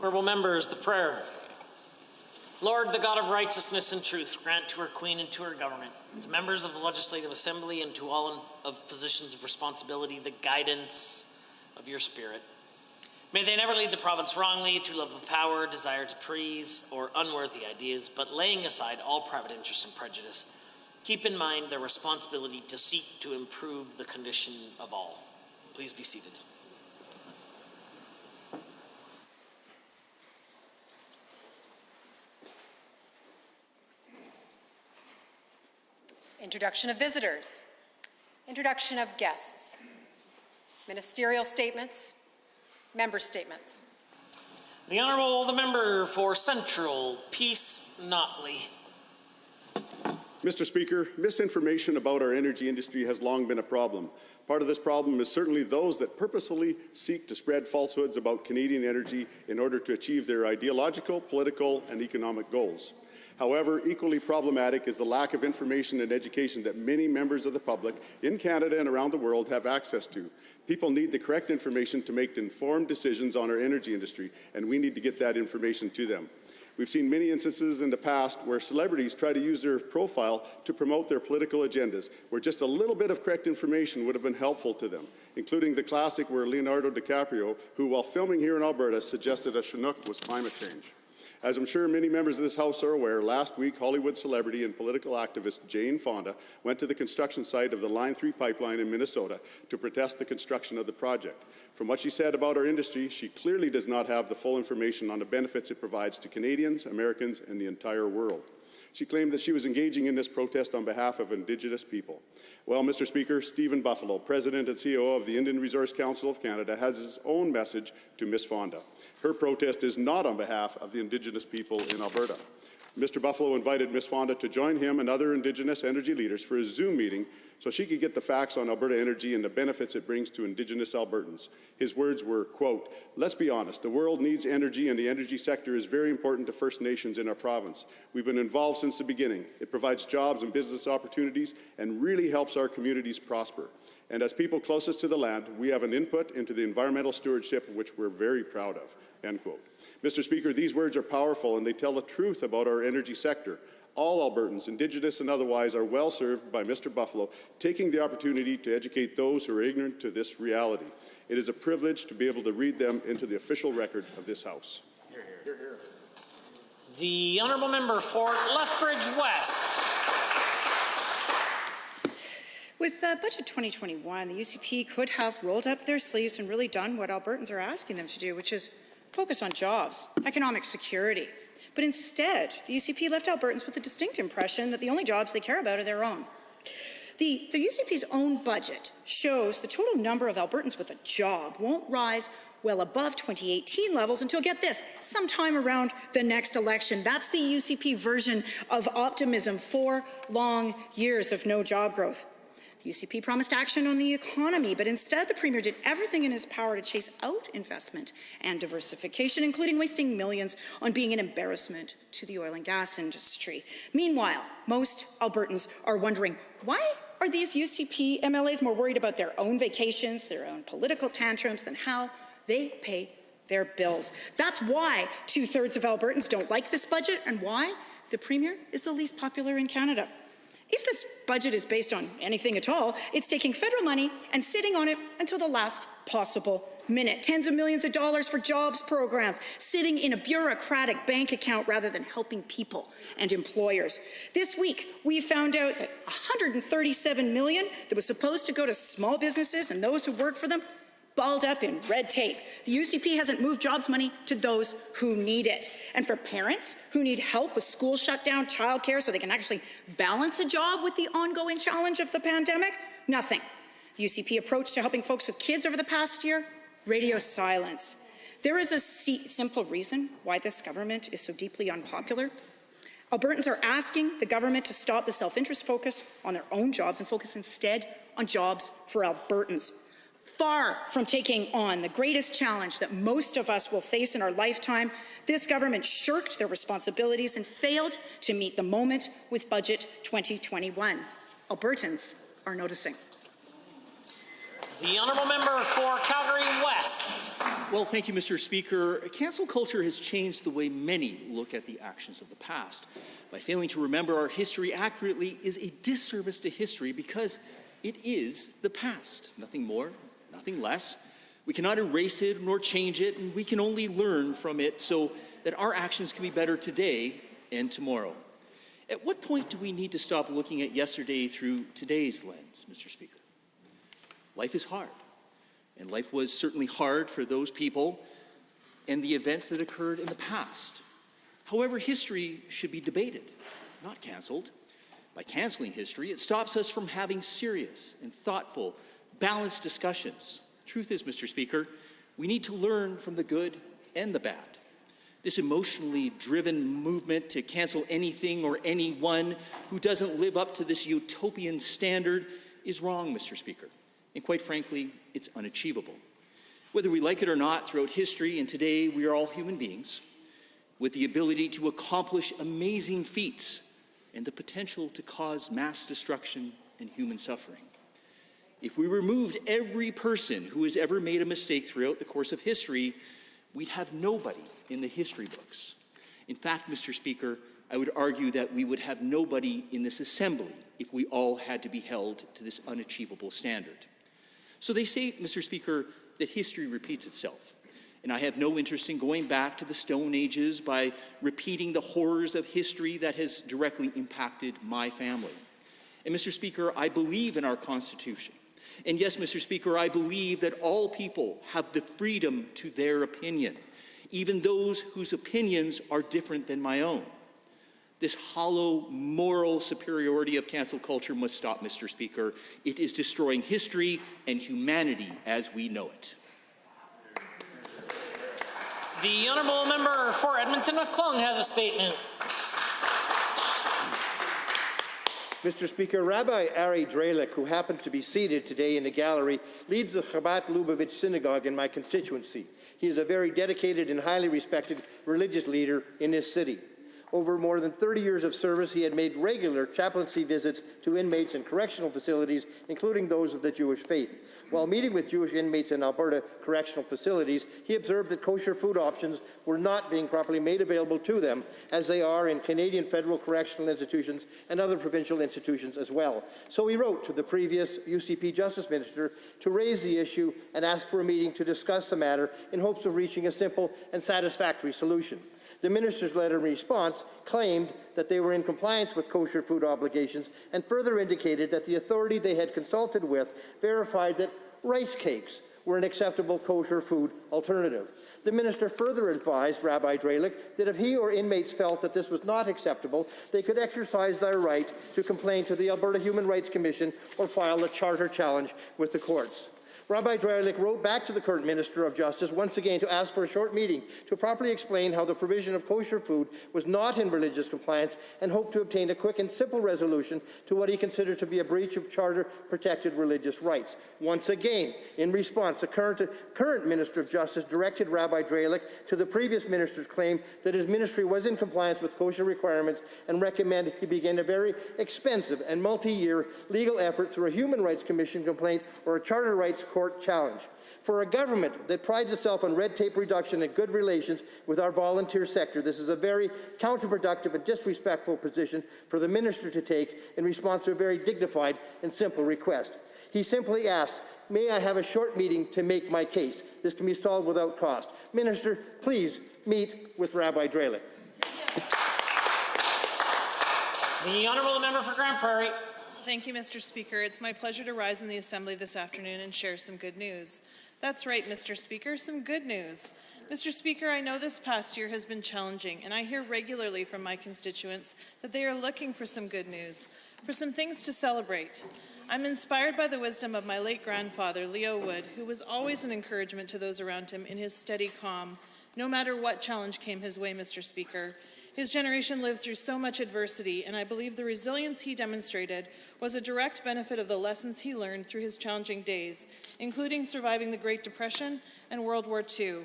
Honourable members, the prayer. Lord, the God of righteousness and truth, grant to our Queen and to our government, to members of the Legislative Assembly and to all of positions of responsibility, the guidance of your Spirit. May they never lead the province wrongly through love of power, desire to please, or unworthy ideas, but laying aside all private interest and prejudice, keep in mind their responsibility to seek to improve the condition of all. Please be seated. Introduction of visitors, introduction of guests, ministerial statements, member statements. The Honourable the Member for Central, Peace Notley. Mr. Speaker, misinformation about our energy industry has long been a problem. Part of this problem is certainly those that purposefully seek to spread falsehoods about Canadian energy in order to achieve their ideological, political, and economic goals. However, equally problematic is the lack of information and education that many members of the public in Canada and around the world have access to. People need the correct information to make informed decisions on our energy industry, and we need to get that information to them. We've seen many instances in the past where celebrities try to use their profile to promote their political agendas, where just a little bit of correct information would have been helpful to them, including the classic where Leonardo DiCaprio, who while filming here in Alberta, suggested a Chinook was climate change. As I'm sure many members of this House are aware, last week Hollywood celebrity and political activist Jane Fonda went to the construction site of the Line 3 pipeline in Minnesota to protest the construction of the project. From what she said about our industry, she clearly does not have the full information on the benefits it provides to Canadians, Americans, and the entire world. She claimed that she was engaging in this protest on behalf of Indigenous people. Well, Mr. Speaker, Stephen Buffalo, President and CEO of the Indian Resource Council of Canada, has his own message to Ms. Fonda. Her protest is not on behalf of the Indigenous people in Alberta. Mr. Buffalo invited Ms. Fonda to join him and other Indigenous energy leaders for a Zoom meeting so she could get the facts on Alberta energy and the benefits it brings to Indigenous Albertans. His words were, quote, "Let's be honest, the world needs energy and the energy sector is very important to First Nations in our province. We've been involved since the beginning. It provides jobs and business opportunities and really helps our communities prosper. And as people closest to the land, we have an input into the environmental stewardship which we're very proud of," end quote. Mr. Speaker, these words are powerful and they tell the truth about our energy sector. All Albertans, Indigenous and otherwise, are well served by Mr. Buffalo taking the opportunity to educate those who are ignorant to this reality. It is a privilege to be able to read them into the official record of this House. The honourable member for Lethbridge West. With Budget 2021, the UCP could have rolled up their sleeves and really done what Albertans are asking them to do, which is focus on jobs, economic security. But instead, the UCP left Albertans with a distinct impression that the only jobs they care about are their own. The UCP's own budget shows the total number of Albertans with a job won't rise well above 2018 levels until, get this, sometime around the next election. That's the UCP version of optimism, 4 long years of no job growth. The UCP promised action on the economy, but instead the Premier did everything in his power to chase out investment and diversification, including wasting millions on being an embarrassment to the oil and gas industry. Meanwhile, most Albertans are wondering, why are these UCP MLAs more worried about their own vacations, their own political tantrums, than how they pay their bills? That's why 2/3 of Albertans don't like this budget, and why the Premier is the least popular in Canada. If this budget is based on anything at all, it's taking federal money and sitting on it until the last possible minute. Tens of millions of dollars for jobs programs, sitting in a bureaucratic bank account rather than helping people and employers. This week, we found out that $137 million that was supposed to go to small businesses and those who work for them balled up in red tape. The UCP hasn't moved jobs money to those who need it. And for parents who need help with school shutdown, childcare, so they can actually balance a job with the ongoing challenge of the pandemic, nothing. The UCP approach to helping folks with kids over the past year, radio silence. There is a simple reason why this government is so deeply unpopular. Albertans are asking the government to stop the self-interest focus on their own jobs and focus instead on jobs for Albertans. Far from taking on the greatest challenge that most of us will face in our lifetime, this government shirked their responsibilities and failed to meet the moment with Budget 2021. Albertans are noticing. The honourable member for Calgary West. Well, thank you, Mr. Speaker. Cancel culture has changed the way many look at the actions of the past. By failing to remember our history accurately is a disservice to history because it is the past, nothing more, nothing less. We cannot erase it nor change it, and we can only learn from it so that our actions can be better today and tomorrow. At what point do we need to stop looking at yesterday through today's lens, Mr. Speaker? Life is hard, and life was certainly hard for those people and the events that occurred in the past. However, history should be debated, not canceled. By canceling history, it stops us from having serious and thoughtful, balanced discussions. Truth is, Mr. Speaker, we need to learn from the good and the bad. This emotionally driven movement to cancel anything or anyone who doesn't live up to this utopian standard is wrong, Mr. Speaker. And quite frankly, it's unachievable. Whether we like it or not, throughout history and today, we are all human beings with the ability to accomplish amazing feats and the potential to cause mass destruction and human suffering. If we removed every person who has ever made a mistake throughout the course of history, we'd have nobody in the history books. In fact, Mr. Speaker, I would argue that we would have nobody in this assembly if we all had to be held to this unachievable standard. So they say, Mr. Speaker, that history repeats itself. And I have no interest in going back to the Stone Ages by repeating the horrors of history that has directly impacted my family. And Mr. Speaker, I believe in our Constitution. And yes, Mr. Speaker, I believe that all people have the freedom to their opinion, even those whose opinions are different than my own. This hollow moral superiority of cancel culture must stop, Mr. Speaker. It is destroying history and humanity as we know it. The honourable member for Edmonton-McClung has a statement. Mr. Speaker, Rabbi Ari Drelek, who happens to be seated today in the gallery, leads the Chabad Lubavitch Synagogue in my constituency. He is a very dedicated and highly respected religious leader in this city. Over more than 30 years of service, he had made regular chaplaincy visits to inmates in correctional facilities, including those of the Jewish faith. While meeting with Jewish inmates in Alberta correctional facilities, he observed that kosher food options were not being properly made available to them, as they are in Canadian federal correctional institutions and other provincial institutions as well. So he wrote to the previous UCP Justice Minister to raise the issue and ask for a meeting to discuss the matter in hopes of reaching a simple and satisfactory solution. The minister's letter in response claimed that they were in compliance with kosher food obligations and further indicated that the authority they had consulted with verified that rice cakes were an acceptable kosher food alternative. The minister further advised Rabbi Dralik that if he or inmates felt that this was not acceptable, they could exercise their right to complain to the Alberta Human Rights Commission or file a charter challenge with the courts. Rabbi Dralik wrote back to the current Minister of Justice once again to ask for a short meeting to properly explain how the provision of kosher food was not in religious compliance and hoped to obtain a quick and simple resolution to what he considered to be a breach of charter-protected religious rights. Once again, in response, the current Minister of Justice directed Rabbi Dralik to the previous minister's claim that his ministry was in compliance with kosher requirements and recommended he begin a very expensive and multi-year legal effort through a Human Rights Commission complaint or a charter rights court challenge. For a government that prides itself on red tape reduction and good relations with our volunteer sector, this is a very counterproductive and disrespectful position for the minister to take in response to a very dignified and simple request. He simply asked, "May I have a short meeting to make my case? This can be solved without cost." Minister, please meet with Rabbi Dralik. The honourable member for Grand Prairie. Thank you, Mr. Speaker. It's my pleasure to rise in the Assembly this afternoon and share some good news. That's right, Mr. Speaker, some good news. Mr. Speaker, I know this past year has been challenging, and I hear regularly from my constituents that they are looking for some good news, for some things to celebrate. I'm inspired by the wisdom of my late grandfather, Leo Wood, who was always an encouragement to those around him in his steady calm, no matter what challenge came his way, Mr. Speaker. His generation lived through so much adversity, and I believe the resilience he demonstrated was a direct benefit of the lessons he learned through his challenging days, including surviving the Great Depression and World War II.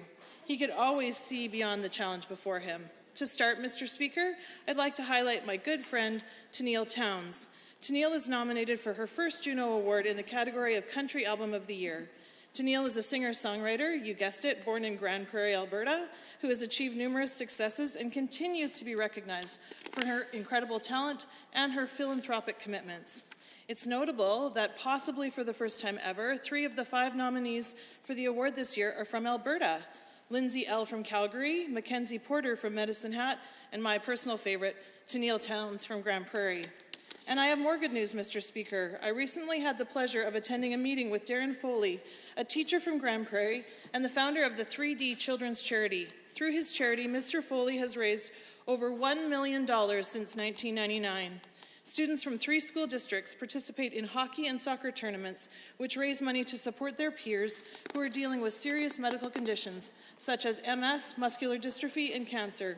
He could always see beyond the challenge before him. To start, Mr. Speaker, I'd like to highlight my good friend, Tenille Townes. Tenille is nominated for her first Juno Award in the category of Country Album of the Year. Tenille is a singer-songwriter, you guessed it, born in Grand Prairie, Alberta, who has achieved numerous successes and continues to be recognized for her incredible talent and her philanthropic commitments. It's notable that possibly for the first time ever, 3 of the 5 nominees for the award this year are from Alberta. Lindsay L. from Calgary, Mackenzie Porter from Medicine Hat, and my personal favorite, Tenille Townes from Grand Prairie. And I have more good news, Mr. Speaker. I recently had the pleasure of attending a meeting with Darren Foley, a teacher from Grand Prairie and the founder of the 3D Children's Charity. Through his charity, Mr. Foley has raised over $1 million since 1999. Students from 3 school districts participate in hockey and soccer tournaments, which raise money to support their peers who are dealing with serious medical conditions, such as MS, muscular dystrophy, and cancer.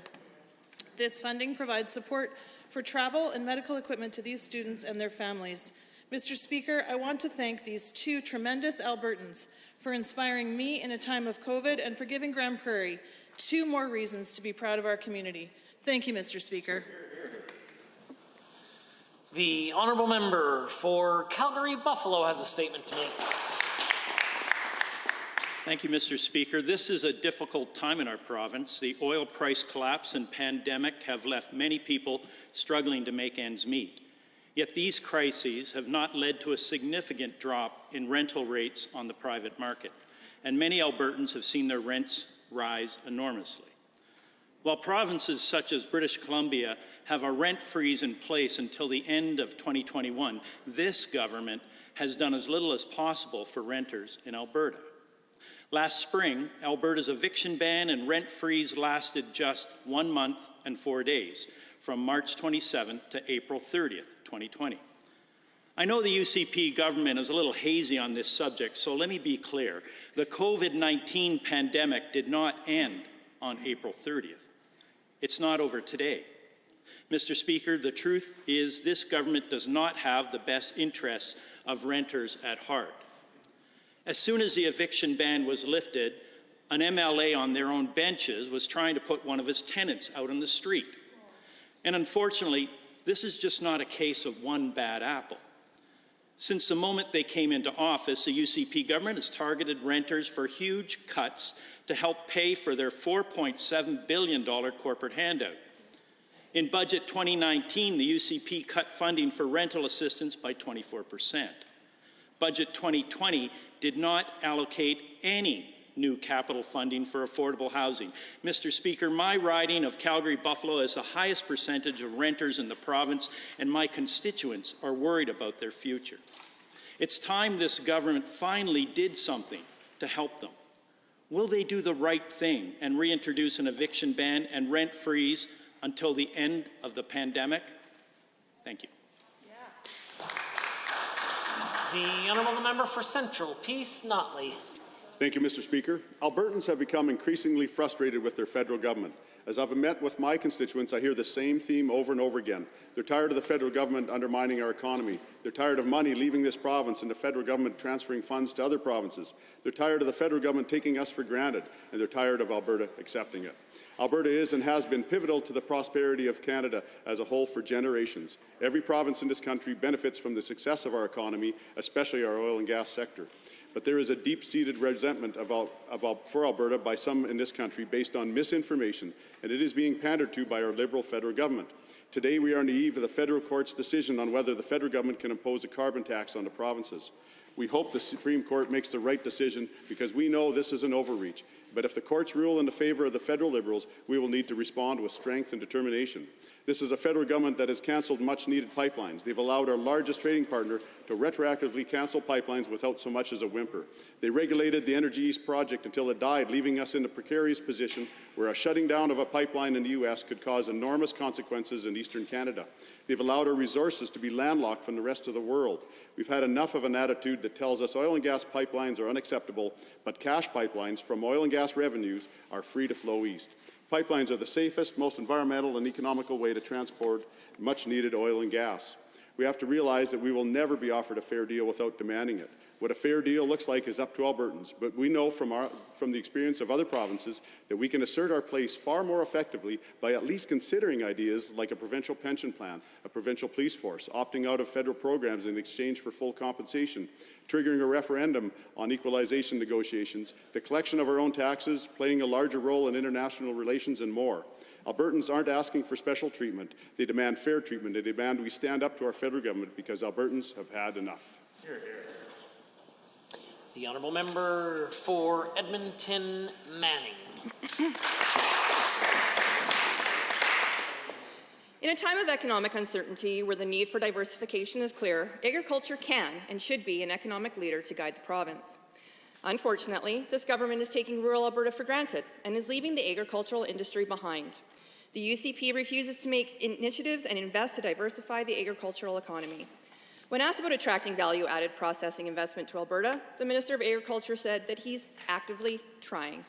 This funding provides support for travel and medical equipment to these students and their families. Mr. Speaker, I want to thank these 2 tremendous Albertans for inspiring me in a time of COVID and for giving Grand Prairie 2 more reasons to be proud of our community. Thank you, Mr. Speaker. The honourable member for Calgary-Buffalo has a statement to make. Thank you, Mr. Speaker. This is a difficult time in our province. The oil price collapse and pandemic have left many people struggling to make ends meet. Yet these crises have not led to a significant drop in rental rates on the private market, and many Albertans have seen their rents rise enormously. While provinces such as British Columbia have a rent freeze in place until the end of 2021, this government has done as little as possible for renters in Alberta. Last spring, Alberta's eviction ban and rent freeze lasted just 1 month and 4 days, from March 27th to April 30th, 2020. I know the UCP government is a little hazy on this subject, so let me be clear. The COVID-19 pandemic did not end on April 30th. It's not over today. Mr. Speaker, the truth is this government does not have the best interests of renters at heart. As soon as the eviction ban was lifted, an MLA on their own benches was trying to put one of his tenants out on the street. And unfortunately, this is just not a case of one bad apple. Since the moment they came into office, the UCP government has targeted renters for huge cuts to help pay for their $4.7 billion corporate handout. In Budget 2019, the UCP cut funding for rental assistance by 24%. Budget 2020 did not allocate any new capital funding for affordable housing. Mr. Speaker, my riding of Calgary-Buffalo has the highest percentage of renters in the province, and my constituents are worried about their future. It's time this government finally did something to help them. Will they do the right thing and reintroduce an eviction ban and rent freeze until the end of the pandemic? Thank you. The honourable member for Central, Peace Notley. Thank you, Mr. Speaker. Albertans have become increasingly frustrated with their federal government. As I've met with my constituents, I hear the same theme over and over again. They're tired of the federal government undermining our economy. They're tired of money leaving this province and the federal government transferring funds to other provinces. They're tired of the federal government taking us for granted, and they're tired of Alberta accepting it. Alberta is and has been pivotal to the prosperity of Canada as a whole for generations. Every province in this country benefits from the success of our economy, especially our oil and gas sector. But there is a deep-seated resentment for Alberta by some in this country based on misinformation, and it is being pandered to by our Liberal federal government. Today, we are on the eve of the federal court's decision on whether the federal government can impose a carbon tax on the provinces. We hope the Supreme Court makes the right decision because we know this is an overreach. But if the courts rule in the favour of the federal Liberals, we will need to respond with strength and determination. This is a federal government that has cancelled much-needed pipelines. They've allowed our largest trading partner to retroactively cancel pipelines without so much as a whimper. They regulated the Energy East project until it died, leaving us in a precarious position where a shutting down of a pipeline in the U.S. could cause enormous consequences in eastern Canada. They've allowed our resources to be landlocked from the rest of the world. We've had enough of an attitude that tells us oil and gas pipelines are unacceptable, but cash pipelines from oil and gas revenues are free to flow east. Pipelines are the safest, most environmental and economical way to transport much-needed oil and gas. We have to realize that we will never be offered a fair deal without demanding it. What a fair deal looks like is up to Albertans, but we know from the experience of other provinces that we can assert our place far more effectively by at least considering ideas like a provincial pension plan, a provincial police force, opting out of federal programs in exchange for full compensation, triggering a referendum on equalization negotiations, the collection of our own taxes, playing a larger role in international relations, and more. Albertans aren't asking for special treatment. They demand fair treatment. They demand we stand up to our federal government because Albertans have had enough. Hear, hear. The honourable member for Edmonton Manning. In a time of economic uncertainty where the need for diversification is clear, agriculture can and should be an economic leader to guide the province. Unfortunately, this government is taking rural Alberta for granted and is leaving the agricultural industry behind. The UCP refuses to make initiatives and invest to diversify the agricultural economy. When asked about attracting value-added processing investment to Alberta, the Minister of Agriculture said that he's actively trying.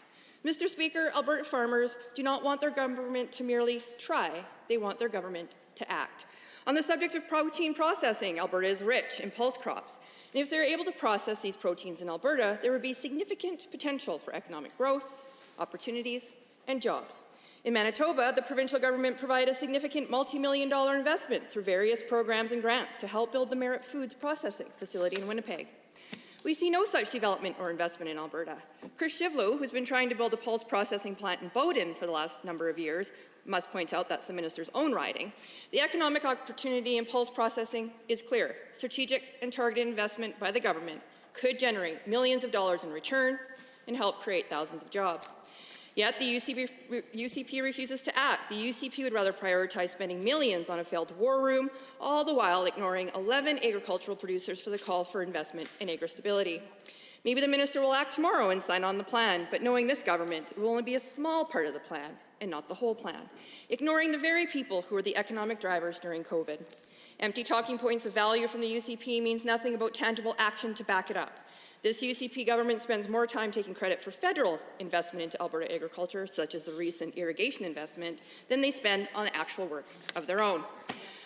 Mr. Speaker, Alberta farmers do not want their government to merely try, they want their government to act. On the subject of protein processing, Alberta is rich in pulse crops, and if they're able to process these proteins in Alberta, there would be significant potential for economic growth, opportunities, and jobs. In Manitoba, the provincial government provided a significant multi-million-dollar investment through various programs and grants to help build the Merit Foods processing facility in Winnipeg. We see no such development or investment in Alberta. Chris Shivlow, who's been trying to build a pulse processing plant in Bowden for the last number of years, must point out that's the minister's own riding. The economic opportunity in pulse processing is clear. Strategic and targeted investment by the government could generate millions of dollars in return and help create thousands of jobs. Yet the UCP refuses to act. The UCP would rather prioritize spending millions on a failed war room, all the while ignoring 11 agricultural producers for the call for investment in agri-stability. Maybe the minister will act tomorrow and sign on the plan, but knowing this government, it will only be a small part of the plan and not the whole plan, ignoring the very people who are the economic drivers during COVID. Empty talking points of value from the UCP means nothing about tangible action to back it up. This UCP government spends more time taking credit for federal investment into Alberta agriculture, such as the recent irrigation investment, than they spend on the actual work of their own.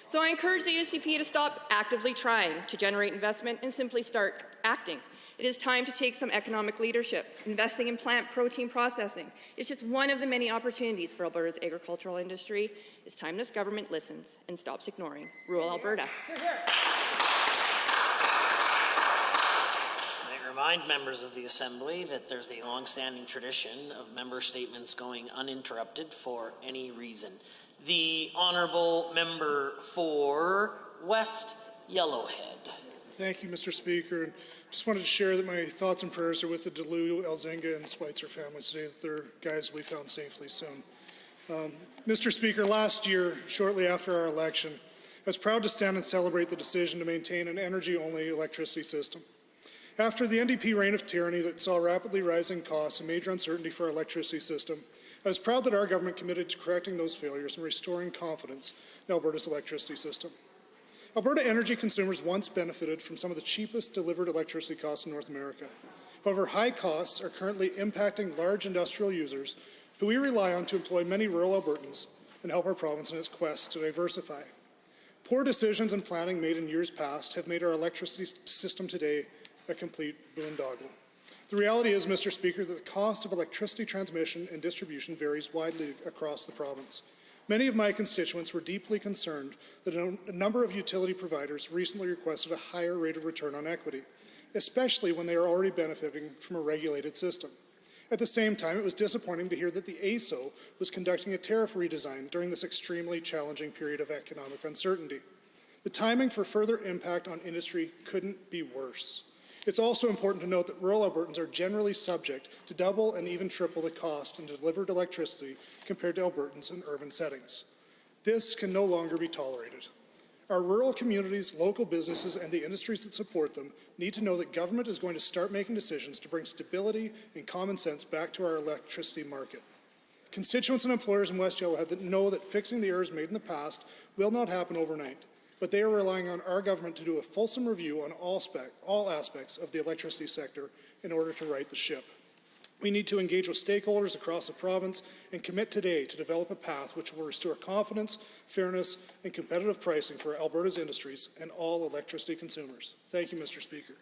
So I encourage the UCP to stop actively trying to generate investment and simply start acting. It is time to take some economic leadership. Investing in plant protein processing is just one of the many opportunities for Alberta's agricultural industry. It's time this government listens and stops ignoring rural Alberta. I remind members of the Assembly that there's a long-standing tradition of member statements going uninterrupted for any reason. The Honourable Member for West Yellowhead. Thank you, Mr. Speaker. And just wanted to share that my thoughts and prayers are with the Delu, Elzinga, and Schweitzer families today, that their guys will be found safely soon. Mr. Speaker, last year, shortly after our election, I was proud to stand and celebrate the decision to maintain an energy-only electricity system. After the NDP reign of tyranny that saw rapidly rising costs and major uncertainty for our electricity system, I was proud that our government committed to correcting those failures and restoring confidence in Alberta's electricity system. Alberta energy consumers once benefited from some of the cheapest delivered electricity costs in North America. However, high costs are currently impacting large industrial users who we rely on to employ many rural Albertans and help our province in its quest to diversify. Poor decisions and planning made in years past have made our electricity system today a complete boondoggle. The reality is, Mr. Speaker, that the cost of electricity transmission and distribution varies widely across the province. Many of my constituents were deeply concerned that a number of utility providers recently requested a higher rate of return on equity, especially when they are already benefiting from a regulated system. At the same time, it was disappointing to hear that the AESO was conducting a tariff redesign during this extremely challenging period of economic uncertainty. The timing for further impact on industry couldn't be worse. It's also important to note that rural Albertans are generally subject to double and even triple the cost in delivered electricity compared to Albertans in urban settings. This can no longer be tolerated. Our rural communities, local businesses, and the industries that support them need to know that government is going to start making decisions to bring stability and common sense back to our electricity market. Constituents and employers in West Yellowhead know that fixing the errors made in the past will not happen overnight, but they are relying on our government to do a fulsome review on all aspects of the electricity sector in order to right the ship. We need to engage with stakeholders across the province and commit today to develop a path which will restore confidence, fairness, and competitive pricing for Alberta's industries and all electricity consumers. Thank you, Mr. Speaker.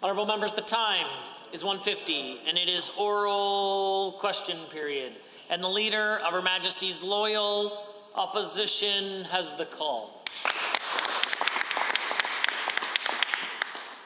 Honourable members, the time is 1:50 and it is oral question period. And the Leader of Her Majesty's Loyal Opposition has the call.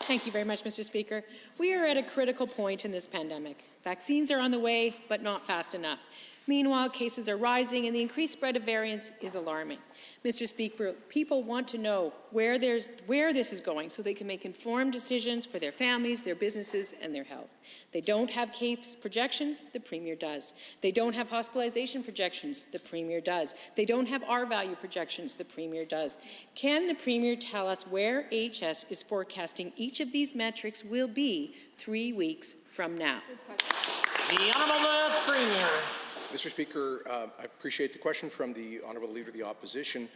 Thank you very much, Mr. Speaker. We are at a critical point in this pandemic. Vaccines are on the way, but not fast enough. Meanwhile, cases are rising and the increased spread of variants is alarming. Mr. Speaker, people want to know where this is going so they can make informed decisions for their families, their businesses, and their health. They don't have case projections, the Premier does. They don't have hospitalization projections, the Premier does. They don't have R-value projections, the Premier does. Can the Premier tell us where HS is forecasting each of these metrics will be 3 weeks from now? The Honourable Premier. Mr. Speaker, I appreciate the question from the Honourable Leader of the Opposition,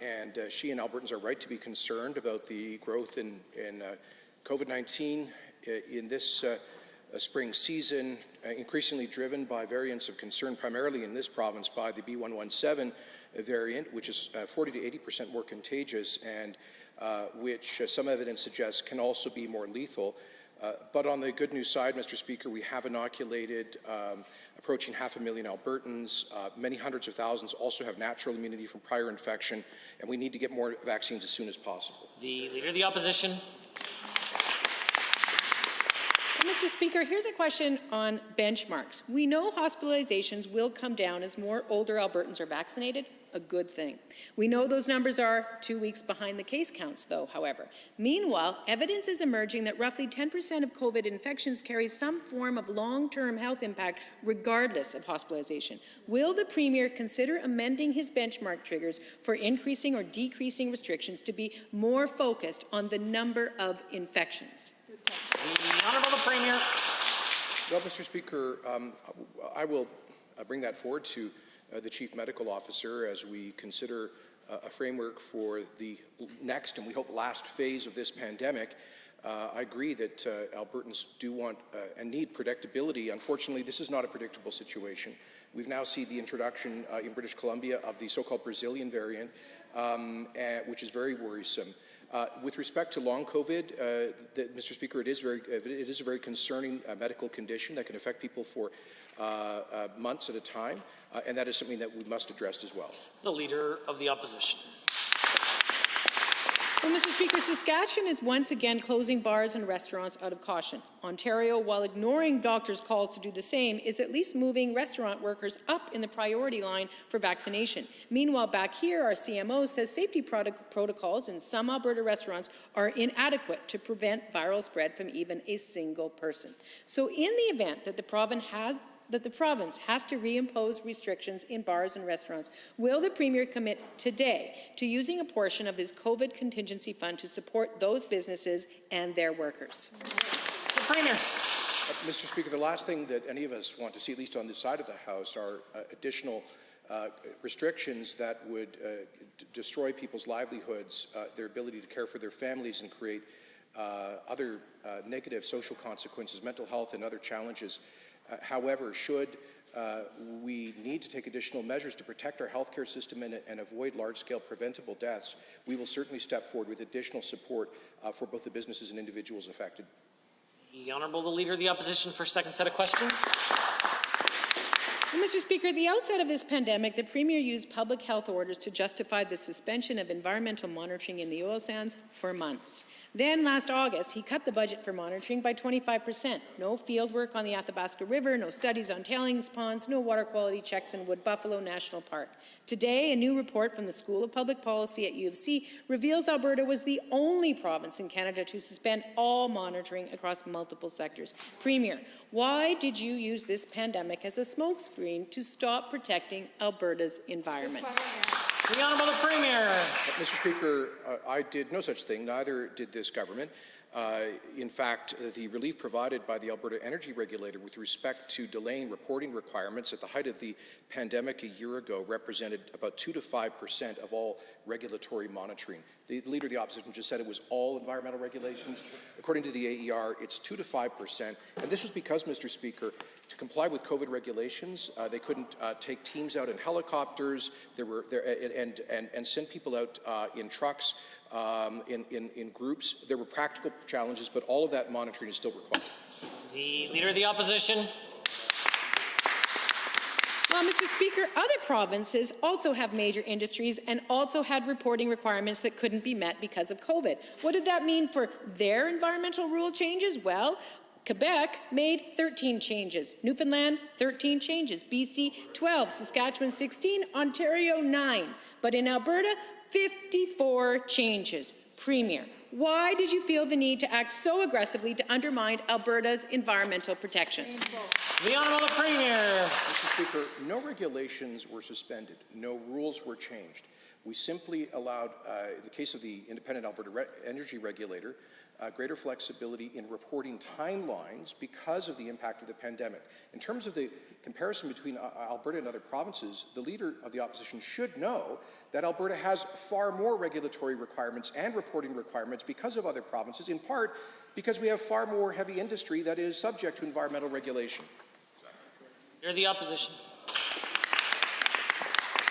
and she and Albertans are right to be concerned about the growth in COVID-19 in this spring season, increasingly driven by variants of concern, primarily in this province by the B117 variant, which is 40 to 80% more contagious and which some evidence suggests can also be more lethal. But on the good news side, Mr. Speaker, we have inoculated approaching 500,000 Albertans. Many hundreds of thousands also have natural immunity from prior infection, and we need to get more vaccines as soon as possible. The Leader of the Opposition. Mr. Speaker, here's a question on benchmarks. We know hospitalizations will come down as more older Albertans are vaccinated. A good thing. We know those numbers are 2 weeks behind the case counts, though, however. Meanwhile, evidence is emerging that roughly 10% of COVID infections carry some form of long-term health impact regardless of hospitalization. Will the Premier consider amending his benchmark triggers for increasing or decreasing restrictions to be more focused on the number of infections? The Honourable Premier. Well, Mr. Speaker, I will bring that forward to the Chief Medical Officer as we consider a framework for the next and we hope last phase of this pandemic. I agree that Albertans do want and need predictability. Unfortunately, this is not a predictable situation. We've now seen the introduction in British Columbia of the so-called Brazilian variant, which is very worrisome. With respect to long COVID, Mr. Speaker, it is a very concerning medical condition that can affect people for months at a time, and that is something that we must address as well. The Leader of the Opposition. Well, Mr. Speaker, Saskatchewan is once again closing bars and restaurants out of caution. Ontario, while ignoring doctors' calls to do the same, is at least moving restaurant workers up in the priority line for vaccination. Meanwhile, back here, our CMO says safety protocols in some Alberta restaurants are inadequate to prevent viral spread from even a single person. So in the event that the province has to reimpose restrictions in bars and restaurants, will the Premier commit today to using a portion of his COVID contingency fund to support those businesses and their workers? The Premier. Mr. Speaker, the last thing that any of us want to see, at least on this side of the House, are additional restrictions that would destroy people's livelihoods, their ability to care for their families, and create other negative social consequences, mental health and other challenges. However, should we need to take additional measures to protect our healthcare system and avoid large-scale preventable deaths, we will certainly step forward with additional support for both the businesses and individuals affected. The Honourable, the Leader of the Opposition for a second set of questions. Well, Mr. Speaker, at the outset of this pandemic, the Premier used public health orders to justify the suspension of environmental monitoring in the oil sands for months. Then, last August, he cut the budget for monitoring by 25%. No field work on the Athabasca River, no studies on tailings ponds, no water quality checks in Wood Buffalo National Park. Today, a new report from the School of Public Policy at U of C reveals Alberta was the only province in Canada to suspend all monitoring across multiple sectors. Premier, why did you use this pandemic as a smokescreen to stop protecting Alberta's environment? The Honourable the Premier. Mr. Speaker, I did no such thing, neither did this government. In fact, the relief provided by the Alberta Energy Regulator with respect to delaying reporting requirements at the height of the pandemic a year ago represented about 2 to 5% of all regulatory monitoring. The Leader of the Opposition just said it was all environmental regulations. According to the AER, it's 2 to 5%. And this was because, Mr. Speaker, to comply with COVID regulations, they couldn't take teams out in helicopters and send people out in trucks. In groups. There were practical challenges, but all of that monitoring is still required. The Leader of the Opposition. Well, Mr. Speaker, other provinces also have major industries and also had reporting requirements that couldn't be met because of COVID. What did that mean for their environmental rule changes? Well, Quebec made 13 changes, Newfoundland 13 changes, BC 12, Saskatchewan 16, Ontario 9. But in Alberta, 54 changes. Premier, why did you feel the need to act so aggressively to undermine Alberta's environmental protections? The Honourable the Premier. Mr. Speaker, no regulations were suspended. No rules were changed. We simply allowed, in the case of the Independent Alberta Energy Regulator, greater flexibility in reporting timelines because of the impact of the pandemic. In terms of the comparison between Alberta and other provinces, the Leader of the Opposition should know that Alberta has far more regulatory requirements and reporting requirements because of other provinces, in part because we have far more heavy industry that is subject to environmental regulation. Leader of the Opposition.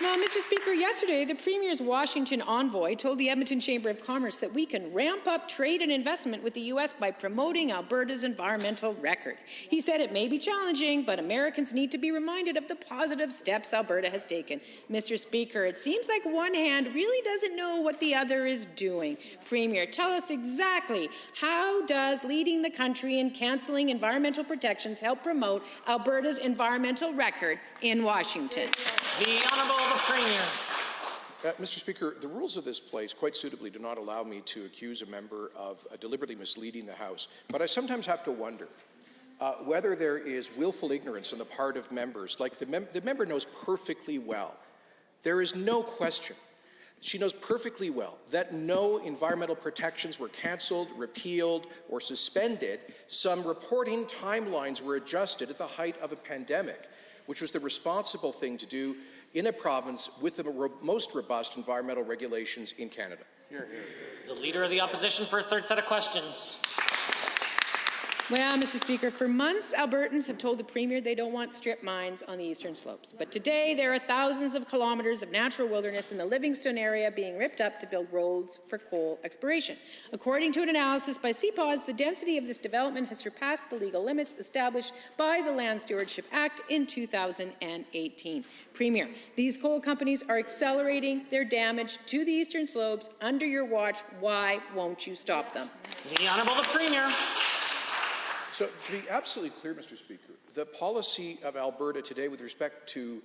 Well, Mr. Speaker, yesterday the Premier's Washington envoy told the Edmonton Chamber of Commerce that we can ramp up trade and investment with the U.S. by promoting Alberta's environmental record. He said it may be challenging, but Americans need to be reminded of the positive steps Alberta has taken. Mr. Speaker, it seems like one hand really doesn't know what the other is doing. Premier, tell us exactly how does leading the country in cancelling environmental protections help promote Alberta's environmental record in Washington? The Honourable the Premier. Mr. Speaker, the rules of this place quite suitably do not allow me to accuse a member of deliberately misleading the House, but I sometimes have to wonder whether there is willful ignorance on the part of members. Like the member knows perfectly well, there is no question, she knows perfectly well that no environmental protections were cancelled, repealed, or suspended. Some reporting timelines were adjusted at the height of a pandemic, which was the responsible thing to do in a province with the most robust environmental regulations in Canada. The Leader of the Opposition for a third set of questions. Well, Mr. Speaker, for months, Albertans have told the Premier they don't want strip mines on the eastern slopes. But today, there are thousands of kilometres of natural wilderness in the Livingston area being ripped up to build roads for coal exploration. According to an analysis by CPAWS, the density of this development has surpassed the legal limits established by the Land Stewardship Act in 2018. Premier, these coal companies are accelerating their damage to the eastern slopes under your watch. Why won't you stop them? The Honourable the Premier. So to be absolutely clear, Mr. Speaker, the policy of Alberta today with respect to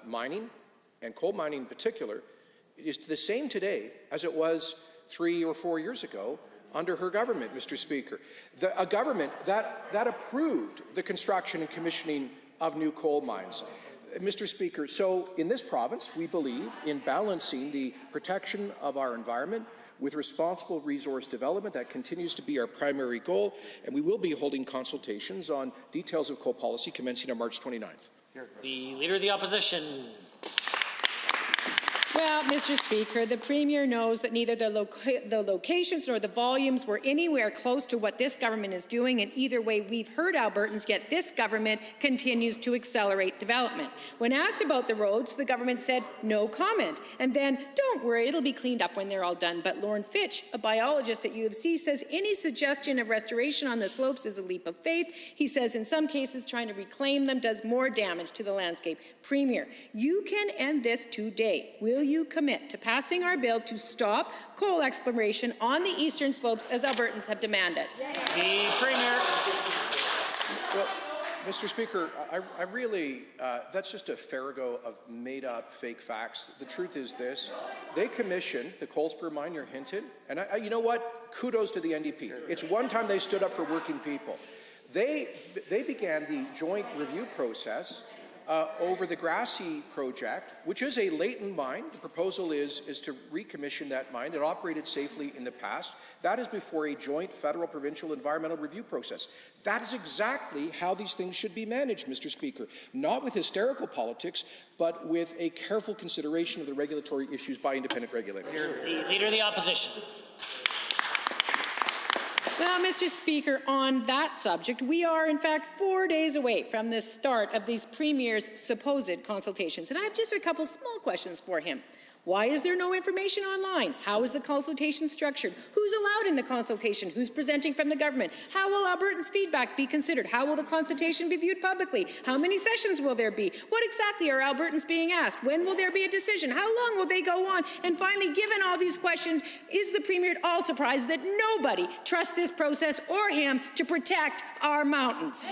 mining, and coal mining in particular, is the same today as it was 3 or 4 years ago under her government, Mr. Speaker. A government that approved the construction and commissioning of new coal mines. Mr. Speaker, so in this province, we believe in balancing the protection of our environment with responsible resource development. That continues to be our primary goal, and we will be holding consultations on details of coal policy commencing on March 29th. The Leader of the Opposition. Well, Mr. Speaker, the Premier knows that neither the locations nor the volumes were anywhere close to what this government is doing, and either way, we've heard Albertans, yet this government continues to accelerate development. When asked about the roads, the government said no comment, and then, don't worry, it'll be cleaned up when they're all done. But Lorne Fitch, a biologist at U of C, says any suggestion of restoration on the slopes is a leap of faith. He says in some cases, trying to reclaim them does more damage to the landscape. Premier, you can end this today. Will you commit to passing our bill to stop coal exploration on the eastern slopes as Albertans have demanded? The Premier. Well, Mr. Speaker, I really, that's just a farrago of made-up fake facts. The truth is this: they commissioned the Coalspur mine near Hinton, and you know what? Kudos to the NDP. It's one time they stood up for working people. They began the joint review process over the Grassy project, which is a latent mine. The proposal is to recommission that mine. It operated safely in the past. That is before a joint federal-provincial environmental review process. That is exactly how these things should be managed, Mr. Speaker. Not with hysterical politics, but with a careful consideration of the regulatory issues by independent regulators. The Leader of the Opposition. Well, Mr. Speaker, on that subject, we are in fact 4 days away from the start of these Premier's supposed consultations. And I have just a couple small questions for him. Why is there no information online? How is the consultation structured? Who's allowed in the consultation? Who's presenting from the government? How will Albertans' feedback be considered? How will the consultation be viewed publicly? How many sessions will there be? What exactly are Albertans being asked? When will there be a decision? How long will they go on? And finally, given all these questions, is the Premier at all surprised that nobody trusts this process or him to protect our mountains?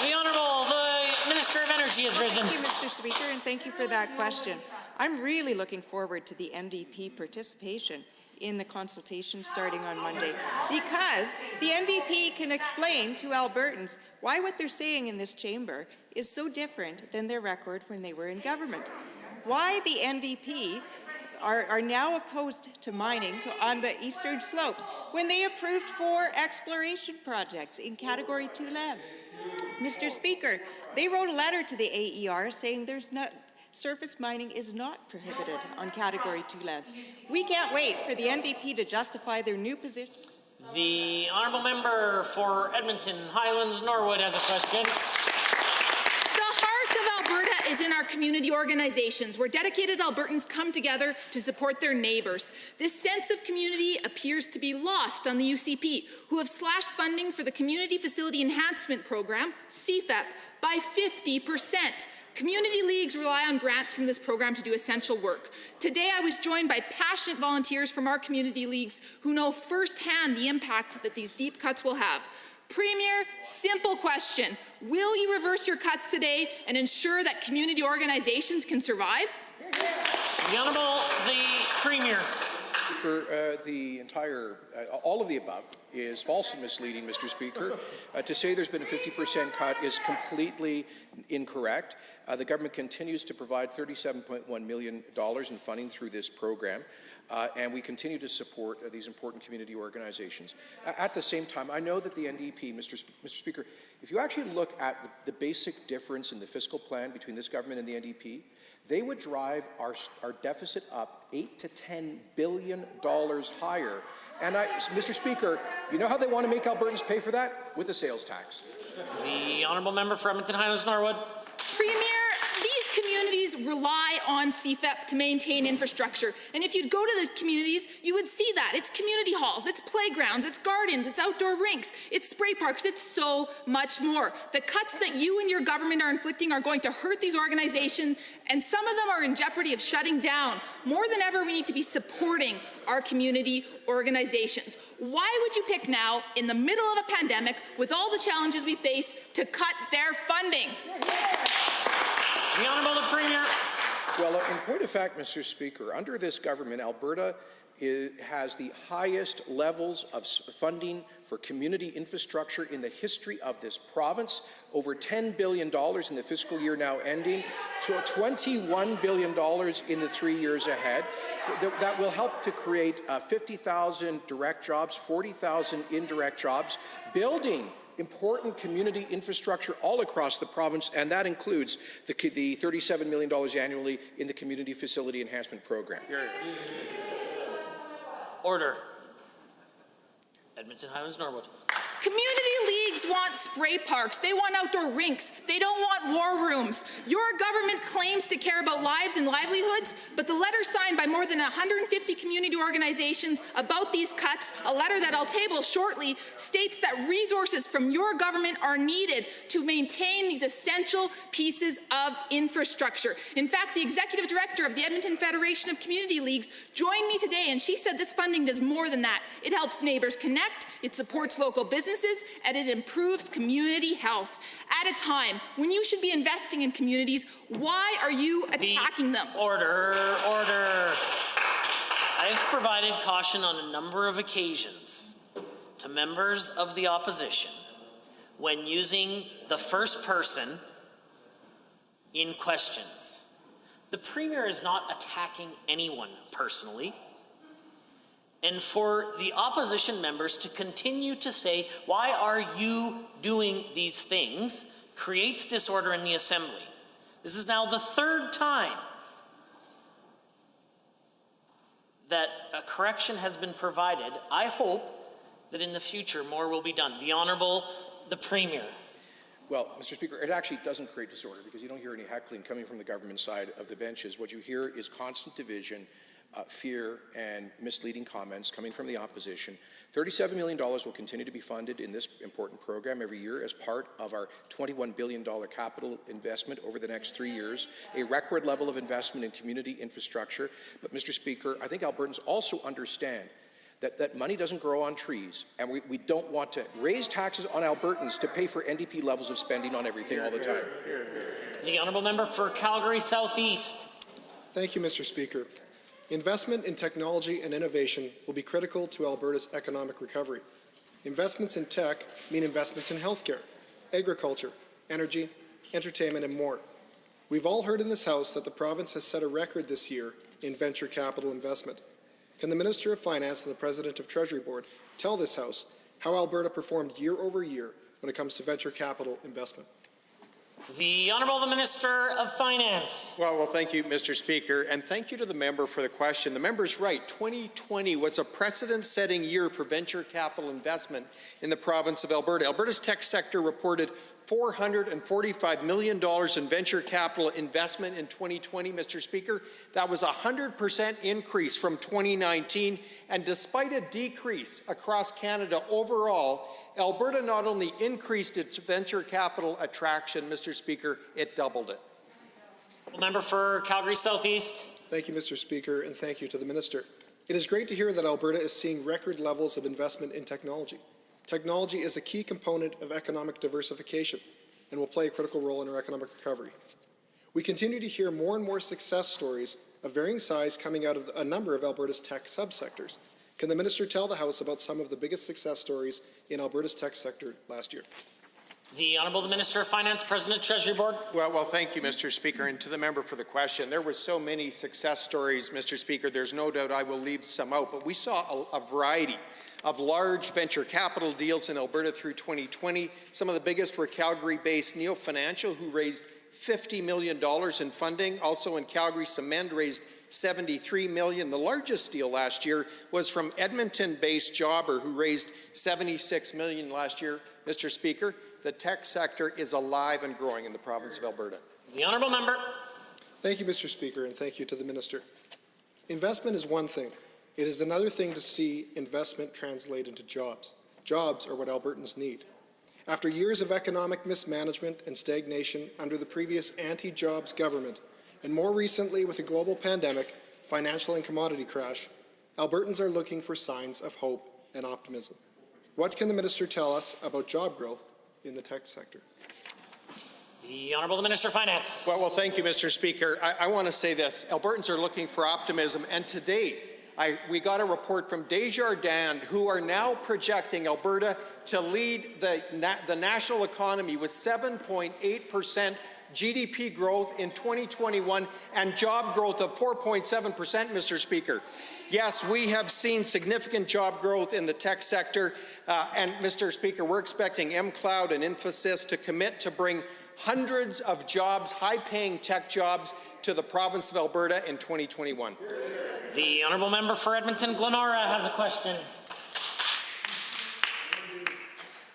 The Honourable, the Minister of Energy has risen. Thank you, Mr. Speaker, and thank you for that question. I'm really looking forward to the NDP participation in the consultation starting on Monday, because the NDP can explain to Albertans why what they're saying in this chamber is so different than their record when they were in government. Why the NDP are now opposed to mining on the eastern slopes when they approved 4 exploration projects in Category 2 lands. Mr. Speaker, they wrote a letter to the AER saying surface mining is not prohibited on Category 2 lands. We can't wait for the NDP to justify their new position. The Honourable Member for Edmonton Highlands Norwood has a question. Alberta is in our community organizations, where dedicated Albertans come together to support their neighbours. This sense of community appears to be lost on the UCP, who have slashed funding for the Community Facility Enhancement Program, CFEP, by 50%. Community leagues rely on grants from this program to do essential work. Today, I was joined by passionate volunteers from our community leagues who know firsthand the impact that these deep cuts will have. Premier, simple question. Will you reverse your cuts today and ensure that community organizations can survive? The Honourable, the Premier. Speaker, all of the above is false and misleading, Mr. Speaker. To say there's been a 50% cut is completely incorrect. The government continues to provide $37.1 million in funding through this program. and we continue to support these important community organizations. At the same time, I know that the NDP, Mr. Speaker, if you actually look at the basic difference in the fiscal plan between this government and the NDP, they would drive our deficit up $8 to $10 billion higher. And Mr. Speaker, you know how they want to make Albertans pay for that? With a sales tax. The honourable member for Edmonton Highlands Norwood. Premier, these communities rely on CFEP to maintain infrastructure. And if you'd go to those communities, you would see that. It's community halls, it's playgrounds, it's gardens, it's outdoor rinks, it's spray parks, it's so much more. The cuts that you and your government are inflicting are going to hurt these organizations, and some of them are in jeopardy of shutting down. More than ever, we need to be supporting our community organizations. Why would you pick now, in the middle of a pandemic, with all the challenges we face, to cut their funding? The Honourable the Premier. Well, in point of fact, Mr. Speaker, under this government, Alberta has the highest levels of funding for community infrastructure in the history of this province. Over $10 billion in the fiscal year now ending, to $21 billion in the 3 years ahead. That will help to create 50,000 direct jobs, 40,000 indirect jobs, building important community infrastructure all across the province, and that includes the $37 million annually in the Community Facility Enhancement Program. Order. Edmonton Highlands Norwood. Community leagues want spray parks. They want outdoor rinks. They don't want war rooms. Your government claims to care about lives and livelihoods, but the letter signed by more than 150 community organizations about these cuts, a letter that I'll table shortly, states that resources from your government are needed to maintain these essential pieces of infrastructure. In fact, the executive director of the Edmonton Federation of Community Leagues joined me today, and she said this funding does more than that. It helps neighbors connect, it supports local businesses, and it improves community health. At a time when you should be investing in communities, why are you attacking them? Order. I have provided caution on a number of occasions to members of the opposition when using the first person in questions. The Premier is not attacking anyone personally. And for the opposition members to continue to say, why are you doing these things, creates disorder in the Assembly. This is now the third time that a correction has been provided. I hope that in the future more will be done. The Honourable, the Premier. Well, Mr. Speaker, it actually doesn't create disorder because you don't hear any heckling coming from the government side of the benches. What you hear is constant division, fear, and misleading comments coming from the opposition. $37 million will continue to be funded in this important program every year as part of our $21 billion capital investment over the next 3 years, a record level of investment in community infrastructure. But, Mr. Speaker, I think Albertans also understand that money doesn't grow on trees, and we don't want to raise taxes on Albertans to pay for NDP levels of spending on everything all the time. The Honourable Member for Calgary Southeast. Thank you, Mr. Speaker. Investment in technology and innovation will be critical to Alberta's economic recovery. Investments in tech mean investments in healthcare, agriculture, energy, entertainment, and more. We've all heard in this House that the province has set a record this year in venture capital investment. Can the Minister of Finance and the President of Treasury Board tell this House how Alberta performed year over year when it comes to venture capital investment? The Honourable the Minister of Finance. Well, thank you, Mr. Speaker, and thank you to the member for the question. The member's right. 2020 was a precedent-setting year for venture capital investment in the province of Alberta. Alberta's tech sector reported $445 million in venture capital investment in 2020, Mr. Speaker. That was a 100% increase from 2019, and despite a decrease across Canada overall, Alberta not only increased its venture capital attraction, Mr. Speaker, it doubled it. Member for Calgary Southeast. Thank you, Mr. Speaker, and thank you to the Minister. It is great to hear that Alberta is seeing record levels of investment in technology. Technology is a key component of economic diversification and will play a critical role in our economic recovery. We continue to hear more and more success stories of varying size coming out of a number of Alberta's tech subsectors. Can the Minister tell the House about some of the biggest success stories in Alberta's tech sector last year? The Honourable the Minister of Finance, President, Treasury Board. Well, thank you, Mr. Speaker, and to the member for the question. There were so many success stories, Mr. Speaker, there's no doubt I will leave some out, but we saw a variety of large venture capital deals in Alberta through 2020. Some of the biggest were Calgary-based Neo Financial, who raised $50 million in funding. Also in Calgary, Cement raised $73 million. The largest deal last year was from Edmonton-based Jobber, who raised $76 million last year. Mr. Speaker, the tech sector is alive and growing in the province of Alberta. The Honourable Member. Thank you, Mr. Speaker, and thank you to the Minister. Investment is one thing. It is another thing to see investment translate into jobs. Jobs are what Albertans need. After years of economic mismanagement and stagnation under the previous anti-jobs government, and more recently with a global pandemic, financial and commodity crash, Albertans are looking for signs of hope and optimism. What can the Minister tell us about job growth in the tech sector? The Honourable the Minister of Finance. Well, thank you, Mr. Speaker. I want to say this. Albertans are looking for optimism, and today we got a report from Desjardins, who are now projecting Alberta to lead the national economy with 7.8% GDP growth in 2021 and job growth of 4.7%, Mr. Speaker. Yes, we have seen significant job growth in the tech sector, and Mr. Speaker, we're expecting mCloud and Infosys to commit to bring hundreds of jobs, high-paying tech jobs, to the province of Alberta in 2021. The Honourable Member for Edmonton Glenora has a question.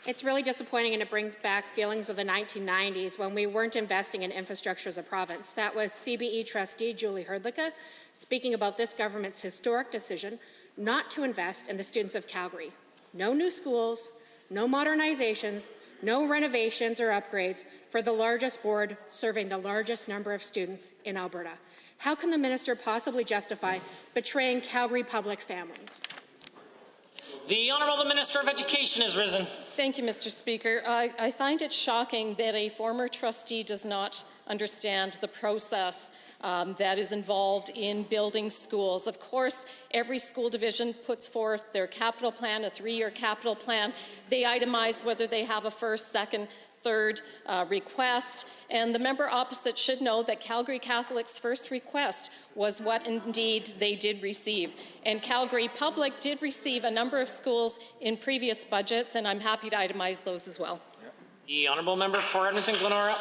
It's really disappointing, and it brings back feelings of the 1990s when we weren't investing in infrastructure as a province. That was CBE trustee Julie Herdlicka speaking about this government's historic decision not to invest in the students of Calgary. No new schools, no modernizations, no renovations or upgrades for the largest board serving the largest number of students in Alberta. How can the minister possibly justify betraying Calgary public families? The Honourable the Minister of Education has risen. Thank you, Mr. Speaker. I find it shocking that a former trustee does not understand the process that is involved in building schools. Of course, every school division puts forth their capital plan, a 3-year capital plan. They itemize whether they have a first, second, third request, and the member opposite should know that Calgary Catholic's first request was what indeed they did receive. And Calgary Public did receive a number of schools in previous budgets, and I'm happy to itemize those as well. The Honourable Member for Edmonton Glenora.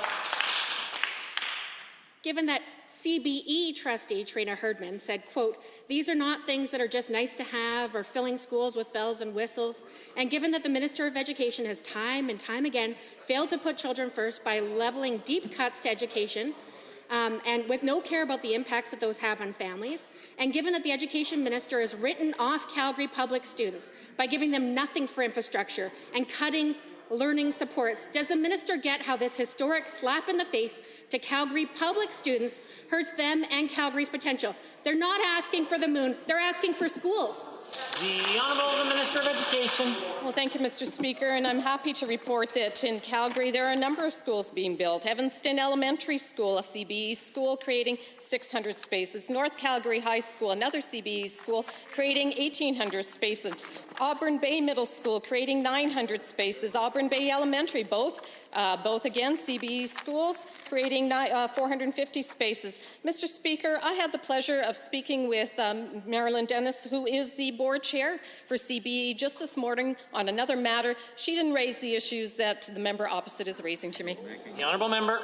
Given that CBE trustee Trina Herdman said, quote, "These are not things that are just nice to have or filling schools with bells and whistles," and given that the Minister of Education has time and time again failed to put children first by leveling deep cuts to education and with no care about the impacts that those have on families, and given that the Education Minister has written off Calgary public students by giving them nothing for infrastructure and cutting learning supports, does the minister get how this historic slap in the face to Calgary public students hurts them and Calgary's potential? They're not asking for the moon, they're asking for schools. The Honourable the Minister of Education. Well, thank you, Mr. Speaker, and I'm happy to report that in Calgary there are a number of schools being built. Evanston Elementary School, a CBE school, creating 600 spaces. North Calgary High School, another CBE school, creating 1,800 spaces. Auburn Bay Middle School, creating 900 spaces. Auburn Bay Elementary, both again CBE schools, creating 450 spaces. Mr. Speaker, I had the pleasure of speaking with Marilyn Dennis, who is the board chair for CBE, just this morning on another matter. She didn't raise the issues that the member opposite is raising to me. The Honourable Member.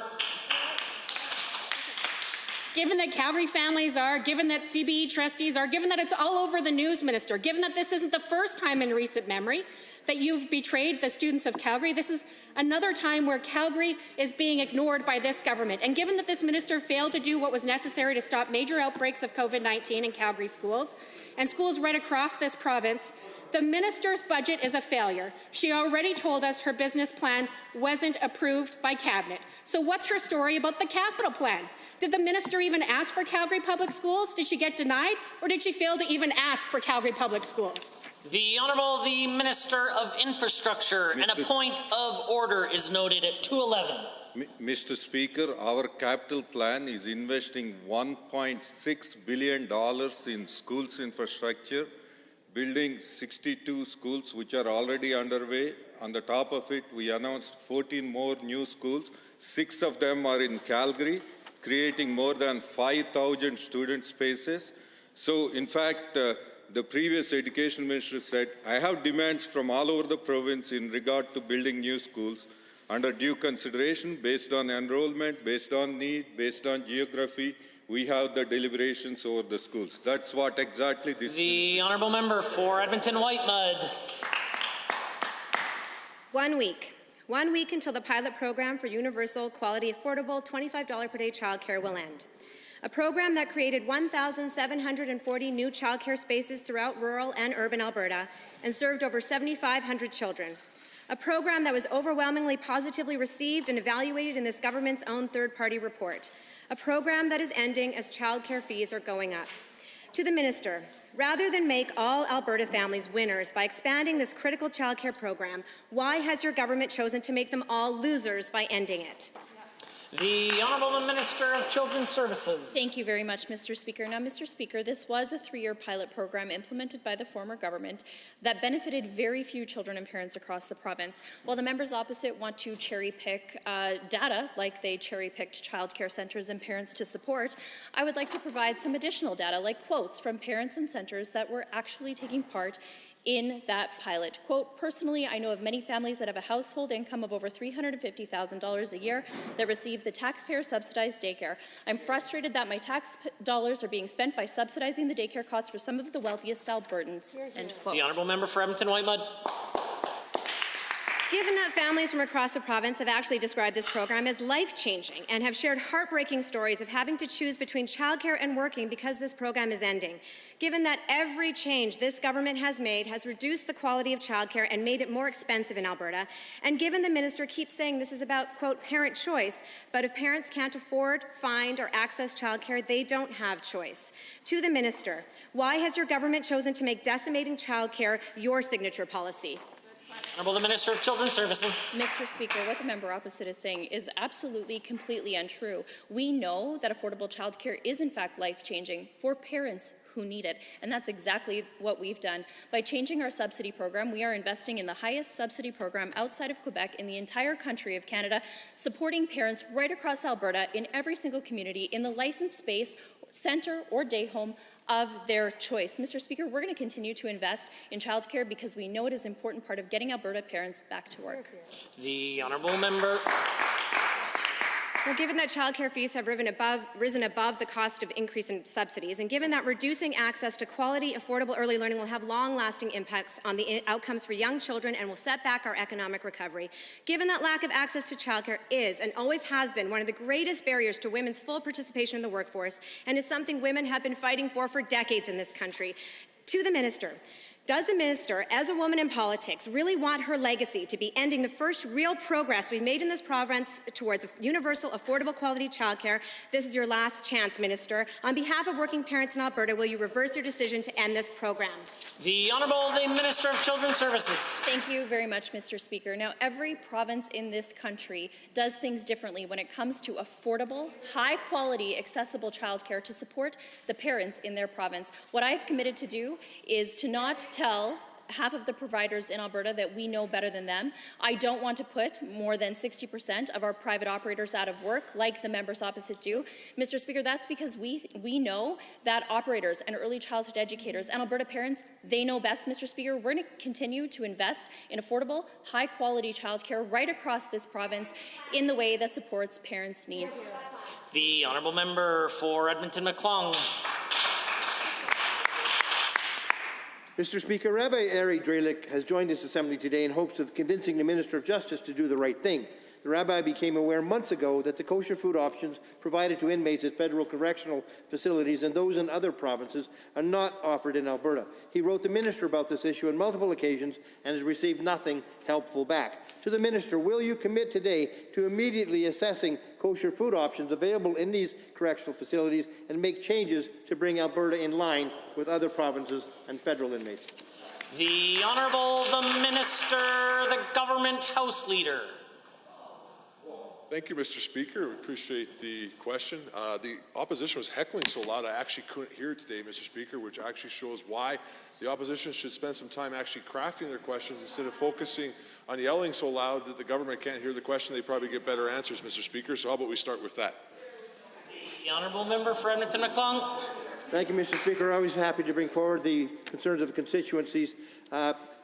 Given that Calgary families are, given that CBE trustees are, given that it's all over the news, Minister, given that this isn't the first time in recent memory that you've betrayed the students of Calgary, this is another time where Calgary is being ignored by this government. And given that this minister failed to do what was necessary to stop major outbreaks of COVID-19 in Calgary schools and schools right across this province, the minister's budget is a failure. She already told us her business plan wasn't approved by Cabinet. So what's her story about the capital plan? Did the minister even ask for Calgary Public Schools? Did she get denied? Or did she fail to even ask for Calgary Public Schools? The Honourable the Minister of Infrastructure, and a point of order is noted at 211. Mr. Speaker, our capital plan is investing $1.6 billion in schools infrastructure, building 62 schools which are already underway, On the top of it, we announced 14 more new schools. 6 of them are in Calgary, creating more than 5,000 student spaces. So, in fact, the previous education minister said, I have demands from all over the province in regard to building new schools under due consideration, based on enrollment, based on need, based on geography. We have the deliberations over the schools. That's what exactly this The honourable member for Edmonton Whitemud. 1 week. 1 week until the pilot program for universal, quality, affordable, $25 per day childcare will end. A program that created 1,740 new childcare spaces throughout rural and urban Alberta and served over 7,500 children. A program that was overwhelmingly positively received and evaluated in this government's own third-party report. A program that is ending as childcare fees are going up. To the minister, rather than make all Alberta families winners by expanding this critical childcare program, why has your government chosen to make them all losers by ending it? The Honourable Minister of Children's Services. Thank you very much, Mr. Speaker. Now, Mr. Speaker, this was a 3-year pilot program implemented by the former government that benefited very few children and parents across the province. While the members opposite want to cherry-pick data, like they cherry-picked childcare centres and parents to support, I would like to provide some additional data, like quotes from parents and centres that were actually taking part in that pilot. Quote, personally, I know of many families that have a household income of over $350,000 a year that receive the taxpayer-subsidized daycare. I'm frustrated that my tax dollars are being spent by subsidizing the daycare costs for some of the wealthiest Albertans, end quote. The honourable member for Edmonton Whitemud. Given that families from across the province have actually described this program as life-changing and have shared heartbreaking stories of having to choose between childcare and working because this program is ending, given that every change this government has made has reduced the quality of childcare and made it more expensive in Alberta, and given the minister keeps saying this is about, quote, parent choice, but if parents can't afford, find, or access childcare, they don't have choice. To the minister, why has your government chosen to make decimating childcare your signature policy? Honourable the Minister of Children's Services. Mr. Speaker, what the member opposite is saying is absolutely, completely untrue. We know that affordable childcare is in fact life-changing for parents who need it, and that's exactly what we've done. By changing our subsidy program, we are investing in the highest subsidy program outside of Quebec in the entire country of Canada, supporting parents right across Alberta in every single community in the licensed space, centre or day home of their choice. Mr. Speaker, we're going to continue to invest in childcare because we know it is an important part of getting Alberta parents back to work. The honourable member. Well, given that childcare fees have risen above the cost of increase in subsidies, and given that reducing access to quality, affordable early learning will have long-lasting impacts on the outcomes for young children and will set back our economic recovery, given that lack of access to childcare is and always has been one of the greatest barriers to women's full participation in the workforce and is something women have been fighting for decades in this country, to the minister, does the minister, as a woman in politics, really want her legacy to be ending the first real progress we've made in this province towards universal, affordable, quality childcare? This is your last chance, Minister. On behalf of working parents in Alberta, will you reverse your decision to end this program? The Honourable the Minister of Children's Services. Thank you very much, Mr. Speaker. Now, every province in this country does things differently when it comes to affordable, high-quality, accessible childcare to support the parents in their province. What I've committed to do is to not tell half of the providers in Alberta that we know better than them. I don't want to put more than 60% of our private operators out of work like the members opposite do. Mr. Speaker, that's because we know that operators and early childhood educators and Alberta parents, they know best, Mr. Speaker. We're going to continue to invest in affordable, high-quality childcare right across this province in the way that supports parents' needs. The Honourable Member for Edmonton McClung. Mr. Speaker, Rabbi Ari Dralik has joined this assembly today in hopes of convincing the Minister of Justice to do the right thing. The rabbi became aware months ago that the kosher food options provided to inmates at federal correctional facilities and those in other provinces are not offered in Alberta. He wrote the minister about this issue on multiple occasions and has received nothing helpful back. To the minister, will you commit today to immediately assessing kosher food options available in these correctional facilities and make changes to bring Alberta in line with other provinces and federal inmates? The Honourable the Minister, the Government House Leader. Thank you, Mr. Speaker. We appreciate the question. The opposition was heckling so loud I actually couldn't hear it today, Mr. Speaker, which actually shows why the opposition should spend some time actually crafting their questions instead of focusing on yelling so loud that the government can't hear the question. They probably get better answers, Mr. Speaker. So how about we start with that? The honourable member for Edmonton McClung. Thank you, Mr. Speaker. Always happy to bring forward the concerns of constituencies.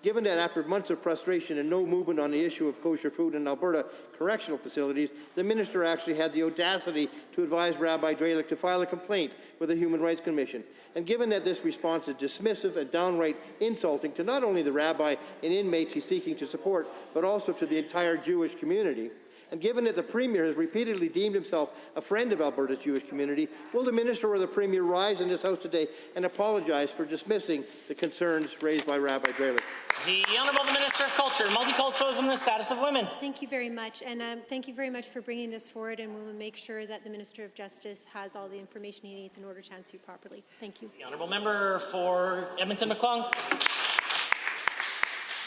Given that after months of frustration and no movement on the issue of kosher food in Alberta correctional facilities, the minister actually had the audacity to advise Rabbi Dralik to file a complaint with the Human Rights Commission. And given that this response is dismissive and downright insulting to not only the rabbi and inmates he's seeking to support, but also to the entire Jewish community, and given that the Premier has repeatedly deemed himself a friend of Alberta's Jewish community, will the Minister or the Premier rise in this House today and apologize for dismissing the concerns raised by Rabbi Dralik? The Honourable Minister of Culture, Multiculturalism and the Status of Women. Thank you very much, and thank you very much for bringing this forward, and we will make sure that the Minister of Justice has all the information he needs in order to answer you properly. Thank you. The Honourable Member for Edmonton McClung.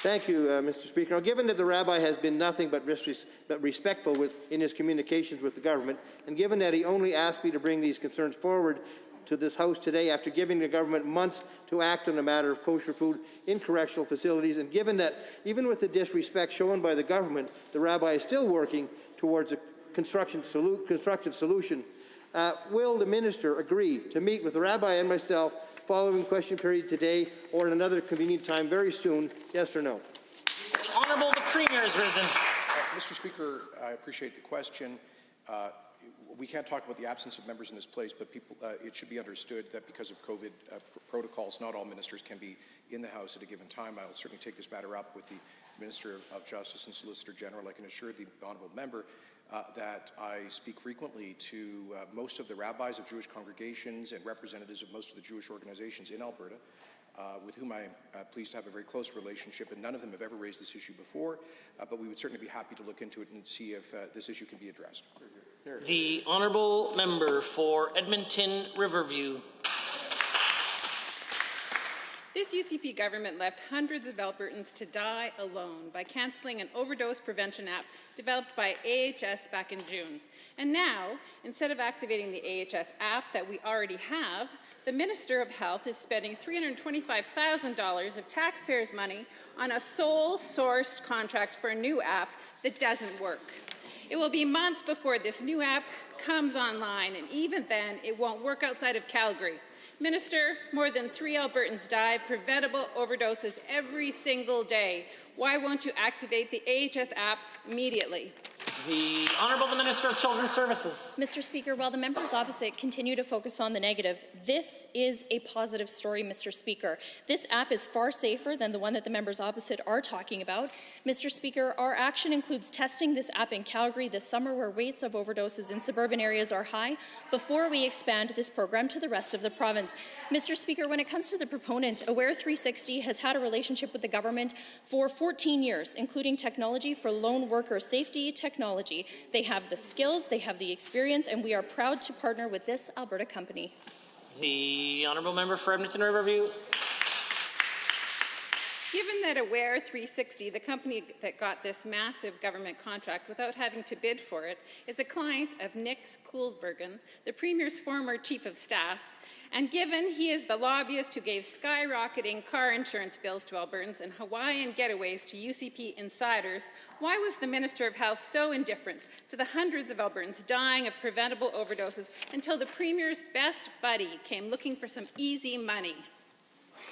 Thank you, Mr. Speaker. Now, given that the rabbi has been nothing but respectful in his communications with the government, and given that he only asked me to bring these concerns forward to this House today after giving the government months to act on the matter of kosher food in correctional facilities, and given that even with the disrespect shown by the government, the rabbi is still working towards a constructive solution, will the minister agree to meet with the rabbi and myself following question period today or in another convenient time very soon? Yes or no? The Honourable the Premier has risen. Mr. Speaker, I appreciate the question. We can't talk about the absence of members in this place, but it should be understood that because of COVID protocols, not all ministers can be in the House at a given time. I'll certainly take this matter up with the Minister of Justice and Solicitor General. I can assure the honourable member that I speak frequently to most of the rabbis of Jewish congregations and representatives of most of the Jewish organizations in Alberta, with whom I am pleased to have a very close relationship, and none of them have ever raised this issue before, but we would certainly be happy to look into it and see if this issue can be addressed. The Honourable Member for Edmonton Riverview. This UCP government left hundreds of Albertans to die alone by cancelling an overdose prevention app developed by AHS back in June. And now, instead of activating the AHS app that we already have, the Minister of Health is spending $325,000 of taxpayers' money on a sole-sourced contract for a new app that doesn't work. It will be months before this new app comes online, and even then, it won't work outside of Calgary. Minister, more than 3 Albertans die of preventable overdoses every single day. Why won't you activate the AHS app immediately? The Honourable the Minister of Children's Services. Mr. Speaker, while the members opposite continue to focus on the negative, this is a positive story, Mr. Speaker. This app is far safer than the one that the members opposite are talking about. Mr. Speaker, our action includes testing this app in Calgary this summer, where rates of overdoses in suburban areas are high, before we expand this program to the rest of the province. Mr. Speaker, when it comes to the proponent, Aware 360 has had a relationship with the government for 14 years, including technology for lone worker safety technology. They have the skills, they have the experience, and we are proud to partner with this Alberta company. The Honourable Member for Edmonton Riverview. Given that Aware 360, the company that got this massive government contract without having to bid for it, is a client of Nick Koolsbergen, the Premier's former Chief of Staff, and given he is the lobbyist who gave skyrocketing car insurance bills to Albertans and Hawaiian getaways to UCP insiders, why was the Minister of Health so indifferent to the hundreds of Albertans dying of preventable overdoses until the Premier's best buddy came looking for some easy money?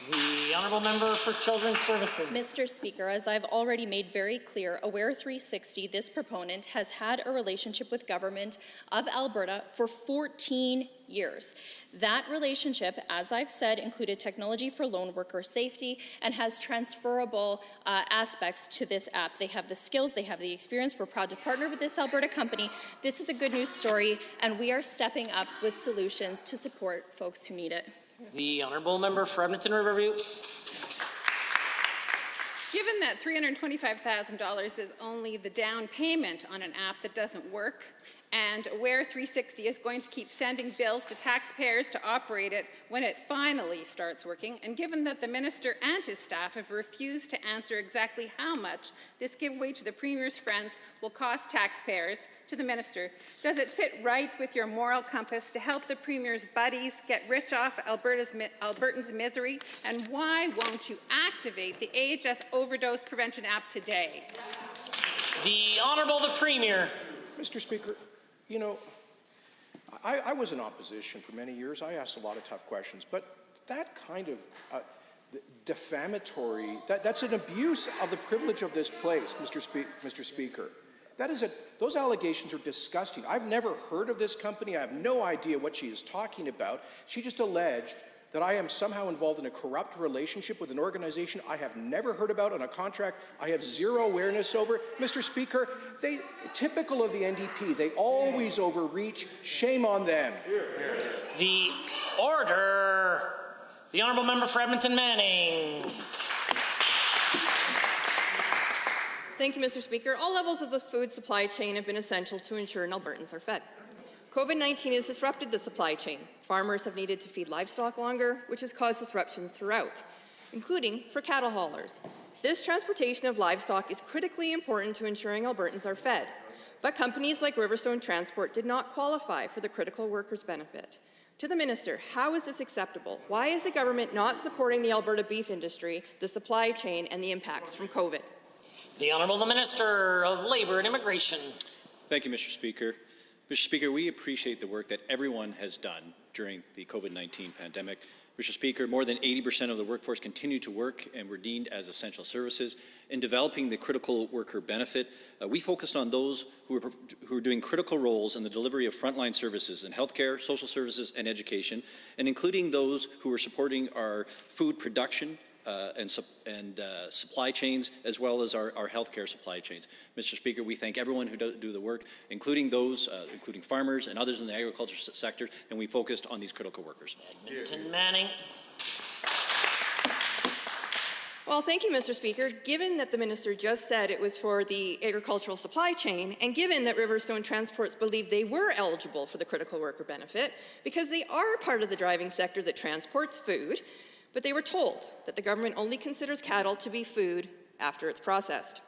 The Honourable Member for Children's Services. Mr. Speaker, as I've already made very clear, Aware 360, this proponent, has had a relationship with government of Alberta for 14 years. That relationship, as I've said, included technology for lone worker safety and has transferable aspects to this app. They have the skills, they have the experience. We're proud to partner with this Alberta company. This is a good news story, and we are stepping up with solutions to support folks who need it. The Honourable Member for Edmonton Riverview. Given that $325,000 is only the down payment on an app that doesn't work, and where 360 is going to keep sending bills to taxpayers to operate it when it finally starts working, and given that the minister and his staff have refused to answer exactly how much this giveaway to the Premier's friends will cost taxpayers, to the minister, does it sit right with your moral compass to help the Premier's buddies get rich off Albertans' misery? And why won't you activate the AHS overdose prevention app today? The Honourable the Premier. Mr. Speaker, you know, I was in opposition for many years. I asked a lot of tough questions, but that kind of defamatory, that's an abuse of the privilege of this place, Mr. Speaker. Those allegations are disgusting. I've never heard of this company. I have no idea what she is talking about. She just alleged that I am somehow involved in a corrupt relationship with an organization I have never heard about on a contract I have zero awareness over. Mr. Speaker, typical of the NDP, they always overreach. Shame on them. The order. The Honourable Member for Edmonton Manning. Thank you, Mr. Speaker. All levels of the food supply chain have been essential to ensure Albertans are fed. COVID-19 has disrupted the supply chain. Farmers have needed to feed livestock longer, which has caused disruptions throughout, including for cattle haulers. This transportation of livestock is critically important to ensuring Albertans are fed, but companies like Riverstone Transport did not qualify for the critical workers benefit. To the Minister, how is this acceptable? Why is the government not supporting the Alberta beef industry, the supply chain, and the impacts from COVID? The Honourable the Minister of Labour and Immigration. Thank you, Mr. Speaker. Mr. Speaker, we appreciate the work that everyone has done during the COVID-19 pandemic. Mr. Speaker, more than 80% of the workforce continue to work and were deemed as essential services. In developing the critical worker benefit, we focused on those who are doing critical roles in the delivery of frontline services in healthcare, social services, and education, and including those who are supporting our food production and supply chains, as well as our healthcare supply chains. Mr. Speaker, we thank everyone who do the work, including those, including farmers and others in the agriculture sector, and we focused on these critical workers. Edmonton Manning. Well, thank you, Mr. Speaker. Given that the minister just said it was for the agricultural supply chain, and given that Riverstone Transports believed they were eligible for the critical worker benefit, because they are part of the driving sector that transports food, but they were told that the government only considers cattle to be food after it's processed.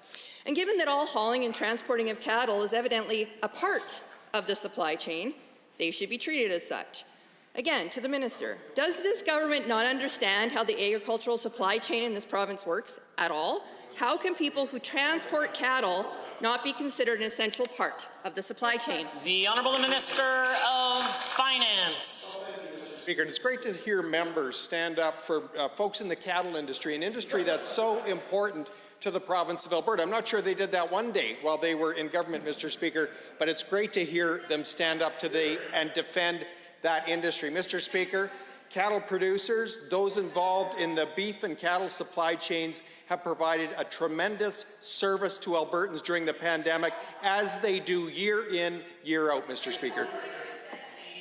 And given that all hauling and transporting of cattle is evidently a part of the supply chain, they should be treated as such. Again, to the minister, does this government not understand how the agricultural supply chain in this province works at all? How can people who transport cattle not be considered an essential part of the supply chain? The Honourable Minister of Finance. Speaker, and it's great to hear members stand up for folks in the cattle industry, an industry that's so important to the province of Alberta. I'm not sure they did that one day while they were in government, Mr. Speaker, but it's great to hear them stand up today and defend that industry. Mr. Speaker, cattle producers, those involved in the beef and cattle supply chains, have provided a tremendous service to Albertans during the pandemic, as they do year in, year out, Mr. Speaker.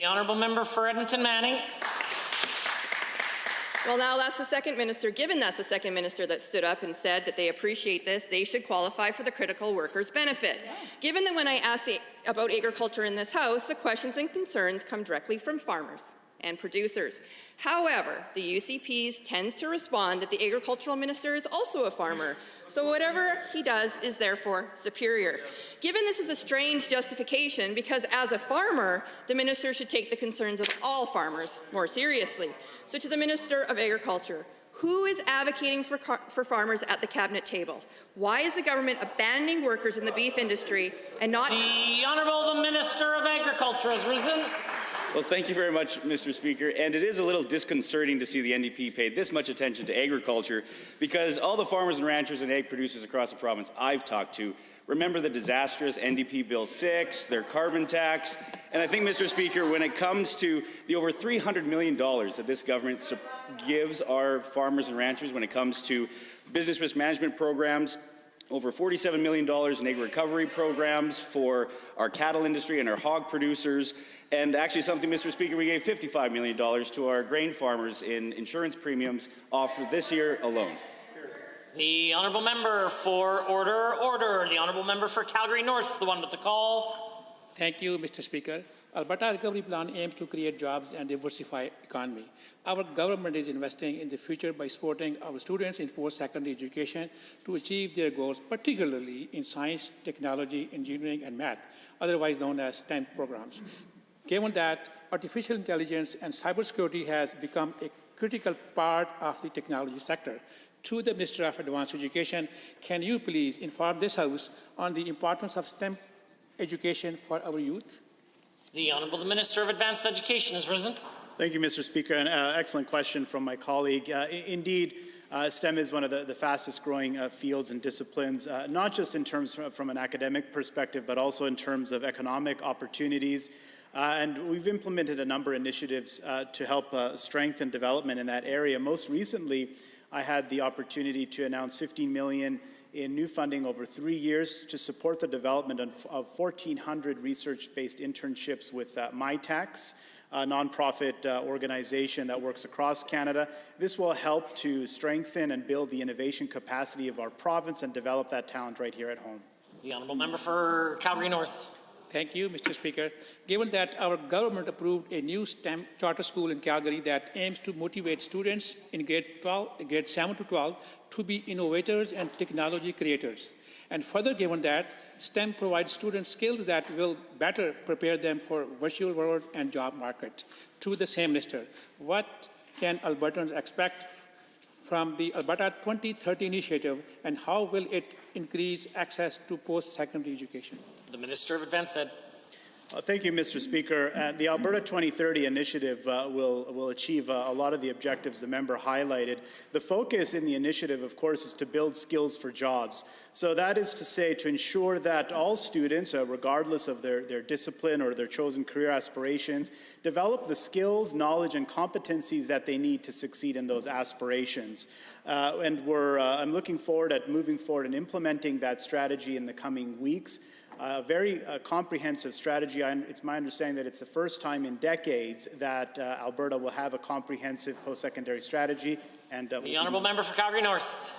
The Honourable Member for Edmonton Manning. Well, now that's the second minister, given that's the second minister that stood up and said that they appreciate this, they should qualify for the critical workers benefit. Given that when I ask about agriculture in this House, the questions and concerns come directly from farmers and producers. However, the UCPs tends to respond that the agricultural minister is also a farmer, so whatever he does is therefore superior. Given this is a strange justification, because as a farmer, the minister should take the concerns of all farmers more seriously. So to the Minister of Agriculture, who is advocating for farmers at the cabinet table? Why is the government abandoning workers in the beef industry and not— The Honourable the Minister of Agriculture has risen. Well, thank you very much, Mr. Speaker. And it is a little disconcerting to see the NDP pay this much attention to agriculture, because all the farmers and ranchers and egg producers across the province I've talked to remember the disastrous NDP Bill 6, their carbon tax. And I think, Mr. Speaker, when it comes to the over $300 million that this government gives our farmers and ranchers when it comes to business risk management programs, over $47 million in egg recovery programs for our cattle industry and our hog producers, and actually something, Mr. Speaker, we gave $55 million to our grain farmers in insurance premiums for this year alone. The Honourable Member for Order. The Honourable Member for Calgary North is the one with the call. Thank you, Mr. Speaker. Alberta Recovery Plan aims to create jobs and diversify economy. Our government is investing in the future by supporting our students in post-secondary education to achieve their goals, particularly in science, technology, engineering, and math, otherwise known as STEM programs. Given that artificial intelligence and cybersecurity has become a critical part of the technology sector, to the Minister of Advanced Education, can you please inform this House on the importance of STEM education for our youth? The Honourable Minister of Advanced Education has risen. Thank you, Mr. Speaker. An excellent question from my colleague. Indeed, STEM is one of the fastest growing fields and disciplines, not just in terms from an academic perspective, but also in terms of economic opportunities. And we've implemented a number of initiatives to help strengthen development in that area. Most recently, I had the opportunity to announce $15 million in new funding over 3 years to support the development of 1,400 research-based internships with MyTax, a nonprofit organization that works across Canada. This will help to strengthen and build the innovation capacity of our province and develop that talent right here at home. The Honourable Member for Calgary North. Thank you, Mr. Speaker. Given that our government approved a new STEM charter school in Calgary that aims to motivate students in grade 7 to 12 to be innovators and technology creators, and further given that STEM provides students skills that will better prepare them for virtual world and job market. To the same minister, what can Albertans expect from the Alberta 2030 initiative, and how will it increase access to post-secondary education? The Minister of Advanced Ed. Thank you, Mr. Speaker. The Alberta 2030 initiative will achieve a lot of the objectives the member highlighted. The focus in the initiative, of course, is to build skills for jobs. So that is to say, to ensure that all students, regardless of their discipline or their chosen career aspirations, develop the skills, knowledge, and competencies that they need to succeed in those aspirations. And I'm looking forward at moving forward and implementing that strategy in the coming weeks. A very comprehensive strategy. It's my understanding that it's the first time in decades that Alberta will have a comprehensive post-secondary strategy. And the Honourable Member for Calgary North.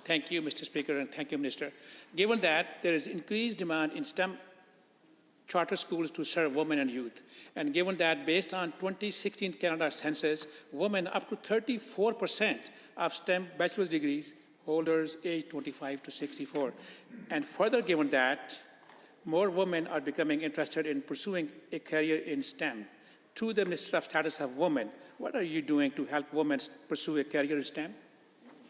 Thank you, Mr. Speaker, and thank you, Minister. Given that there is increased demand in STEM charter schools to serve women and youth, and given that based on 2016 Canada census, women up to 34% of STEM bachelor's degrees holders aged 25 to 64, and further given that more women are becoming interested in pursuing a career in STEM. To the Minister of Status of Women, what are you doing to help women pursue a career in STEM?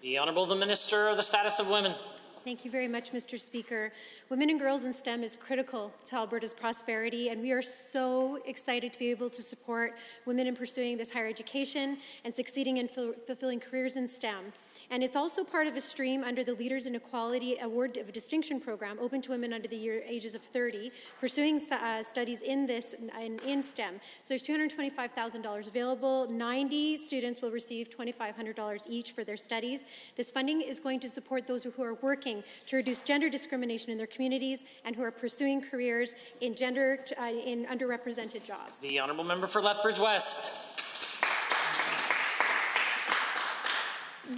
The Honourable the Minister of the Status of Women. Thank you very much, Mr. Speaker. Women and girls in STEM is critical to Alberta's prosperity, and we are so excited to be able to support women in pursuing this higher education and succeeding in fulfilling careers in STEM. And it's also part of a stream under the Leaders in Equality Award of Distinction program, open to women under the ages of 30, pursuing studies in STEM. So there's $225,000 available. 90 students will receive $2,500 each for their studies. This funding is going to support those who are working to reduce gender discrimination in their communities and who are pursuing careers in in underrepresented jobs. The Honourable Member for Lethbridge West.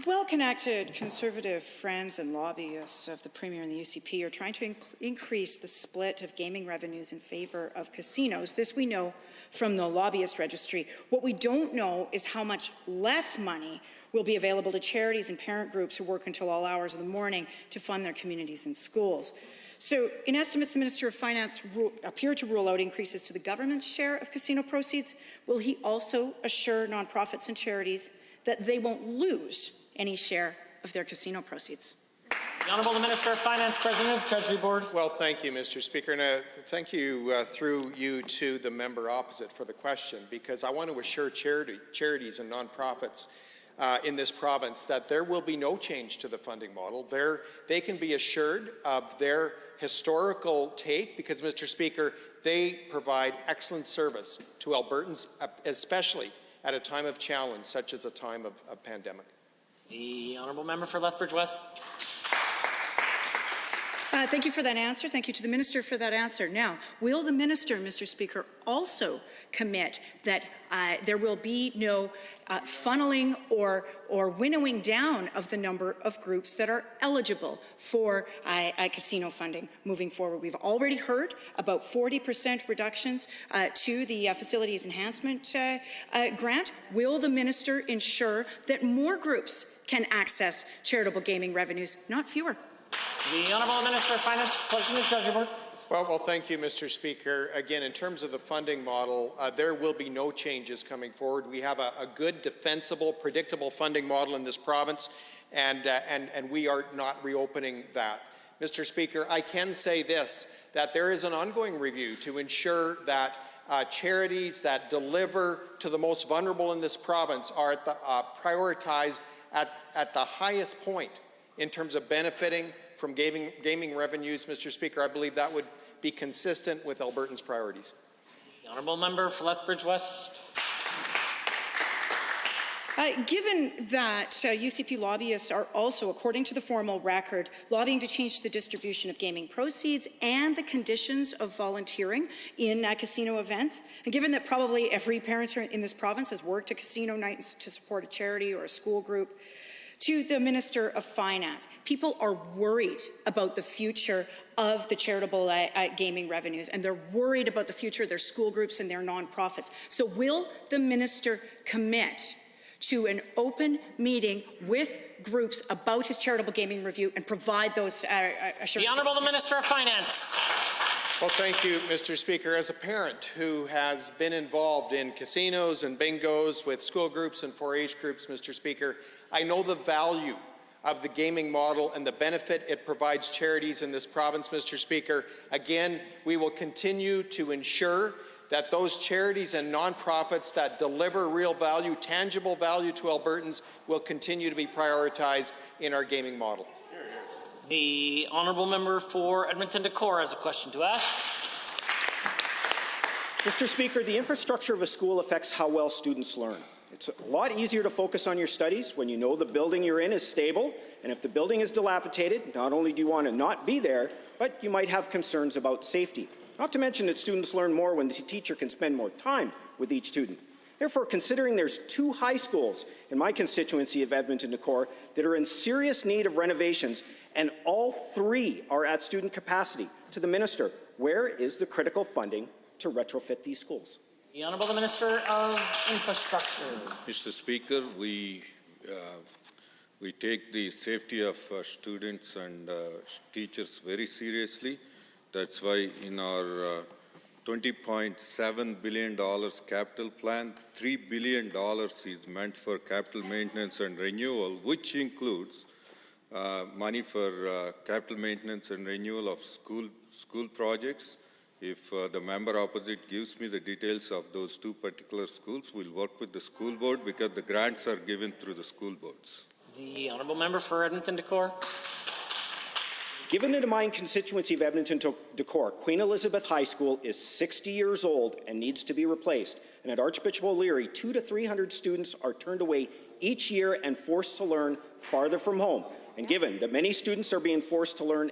Well-connected Conservative friends and lobbyists of the Premier and the UCP are trying to increase the split of gaming revenues in favour of casinos. This we know from the lobbyist registry. What we don't know is how much less money will be available to charities and parent groups who work until all hours of the morning to fund their communities and schools. So, in estimates, the Minister of Finance appear to rule out increases to the government's share of casino proceeds. Will he also assure nonprofits and charities that they won't lose any share of their casino proceeds? The Honourable Minister of Finance, President of Treasury Board. Well, thank you, Mr. Speaker, and thank you through you to the member opposite for the question, because I want to assure charities and nonprofits in this province that there will be no change to the funding model. They can be assured of their historical take, because, Mr. Speaker, they provide excellent service to Albertans, especially at a time of challenge, such as a time of pandemic. The Honourable Member for Lethbridge West. Thank you for that answer. Thank you to the Minister for that answer. Now, will the Minister, Mr. Speaker, also commit that there will be no funneling or winnowing down of the number of groups that are eligible for casino funding moving forward. We've already heard about 40% reductions to the Facilities Enhancement Grant. Will the minister ensure that more groups can access charitable gaming revenues, not fewer? The Honourable Minister of Finance, Budget and Treasury Board. Well, thank you, Mr. Speaker. Again, in terms of the funding model, there will be no changes coming forward. We have a good, defensible, predictable funding model in this province, and we are not reopening that. Mr. Speaker, I can say this, that there is an ongoing review to ensure that charities that deliver to the most vulnerable in this province are at the, prioritized at the highest point in terms of benefiting from gaming revenues. Mr. Speaker, I believe that would be consistent with Albertans' priorities. The Honourable Member for Lethbridge West. Given that UCP lobbyists are also, according to the formal record, lobbying to change the distribution of gaming proceeds and the conditions of volunteering in casino events, and given that probably every parent in this province has worked a casino night to support a charity or a school group, to the Minister of Finance, people are worried about the future of the charitable gaming revenues, and they're worried about the future of their school groups and their nonprofits. So will the minister commit to an open meeting with groups about his charitable gaming review and provide those assurances? The Honourable Minister of Finance. Well, thank you, Mr. Speaker. As a parent who has been involved in casinos and bingos with school groups and 4-H groups, Mr. Speaker, I know the value of the gaming model and the benefit it provides charities in this province, Mr. Speaker. Again, we will continue to ensure that those charities and nonprofits that deliver real value, tangible value to Albertans will continue to be prioritized in our gaming model. The Honourable Member for Edmonton Decorah has a question to ask. Mr. Speaker, the infrastructure of a school affects how well students learn. It's a lot easier to focus on your studies when you know the building you're in is stable, and if the building is dilapidated, not only do you want to not be there, but you might have concerns about safety. Not to mention that students learn more when the teacher can spend more time with each student. Therefore, considering there's 2 high schools in my constituency of Edmonton Decorah that are in serious need of renovations, and all 3 are at student capacity, to the Minister, where is the critical funding to retrofit these schools? The Honourable Minister of Infrastructure. Mr. Speaker, we take the safety of students and teachers very seriously. That's why in our $20.7 billion capital plan, $3 billion is meant for capital maintenance and renewal, which includes money for capital maintenance and renewal of school projects. If the member opposite gives me the details of those 2 particular schools, we'll work with the school board because the grants are given through the school boards. The Honourable Member for Edmonton Decorah. Given that in my constituency of Edmonton Decorah, Queen Elizabeth High School is 60 years old and needs to be replaced, and at Archbishop O'Leary, 200 to 300 students are turned away each year and forced to learn farther from home. And given that many students are being forced to learn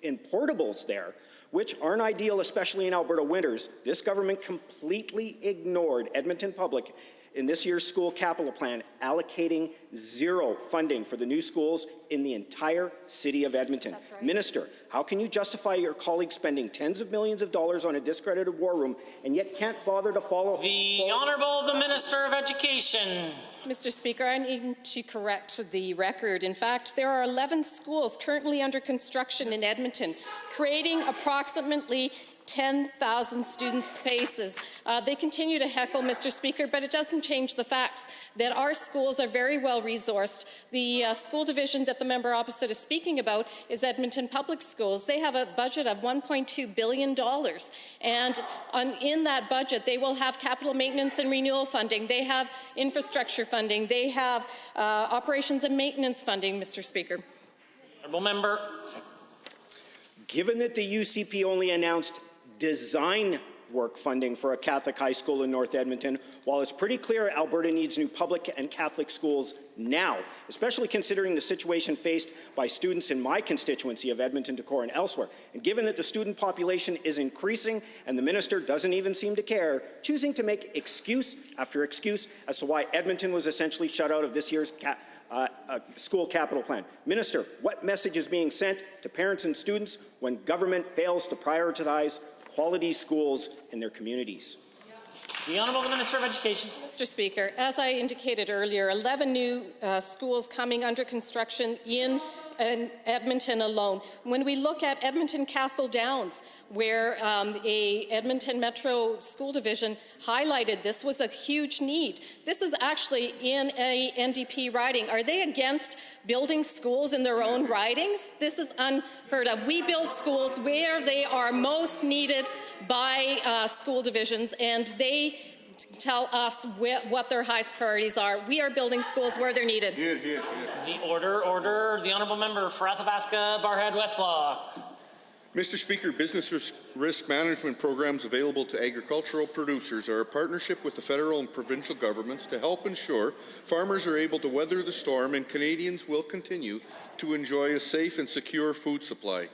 in portables there, which aren't ideal, especially in Alberta winters, this government completely ignored Edmonton Public in this year's school capital plan, allocating 0 funding for the new schools in the entire city of Edmonton. Right. Minister, how can you justify your colleagues spending tens of millions of dollars on a discredited war room and yet can't bother to follow? The Honourable the Minister of Education. Mr. Speaker, I need to correct the record. In fact, there are 11 schools currently under construction in Edmonton, creating approximately 10,000 student spaces. They continue to heckle, Mr. Speaker, but it doesn't change the facts that our schools are very well resourced. The school division that the member opposite is speaking about is Edmonton Public Schools. They have a budget of $1.2 billion, and in that budget they will have capital maintenance and renewal funding. They have infrastructure funding. They have operations and maintenance funding, Mr. Speaker. Honourable Member. Given that the UCP only announced design work funding for a Catholic high school in North Edmonton, while it's pretty clear Alberta needs new public and Catholic schools now, especially considering the situation faced by students in my constituency of Edmonton, Decorah, and elsewhere. And given that the student population is increasing and the minister doesn't even seem to care, choosing to make excuse after excuse as to why Edmonton was essentially shut out of this year's school capital plan. Minister, what message is being sent to parents and students when government fails to prioritize quality schools in their communities? The Honourable Minister of Education. Mr. Speaker, as I indicated earlier, 11 new schools coming under construction in Edmonton alone. When we look at Edmonton Castle Downs, where a Edmonton Metro School Division highlighted this was a huge need. This is actually in a NDP riding. Are they against building schools in their own ridings? This is unheard of. We build schools where they are most needed by school divisions, and they tell us what their highest priorities are. We are building schools where they're needed. Here, here, here. The order. The Honourable Member for Athabasca, Barhead, Westlock. Mr. Speaker, business risk management programs available to agricultural producers are a partnership with the federal and provincial governments to help ensure farmers are able to weather the storm and Canadians will continue to enjoy a safe and secure food supply.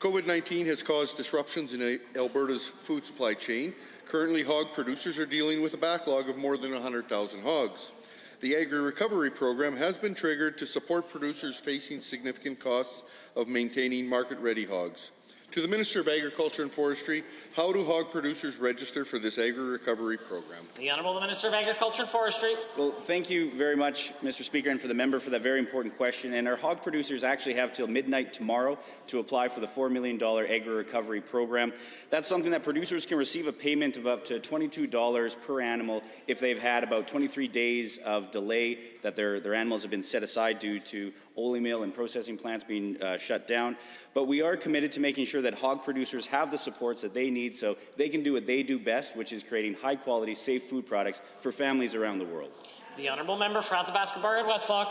COVID-19 has caused disruptions in Alberta's food supply chain. Currently, hog producers are dealing with a backlog of more than 100,000 hogs. The Agri-Recovery Program has been triggered to support producers facing significant costs of maintaining market-ready hogs. To the Minister of Agriculture and Forestry, how do hog producers register for this Agri-Recovery Program? The Honourable Minister of Agriculture and Forestry. Well, thank you very much, Mr. Speaker, and for the member for that very important question. And our hog producers actually have till midnight tomorrow to apply for the $4 million Agri-Recovery Program. That's something that producers can receive a payment of up to $22 per animal if they've had about 23 days of delay that their animals have been set aside due to Ole mill and processing plants being shut down. But we are committed to making sure that hog producers have the supports that they need so they can do what they do best, which is creating high-quality, safe food products for families around the world. The Honourable Member for Athabasca, Barhead, Westlock.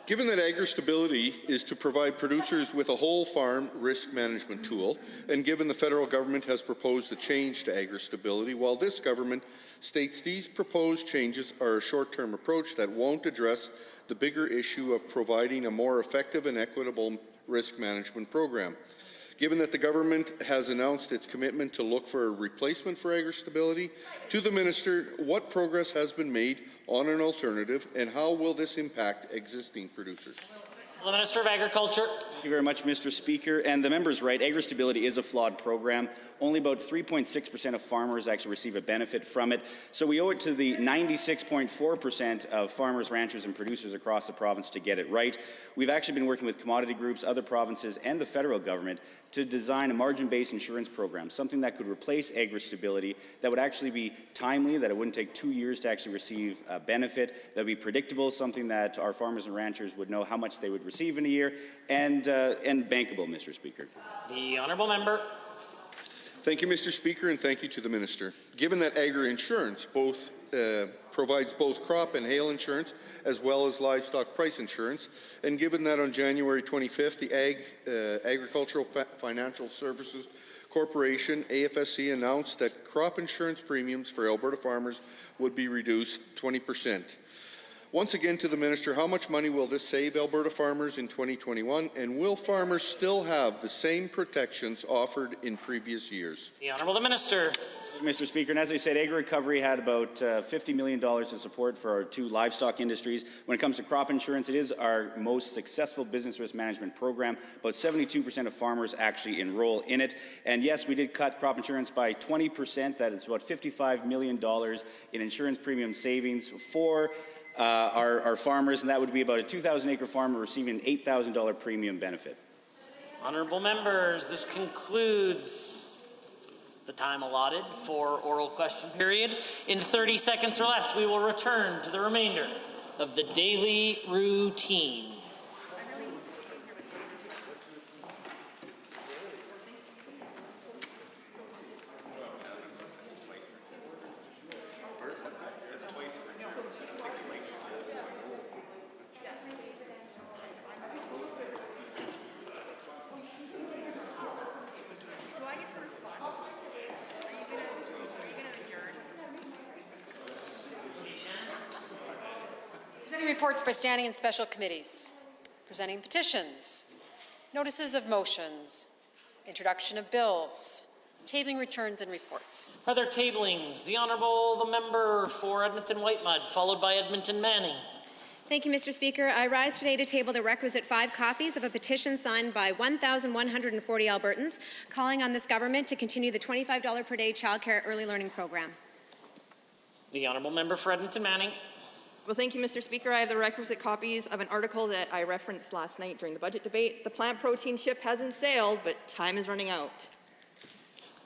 Given that agri-stability is to provide producers with a whole farm risk management tool, and given the federal government has proposed a change to agri-stability, while this government states these proposed changes are a short-term approach that won't address the bigger issue of providing a more effective and equitable risk management program. Given that the government has announced its commitment to look for a replacement for agri-stability, to the Minister, what progress has been made on an alternative and how will this impact existing producers? The Minister of Agriculture. Thank you very much, Mr. Speaker. And the member's right, agri-stability is a flawed program. Only about 3.6% of farmers actually receive a benefit from it. So we owe it to the 96.4% of farmers, ranchers, and producers across the province to get it right. We've actually been working with commodity groups, other provinces, and the federal government to design a margin-based insurance program, something that could replace agri-stability, that would actually be timely, that it wouldn't take 2 years to actually receive a benefit, that would be predictable, something that our farmers and ranchers would know how much they would receive in a year, and bankable, Mr. Speaker. The Honourable Member. Thank you, Mr. Speaker, and thank you to the Minister. Given that agri-insurance provides both crop and hail insurance as well as livestock price insurance, and given that on January 25th, the Agricultural Financial Services Corporation, AFSC, announced that crop insurance premiums for Alberta farmers would be reduced 20%. Once again to the Minister, how much money will this save Alberta farmers in 2021, and will farmers still have the same protections offered in previous years? The Honourable Minister. Mr. Speaker, and as I said, Agri-Recovery had about $50 million in support for our two livestock industries. When it comes to crop insurance, it is our most successful business risk management program. About 72% of farmers actually enroll in it. And yes, we did cut crop insurance by 20%. That is about $55 million in insurance premium savings for our farmers, and that would be about a 2,000-acre farmer receiving an $8,000 premium benefit. Honourable members, this concludes the time allotted for oral question period. In 30 seconds or less, we will return to the remainder of the daily routine. Do I get to respond? Are you going to reports by standing and special committees. Presenting petitions, notices of motions, introduction of bills, tabling returns and reports. Are there tablings? The Honourable the Member for Edmonton Whitemud, followed by Edmonton Manning. Thank you, Mr. Speaker. I rise today to table the requisite 5 copies of a petition signed by 1,140 Albertans calling on this government to continue the $25 per day childcare early learning program. The Honourable Member for Edmonton Manning. Well, thank you, Mr. Speaker. I have the requisite copies of an article that I referenced last night during the budget debate. The plant protein ship hasn't sailed, but time is running out.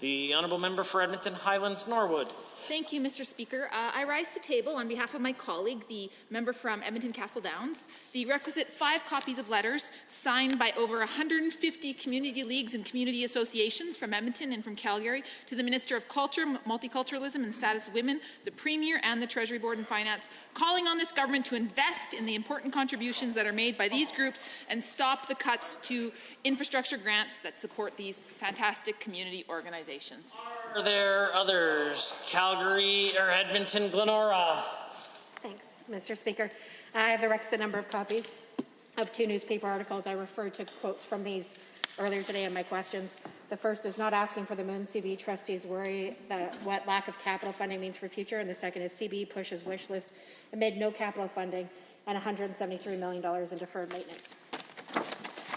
The Honourable Member for Edmonton Highlands Norwood. Thank you, Mr. Speaker. I rise to table on behalf of my colleague, the member from Edmonton Castle Downs, the requisite 5 copies of letters signed by over 150 community leagues and community associations from Edmonton and from Calgary to the Minister of Culture, Multiculturalism and Status of Women, the Premier and the Treasury Board and Finance, calling on this government to invest in the important contributions that are made by these groups and stop the cuts to infrastructure grants that support these fantastic community organizations. Are there others? Calgary or Edmonton Glenora? Thanks, Mr. Speaker. I have the requisite number of copies of 2 newspaper articles. I referred to quotes from these earlier today in my questions. The first is not asking for the Moon CBE trustees worry that what lack of capital funding means for future, and the second is CBE pushes wish list amid no capital funding and $173 million in deferred maintenance.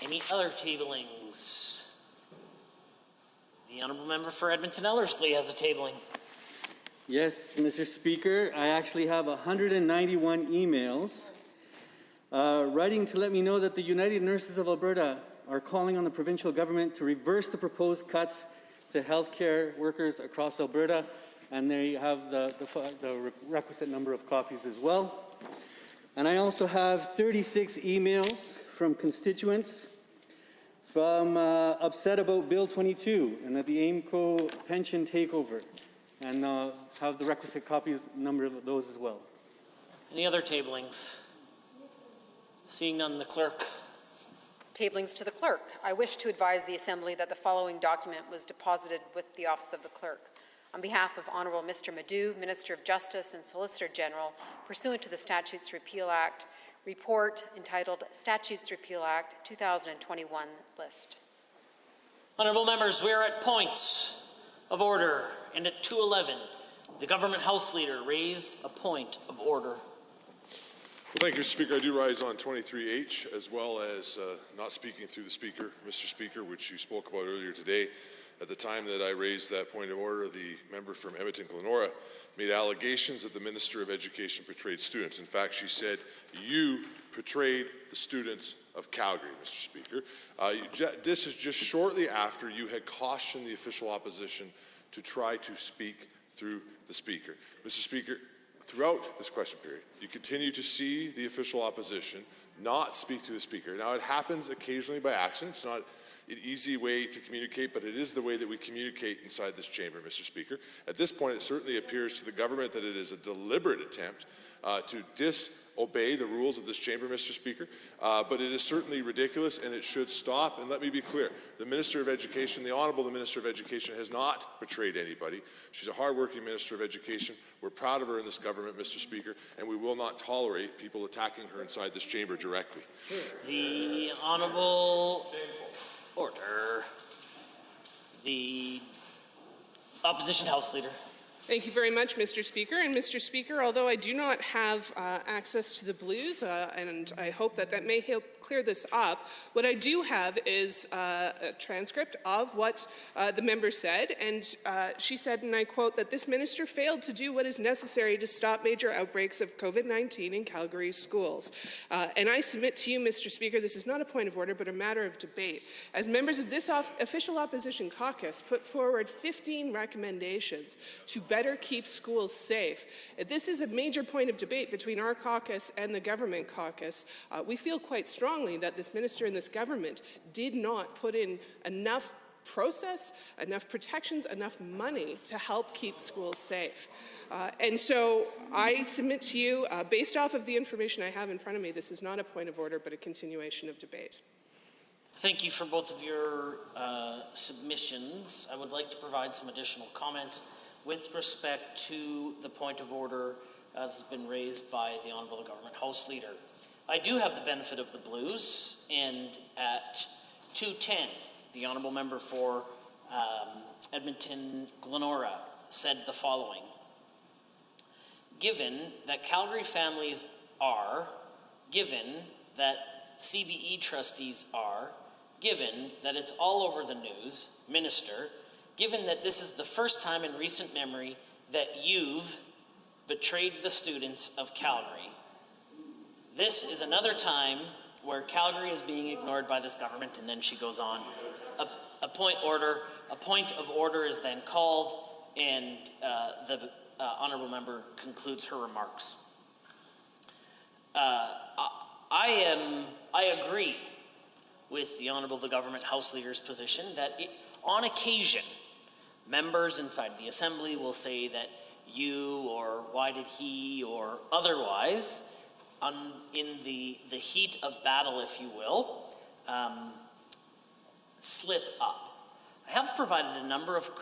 Any other tablings? The Honourable Member for Edmonton Ellerslie has a tabling. Yes, Mr. Speaker, I actually have 191 emails writing to let me know that the United Nurses of Alberta are calling on the provincial government to reverse the proposed cuts to healthcare workers across Alberta, and they have the requisite number of copies as well. And I also have 36 emails from constituents from upset about Bill 22 and that the AIMCO pension takeover, and have the requisite copies, number of those as well. Any other tablings? Seeing none, the clerk. Tablings to the clerk. I wish to advise the Assembly that the following document was deposited with the Office of the Clerk. On behalf of Honourable Mr. Madu, Minister of Justice and Solicitor General, pursuant to the Statutes Repeal Act, report entitled Statutes Repeal Act 2021 list. Honourable members, we are at points of order, and at 2:11, the Government House Leader raised a point of order. Well, thank you, Mr. Speaker. I do rise on 23H as well as not speaking through the Speaker, Mr. Speaker, which you spoke about earlier today. At the time that I raised that point of order, the member from Edmonton Glenora made allegations that the Minister of Education betrayed students. In fact, she said, you betrayed the students of Calgary, Mr. Speaker. This is just shortly after you had cautioned the official opposition to try to speak through the Speaker. Mr. Speaker, throughout this question period, you continue to see the official opposition not speak through the Speaker. Now, it happens occasionally by accident. It's not an easy way to communicate, but it is the way that we communicate inside this chamber, Mr. Speaker. At this point, it certainly appears to the government that it is a deliberate attempt to disobey the rules of this chamber, Mr. Speaker, but it is certainly ridiculous and it should stop. And let me be clear, the Minister of Education, the Honourable Minister of Education, has not betrayed anybody. She's a hard-working Minister of Education. We're proud of her in this government, Mr. Speaker, and we will not tolerate people attacking her inside this chamber directly. The Honourable Order. The Opposition House Leader. Thank you very much, Mr. Speaker. And Mr. Speaker, although I do not have access to the blues, and I hope that that may help clear this up, what I do have is a transcript of what the member said. And she said, and I quote, that this minister failed to do what is necessary to stop major outbreaks of COVID-19 in Calgary schools. And I submit to you, Mr. Speaker, this is not a point of order, but a matter of debate. As members of this official opposition caucus put forward 15 recommendations to better keep schools safe. This is a major point of debate between our caucus and the government caucus. We feel quite strongly that this minister and this government did not put in enough process, enough protections, enough money to help keep schools safe. And so I submit to you, based off of the information I have in front of me, this is not a point of order, but a continuation of debate. Thank you for both of your submissions. I would like to provide some additional comments with respect to the point of order as has been raised by the Honourable Government House Leader. I do have the benefit of the blues, and at 2:10, the Honourable Member for Edmonton Glenora said the following: given that Calgary families are, given that CBE trustees are, given that it's all over the news, Minister, given that this is the first time in recent memory that you've betrayed the students of Calgary, this is another time where Calgary is being ignored by this government. And then she goes on. A point of order is then called, and the Honourable Member concludes her remarks. I agree with the Honourable Government House Leader's position that on occasion, members inside the Assembly will say that you, or why did he, or otherwise, in the heat of battle, if you will, slip up. I have provided a number of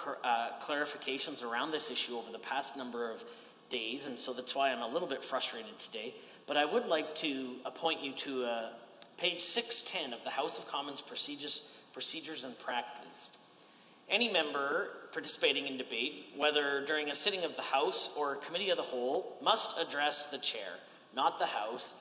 clarifications around this issue over the past number of days, and so that's why I'm a little bit frustrated today. But I would like to point you to page 610 of the House of Commons Procedures and Practice. Any member participating in debate, whether during a sitting of the House or a committee of the whole, must address the chair, not the House,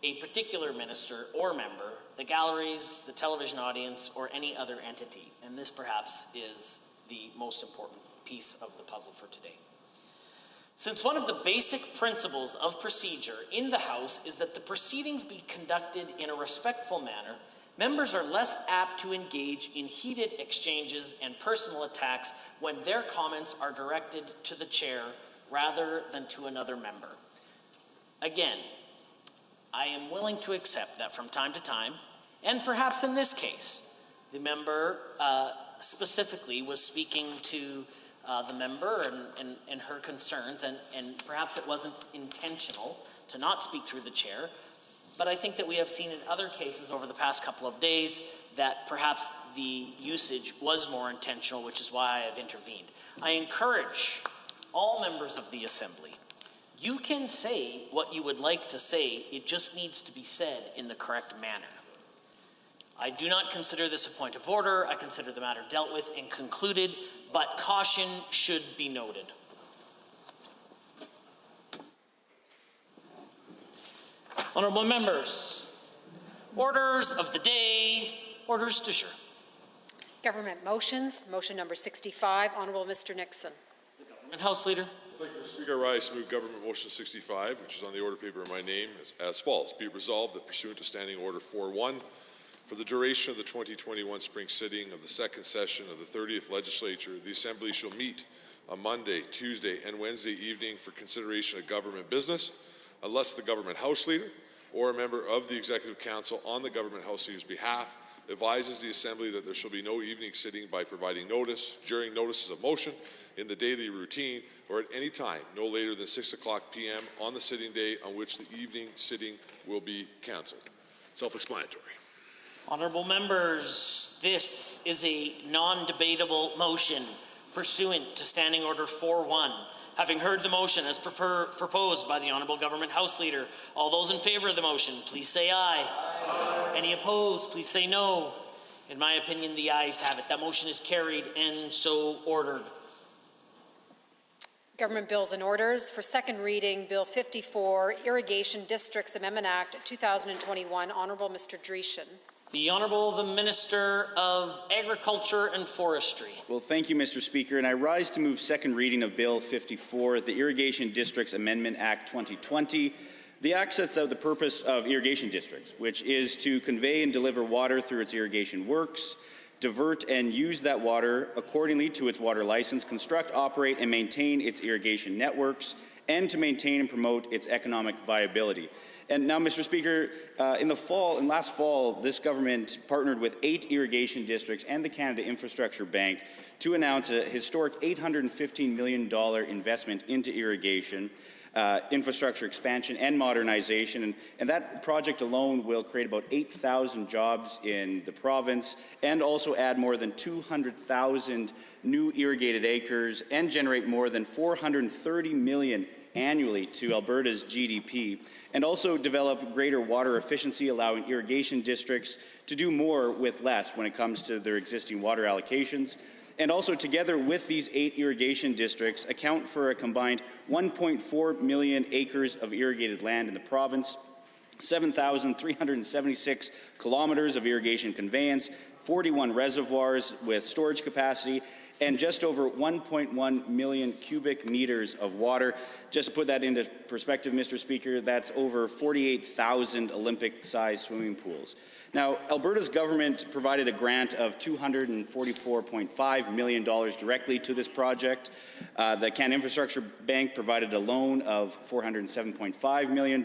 a particular minister or member, the galleries, the television audience, or any other entity. And this perhaps is the most important piece of the puzzle for today. Since one of the basic principles of procedure in the House is that the proceedings be conducted in a respectful manner, members are less apt to engage in heated exchanges and personal attacks when their comments are directed to the chair rather than to another member. Again, I am willing to accept that from time to time, and perhaps in this case, the member specifically was speaking to the member and her concerns, and perhaps it wasn't intentional to not speak through the chair. But I think that we have seen in other cases over the past couple of days that perhaps the usage was more intentional, which is why I have intervened. I encourage all members of the Assembly, you can say what you would like to say, it just needs to be said in the correct manner. I do not consider this a point of order. I consider the matter dealt with and concluded, but caution should be noted. Honourable members, orders of the day, orders du jour. Government motions. Motion number 65, Honourable Mr. Nixon. Government House Leader. Thank you, Mr. Speaker. I rise to move Government Motion 65, which is on the order paper in my name, as follows. Be it resolved that pursuant to Standing Order 4.1, for the duration of the 2021 spring sitting of the second session of the 30th Legislature, the Assembly shall meet on Monday, Tuesday, and Wednesday evening for consideration of government business, unless the Government House Leader or a member of the Executive Council on the Government House Leader's behalf advises the Assembly that there shall be no evening sitting by providing notice during notices of motion in the daily routine or at any time no later than 6:00 p.m. on the sitting day on which the evening sitting will be cancelled. Self-explanatory. Honourable members, this is a non-debatable motion pursuant to Standing Order 4.1. Having heard the motion as proposed by the Honourable Government House Leader, all those in favour of the motion, please say aye. Aye. Any opposed, please say no. In my opinion, the ayes have it. That motion is carried and so ordered. Government bills and orders. For second reading, Bill 54, Irrigation Districts Amendment Act 2021. Honourable Mr. Dreeshen. The Honourable the Minister of Agriculture and Forestry. Well, thank you, Mr. Speaker, and I rise to move second reading of Bill 54, the Irrigation Districts Amendment Act 2020. The act sets out the purpose of irrigation districts, which is to convey and deliver water through its irrigation works, divert and use that water accordingly to its water license, construct, operate, and maintain its irrigation networks, and to maintain and promote its economic viability. And now, Mr. Speaker, in last fall, this government partnered with 8 irrigation districts and the Canada Infrastructure Bank to announce a historic $815 million investment into irrigation, infrastructure expansion and modernization. And that project alone will create about 8,000 jobs in the province and also add more than 200,000 new irrigated acres and generate more than $430 million annually to Alberta's GDP, and also develop greater water efficiency, allowing irrigation districts to do more with less when it comes to their existing water allocations. And also, together with these 8 irrigation districts, account for a combined 1.4 million acres of irrigated land in the province, 7,376 kilometers of irrigation conveyance, 41 reservoirs with storage capacity, and just over 1.1 million cubic meters of water. Just to put that into perspective, Mr. Speaker, that's over 48,000 Olympic-sized swimming pools. Now, Alberta's government provided a grant of $244.5 million directly to this project. The Canada Infrastructure Bank provided a loan of $407.5 million,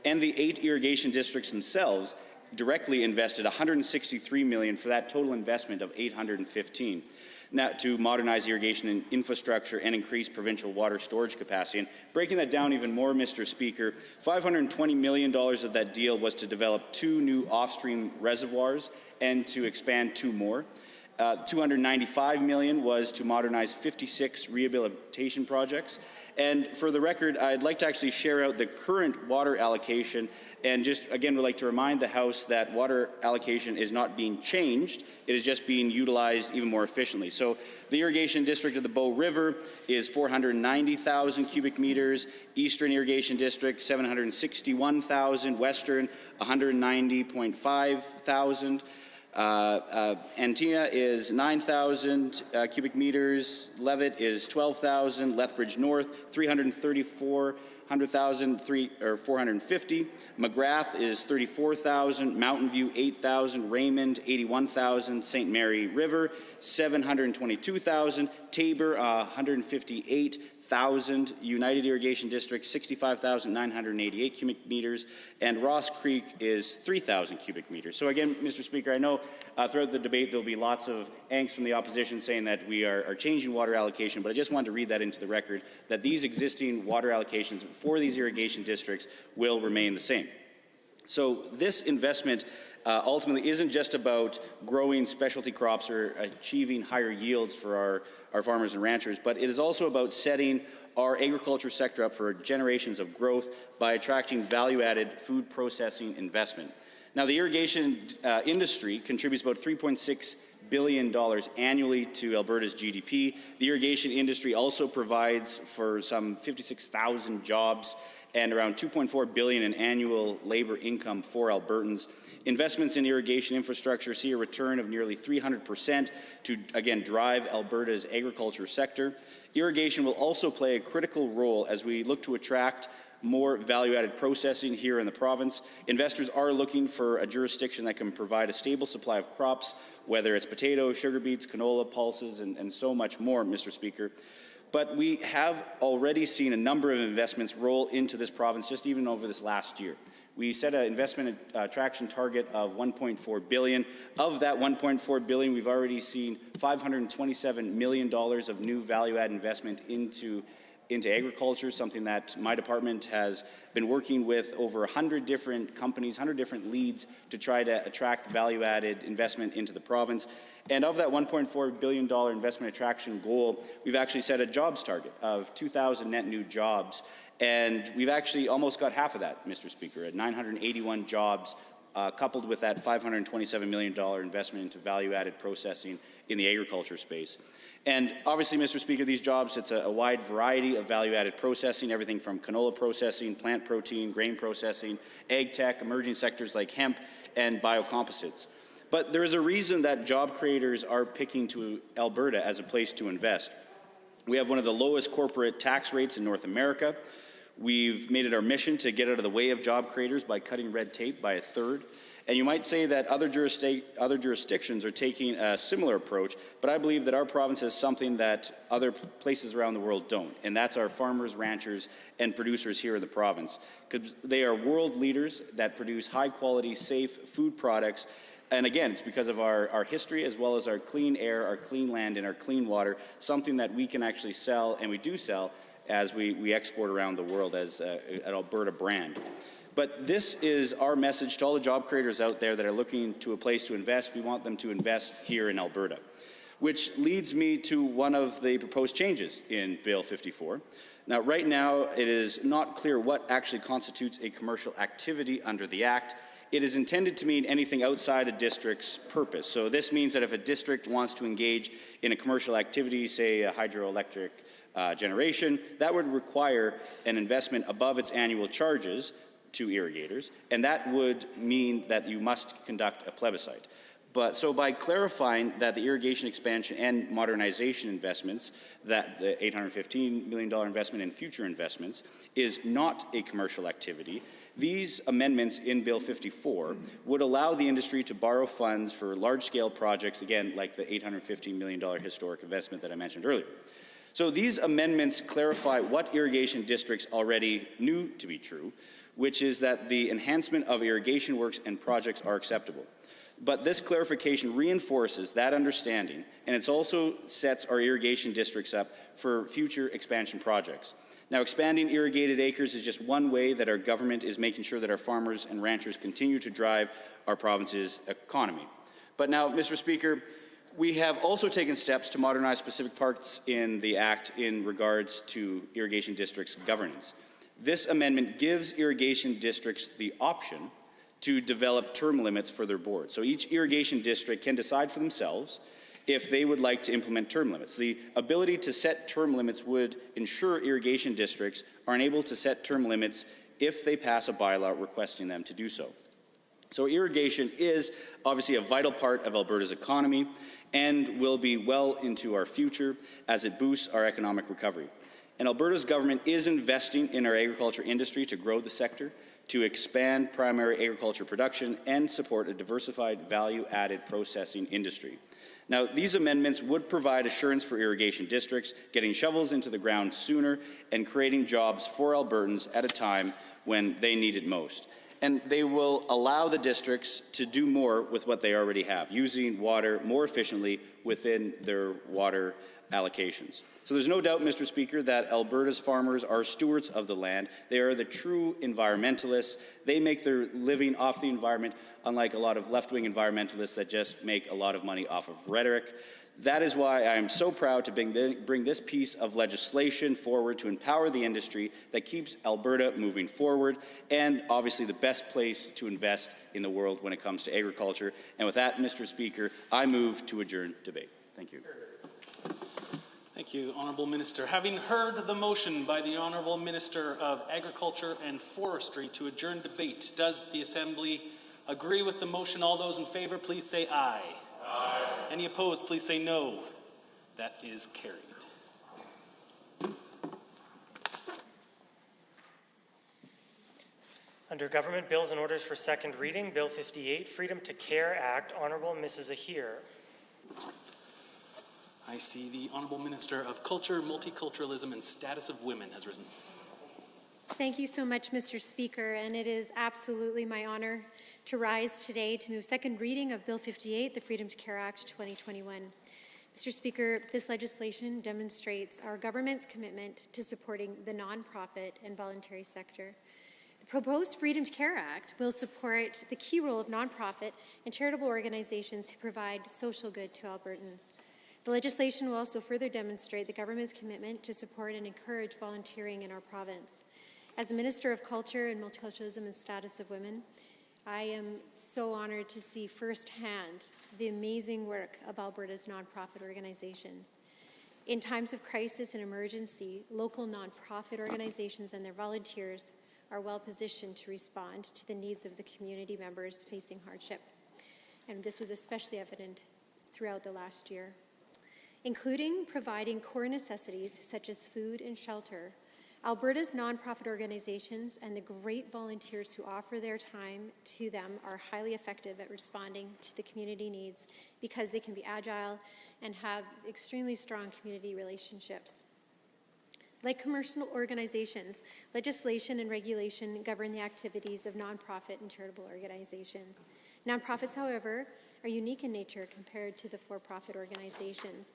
and the 8 irrigation districts themselves directly invested $163 million for that total investment of $815. Now, to modernize irrigation infrastructure and increase provincial water storage capacity. And breaking that down even more, Mr. Speaker, $520 million of that deal was to develop 2 new off-stream reservoirs and to expand 2 more. $295 million was to modernize 56 rehabilitation projects. And for the record, I'd like to actually share out the current water allocation, and just again would like to remind the House that water allocation is not being changed, it is just being utilized even more efficiently. So the irrigation district of the Bow River is 490,000 cubic meters, Eastern Irrigation District 761,000, Western 190.5 thousand. Antina is 9,000 cubic meters, Levitt is 12,000, Lethbridge North 334,000, 450, McGrath is 34,000, Mountain View 8,000, Raymond 81,000, St. Mary River 722,000, Tabor 158,000, United Irrigation District 65,988 cubic meters, and Ross Creek is 3,000 cubic meters. So again, Mr. Speaker, I know throughout the debate there'll be lots of angst from the opposition saying that we are changing water allocation, but I just wanted to read that into the record, that these existing water allocations for these irrigation districts will remain the same. So this investment ultimately isn't just about growing specialty crops or achieving higher yields for our farmers and ranchers, but it is also about setting our agriculture sector up for generations of growth by attracting value-added food processing investment. Now, the irrigation industry contributes about $3.6 billion annually to Alberta's GDP. The irrigation industry also provides for some 56,000 jobs and around $2.4 billion in annual labor income for Albertans. Investments in irrigation infrastructure see a return of nearly 300% to, again, drive Alberta's agriculture sector. Irrigation will also play a critical role as we look to attract more value-added processing here in the province. Investors are looking for a jurisdiction that can provide a stable supply of crops, whether it's potatoes, sugar beets, canola, pulses, and so much more, Mr. Speaker. But we have already seen a number of investments roll into this province just even over this last year. We set an investment attraction target of $1.4 billion. Of that $1.4 billion, we've already seen $527 million of new value-add investment into agriculture, something that my department has been working with over 100 different companies, 100 different leads to try to attract value-added investment into the province. And of that $1.4 billion investment attraction goal, we've actually set a jobs target of 2,000 net new jobs. And we've actually almost got half of that, Mr. Speaker, at 981 jobs, coupled with that $527 million investment into value-added processing in the agriculture space. And obviously, Mr. Speaker, these jobs, it's a wide variety of value-added processing, everything from canola processing, plant protein, grain processing, ag tech, emerging sectors like hemp, and biocomposites. But there is a reason that job creators are picking to Alberta as a place to invest. We have one of the lowest corporate tax rates in North America. We've made it our mission to get out of the way of job creators by cutting red tape by a third. And you might say that other jurisdictions are taking a similar approach, but I believe that our province has something that other places around the world don't, and that's our farmers, ranchers, and producers here in the province. Because they are world leaders that produce high-quality, safe food products. And again, it's because of our history as well as our clean air, our clean land, and our clean water, something that we can actually sell, and we do sell, as we export around the world as an Alberta brand. But this is our message to all the job creators out there that are looking to a place to invest. We want them to invest here in Alberta. which leads me to one of the proposed changes in Bill 54. Now, right now, it is not clear what actually constitutes a commercial activity under the Act. It is intended to mean anything outside a district's purpose. So this means that if a district wants to engage in a commercial activity, say a hydroelectric generation, that would require an investment above its annual charges to irrigators, and that would mean that you must conduct a plebiscite. So by clarifying that the irrigation expansion and modernization investments, that the $815 million investment and future investments is not a commercial activity, these amendments in Bill 54 would allow the industry to borrow funds for large-scale projects, again, like the $815 million historic investment that I mentioned earlier. So these amendments clarify what irrigation districts already knew to be true, which is that the enhancement of irrigation works and projects are acceptable. But this clarification reinforces that understanding, and it also sets our irrigation districts up for future expansion projects. Now, expanding irrigated acres is just one way that our government is making sure that our farmers and ranchers continue to drive our province's economy. But now, Mr. Speaker, we have also taken steps to modernize specific parts in the Act in regards to irrigation districts' governance. This amendment gives irrigation districts the option to develop term limits for their board. So each irrigation district can decide for themselves if they would like to implement term limits. The ability to set term limits would ensure irrigation districts are unable to set term limits if they pass a bylaw requesting them to do so. So irrigation is obviously a vital part of Alberta's economy and will be well into our future as it boosts our economic recovery. And Alberta's government is investing in our agriculture industry to grow the sector, to expand primary agriculture production, and support a diversified value-added processing industry. Now, these amendments would provide assurance for irrigation districts, getting shovels into the ground sooner and creating jobs for Albertans at a time when they need it most. And they will allow the districts to do more with what they already have, using water more efficiently within their water allocations. So there's no doubt, Mr. Speaker, that Alberta's farmers are stewards of the land. They are the true environmentalists. They make their living off the environment, unlike a lot of left-wing environmentalists that just make a lot of money off of rhetoric. That is why I am so proud to bring this piece of legislation forward to empower the industry that keeps Alberta moving forward, and obviously the best place to invest in the world when it comes to agriculture. And with that, Mr. Speaker, I move to adjourn debate. Thank you. Thank you, Honourable Minister. Having heard the motion by the Honourable Minister of Agriculture and Forestry to adjourn debate, does the Assembly agree with the motion? All those in favour, please say aye. Aye. Any opposed, please say no. That is carried. Under Government Bills and Orders for Second Reading, Bill 58, Freedom to Care Act, Honourable Mrs. Ahir. I see the Honourable Minister of Culture, Multiculturalism and Status of Women has risen. Thank you so much, Mr. Speaker, and it is absolutely my honor to rise today to move second reading of Bill 58, the Freedom to Care Act 2021. Mr. Speaker, this legislation demonstrates our government's commitment to supporting the nonprofit and voluntary sector. The proposed Freedom to Care Act will support the key role of nonprofit and charitable organizations who provide social good to Albertans. The legislation will also further demonstrate the government's commitment to support and encourage volunteering in our province. As the Minister of Culture and Multiculturalism and Status of Women, I am so honored to see firsthand the amazing work of Alberta's nonprofit organizations. In times of crisis and emergency, local nonprofit organizations and their volunteers are well positioned to respond to the needs of the community members facing hardship. And this was especially evident throughout the last year. Including providing core necessities such as food and shelter, Alberta's nonprofit organizations and the great volunteers who offer their time to them are highly effective at responding to the community needs because they can be agile and have extremely strong community relationships. Like commercial organizations, legislation and regulation govern the activities of nonprofit and charitable organizations. Nonprofits, however, are unique in nature compared to the for-profit organizations.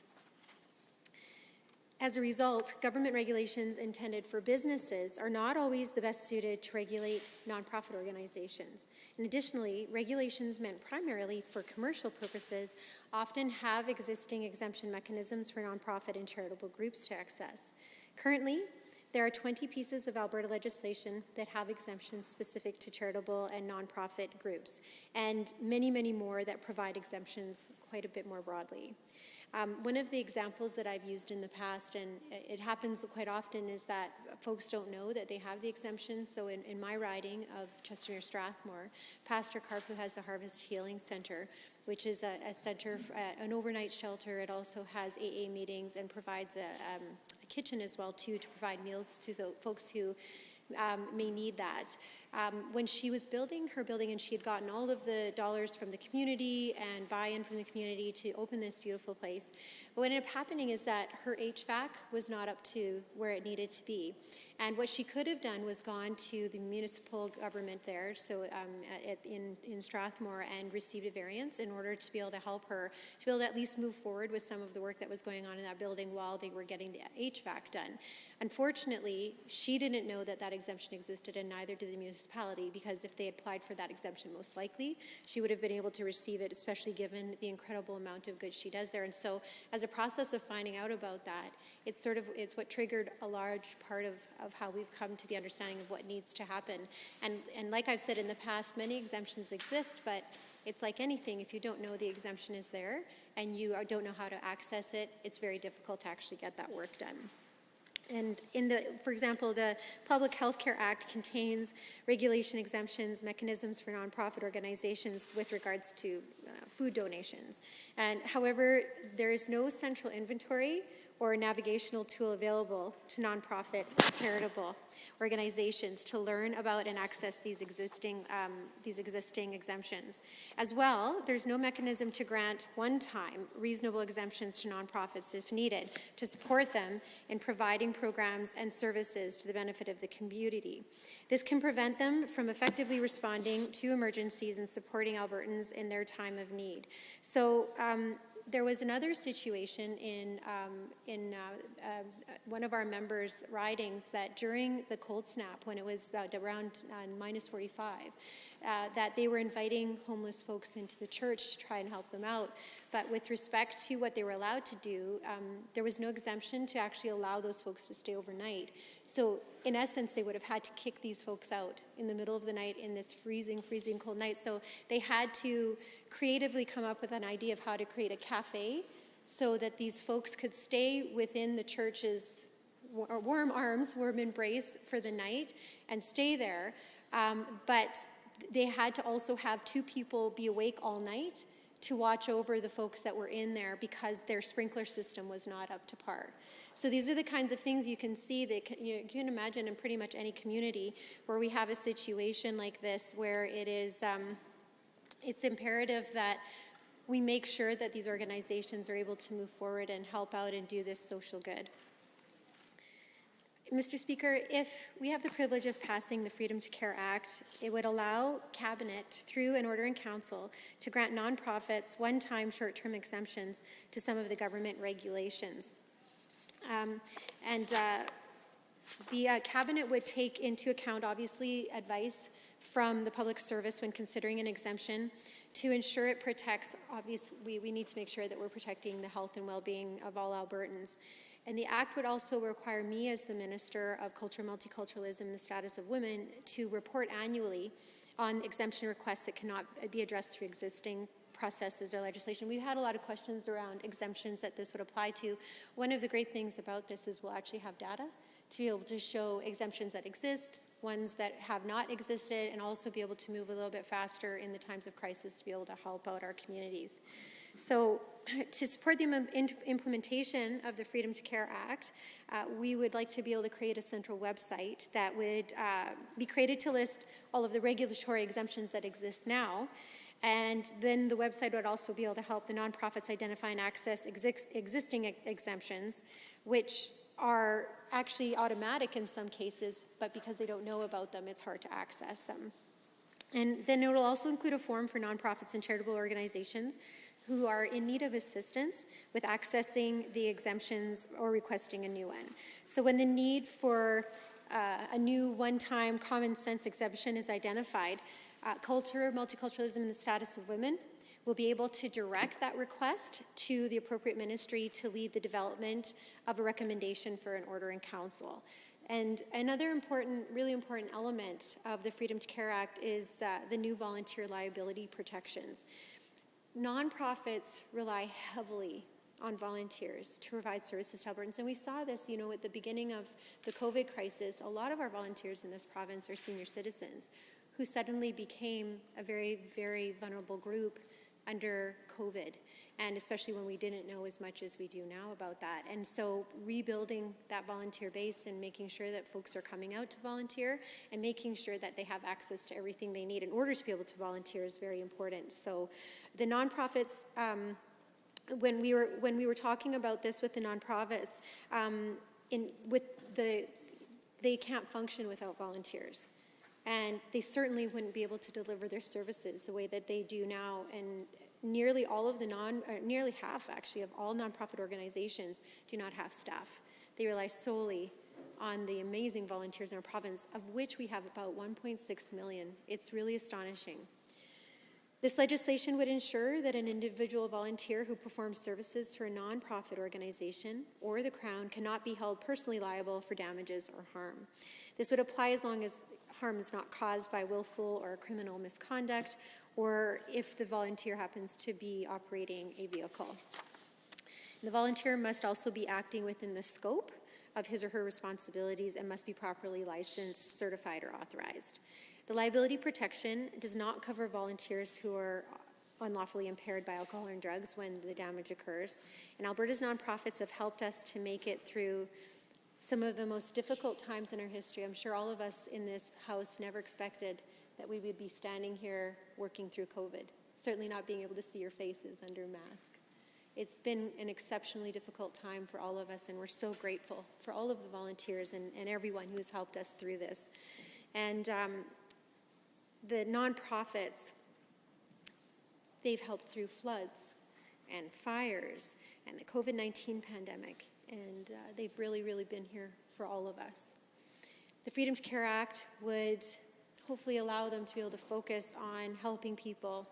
As a result, government regulations intended for businesses are not always the best suited to regulate nonprofit organizations. And additionally, regulations meant primarily for commercial purposes often have existing exemption mechanisms for nonprofit and charitable groups to access. Currently, there are 20 pieces of Alberta legislation that have exemptions specific to charitable and nonprofit groups, and many, many more that provide exemptions quite a bit more broadly. One of the examples that I've used in the past, and it happens quite often, is that folks don't know that they have the exemptions. So in my riding of Chestermere-Strathmore, Pastor Karp, who has the Harvest Healing Center, which is a center, an overnight shelter. It also has AA meetings and provides a kitchen as well, too, to provide meals to the folks who may need that. When she was building her building and she had gotten all of the dollars from the community and buy-in from the community to open this beautiful place, what ended up happening is that her HVAC was not up to where it needed to be. And what she could have done was gone to the municipal government there, so in Strathmore, and received a variance in order to be able to help her, to be able to at least move forward with some of the work that was going on in that building while they were getting the HVAC done. Unfortunately, she didn't know that that exemption existed, and neither did the municipality, because if they had applied for that exemption, most likely she would have been able to receive it, especially given the incredible amount of good she does there. And so as a process of finding out about that, it's what triggered a large part of how we've come to the understanding of what needs to happen. And like I've said in the past, many exemptions exist, but it's like anything. If you don't know the exemption is there and you don't know how to access it, it's very difficult to actually get that work done. And for example, the Public Health Care Act contains regulation exemptions, mechanisms for nonprofit organizations with regards to food donations. And however, there is no central inventory or navigational tool available to nonprofit charitable organizations to learn about and access these existing exemptions. As well, there's no mechanism to grant one-time reasonable exemptions to nonprofits if needed to support them in providing programs and services to the benefit of the community. This can prevent them from effectively responding to emergencies and supporting Albertans in their time of need. So there was another situation in one of our members' ridings that during the cold snap, when it was around minus 45, that they were inviting homeless folks into the church to try and help them out. But with respect to what they were allowed to do, there was no exemption to actually allow those folks to stay overnight. So in essence, they would have had to kick these folks out in the middle of the night in this freezing, freezing cold night. So they had to creatively come up with an idea of how to create a cafe so that these folks could stay within the church's warm arms, warm embrace for the night and stay there. But they had to also have two people be awake all night to watch over the folks that were in there because their sprinkler system was not up to par. So these are the kinds of things you can see that you can imagine in pretty much any community where we have a situation like this where it is, it's imperative that we make sure that these organizations are able to move forward and help out and do this social good. Mr. Speaker, if we have the privilege of passing the Freedom to Care Act, it would allow Cabinet, through an order in Council, to grant nonprofits one-time short-term exemptions to some of the government regulations. The Cabinet would take into account, obviously, advice from the public service when considering an exemption to ensure it protects, obviously, we need to make sure that we're protecting the health and well-being of all Albertans. And the Act would also require me as the Minister of Culture, Multiculturalism and the Status of Women to report annually on exemption requests that cannot be addressed through existing processes or legislation. We've had a lot of questions around exemptions that this would apply to. One of the great things about this is we'll actually have data to be able to show exemptions that exist, ones that have not existed, and also be able to move a little bit faster in the times of crisis to be able to help out our communities. So to support the implementation of the Freedom to Care Act, we would like to be able to create a central website that would be created to list all of the regulatory exemptions that exist now. And then the website would also be able to help the nonprofits identify and access existing exemptions, which are actually automatic in some cases, but because they don't know about them, it's hard to access them. And then it will also include a form for nonprofits and charitable organizations who are in need of assistance with accessing the exemptions or requesting a new one. So when the need for a new one-time common sense exemption is identified, culture, multiculturalism, and the status of women will be able to direct that request to the appropriate ministry to lead the development of a recommendation for an order in council. And another important, really important element of the Freedom to Care Act is the new volunteer liability protections. Nonprofits rely heavily on volunteers to provide services to Albertans. And we saw this, you know, at the beginning of the COVID crisis. A lot of our volunteers in this province are senior citizens who suddenly became a very, very vulnerable group under COVID, and especially when we didn't know as much as we do now about that. And so rebuilding that volunteer base and making sure that folks are coming out to volunteer and making sure that they have access to everything they need in order to be able to volunteer is very important. So the nonprofits, when we were talking about this with the nonprofits, they can't function without volunteers. And they certainly wouldn't be able to deliver their services the way that they do now. And nearly all of the nearly half actually of all nonprofit organizations do not have staff. They rely solely on the amazing volunteers in our province, of which we have about 1.6 million. It's really astonishing. This legislation would ensure that an individual volunteer who performs services for a nonprofit organization or the Crown cannot be held personally liable for damages or harm. This would apply as long as harm is not caused by willful or criminal misconduct, or if the volunteer happens to be operating a vehicle. The volunteer must also be acting within the scope of his or her responsibilities and must be properly licensed, certified, or authorized. The liability protection does not cover volunteers who are unlawfully impaired by alcohol and drugs when the damage occurs. And Alberta's nonprofits have helped us to make it through some of the most difficult times in our history. I'm sure all of us in this house never expected that we would be standing here working through COVID, certainly not being able to see your faces under a mask. It's been an exceptionally difficult time for all of us, and we're so grateful for all of the volunteers and everyone who has helped us through this. And the nonprofits, they've helped through floods and fires and the COVID-19 pandemic. And they've really, really been here for all of us. The Freedom to Care Act would hopefully allow them to be able to focus on helping people,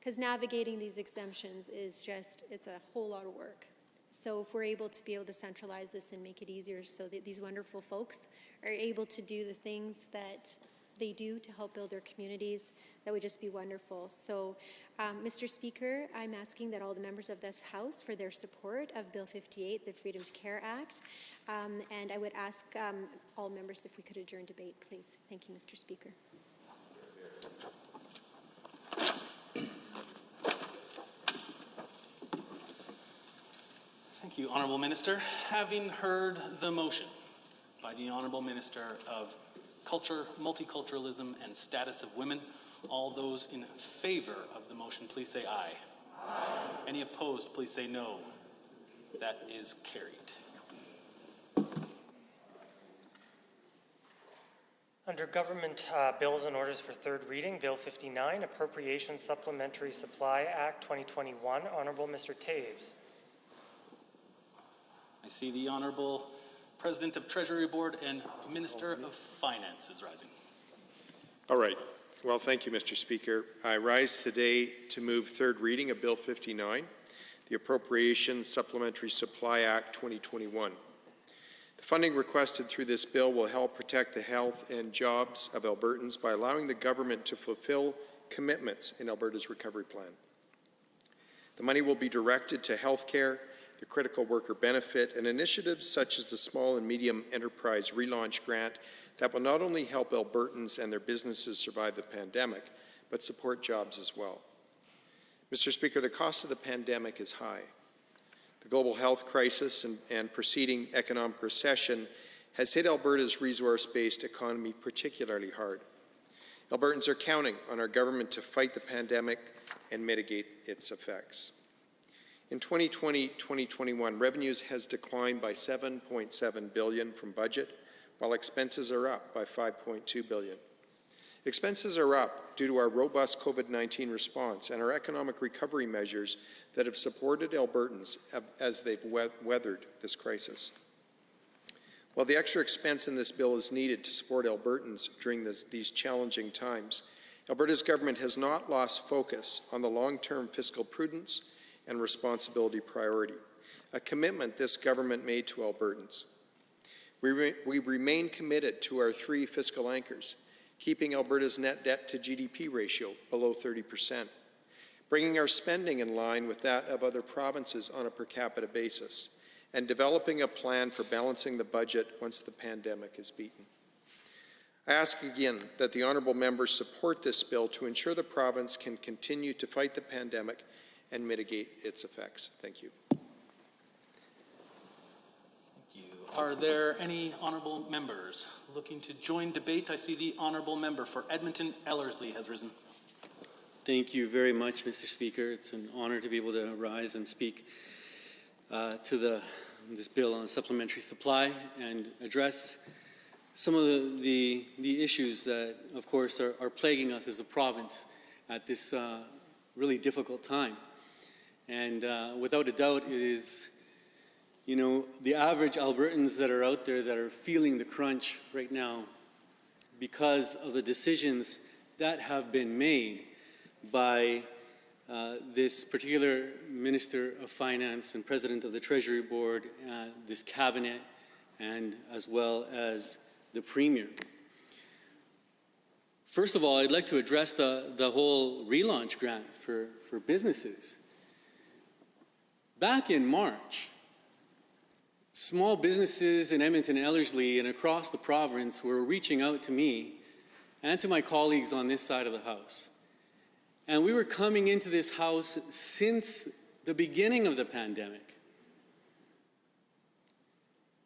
because navigating these exemptions is just, it's a whole lot of work. So if we're able to be able to centralize this and make it easier so that these wonderful folks are able to do the things that they do to help build their communities, that would just be wonderful. So, Mr. Speaker, I'm asking that all the members of this House for their support of Bill 58, the Freedom to Care Act, and I would ask all members if we could adjourn debate, please. Thank you, Mr. Speaker. Thank you, Honourable Minister. Having heard the motion by the Honourable Minister of Culture, Multiculturalism, and Status of Women, all those in favor of the motion, please say aye. Aye. Any opposed, please say no. That is carried. Under Government Bills and Orders for Third Reading, Bill 59, Appropriation Supplementary Supply Act 2021, Honourable Mr. Taves. I see the Honourable President of Treasury Board and Minister of Finance is rising. All right. Well, thank you, Mr. Speaker. I rise today to move third reading of Bill 59, the Appropriation Supplementary Supply Act 2021. The funding requested through this bill will help protect the health and jobs of Albertans by allowing the government to fulfill commitments in Alberta's recovery plan. The money will be directed to health care, the critical worker benefit, and initiatives such as the Small and Medium Enterprise Relaunch Grant that will not only help Albertans and their businesses survive the pandemic, but support jobs as well. Mr. Speaker, the cost of the pandemic is high. The global health crisis and preceding economic recession has hit Alberta's resource-based economy particularly hard. Albertans are counting on our government to fight the pandemic and mitigate its effects. In 2020-2021, revenues has declined by $7.7 billion from budget, while expenses are up by $5.2 billion. Expenses are up due to our robust COVID-19 response and our economic recovery measures that have supported Albertans as they've weathered this crisis. While the extra expense in this bill is needed to support Albertans during these challenging times, Alberta's government has not lost focus on the long-term fiscal prudence and responsibility priority, a commitment this government made to Albertans. We remain committed to our 3 fiscal anchors, keeping Alberta's net debt to GDP ratio below 30%, bringing our spending in line with that of other provinces on a per capita basis, and developing a plan for balancing the budget once the pandemic is beaten. I ask again that the honourable members support this bill to ensure the province can continue to fight the pandemic and mitigate its effects. Thank you. Are there any honourable members looking to join debate? I see the honourable member for Edmonton Ellerslie has risen. Thank you very much, Mr. Speaker. It's an honor to be able to rise and speak to this bill on supplementary supply and address some of the issues that, of course, are plaguing us as a province at this really difficult time. And without a doubt, it is, you know, the average Albertans that are out there that are feeling the crunch right now because of the decisions that have been made by this particular Minister of Finance and President of the Treasury Board, this Cabinet, and as well as the Premier. First of all, I'd like to address the whole relaunch grant for businesses. Back in March, small businesses in Edmonton, Ellerslie, and across the province were reaching out to me and to my colleagues on this side of the House. And we were coming into this House since the beginning of the pandemic,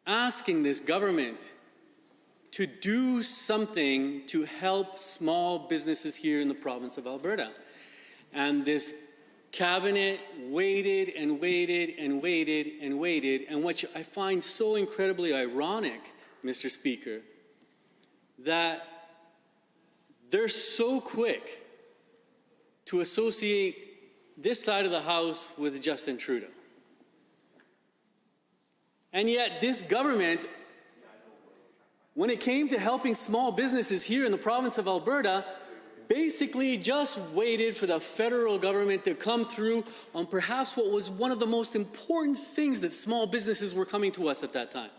asking this government to do something to help small businesses here in the province of Alberta. And this Cabinet waited and waited and waited and waited, and what I find so incredibly ironic, Mr. Speaker, that they're so quick to associate this side of the House with Justin Trudeau. And yet this government, when it came to helping small businesses here in the province of Alberta, basically just waited for the federal government to come through on perhaps what was one of the most important things that small businesses were coming to us at that time.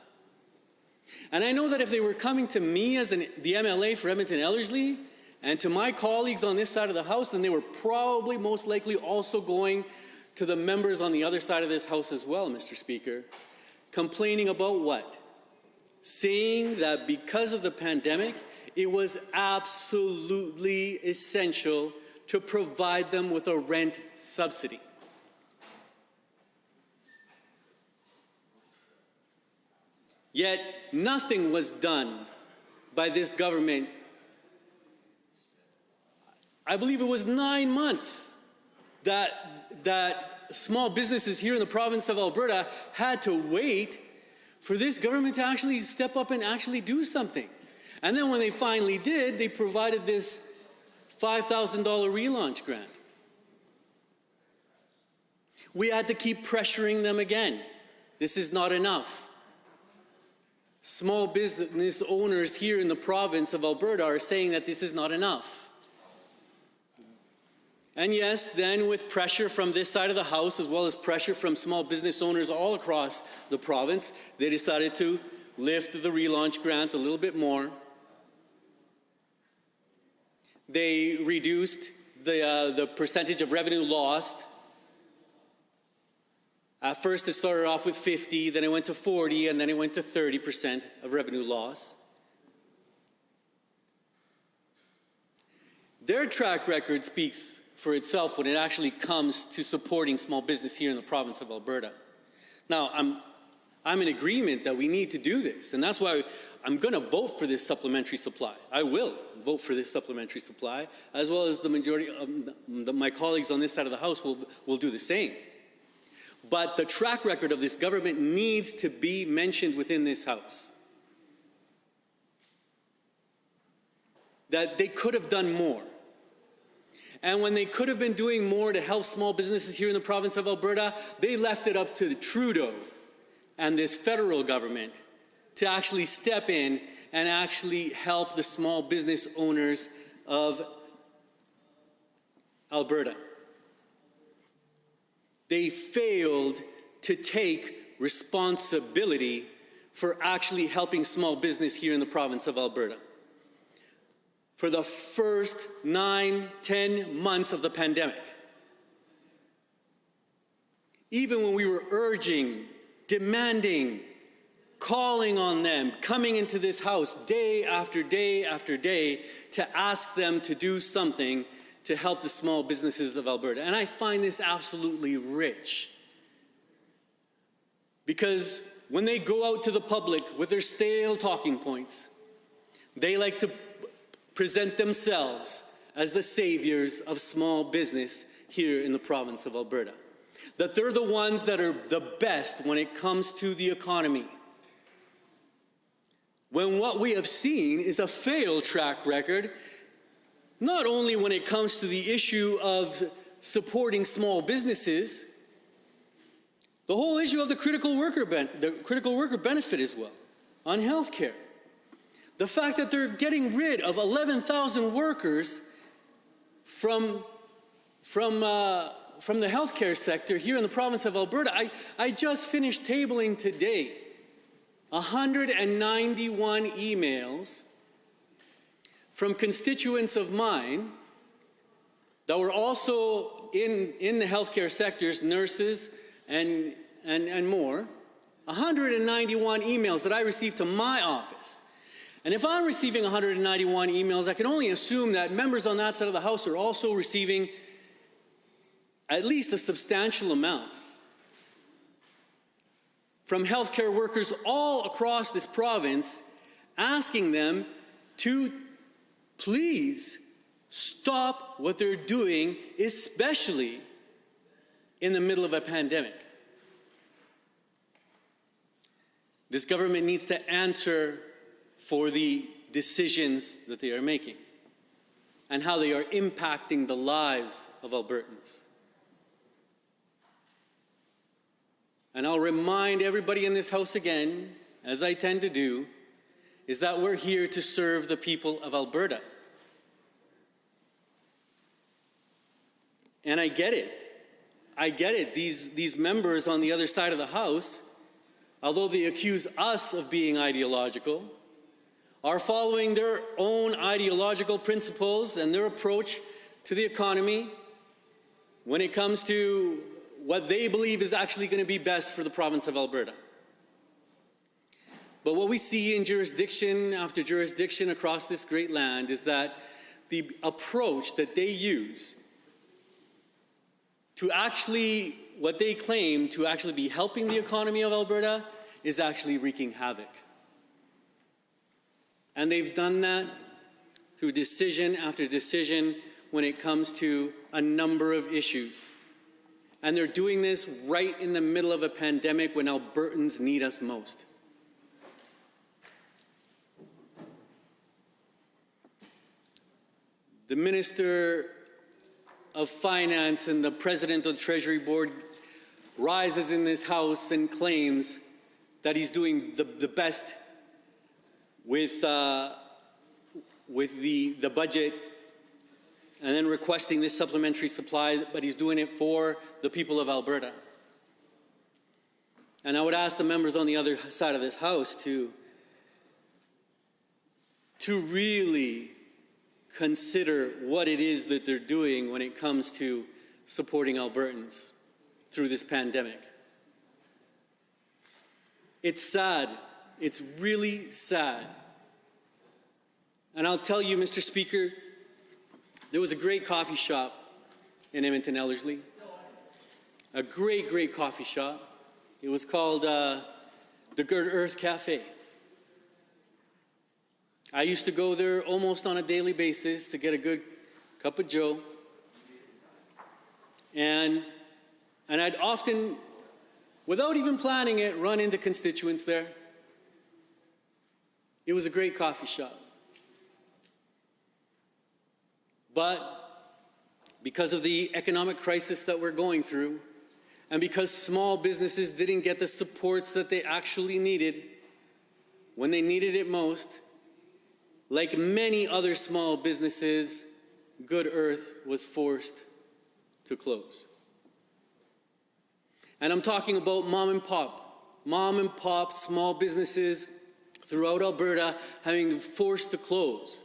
And I know that if they were coming to me as the MLA for Edmonton Ellerslie and to my colleagues on this side of the House, then they were probably most likely also going to the members on the other side of this House as well, Mr. Speaker, complaining about what? Saying that because of the pandemic, it was absolutely essential to provide them with a rent subsidy. Yet nothing was done by this government. I believe it was 9 months that small businesses here in the province of Alberta had to wait for this government to actually step up and actually do something. And then when they finally did, they provided this $5,000 relaunch grant. We had to keep pressuring them again. This is not enough. Small business owners here in the province of Alberta are saying that this is not enough. And yes, then with pressure from this side of the House, as well as pressure from small business owners all across the province, they decided to lift the relaunch grant a little bit more. They reduced the percentage of revenue lost. At first it started off with 50, then it went to 40, and then it went to 30% of revenue loss. Their track record speaks for itself when it actually comes to supporting small business here in the province of Alberta. Now, I'm in agreement that we need to do this, and that's why I'm going to vote for this supplementary supply. I will vote for this supplementary supply, as well as the majority of my colleagues on this side of the House will do the same. But the track record of this government needs to be mentioned within this House. that they could have done more. And when they could have been doing more to help small businesses here in the province of Alberta, they left it up to Trudeau and this federal government to actually step in and actually help the small business owners of Alberta. They failed to take responsibility for actually helping small business here in the province of Alberta. For the first 9-10 months of the pandemic, even when we were urging, demanding, calling on them, coming into this house day after day after day to ask them to do something to help the small businesses of Alberta. And I find this absolutely rich. Because when they go out to the public with their stale talking points, they like to present themselves as the saviors of small business here in the province of Alberta. That they're the ones that are the best when it comes to the economy. When what we have seen is a failed track record, not only when it comes to the issue of supporting small businesses, the whole issue of the critical worker benefit as well, on health care. The fact that they're getting rid of 11,000 workers from the healthcare sector here in the province of Alberta. I just finished tabling today 191 emails from constituents of mine that were also in the healthcare sectors, nurses and more. 191 emails that I received to my office. And if I'm receiving 191 emails, I can only assume that members on that side of the House are also receiving at least a substantial amount from healthcare workers all across this province, asking them to please stop what they're doing, especially in the middle of a pandemic. This government needs to answer for the decisions that they are making and how they are impacting the lives of Albertans. And I'll remind everybody in this House again, as I tend to do, is that we're here to serve the people of Alberta. And I get it. I get it. These members on the other side of the House, although they accuse us of being ideological, are following their own ideological principles and their approach to the economy when it comes to what they believe is actually going to be best for the province of Alberta. But what we see in jurisdiction after jurisdiction across this great land is that the approach that they use to actually, what they claim to actually be helping the economy of Alberta is actually wreaking havoc. And they've done that through decision after decision when it comes to a number of issues. And they're doing this right in the middle of a pandemic when Albertans need us most. The Minister of Finance and the President of the Treasury Board rises in this House and claims that he's doing the best with the budget, and then requesting this supplementary supply, but he's doing it for the people of Alberta. And I would ask the members on the other side of this House to really consider what it is that they're doing when it comes to supporting Albertans through this pandemic. It's sad. It's really sad. And I'll tell you, Mr. Speaker, there was a great coffee shop in Edmonton, Ellerslie. A great, great coffee shop. It was called the Good Earth Cafe. I used to go there almost on a daily basis to get a good cup of joe. And I'd often, without even planning it, run into constituents there. It was a great coffee shop. But because of the economic crisis that we're going through, and because small businesses didn't get the supports that they actually needed when they needed it most, like many other small businesses, Good Earth was forced to close. And I'm talking about mom and pop small businesses throughout Alberta having forced to close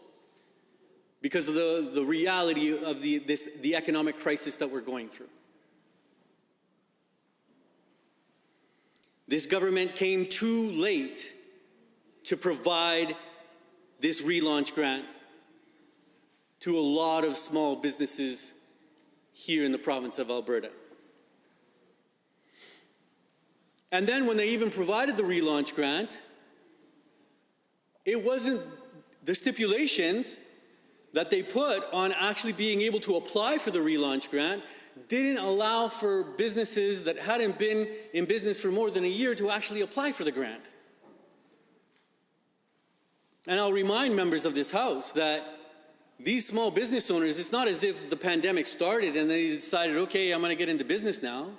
because of the reality of the economic crisis that we're going through. This government came too late to provide this relaunch grant to a lot of small businesses here in the province of Alberta. And then when they even provided the relaunch grant, it wasn't the stipulations that they put on actually being able to apply for the relaunch grant didn't allow for businesses that hadn't been in business for more than a year to actually apply for the grant. And I'll remind members of this House that these small business owners, it's not as if the pandemic started and they decided, okay, I'm going to get into business now.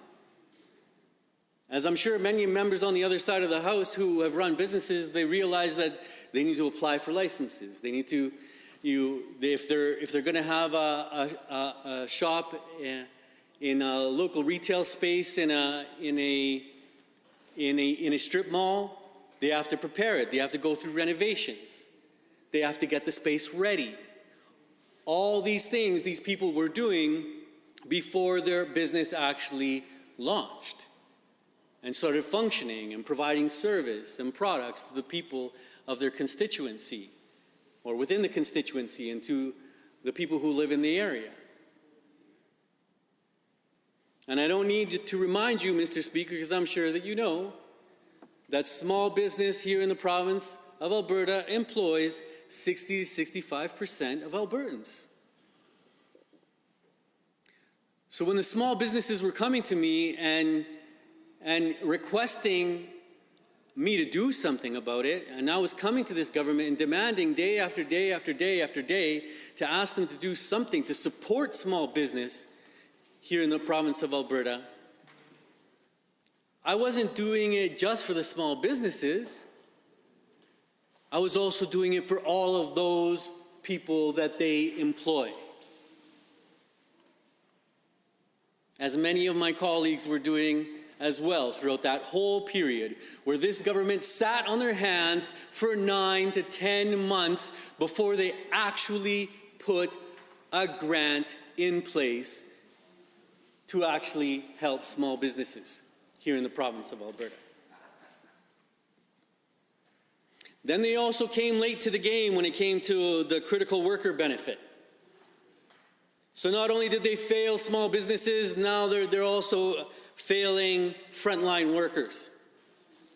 As I'm sure many members on the other side of the House who have run businesses, they realize that they need to apply for licenses. They need to, if they're going to have a shop in a local retail space in a strip mall, they have to prepare it. They have to go through renovations. They have to get the space ready. All these things these people were doing before their business actually launched and started functioning and providing service and products to the people of their constituency or within the constituency and to the people who live in the area. And I don't need to remind you, Mr. Speaker, because I'm sure that you know that small business here in the province of Alberta employs 60 to 65% of Albertans. So when the small businesses were coming to me and requesting me to do something about it, and I was coming to this government and demanding day after day after day after day to ask them to do something to support small business here in the province of Alberta, I wasn't doing it just for the small businesses. I was also doing it for all of those people that they employ. As many of my colleagues were doing as well throughout that whole period where this government sat on their hands for 9 to 10 months before they actually put a grant in place to actually help small businesses here in the province of Alberta. Then they also came late to the game when it came to the critical worker benefit. So not only did they fail small businesses, now they're also failing frontline workers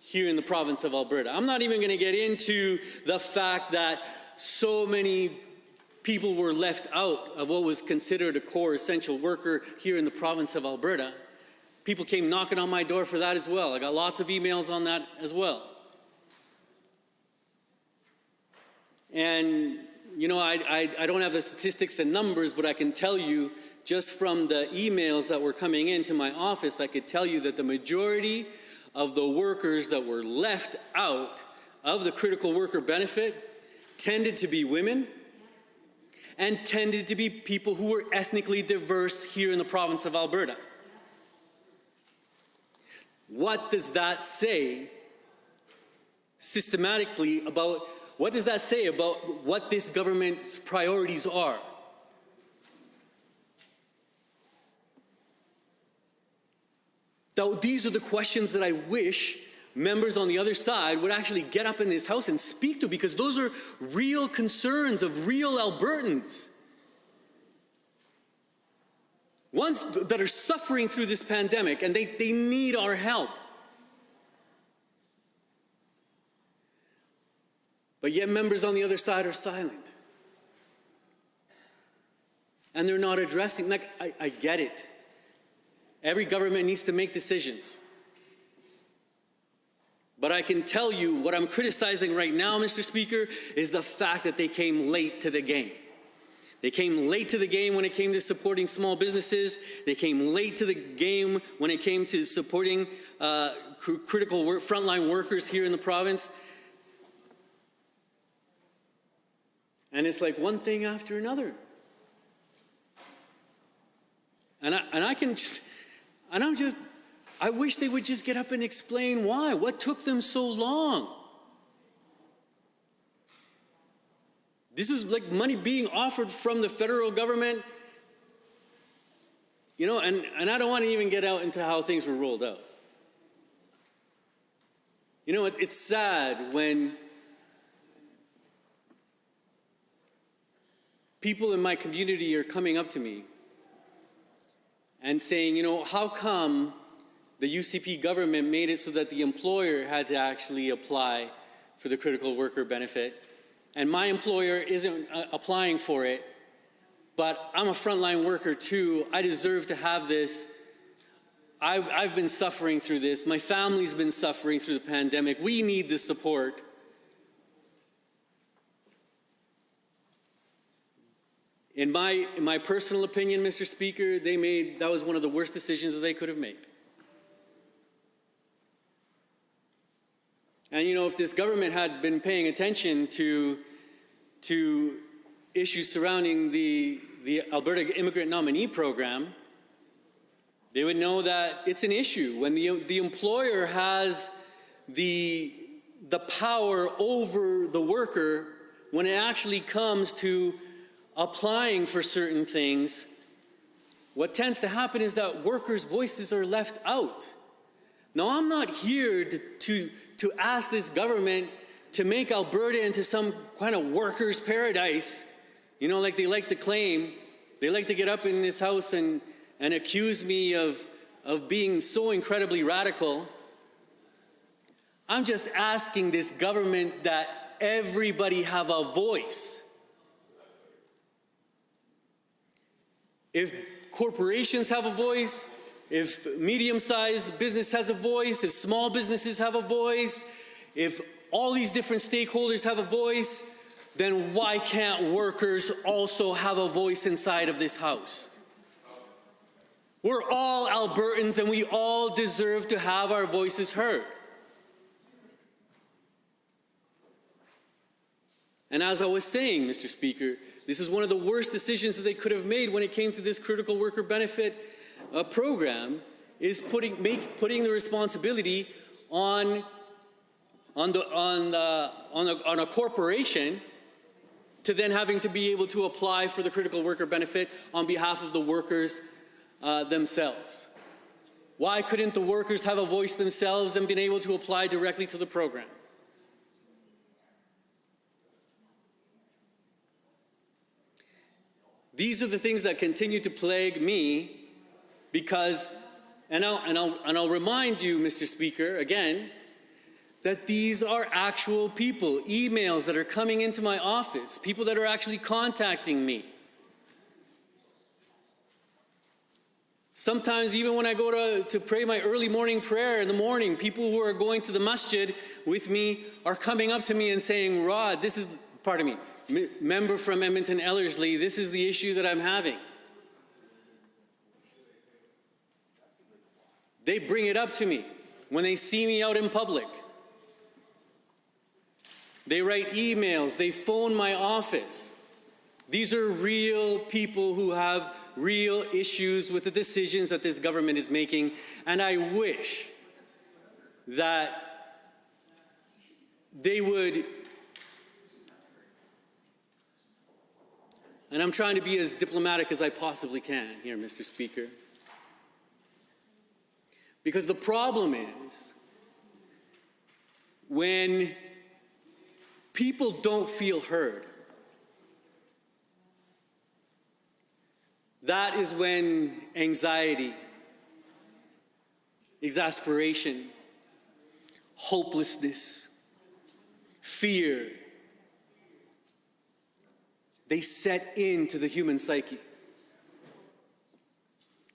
here in the province of Alberta. I'm not even going to get into the fact that so many people were left out of what was considered a core essential worker here in the province of Alberta. People came knocking on my door for that as well. I got lots of emails on that as well. And, you know, I don't have the statistics and numbers, but I can tell you just from the emails that were coming into my office, I could tell you that the majority of the workers that were left out of the critical worker benefit tended to be women and tended to be people who were ethnically diverse here in the province of Alberta. What does that say systematically about, what does that say about what this government's priorities are? Now, these are the questions that I wish members on the other side would actually get up in this House and speak to, because those are real concerns of real Albertans. Ones that are suffering through this pandemic, and they need our help. But yet members on the other side are silent. And they're not addressing, like, I get it. Every government needs to make decisions. But I can tell you what I'm criticizing right now, Mr. Speaker, is the fact that they came late to the game. They came late to the game when it came to supporting small businesses. They came late to the game when it came to supporting critical frontline workers here in the province. And it's like one thing after another. I wish they would just get up and explain why. What took them so long? This was like money being offered from the federal government. You know, and I don't want to even get out into how things were rolled out. You know, it's sad when people in my community are coming up to me and saying, you know, how come the UCP government made it so that the employer had to actually apply for the critical worker benefit, and my employer isn't applying for it, but I'm a frontline worker too. I deserve to have this. I've been suffering through this. My family's been suffering through the pandemic. We need the support. In my personal opinion, Mr. Speaker, that was one of the worst decisions that they could have made. And you know, if this government had been paying attention to issues surrounding the Alberta Immigrant Nominee Program, they would know that it's an issue when the employer has the power over the worker when it actually comes to applying for certain things. What tends to happen is that workers' voices are left out. Now, I'm not here to ask this government to make Alberta into some kind of workers' paradise, you know, like they like to claim. They like to get up in this house and accuse me of being so incredibly radical. I'm just asking this government that everybody have a voice. If corporations have a voice, if medium-sized business has a voice, if small businesses have a voice, if all these different stakeholders have a voice, then why can't workers also have a voice inside of this house? We're all Albertans and we all deserve to have our voices heard. And as I was saying, Mr. Speaker, this is one of the worst decisions that they could have made when it came to this critical worker benefit program, is putting the responsibility on a corporation to then having to be able to apply for the critical worker benefit on behalf of the workers themselves. Why couldn't the workers have a voice themselves and been able to apply directly to the program? These are the things that continue to plague me because, and I'll remind you, Mr. Speaker, again, that these are actual people, emails that are coming into my office, people that are actually contacting me. Sometimes even when I go to pray my early morning prayer in the morning, people who are going to the masjid with me are coming up to me and saying, Rod, this is, pardon me, member from Edmonton Ellerslie, this is the issue that I'm having. They bring it up to me when they see me out in public. They write emails, they phone my office. These are real people who have real issues with the decisions that this government is making, and I wish that they would, and I'm trying to be as diplomatic as I possibly can here, Mr. Speaker, because the problem is when people don't feel heard, that is when anxiety, exasperation, hopelessness, fear, they set into the human psyche.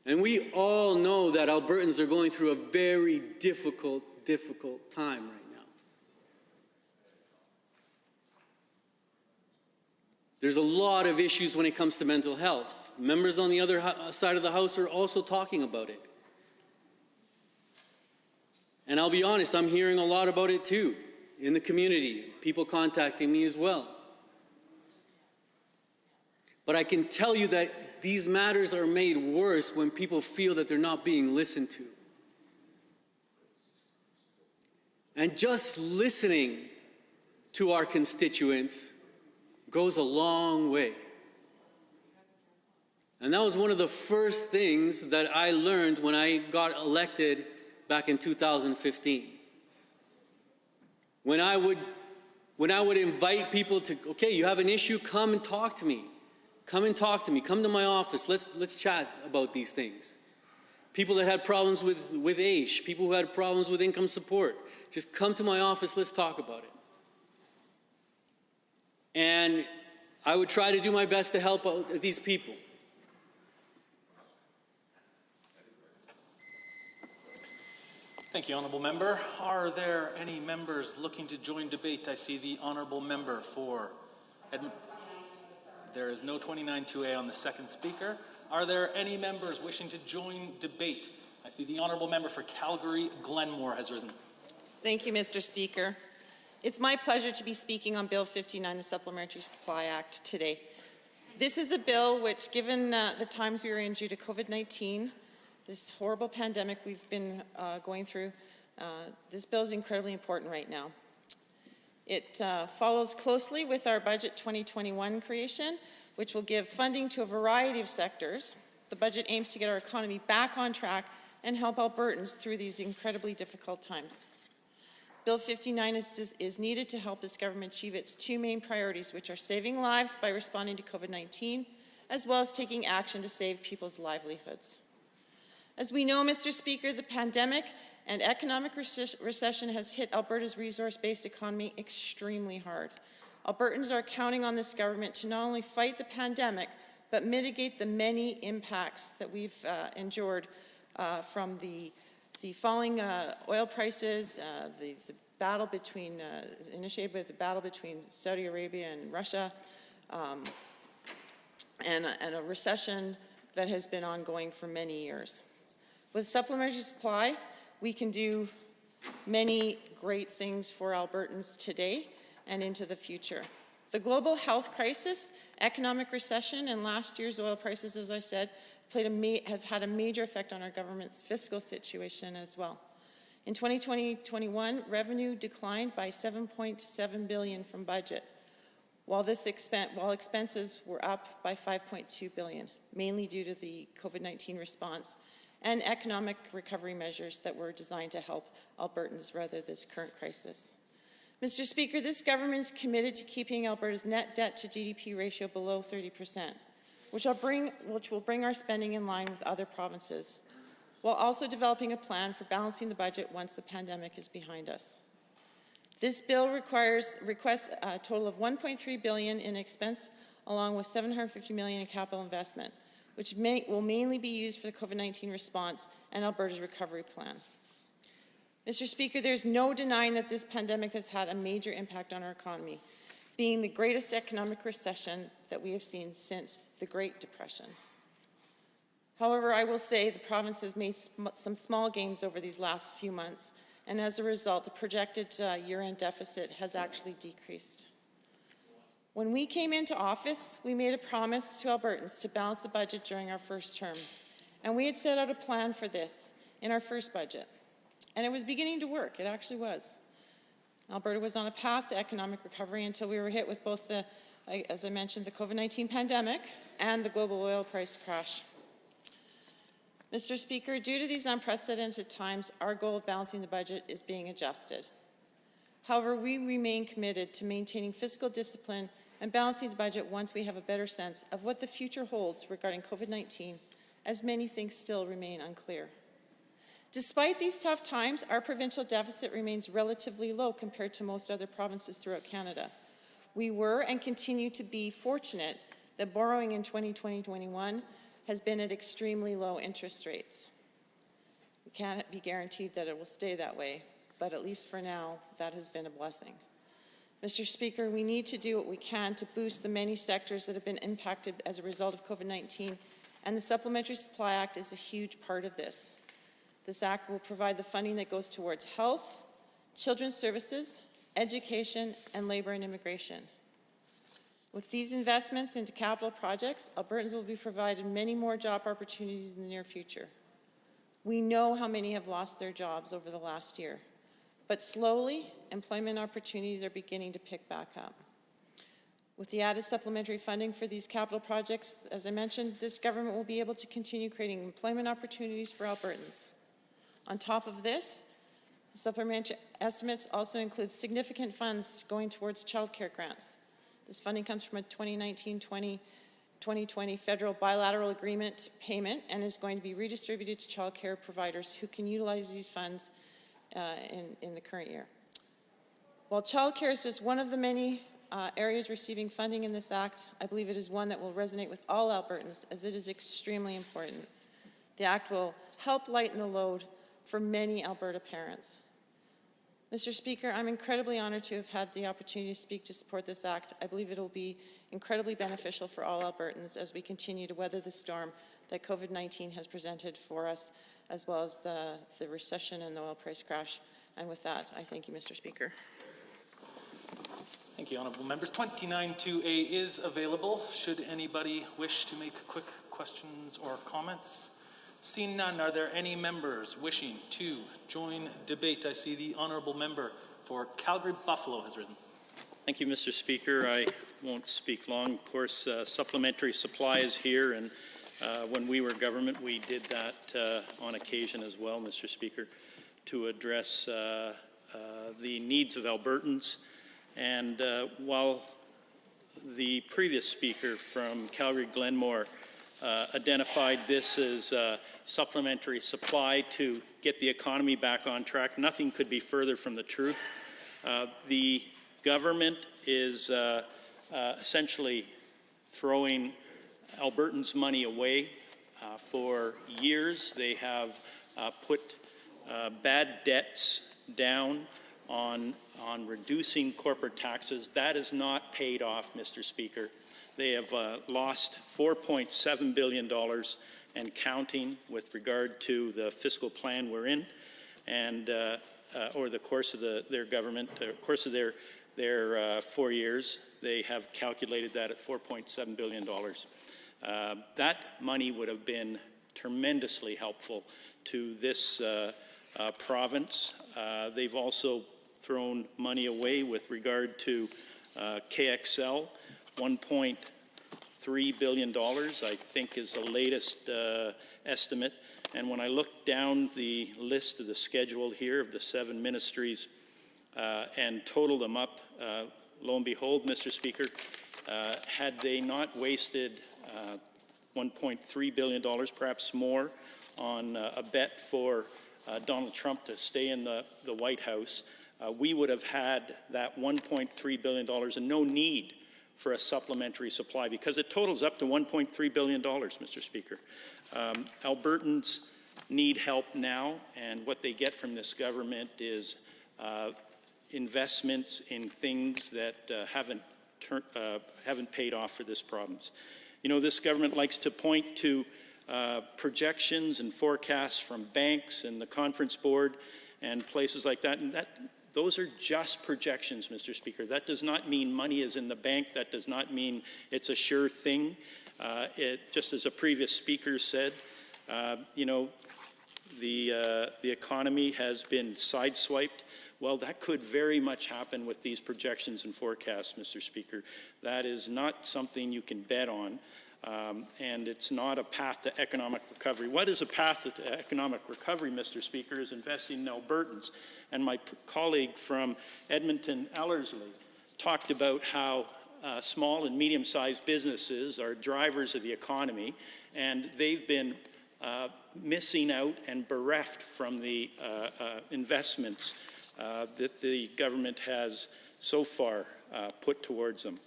And we all know that Albertans are going through a very difficult time right now. There's a lot of issues when it comes to mental health. Members on the other side of the House are also talking about it. And I'll be honest, I'm hearing a lot about it too in the community, people contacting me as well. But I can tell you that these matters are made worse when people feel that they're not being listened to. And just listening to our constituents goes a long way. And that was one of the first things that I learned when I got elected back in 2015. When I would invite people to, okay, you have an issue, come and talk to me. Come and talk to me. Come to my office. Let's chat about these things. People that had problems with AISH, people who had problems with income support, just come to my office, let's talk about it. And I would try to do my best to help out these people. Thank you, Honourable Member. Are there any members looking to join debate? I see the Honourable Member for There is no 29-2A on the second speaker. Are there any members wishing to join debate? I see the Honourable Member for Calgary-Glenmore has risen. Thank you, Mr. Speaker. It's my pleasure to be speaking on Bill 59, the Supplementary Supply Act, today. This is a bill which, given the times we are in due to COVID-19, this horrible pandemic we've been going through, this bill is incredibly important right now. It follows closely with our Budget 2021 creation, which will give funding to a variety of sectors. The budget aims to get our economy back on track and help Albertans through these incredibly difficult times. Bill 59 is needed to help this government achieve its two main priorities, which are saving lives by responding to COVID-19, as well as taking action to save people's livelihoods. As we know, Mr. Speaker, the pandemic and economic recession has hit Alberta's resource-based economy extremely hard. Albertans are counting on this government to not only fight the pandemic, but mitigate the many impacts that we've endured from the falling oil prices, the battle between, initiated with the battle between Saudi Arabia and Russia, and a recession that has been ongoing for many years. With supplementary supply, we can do many great things for Albertans today and into the future. The global health crisis, economic recession, and last year's oil prices, as I've said, has had a major effect on our government's fiscal situation as well. In 2020-21, revenue declined by $7.7 billion from budget, while expenses were up by $5.2 billion, mainly due to the COVID-19 response and economic recovery measures that were designed to help Albertans weather this current crisis. Mr. Speaker, this government is committed to keeping Alberta's net debt to GDP ratio below 30%, which will bring our spending in line with other provinces, while also developing a plan for balancing the budget once the pandemic is behind us. This bill requests a total of $1.3 billion in expense, along with $750 million in capital investment, which will mainly be used for the COVID-19 response and Alberta's recovery plan. Mr. Speaker, there's no denying that this pandemic has had a major impact on our economy, being the greatest economic recession that we have seen since the Great Depression. However, I will say the province has made some small gains over these last few months, and as a result, the projected year-end deficit has actually decreased. When we came into office, we made a promise to Albertans to balance the budget during our first term, and we had set out a plan for this in our first budget, and it was beginning to work. It actually was. Alberta was on a path to economic recovery until we were hit with both the, as I mentioned, the COVID-19 pandemic and the global oil price crash. Mr. Speaker, due to these unprecedented times, our goal of balancing the budget is being adjusted. However, we remain committed to maintaining fiscal discipline and balancing the budget once we have a better sense of what the future holds regarding COVID-19, as many things still remain unclear. Despite these tough times, our provincial deficit remains relatively low compared to most other provinces throughout Canada. We were and continue to be fortunate that borrowing in 2020-21 has been at extremely low interest rates. We can't be guaranteed that it will stay that way, but at least for now, that has been a blessing. Mr. Speaker, we need to do what we can to boost the many sectors that have been impacted as a result of COVID-19, and the Supplementary Supply Act is a huge part of this. This act will provide the funding that goes towards health, children's services, education, and labor and immigration. With these investments into capital projects, Albertans will be provided many more job opportunities in the near future. We know how many have lost their jobs over the last year, but slowly, employment opportunities are beginning to pick back up. With the added supplementary funding for these capital projects, as I mentioned, this government will be able to continue creating employment opportunities for Albertans. On top of this, the supplementary estimates also include significant funds going towards childcare grants. This funding comes from a 2019-2020 federal bilateral agreement payment and is going to be redistributed to childcare providers who can utilize these funds in the current year. While childcare is just one of the many areas receiving funding in this act, I believe it is one that will resonate with all Albertans, as it is extremely important. The act will help lighten the load for many Alberta parents. Mr. Speaker, I'm incredibly honored to have had the opportunity to speak to support this act. I believe it will be incredibly beneficial for all Albertans as we continue to weather the storm that COVID-19 has presented for us, as well as the recession and the oil price crash. And with that, I thank you, Mr. Speaker. Thank you, honourable members. 29-2A is available. Should anybody wish to make quick questions or comments? Seeing none, are there any members wishing to join debate? I see the honourable member for Calgary-Buffalo has risen. Thank you, Mr. Speaker. I won't speak long. Of course, supplementary supply is here, and when we were government, we did that on occasion as well, Mr. Speaker, to address the needs of Albertans. And while the previous speaker from Calgary-Glenmore identified this as supplementary supply to get the economy back on track, nothing could be further from the truth. The government is essentially throwing Albertans' money away. For years, they have put bad debts down on reducing corporate taxes. That is not paid off, Mr. Speaker. They have lost $4.7 billion and counting with regard to the fiscal plan we're in, and over the course of their government, course of their 4 years, they have calculated that at $4.7 billion. That money would have been tremendously helpful to this province. They've also thrown money away with regard to KXL. $1.3 billion, I think, is the latest estimate. And when I look down the list of the schedule here of the 7 ministries and total them up, lo and behold, Mr. Speaker, had they not wasted $1.3 billion, perhaps more, on a bet for Donald Trump to stay in the White House, we would have had that $1.3 billion and no need for a supplementary supply, because it totals up to $1.3 billion, Mr. Speaker. Albertans need help now, and what they get from this government is investments in things that haven't paid off for this province. You know, this government likes to point to projections and forecasts from banks and the Conference Board and places like that, and those are just projections, Mr. Speaker. That does not mean money is in the bank. That does not mean it's a sure thing. Just as a previous speaker said, you know, the economy has been sideswiped. Well, that could very much happen with these projections and forecasts, Mr. Speaker. That is not something you can bet on. And it's not a path to economic recovery. What is a path to economic recovery, Mr. Speaker, is investing in Albertans. And my colleague from Edmonton, Ellerslie, talked about how small and medium-sized businesses are drivers of the economy, and they've been missing out and bereft from the investments that the government has so far put towards them.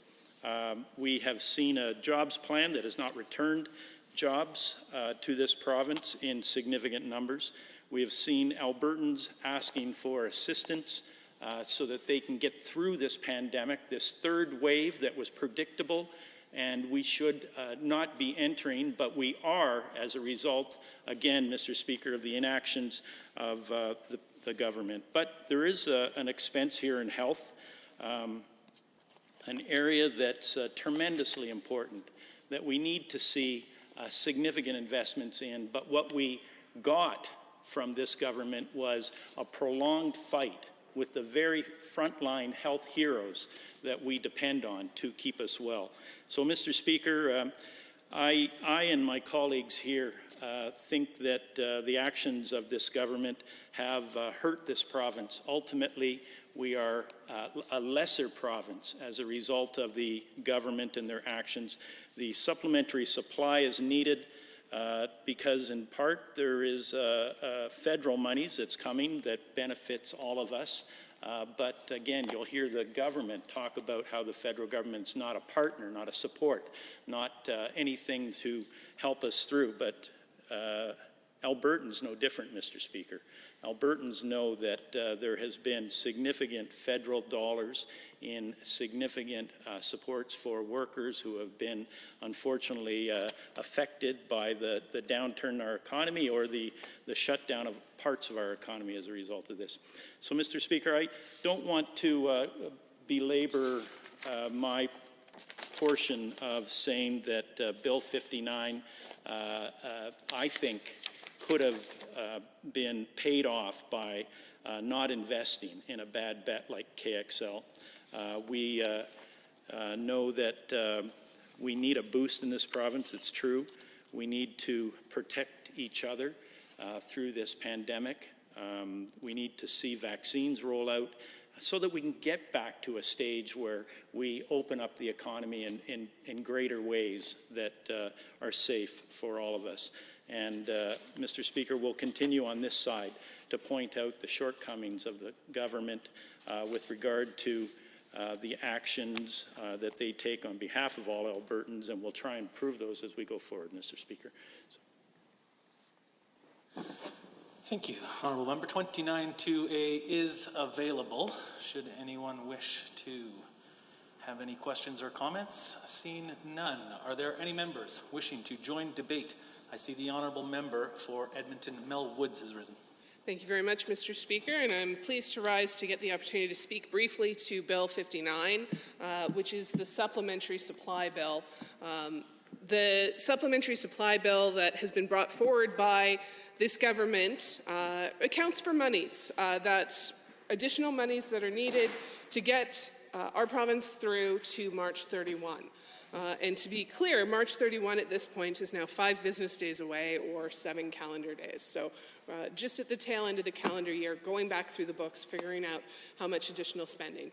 We have seen a jobs plan that has not returned jobs to this province in significant numbers. We have seen Albertans asking for assistance so that they can get through this pandemic, this third wave that was predictable, and we should not be entering, but we are as a result, again, Mr. Speaker, of the inactions of the government. But there is an expense here in health, an area that's tremendously important, that we need to see significant investments in. But what we got from this government was a prolonged fight with the very frontline health heroes that we depend on to keep us well. So, Mr. Speaker, I and my colleagues here think that the actions of this government have hurt this province. Ultimately, we are a lesser province as a result of the government and their actions. The supplementary supply is needed because in part there is federal monies that's coming that benefits all of us. But again, you'll hear the government talk about how the federal government's not a partner, not a support, not anything to help us through. But Albertans no different, Mr. Speaker. Albertans know that there has been significant federal dollars in significant supports for workers who have been unfortunately affected by the downturn in our economy or the shutdown of parts of our economy as a result of this. So, Mr. Speaker, I don't want to belabor my portion of saying that Bill 59, I think, could have been paid off by not investing in a bad bet like KXL. We know that we need a boost in this province, it's true. We need to protect each other through this pandemic. We need to see vaccines roll out so that we can get back to a stage where we open up the economy in greater ways that are safe for all of us. And Mr. Speaker, we'll continue on this side to point out the shortcomings of the government with regard to the actions that they take on behalf of all Albertans, and we'll try and prove those as we go forward, Mr. Speaker. Thank you. Honourable Member 29-2A is available. Should anyone wish to have any questions or comments? Seeing none. Are there any members wishing to join debate? I see the Honourable Member for Edmonton, Mel Woods, has risen. Thank you very much, Mr. Speaker, and I'm pleased to rise to get the opportunity to speak briefly to Bill 59, which is the supplementary supply bill. The supplementary supply bill that has been brought forward by this government accounts for monies, that's additional monies that are needed to get our province through to March 31. And to be clear, March 31 at this point is now 5 business days away or 7 calendar days. So just at the tail end of the calendar year, going back through the books, figuring out how much additional spending.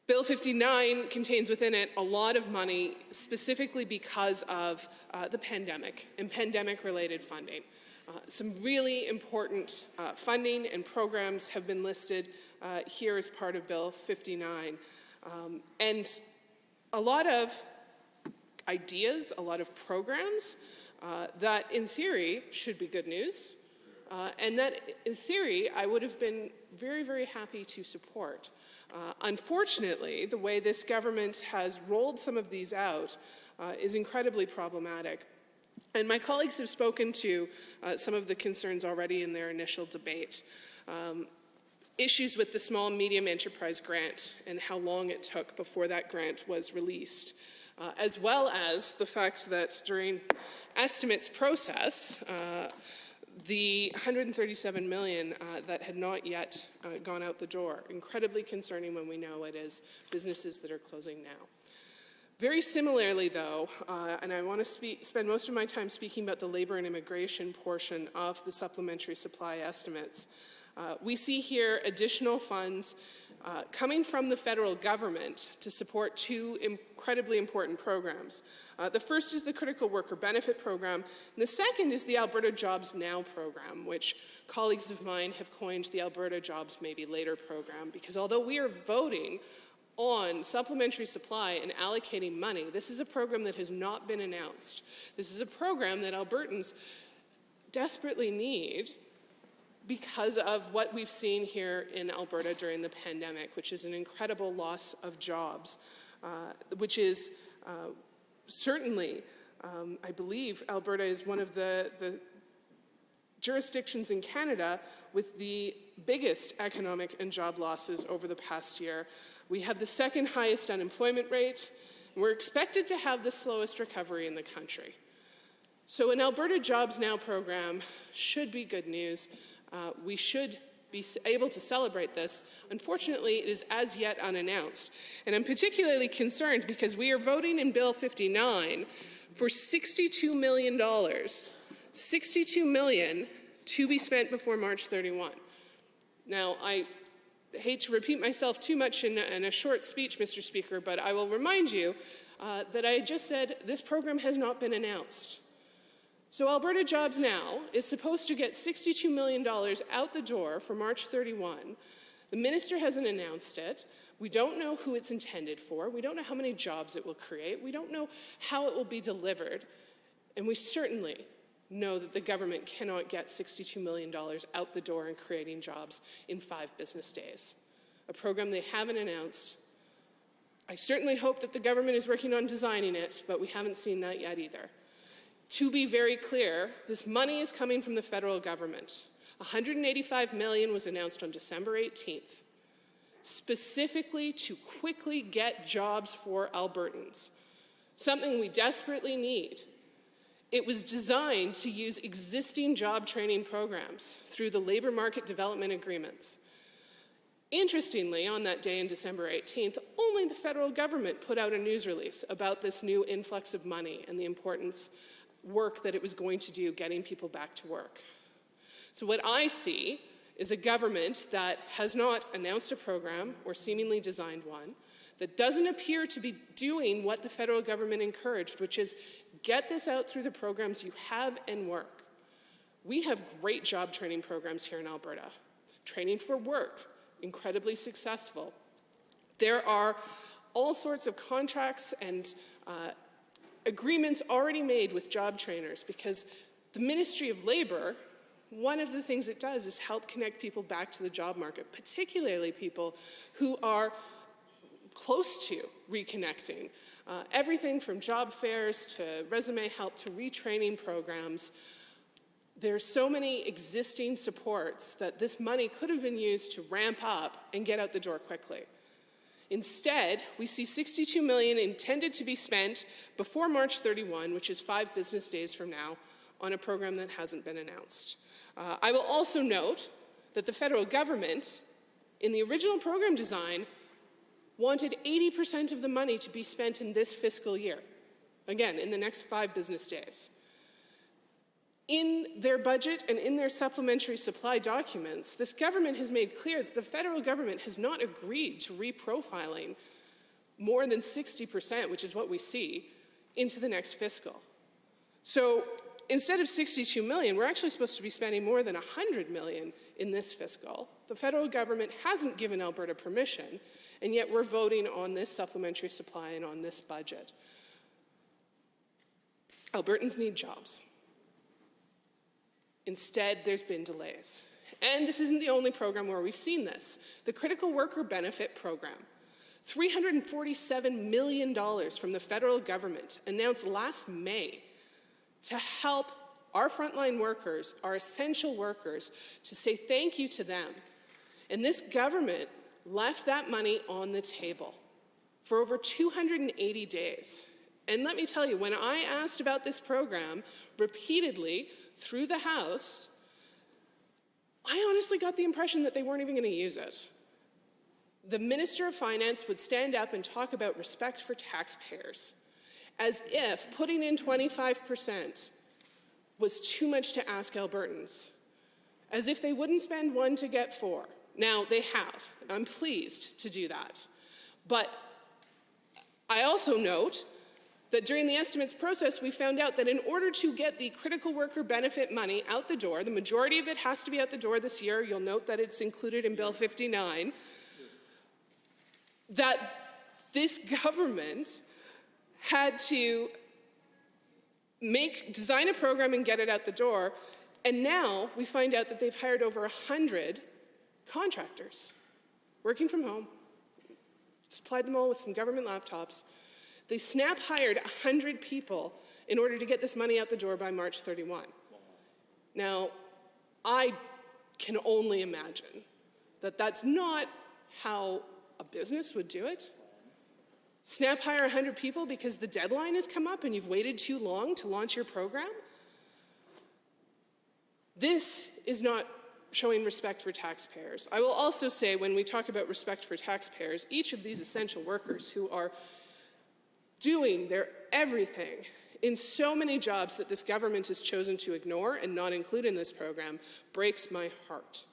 Bill 59 contains within it a lot of money specifically because of the pandemic and pandemic-related funding. Some really important funding and programs have been listed here as part of Bill 59. And a lot of ideas, a lot of programs that in theory should be good news, and that in theory I would have been very, very happy to support. Unfortunately, the way this government has rolled some of these out is incredibly problematic. And my colleagues have spoken to some of the concerns already in their initial debate. Issues with the small and medium enterprise grant and how long it took before that grant was released, as well as the fact that during estimates process, the $137 million that had not yet gone out the door, incredibly concerning when we know it is businesses that are closing now. Very similarly, though, and I want to spend most of my time speaking about the labor and immigration portion of the supplementary supply estimates, we see here additional funds coming from the federal government to support 2 incredibly important programs. The first is the Critical Worker Benefit Program, and the second is the Alberta Jobs Now program, which colleagues of mine have coined the Alberta Jobs Maybe Later program, because although we are voting on supplementary supply and allocating money, this is a program that has not been announced. This is a program that Albertans desperately need because of what we've seen here in Alberta during the pandemic, which is an incredible loss of jobs, which is certainly, I believe Alberta is one of the jurisdictions in Canada with the biggest economic and job losses over the past year. We have the second highest unemployment rate. We're expected to have the slowest recovery in the country. So an Alberta Jobs Now program should be good news. We should be able to celebrate this. Unfortunately, it is as yet unannounced. And I'm particularly concerned because we are voting in Bill 59 for $62 million. $62 million to be spent before March 31. Now, I hate to repeat myself too much in a short speech, Mr. Speaker, but I will remind you that I just said this program has not been announced. So Alberta Jobs Now is supposed to get $62 million out the door for March 31. The minister hasn't announced it. We don't know who it's intended for. We don't know how many jobs it will create. We don't know how it will be delivered. And we certainly know that the government cannot get $62 million out the door and creating jobs in 5 business days. A program they haven't announced. I certainly hope that the government is working on designing it, but we haven't seen that yet either. To be very clear, this money is coming from the federal government. $185 million was announced on December 18th, specifically to quickly get jobs for Albertans, something we desperately need. It was designed to use existing job training programs through the labor market development agreements. Interestingly, on that day, on December 18th, only the federal government put out a news release about this new influx of money and the importance work that it was going to do getting people back to work. So what I see is a government that has not announced a program or seemingly designed one, that doesn't appear to be doing what the federal government encouraged, which is get this out through the programs you have and work. We have great job training programs here in Alberta. Training for work, incredibly successful. There are all sorts of contracts and agreements already made with job trainers because the Ministry of Labor, one of the things it does is help connect people back to the job market, particularly people who are close to reconnecting. Everything from job fairs to resume help to retraining programs. There's so many existing supports that this money could have been used to ramp up and get out the door quickly. Instead, we see $62 million intended to be spent before March 31, which is 5 business days from now, on a program that hasn't been announced. I will also note that the federal government, in the original program design, wanted 80% of the money to be spent in this fiscal year. Again, in the next 5 business days. In their budget and in their supplementary supply documents, this government has made clear that the federal government has not agreed to reprofiling more than 60%, which is what we see, into the next fiscal. So instead of $62 million, we're actually supposed to be spending more than $100 million in this fiscal. The federal government hasn't given Alberta permission, and yet we're voting on this supplementary supply and on this budget. Albertans need jobs. Instead, there's been delays. And this isn't the only program where we've seen this. The Critical Worker Benefit Program, $347 million from the federal government announced last May to help our frontline workers, our essential workers, to say thank you to them. And this government left that money on the table for over 280 days. And let me tell you, when I asked about this program repeatedly through the House, I honestly got the impression that they weren't even going to use it. The Minister of Finance would stand up and talk about respect for taxpayers, as if putting in 25% was too much to ask Albertans, as if they wouldn't spend 1 to get 4. Now, they have. I'm pleased to do that. But I also note that during the estimates process, we found out that in order to get the critical worker benefit money out the door, the majority of it has to be out the door this year. You'll note that it's included in Bill 59, that this government had to design a program and get it out the door And now we find out that they've hired over 100 contractors working from home, supplied them all with some government laptops. They snap hired 100 people in order to get this money out the door by March 31. Now, I can only imagine that that's not how a business would do it. Snap hire 100 people because the deadline has come up and you've waited too long to launch your program? This is not showing respect for taxpayers. I will also say, when we talk about respect for taxpayers, each of these essential workers who are doing their everything in so many jobs that this government has chosen to ignore and not include in this program breaks my heart.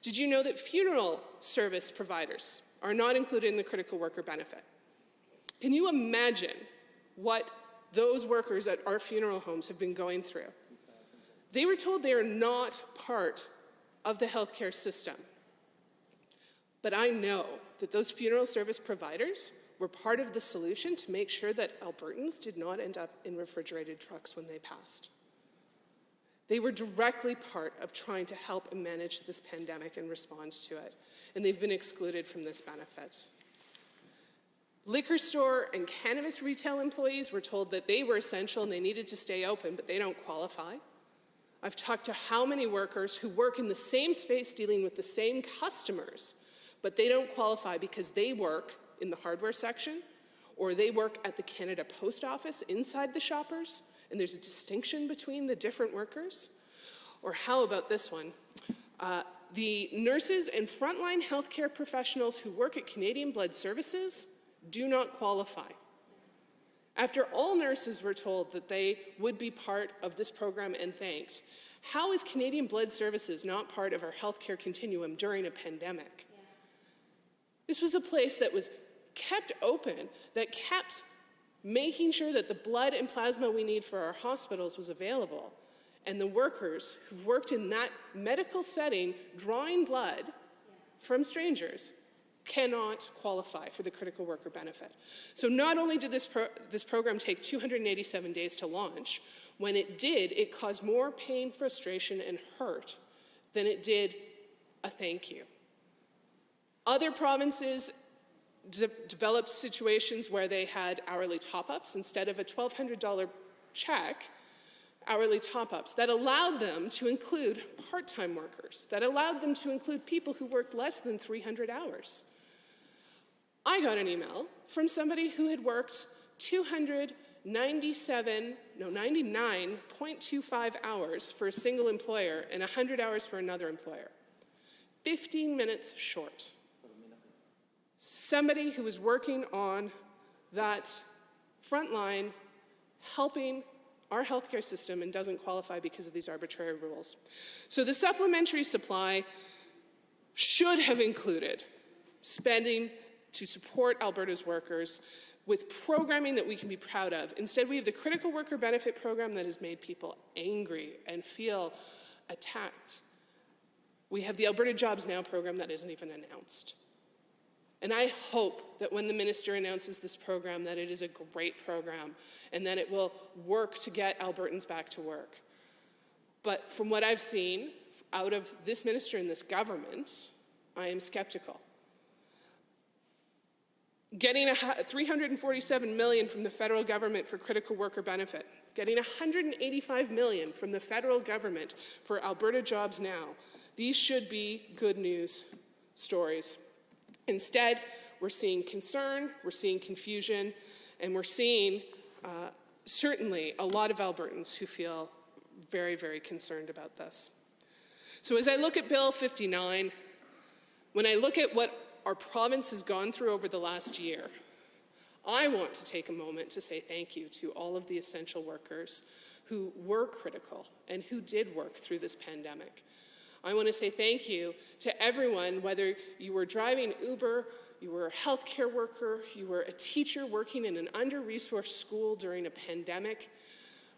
Did you know that funeral service providers are not included in the critical worker benefit? Can you imagine what those workers at our funeral homes have been going through? They were told they are not part of the healthcare system. But I know that those funeral service providers were part of the solution to make sure that Albertans did not end up in refrigerated trucks when they passed. They were directly part of trying to help and manage this pandemic and respond to it, and they've been excluded from this benefit. Liquor store and cannabis retail employees were told that they were essential and they needed to stay open, but they don't qualify. I've talked to how many workers who work in the same space dealing with the same customers, but they don't qualify because they work in the hardware section, or they work at the Canada Post Office inside the Shoppers, and there's a distinction between the different workers. Or how about this one? The nurses and frontline healthcare professionals who work at Canadian Blood Services do not qualify. After all nurses were told that they would be part of this program and thanked, how is Canadian Blood Services not part of our healthcare continuum during a pandemic? This was a place that was kept open, that kept making sure that the blood and plasma we need for our hospitals was available. And the workers who worked in that medical setting, drawing blood from strangers, cannot qualify for the critical worker benefit. So not only did this program take 287 days to launch, when it did, it caused more pain, frustration, and hurt than it did a thank you. Other provinces developed situations where they had hourly top-ups instead of a $1,200 check, hourly top-ups that allowed them to include part-time workers, that allowed them to include people who worked less than 300 hours. I got an email from somebody who had worked 99.25 hours for a single employer and 100 hours for another employer. 15 minutes short. Somebody who was working on that front line, helping our healthcare system, and doesn't qualify because of these arbitrary rules. So the supplementary supply should have included spending to support Alberta's workers with programming that we can be proud of. Instead, we have the critical worker benefit program that has made people angry and feel attacked. We have the Alberta Jobs Now program that isn't even announced. And I hope that when the minister announces this program, that it is a great program and that it will work to get Albertans back to work. But from what I've seen out of this minister and this government, I am skeptical. Getting $347 million from the federal government for critical worker benefit, getting $185 million from the federal government for Alberta Jobs Now, these should be good news stories. Instead, we're seeing concern, we're seeing confusion, and we're seeing certainly a lot of Albertans who feel very, very concerned about this. So as I look at Bill 59, when I look at what our province has gone through over the last year, I want to take a moment to say thank you to all of the essential workers who were critical and who did work through this pandemic. I want to say thank you to everyone, whether you were driving Uber, you were a healthcare worker, you were a teacher working in an under-resourced school during a pandemic,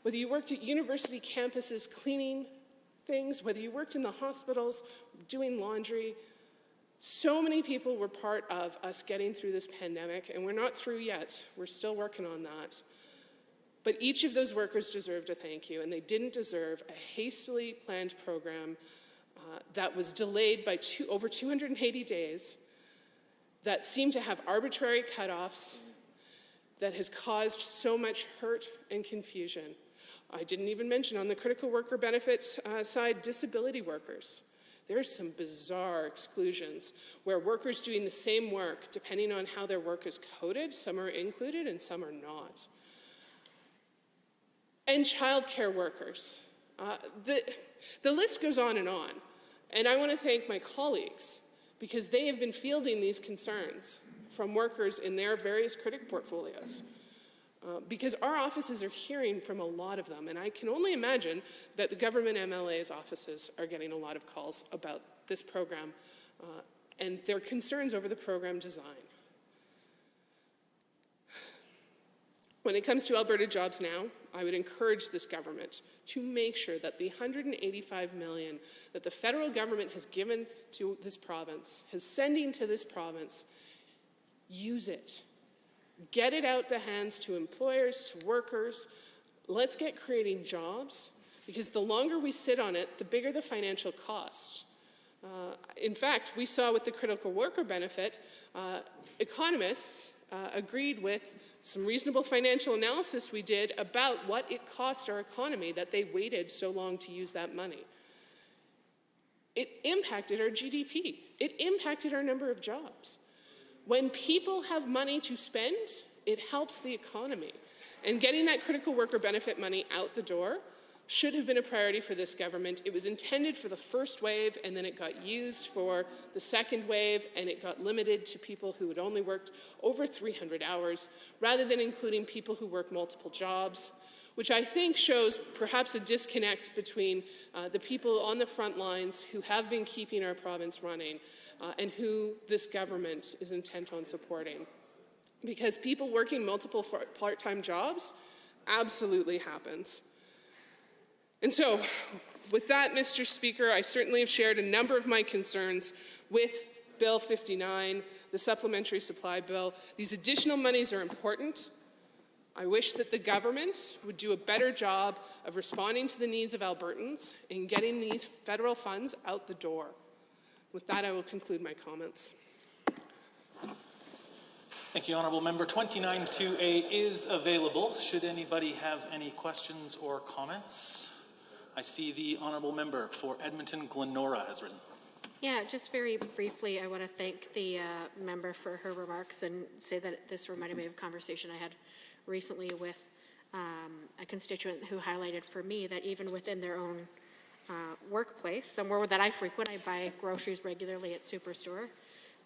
whether you worked at university campuses cleaning things, whether you worked in the hospitals doing laundry. So many people were part of us getting through this pandemic, and we're not through yet. We're still working on that. But each of those workers deserved a thank you, and they didn't deserve a hastily planned program that was delayed by over 280 days, that seemed to have arbitrary cutoffs, that has caused so much hurt and confusion. I didn't even mention on the critical worker benefits side, disability workers. There's some bizarre exclusions where workers doing the same work, depending on how their work is coded, some are included and some are not. And childcare workers. The list goes on. And I want to thank my colleagues because they have been fielding these concerns from workers in their various critic portfolios. Because our offices are hearing from a lot of them, and I can only imagine that the government MLA's offices are getting a lot of calls about this program and their concerns over the program design. When it comes to Alberta Jobs Now, I would encourage this government to make sure that the $185 million that the federal government has given to this province, is sending to this province, use it. Get it out the hands to employers, to workers. Let's get creating jobs, because the longer we sit on it, the bigger the financial cost. In fact, we saw with the critical worker benefit, economists agreed with some reasonable financial analysis we did about what it cost our economy that they waited so long to use that money. It impacted our GDP. It impacted our number of jobs. When people have money to spend, it helps the economy. And getting that critical worker benefit money out the door should have been a priority for this government. It was intended for the first wave, and then it got used for the second wave, and it got limited to people who had only worked over 300 hours, rather than including people who work multiple jobs, which I think shows perhaps a disconnect between the people on the front lines who have been keeping our province running and who this government is intent on supporting. Because people working multiple part-time jobs absolutely happens. And so, with that, Mr. Speaker, I certainly have shared a number of my concerns with Bill 59, the supplementary supply bill. These additional monies are important. I wish that the government would do a better job of responding to the needs of Albertans and getting these federal funds out the door. With that, I will conclude my comments. Thank you, Honourable Member. 29-2A is available. Should anybody have any questions or comments? I see the Honourable Member for Edmonton Glenora has risen. Yeah, just very briefly, I want to thank the member for her remarks and say that this reminded me of a conversation I had recently with a constituent who highlighted for me that even within their own workplace, somewhere that I frequent, I buy groceries regularly at Superstore,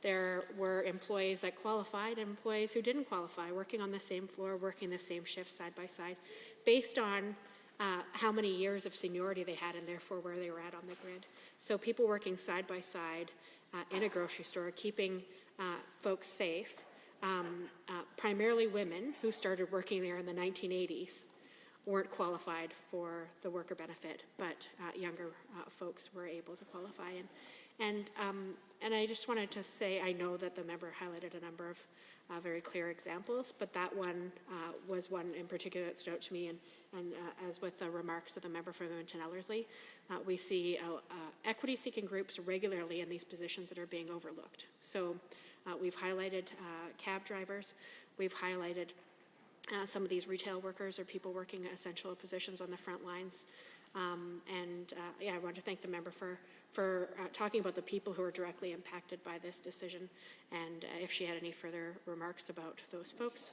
there were employees that qualified and employees who didn't qualify, working on the same floor, working the same shift side by side, based on how many years of seniority they had and therefore where they were at on the grid. So people working side by side in a grocery store, keeping folks safe, primarily women who started working there in the 1980s, weren't qualified for the worker benefit, but younger folks were able to qualify. And I just wanted to say, I know that the member highlighted a number of very clear examples, but that one was one in particular that stood out to me. And as with the remarks of the member from Edmonton Ellerslie, we see equity-seeking groups regularly in these positions that are being overlooked. So we've highlighted cab drivers, we've highlighted some of these retail workers or people working essential positions on the front lines. Yeah, I want to thank the member for talking about the people who are directly impacted by this decision. And if she had any further remarks about those folks,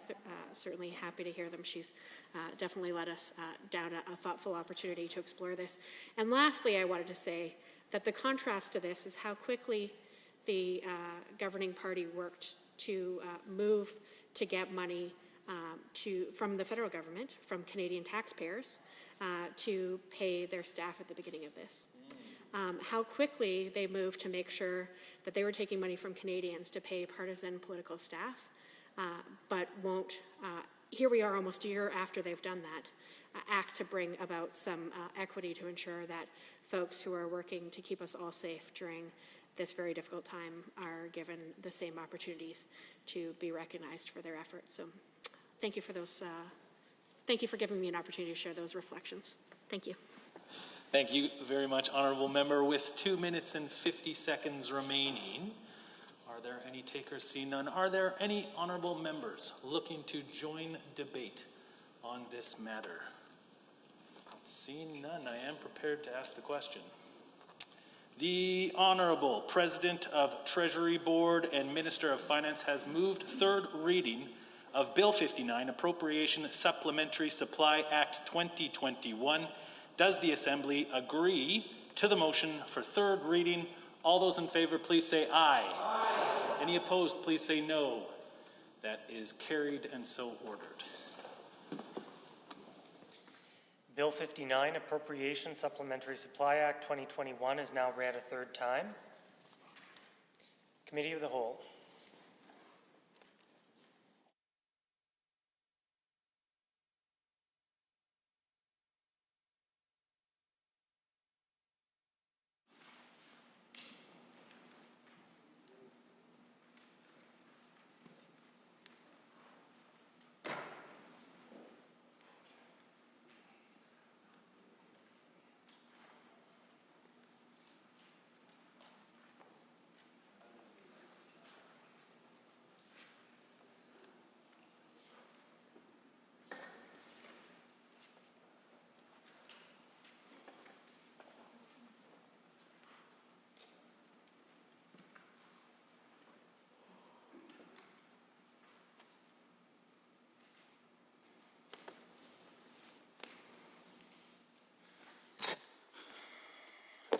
certainly happy to hear them. She's definitely led us down a thoughtful opportunity to explore this. And lastly, I wanted to say that the contrast to this is how quickly the governing party worked to move to get money from the federal government, from Canadian taxpayers, to pay their staff at the beginning of this. How quickly they moved to make sure that they were taking money from Canadians to pay partisan political staff, but won't, here we are almost a year after they've done that, act to bring about some equity to ensure that folks who are working to keep us all safe during this very difficult time are given the same opportunities to be recognized for their efforts. So thank you for those thank you for giving me an opportunity to share those reflections. Thank you. Thank you very much, Honourable Member. With 2 minutes and 50 seconds remaining, are there any takers? See none. Are there any honourable members looking to join debate on this matter? Seeing none, I am prepared to ask the question. The Honourable President of Treasury Board and Minister of Finance has moved third reading of Bill 59, Appropriation Supplementary Supply Act 2021. Does the Assembly agree to the motion for third reading? All those in favor, please say aye. Aye. Any opposed, please say no. That is carried and so ordered. Bill 59, Appropriation Supplementary Supply Act 2021 is now read a third time. Committee of the Whole.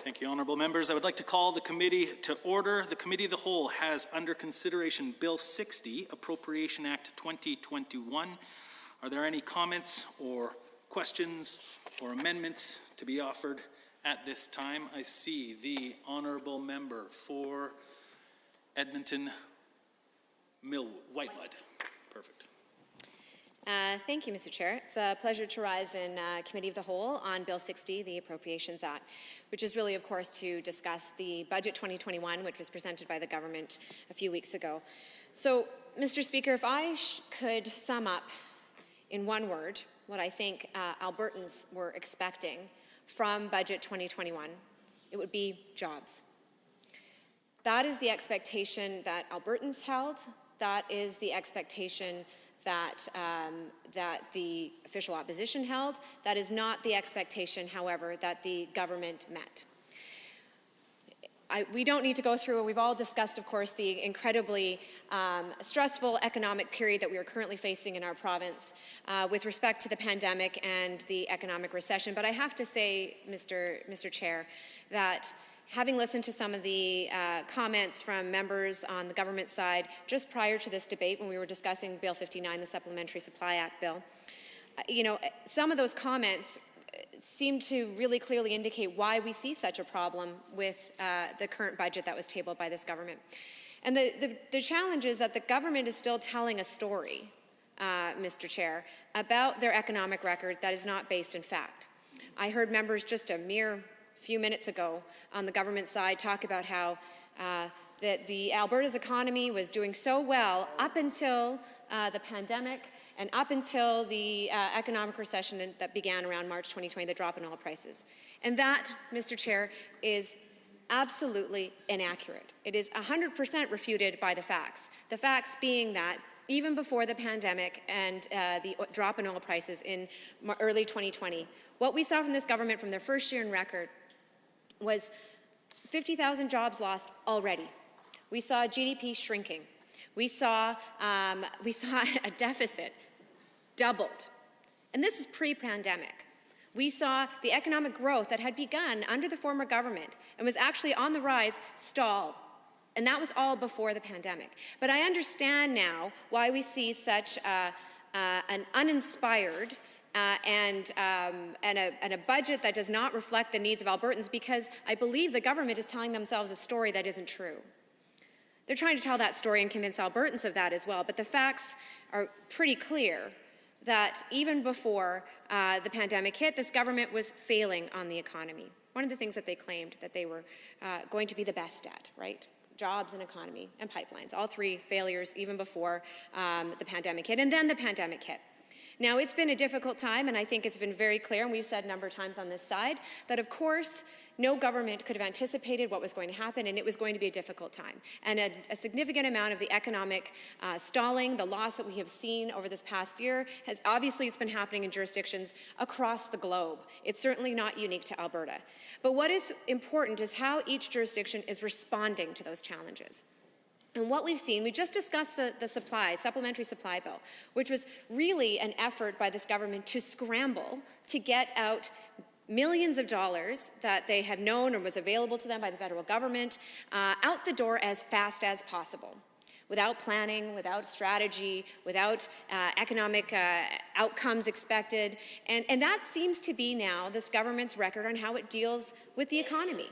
Thank you, honourable members. I would like to call the committee to order. The Committee of the Whole has under consideration Bill 60, Appropriation Act 2021. Are there any comments or questions or amendments to be offered at this time? I see the honourable member for Edmonton Whitewood. Perfect. Thank you, Mr. Chair. It's a pleasure to rise in Committee of the Whole on Bill 60, the Appropriations Act, which is really, of course, to discuss the Budget 2021, which was presented by the government a few weeks ago. So, Mr. Speaker, if I could sum up in one word what I think Albertans were expecting from Budget 2021, it would be jobs. That is the expectation that Albertans held. That is the expectation that the official opposition held. That is not the expectation, however, that the government met. We don't need to go through, we've all discussed, of course, the incredibly stressful economic period that we are currently facing in our province with respect to the pandemic and the economic recession. But I have to say, Mr. Chair, that having listened to some of the comments from members on the government side just prior to this debate when we were discussing Bill 59, the Supplementary Supply Act bill, some of those comments seem to really clearly indicate why we see such a problem with the current budget that was tabled by this government. And the challenge is that the government is still telling a story, Mr. Chair, about their economic record that is not based in fact. I heard members just a mere few minutes ago on the government side talk about how that the Alberta's economy was doing so well up until the pandemic and up until the economic recession that began around March 2020, the drop in oil prices. And that, Mr. Chair, is absolutely inaccurate. It is 100% refuted by the facts. The facts being that even before the pandemic and the drop in oil prices in early 2020, what we saw from this government from their first year in record was 50,000 jobs lost already. We saw GDP shrinking. We saw a deficit doubled. And this is pre-pandemic. We saw the economic growth that had begun under the former government and was actually on the rise stall. And that was all before the pandemic. But I understand now why we see such an uninspired and a budget that does not reflect the needs of Albertans, because I believe the government is telling themselves a story that isn't true. They're trying to tell that story and convince Albertans of that as well, but the facts are pretty clear that even before the pandemic hit, this government was failing on the economy. One of the things that they claimed that they were going to be the best at, right? Jobs and economy and pipelines, all three failures even before the pandemic hit, and then the pandemic hit. Now, it's been a difficult time, and I think it's been very clear, and we've said a number of times on this side, that of course, no government could have anticipated what was going to happen, and it was going to be a difficult time. And a significant amount of the economic stalling, the loss that we have seen over this past year, it's been happening in jurisdictions across the globe. It's certainly not unique to Alberta. But what is important is how each jurisdiction is responding to those challenges. And what we've seen, we just discussed the supplementary supply bill, which was really an effort by this government to scramble to get out millions of dollars that they had known or was available to them by the federal government out the door as fast as possible, without planning, without strategy, without economic outcomes expected. And that seems to be now this government's record on how it deals with the economy.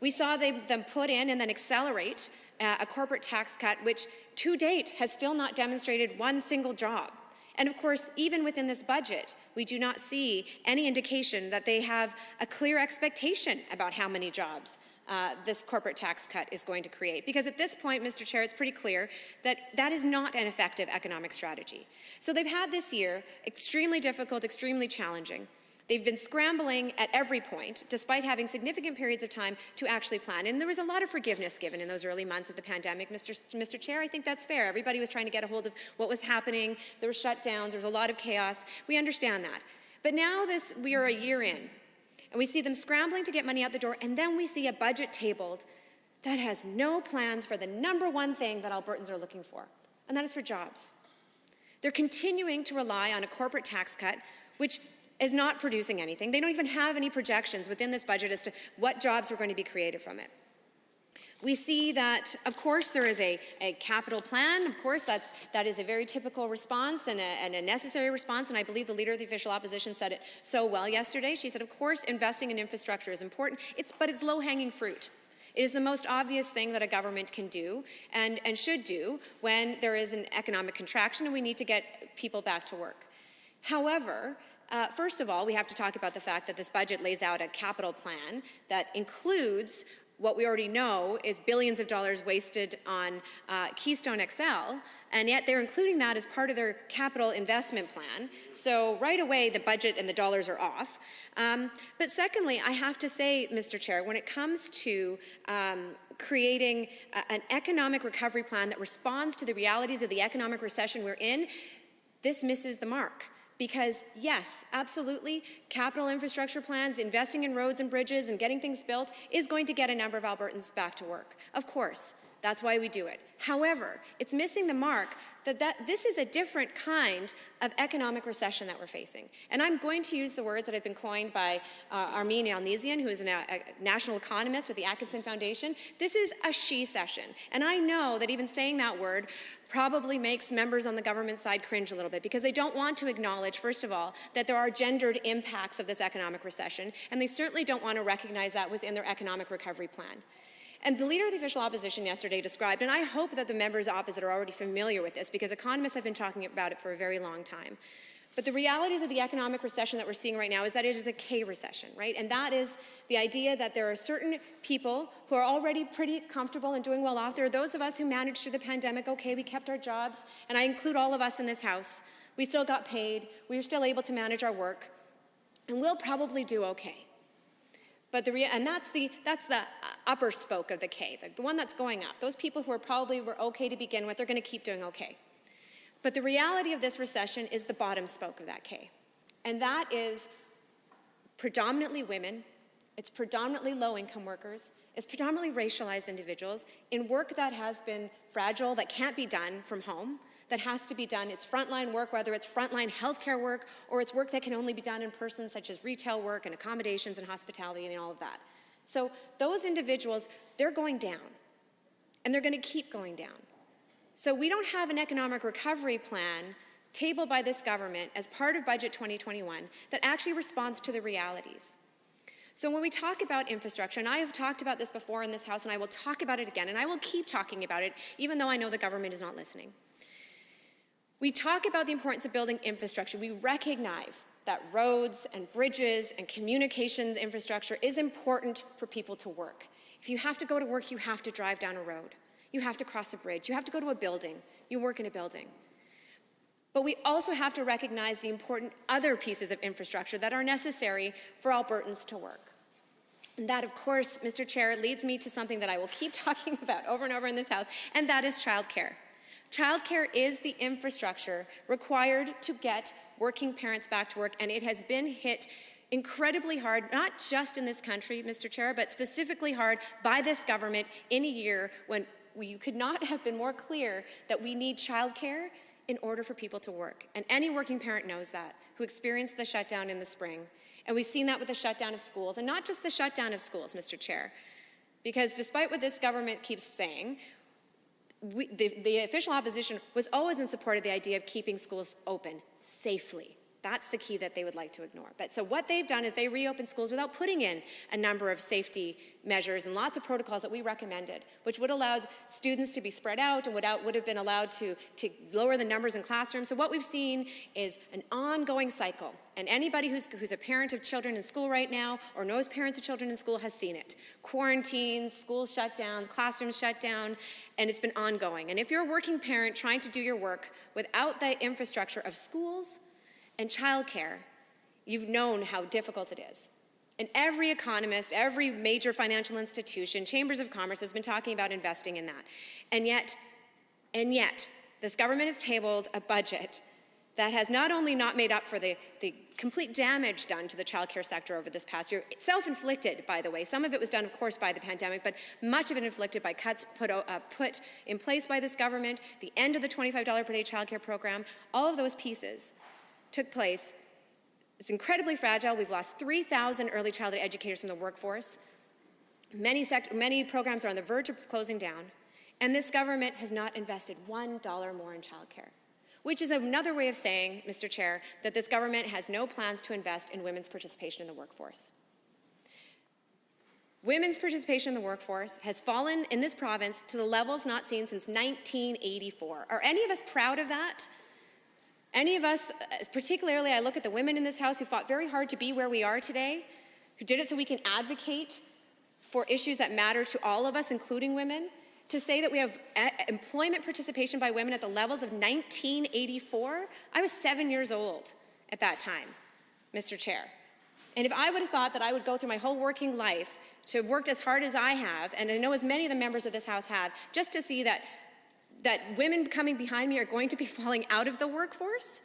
We saw them put in and then accelerate a corporate tax cut, which to date has still not demonstrated one single job. And of course, even within this budget, we do not see any indication that they have a clear expectation about how many jobs this corporate tax cut is going to create. Because at this point, Mr. Chair, it's pretty clear that that is not an effective economic strategy. So they've had this year extremely difficult, extremely challenging. They've been scrambling at every point, despite having significant periods of time to actually plan. And there was a lot of forgiveness given in those early months of the pandemic. Mr. Chair, I think that's fair. Everybody was trying to get a hold of what was happening. There were shutdowns. There was a lot of chaos. We understand that. But now we are a year in, and we see them scrambling to get money out the door, and then we see a budget tabled that has no plans for the number one thing that Albertans are looking for, and that is for jobs. They're continuing to rely on a corporate tax cut, which is not producing anything. They don't even have any projections within this budget as to what jobs are going to be created from it. We see that, of course, there is a capital plan. Of course, that is a very typical response and a necessary response, and I believe the Leader of the Official Opposition said it so well yesterday. She said, of course, investing in infrastructure is important, but it's low-hanging fruit. It is the most obvious thing that a government can do and should do when there is an economic contraction and we need to get people back to work. However, first of all, we have to talk about the fact that this budget lays out a capital plan that includes what we already know is billions of dollars wasted on Keystone XL, and yet they're including that as part of their capital investment plan. So right away, the budget and the dollars are off. But secondly, I have to say, Mr. Chair, when it comes to creating an economic recovery plan that responds to the realities of the economic recession we're in, this misses the mark. Because yes, absolutely, capital infrastructure plans, investing in roads and bridges and getting things built is going to get a number of Albertans back to work. Of course, that's why we do it. However, it's missing the mark that this is a different kind of economic recession that we're facing. And I'm going to use the words that have been coined by Armin Yalnizyan, who is a national economist with the Atkinson Foundation. This is a she-session. And I know that even saying that word probably makes members on the government side cringe a little bit because they don't want to acknowledge, first of all, that there are gendered impacts of this economic recession, and they certainly don't want to recognize that within their economic recovery plan. And the Leader of the Official Opposition yesterday described, and I hope that the members opposite are already familiar with this because economists have been talking about it for a very long time. But the realities of the economic recession that we're seeing right now is that it is a K recession, right? And that is the idea that there are certain people who are already pretty comfortable and doing well off. There are those of us who managed through the pandemic. Okay, we kept our jobs, and I include all of us in this house. We still got paid. We were still able to manage our work, and we'll probably do okay. But that's the upper spoke of the K, the one that's going up. Those people who were okay to begin with, they're going to keep doing okay. But the reality of this recession is the bottom spoke of that K. And that is predominantly women, it's predominantly low-income workers, it's predominantly racialized individuals in work that has been fragile, that can't be done from home, that has to be done. It's frontline work, whether it's frontline healthcare work or it's work that can only be done in person, such as retail work and accommodations and hospitality and all of that. So those individuals, they're going down, and they're going to keep going down. So we don't have an economic recovery plan tabled by this government as part of Budget 2021 that actually responds to the realities. So when we talk about infrastructure, and I have talked about this before in this House, and I will talk about it again, and I will keep talking about it, even though I know the government is not listening. We talk about the importance of building infrastructure. We recognize that roads and bridges and communications infrastructure is important for people to work. If you have to go to work, you have to drive down a road. You have to cross a bridge. You have to go to a building. You work in a building. But we also have to recognize the important other pieces of infrastructure that are necessary for Albertans to work. And that, of course, Mr. Chair, leads me to something that I will keep talking about over and over in this House, and that is childcare. Childcare is the infrastructure required to get working parents back to work, and it has been hit incredibly hard, not just in this country, Mr. Chair, but specifically hard by this government in a year when you could not have been more clear that we need childcare in order for people to work. And any working parent knows that, who experienced the shutdown in the spring. And we've seen that with the shutdown of schools, and not just the shutdown of schools, Mr. Chair, because despite what this government keeps saying, the official opposition was always in support of the idea of keeping schools open safely. That's the key that they would like to ignore. But so what they've done is they reopened schools without putting in a number of safety measures and lots of protocols that we recommended, which would allow students to be spread out and would have been allowed to lower the numbers in classrooms. So what we've seen is an ongoing cycle. And anybody who's a parent of children in school right now or knows parents of children in school has seen it. Quarantines, schools shut down, classrooms shut down, and it's been ongoing. And if you're a working parent trying to do your work without the infrastructure of schools and childcare, you've known how difficult it is. And every economist, every major financial institution, chambers of commerce has been talking about investing in that. And yet, this government has tabled a budget that has not only not made up for the complete damage done to the childcare sector over this past year, self-inflicted, by the way. Some of it was done, of course, by the pandemic, but much of it inflicted by cuts put in place by this government, the end of the $25 per day childcare program. All of those pieces took place. It's incredibly fragile. We've lost 3,000 early childhood educators from the workforce. Many programs are on the verge of closing down, and this government has not invested $1 more in childcare, which is another way of saying, Mr. Chair, that this government has no plans to invest in women's participation in the workforce. Women's participation in the workforce has fallen in this province to the levels not seen since 1984. Are any of us proud of that? Any of us, particularly I look at the women in this House who fought very hard to be where we are today, who did it so we can advocate for issues that matter to all of us, including women, to say that we have employment participation by women at the levels of 1984. I was 7 years old at that time, Mr. Chair. And if I would have thought that I would go through my whole working life to have worked as hard as I have, and I know as many of the members of this House have, just to see that women coming behind me are going to be falling out of the workforce,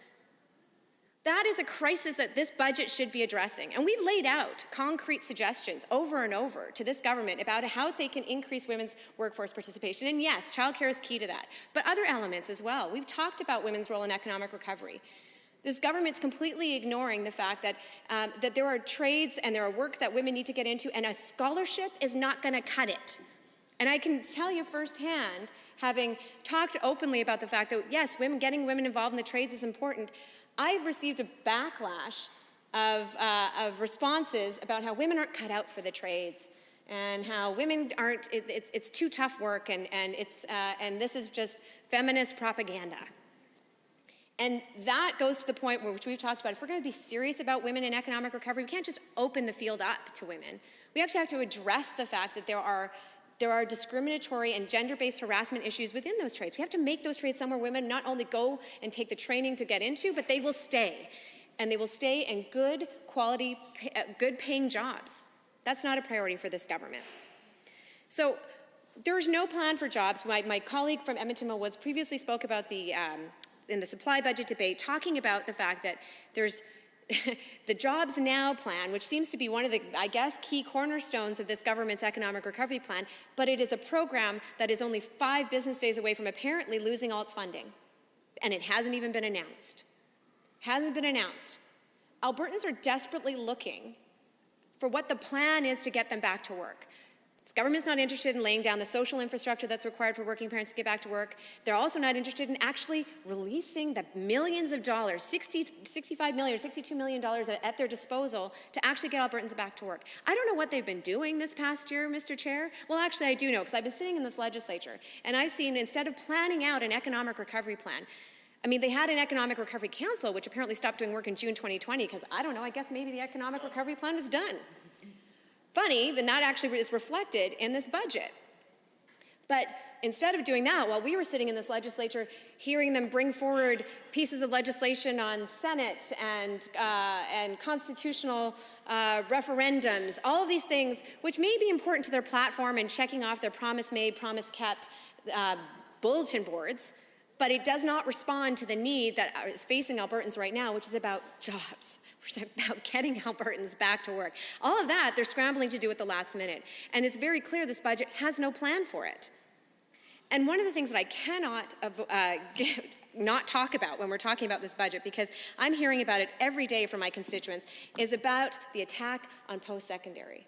that is a crisis that this budget should be addressing. And we've laid out concrete suggestions over and over to this government about how they can increase women's workforce participation. And yes, childcare is key to that, but other elements as well. We've talked about women's role in economic recovery. This government's completely ignoring the fact that there are trades and there are work that women need to get into, and a scholarship is not going to cut it. And I can tell you firsthand, having talked openly about the fact that, yes, getting women involved in the trades is important, I've received a backlash of responses about how women aren't cut out for the trades and how women aren't, it's too tough work and this is just feminist propaganda. And that goes to the point which we've talked about. If we're going to be serious about women in economic recovery, we can't just open the field up to women. We actually have to address the fact that there are discriminatory and gender-based harassment issues within those trades. We have to make those trades somewhere women not only go and take the training to get into, but they will stay. And they will stay in good quality, good paying jobs. That's not a priority for this government. So there is no plan for jobs. My colleague from Edmonton Mill Woods previously spoke about in the supply budget debate, talking about the fact that there's the Jobs Now plan, which seems to be one of the, I guess, key cornerstones of this government's economic recovery plan, but it is a program that is only 5 business days away from apparently losing all its funding. And it hasn't even been announced. Hasn't been announced. Albertans are desperately looking for what the plan is to get them back to work. This government's not interested in laying down the social infrastructure that's required for working parents to get back to work. They're also not interested in actually releasing the millions of dollars, $65 million, $62 million at their disposal to actually get Albertans back to work. I don't know what they've been doing this past year, Mr. Chair. Well, actually, I do know, because I've been sitting in this legislature, and I've seen, instead of planning out an economic recovery plan, I mean, they had an Economic Recovery Council, which apparently stopped doing work in June 2020, because, I don't know, I guess maybe the Economic Recovery Plan was done. Funny, and that actually is reflected in this budget. But instead of doing that, while we were sitting in this legislature, hearing them bring forward pieces of legislation on Senate and constitutional referendums, all of these things, which may be important to their platform and checking off their promise made, promise kept bulletin boards, but it does not respond to the need that is facing Albertans right now, which is about jobs. It's about getting Albertans back to work. All of that, they're scrambling to do at the last minute. And it's very clear this budget has no plan for it. And one of the things that I cannot not talk about when we're talking about this budget, because I'm hearing about it every day from my constituents, is about the attack on post-secondary.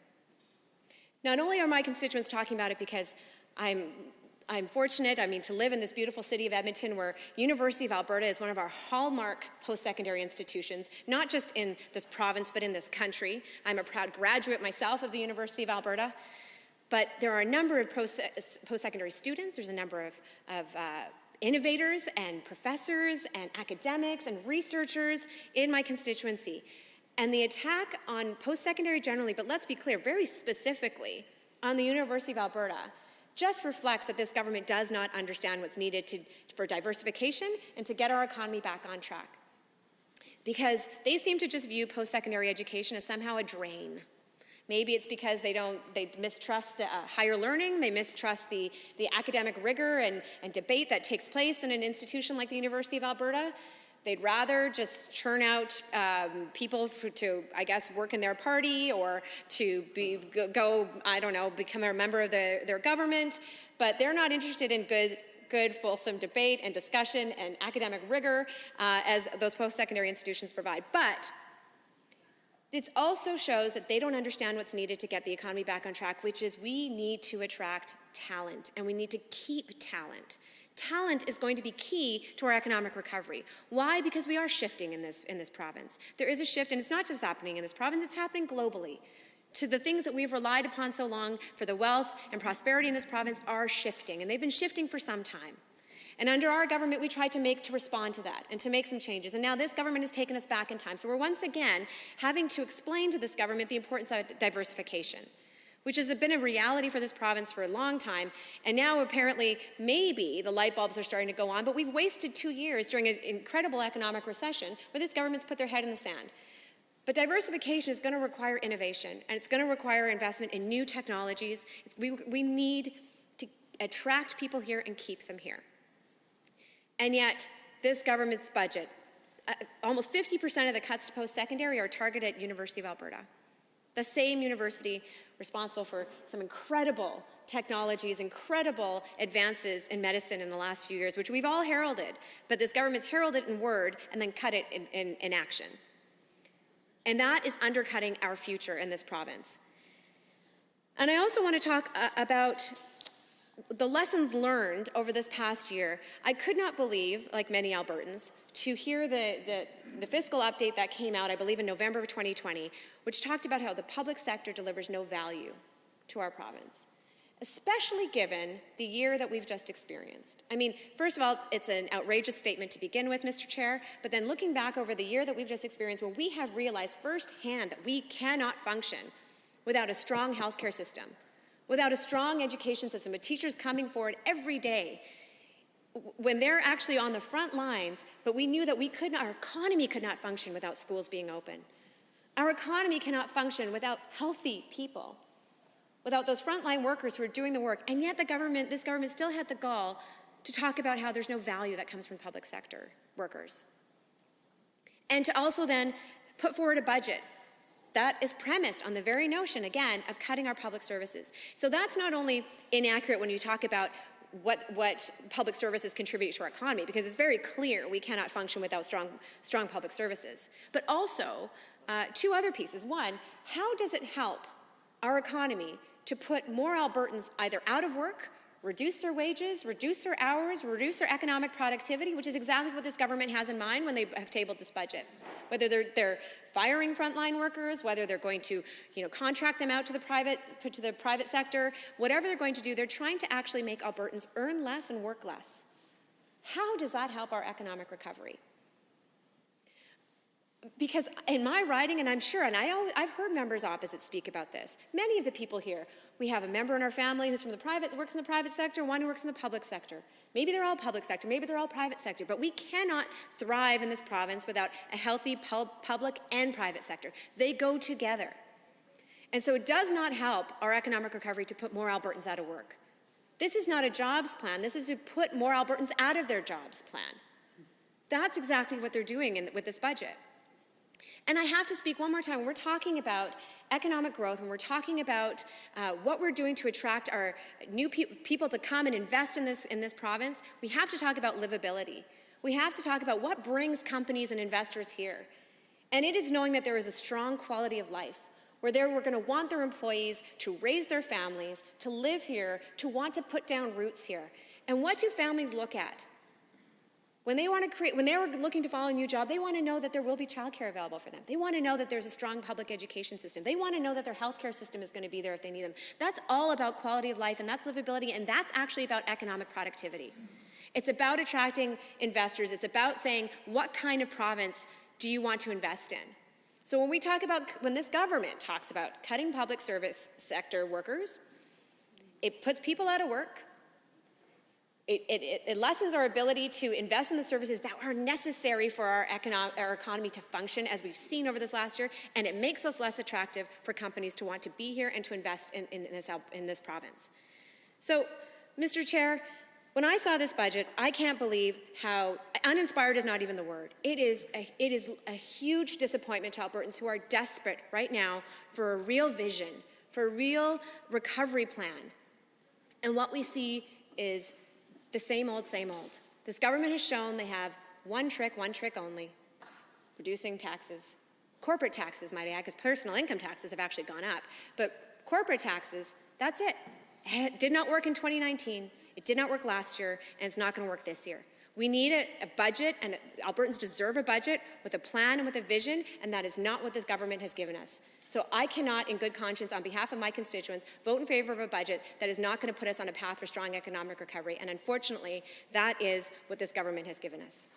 Not only are my constituents talking about it because I'm fortunate, to live in this beautiful city of Edmonton where University of Alberta is one of our hallmark post-secondary institutions, not just in this province, but in this country. I'm a proud graduate myself of the University of Alberta, but there are a number of post-secondary students, there's a number of innovators and professors and academics and researchers in my constituency. And the attack on post-secondary generally, but let's be clear, very specifically on the University of Alberta, just reflects that this government does not understand what's needed for diversification and to get our economy back on track. Because they seem to just view post-secondary education as somehow a drain. Maybe it's because they mistrust higher learning, they mistrust the academic rigor and debate that takes place in an institution like the University of Alberta. They'd rather just churn out people to, I guess, work in their party or to become a member of their government. But they're not interested in good, fulsome debate and discussion and academic rigor as those post-secondary institutions provide. But it also shows that they don't understand what's needed to get the economy back on track, which is we need to attract talent and we need to keep talent. Talent is going to be key to our economic recovery. Why? Because we are shifting in this province. There is a shift, and it's not just happening in this province, it's happening globally. To the things that we've relied upon so long for the wealth and prosperity in this province are shifting, and they've been shifting for some time. And under our government, we tried to respond to that and to make some changes. And now this government has taken us back in time. So we're once again having to explain to this government the importance of diversification, which has been a reality for this province for a long time. And now apparently, maybe the light bulbs are starting to go on, but we've wasted 2 years during an incredible economic recession where this government's put their head in the sand. But diversification is going to require innovation, and it's going to require investment in new technologies. We need to attract people here and keep them here. And yet, this government's budget, almost 50% of the cuts to post-secondary are targeted at University of Alberta. The same university responsible for some incredible technologies, incredible advances in medicine in the last few years, which we've all heralded, but this government's heralded in word and then cut it in action. And that is undercutting our future in this province. And I also want to talk about the lessons learned over this past year. I could not believe, like many Albertans, to hear the fiscal update that came out, I believe in November of 2020, which talked about how the public sector delivers no value to our province, especially given the year that we've just experienced. First of all, it's an outrageous statement to begin with, Mr. Chair, but then looking back over the year that we've just experienced, where we have realized firsthand that we cannot function without a strong healthcare system, without a strong education system, with teachers coming forward every day when they're actually on the front lines, but we knew that our economy could not function without schools being open. Our economy cannot function without healthy people, without those frontline workers who are doing the work. And yet this government still had the gall to talk about how there's no value that comes from public sector workers. And to also then put forward a budget that is premised on the very notion, again, of cutting our public services. So that's not only inaccurate when you talk about what public services contribute to our economy, because it's very clear we cannot function without strong public services. But also, two other pieces. One, how does it help our economy to put more Albertans either out of work, reduce their wages, reduce their hours, reduce their economic productivity, which is exactly what this government has in mind when they have tabled this budget. Whether they're firing frontline workers, whether they're going to contract them out to the private sector, whatever they're going to do, they're trying to actually make Albertans earn less and work less. How does that help our economic recovery? Because in my riding, and I'm sure, and I've heard members opposite speak about this, many of the people here, we have a member in our family who's from the private, works in the private sector, one who works in the public sector. Maybe they're all public sector, maybe they're all private sector, but we cannot thrive in this province without a healthy public and private sector. They go together. And so it does not help our economic recovery to put more Albertans out of work. This is not a jobs plan, this is to put more Albertans out of their jobs plan. That's exactly what they're doing with this budget. And I have to speak one more time, when we're talking about economic growth, when we're talking about what we're doing to attract our new people to come and invest in this province, we have to talk about livability. We have to talk about what brings companies and investors here. And it is knowing that there is a strong quality of life, where we're going to want their employees to raise their families, to live here, to want to put down roots here. And what do families look at? When they are looking to follow a new job, they want to know that there will be childcare available for them. They want to know that there's a strong public education system. They want to know that their healthcare system is going to be there if they need them. That's all about quality of life, and that's livability, and that's actually about economic productivity. It's about attracting investors. It's about saying, what kind of province do you want to invest in? So when this government talks about cutting public service sector workers, it puts people out of work. It lessens our ability to invest in the services that are necessary for our economy to function, as we've seen over this last year, and it makes us less attractive for companies to want to be here and to invest in this province. So, Mr. Chair, when I saw this budget, I can't believe how uninspired is not even the word. It is a huge disappointment to Albertans who are desperate right now for a real vision, for a real recovery plan. And what we see is the same old, same old. This government has shown they have one trick only, reducing taxes. Corporate taxes, might I add, because personal income taxes have actually gone up. But corporate taxes, that's it. It did not work in 2019. It did not work last year, and it's not going to work this year. We need a budget, and Albertans deserve a budget with a plan and with a vision, and that is not what this government has given us. So I cannot, in good conscience, on behalf of my constituents, vote in favor of a budget that is not going to put us on a path for strong economic recovery, and unfortunately, that is what this government has given us.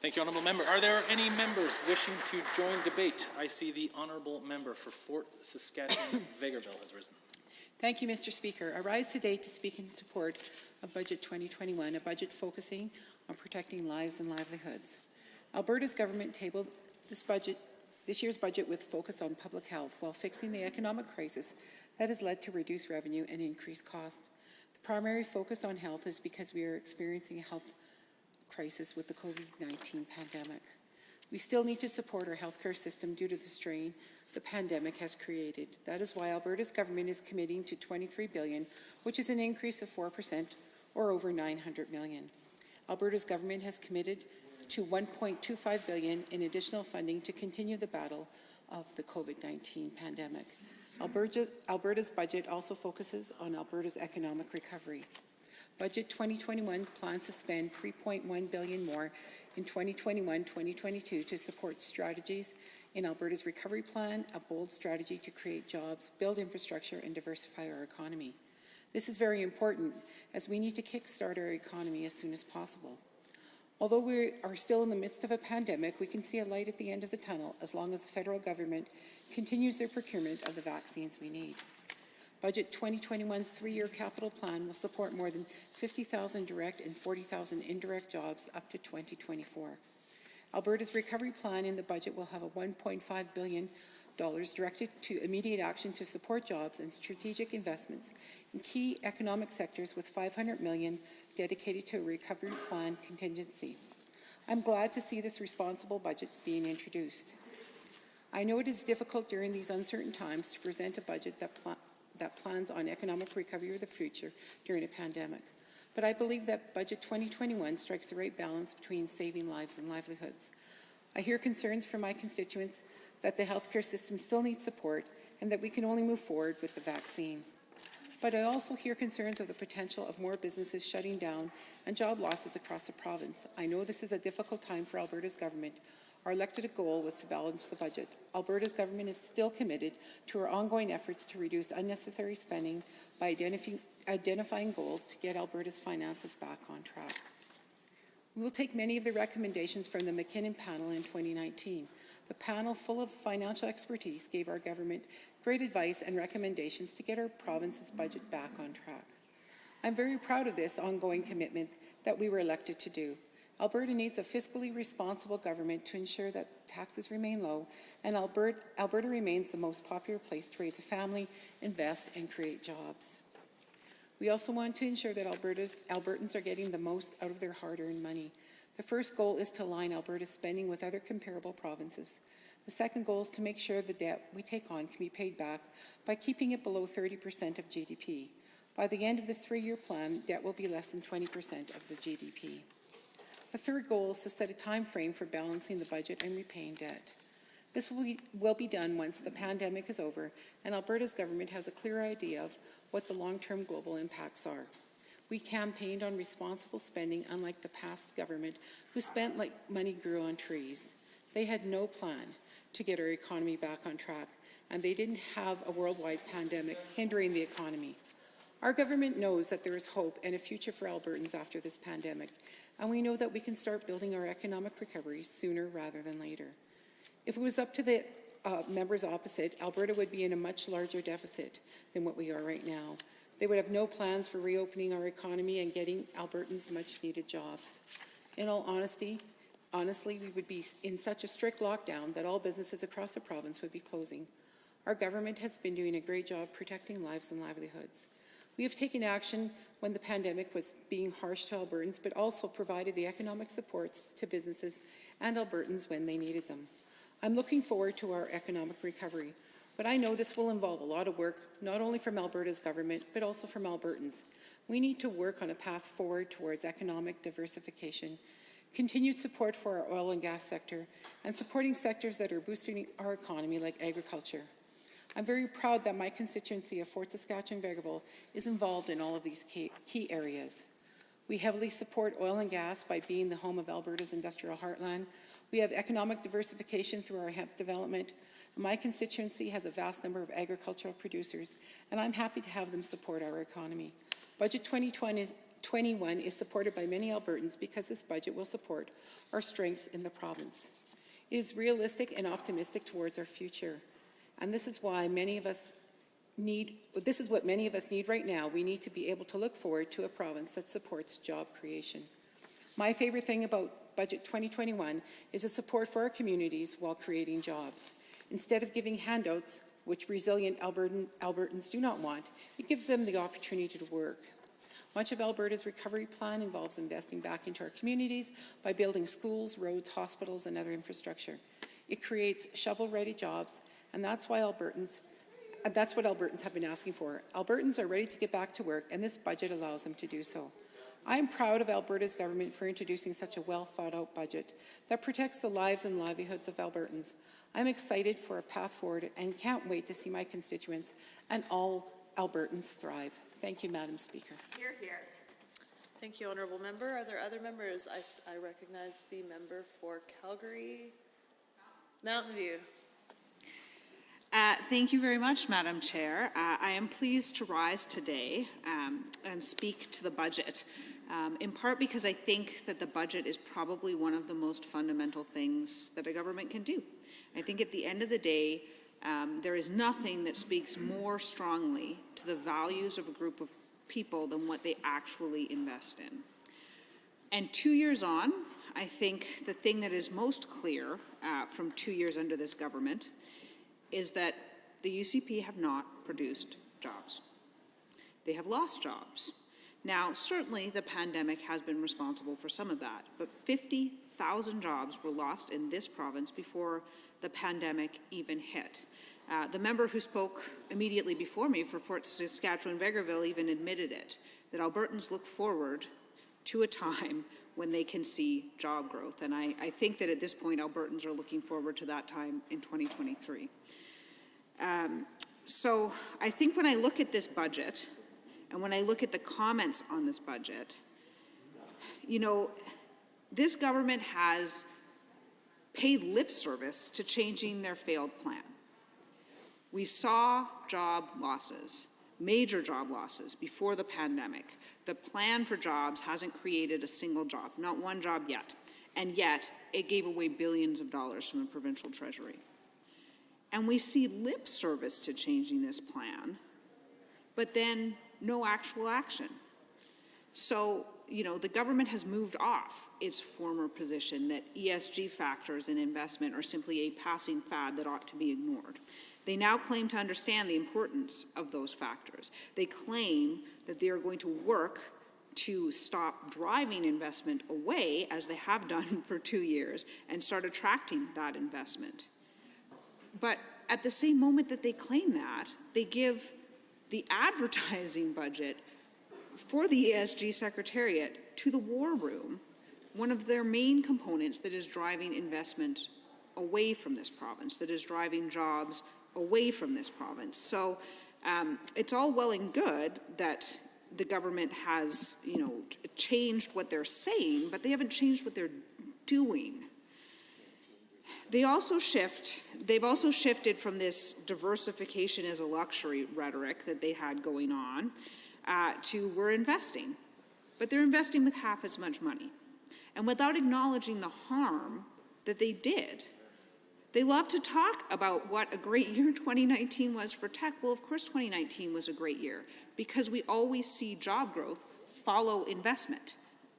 Thank you, Honourable Member. Are there any members wishing to join debate? I see the Honourable Member for Fort Saskatchewan-Vegreville has risen. Thank you, Mr. Speaker. I rise today to speak in support of Budget 2021, a budget focusing on protecting lives and livelihoods. Alberta's government tabled this year's budget with focus on public health while fixing the economic crisis that has led to reduced revenue and increased costs. The primary focus on health is because we are experiencing a health crisis with the COVID-19 pandemic. We still need to support our healthcare system due to the strain the pandemic has created. That is why Alberta's government is committing to $23 billion, which is an increase of 4% or over $900 million. Alberta's government has committed to $1.25 billion in additional funding to continue the battle of the COVID-19 pandemic. Alberta's budget also focuses on Alberta's economic recovery. Budget 2021 plans to spend $3.1 billion more in 2021-2022 to support strategies in Alberta's recovery plan, a bold strategy to create jobs, build infrastructure, and diversify our economy. This is very important, as we need to kickstart our economy as soon as possible. Although we are still in the midst of a pandemic, we can see a light at the end of the tunnel as long as the federal government continues their procurement of the vaccines we need. Budget 2021's three-year capital plan will support more than 50,000 direct and 40,000 indirect jobs up to 2024. Alberta's recovery plan in the budget will have a $1.5 billion directed to immediate action to support jobs and strategic investments in key economic sectors, with $500 million dedicated to a recovery plan contingency. I'm glad to see this responsible budget being introduced. I know it is difficult during these uncertain times to present a budget that plans on economic recovery of the future during a pandemic. But I believe that Budget 2021 strikes the right balance between saving lives and livelihoods. I hear concerns from my constituents that the healthcare system still needs support and that we can only move forward with the vaccine. But I also hear concerns of the potential of more businesses shutting down and job losses across the province. I know this is a difficult time for Alberta's government. Our elected goal was to balance the budget. Alberta's government is still committed to our ongoing efforts to reduce unnecessary spending by identifying goals to get Alberta's finances back on track. We will take many of the recommendations from the McKinnon panel in 2019. The panel, full of financial expertise, gave our government great advice and recommendations to get our province's budget back on track. I'm very proud of this ongoing commitment that we were elected to do. Alberta needs a fiscally responsible government to ensure that taxes remain low, and Alberta remains the most popular place to raise a family, invest, and create jobs. We also want to ensure that Albertans are getting the most out of their hard-earned money. The first goal is to align Alberta's spending with other comparable provinces. The second goal is to make sure the debt we take on can be paid back by keeping it below 30% of GDP. By the end of this 3-year plan, debt will be less than 20% of the GDP. The third goal is to set a time frame for balancing the budget and repaying debt. This will be done once the pandemic is over and Alberta's government has a clear idea of what the long-term global impacts are. We campaigned on responsible spending, unlike the past government, who spent like money grew on trees. They had no plan to get our economy back on track, and they didn't have a worldwide pandemic hindering the economy. Our government knows that there is hope and a future for Albertans after this pandemic, and we know that we can start building our economic recovery sooner rather than later. If it was up to the members opposite, Alberta would be in a much larger deficit than what we are right now. They would have no plans for reopening our economy and getting Albertans much-needed jobs. In all honesty, we would be in such a strict lockdown that all businesses across the province would be closing. Our government has been doing a great job protecting lives and livelihoods. We have taken action when the pandemic was being harsh to Albertans, but also provided the economic supports to businesses and Albertans when they needed them. I'm looking forward to our economic recovery, but I know this will involve a lot of work, not only from Alberta's government, but also from Albertans. We need to work on a path forward towards economic diversification, continued support for our oil and gas sector, and supporting sectors that are boosting our economy like agriculture. I'm very proud that my constituency of Fort Saskatchewan-Vegreville is involved in all of these key areas. We heavily support oil and gas by being the home of Alberta's industrial heartland. We have economic diversification through our hemp development. My constituency has a vast number of agricultural producers, and I'm happy to have them support our economy. Budget 2021 is supported by many Albertans because this budget will support our strengths in the province. It is realistic and optimistic towards our future. And this is why many of us this is what many of us need right now. We need to be able to look forward to a province that supports job creation. My favorite thing about Budget 2021 is the support for our communities while creating jobs. Instead of giving handouts, which resilient Albertans do not want, it gives them the opportunity to work. Much of Alberta's recovery plan involves investing back into our communities by building schools, roads, hospitals, and other infrastructure. It creates shovel-ready jobs, and that's what Albertans have been asking for. Albertans are ready to get back to work, and this budget allows them to do so. I am proud of Alberta's government for introducing such a well-thought-out budget that protects the lives and livelihoods of Albertans. I'm excited for a path forward and can't wait to see my constituents and all Albertans thrive. Thank you, Madam Speaker. Hear, hear. Thank you, Honourable Member. Are there other members? I recognize the member for Calgary, Mountain View. Thank you very much, Madam Chair. I am pleased to rise today and speak to the budget, in part because I think that the budget is probably one of the most fundamental things that a government can do. I think at the end of the day, there is nothing that speaks more strongly to the values of a group of people than what they actually invest in. And 2 years on, I think the thing that is most clear from 2 years under this government is that the UCP have not produced jobs. They have lost jobs. Now, certainly the pandemic has been responsible for some of that, but 50,000 jobs were lost in this province before the pandemic even hit. The member who spoke immediately before me for Fort Saskatchewan-Vegreville even admitted it, that Albertans look forward to a time when they can see job growth. And I think that at this point, Albertans are looking forward to that time in 2023. So I think when I look at this budget, and when I look at the comments on this budget, you know, this government has paid lip service to changing their failed plan. We saw job losses. major job losses before the pandemic. The plan for jobs hasn't created a single job, not one job yet. And yet, it gave away billions of dollars from the provincial treasury. And we see lip service to changing this plan, but then no actual action. So, the government has moved off its former position that ESG factors in investment are simply a passing fad that ought to be ignored. They now claim to understand the importance of those factors. They claim that they are going to work to stop driving investment away, as they have done for 2 years, and start attracting that investment. But at the same moment that they claim that, they give the advertising budget for the ESG Secretariat to the War Room, one of their main components that is driving investment away from this province, that is driving jobs away from this province. So it's all well and good that the government has, changed what they're saying, but they haven't changed what they're doing. They've also shifted from this diversification as a luxury rhetoric that they had going on to we're investing. But they're investing with half as much money. And without acknowledging the harm that they did. They love to talk about what a great year 2019 was for tech. Well, of course 2019 was a great year because we always see job growth follow investment.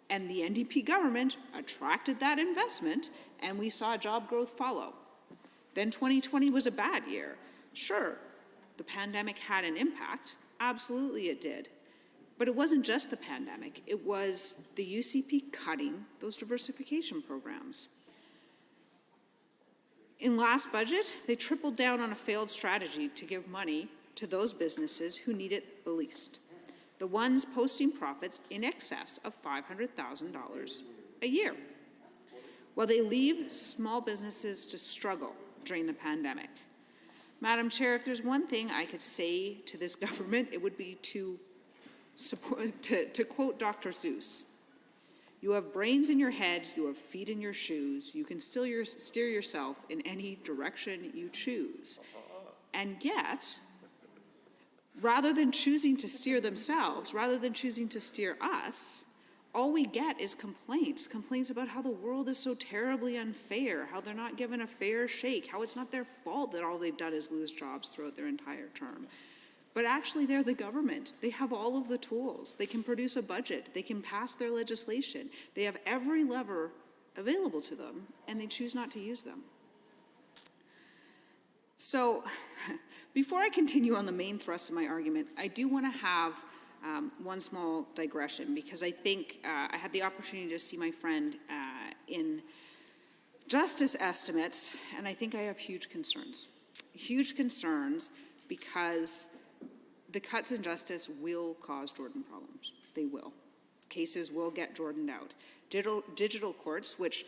And the NDP government attracted that investment and we saw job growth follow. Then 2020 was a bad year. Sure, the pandemic had an impact. Absolutely it did. But it wasn't just the pandemic. It was the UCP cutting those diversification programs. In last budget, they tripled down on a failed strategy to give money to those businesses who need it the least. The ones posting profits in excess of $500,000 a year. While they leave small businesses to struggle during the pandemic. Madam Chair, if there's one thing I could say to this government, it would be to quote Dr. Seuss. You have brains in your head, you have feet in your shoes, you can still steer yourself in any direction you choose. And yet, rather than choosing to steer themselves, rather than choosing to steer us, all we get is complaints about how the world is so terribly unfair, how they're not given a fair shake, how it's not their fault that all they've done is lose jobs throughout their entire term. But actually, they're the government. They have all of the tools. They can produce a budget. They can pass their legislation. They have every lever available to them, and they choose not to use them. So, before I continue on the main thrust of my argument, I do want to have one small digression, because I think I had the opportunity to see my friend in justice estimates, and I think I have huge concerns. Huge concerns because the cuts in justice will cause Jordan problems. They will. Cases will get Jordaned out. Digital courts, which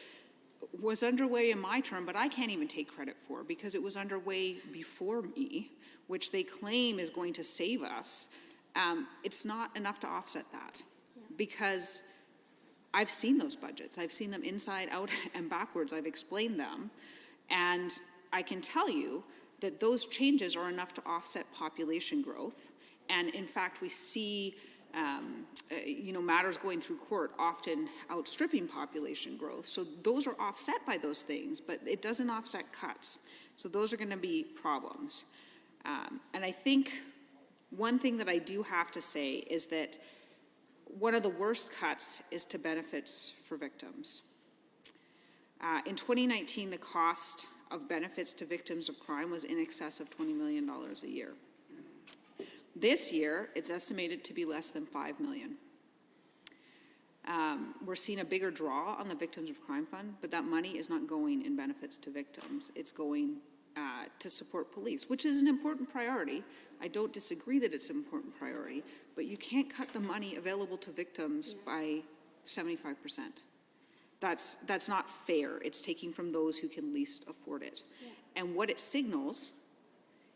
was underway in my term, but I can't even take credit for because it was underway before me, which they claim is going to save us. It's not enough to offset that because I've seen those budgets. I've seen them inside, out, and backwards. I've explained them. And I can tell you that those changes are enough to offset population growth. And in fact, we see matters going through court often outstripping population growth. So those are offset by those things, but it doesn't offset cuts. So those are going to be problems. And I think one thing that I do have to say is that one of the worst cuts is to benefits for victims. In 2019, the cost of benefits to victims of crime was in excess of $20 million a year. This year, it's estimated to be less than $5 million. We're seeing a bigger draw on the Victims of Crime Fund, but that money is not going in benefits to victims. It's going to support police, which is an important priority. I don't disagree that it's an important priority, but you can't cut the money available to victims by 75%. That's not fair. It's taking from those who can least afford it. Yeah. And what it signals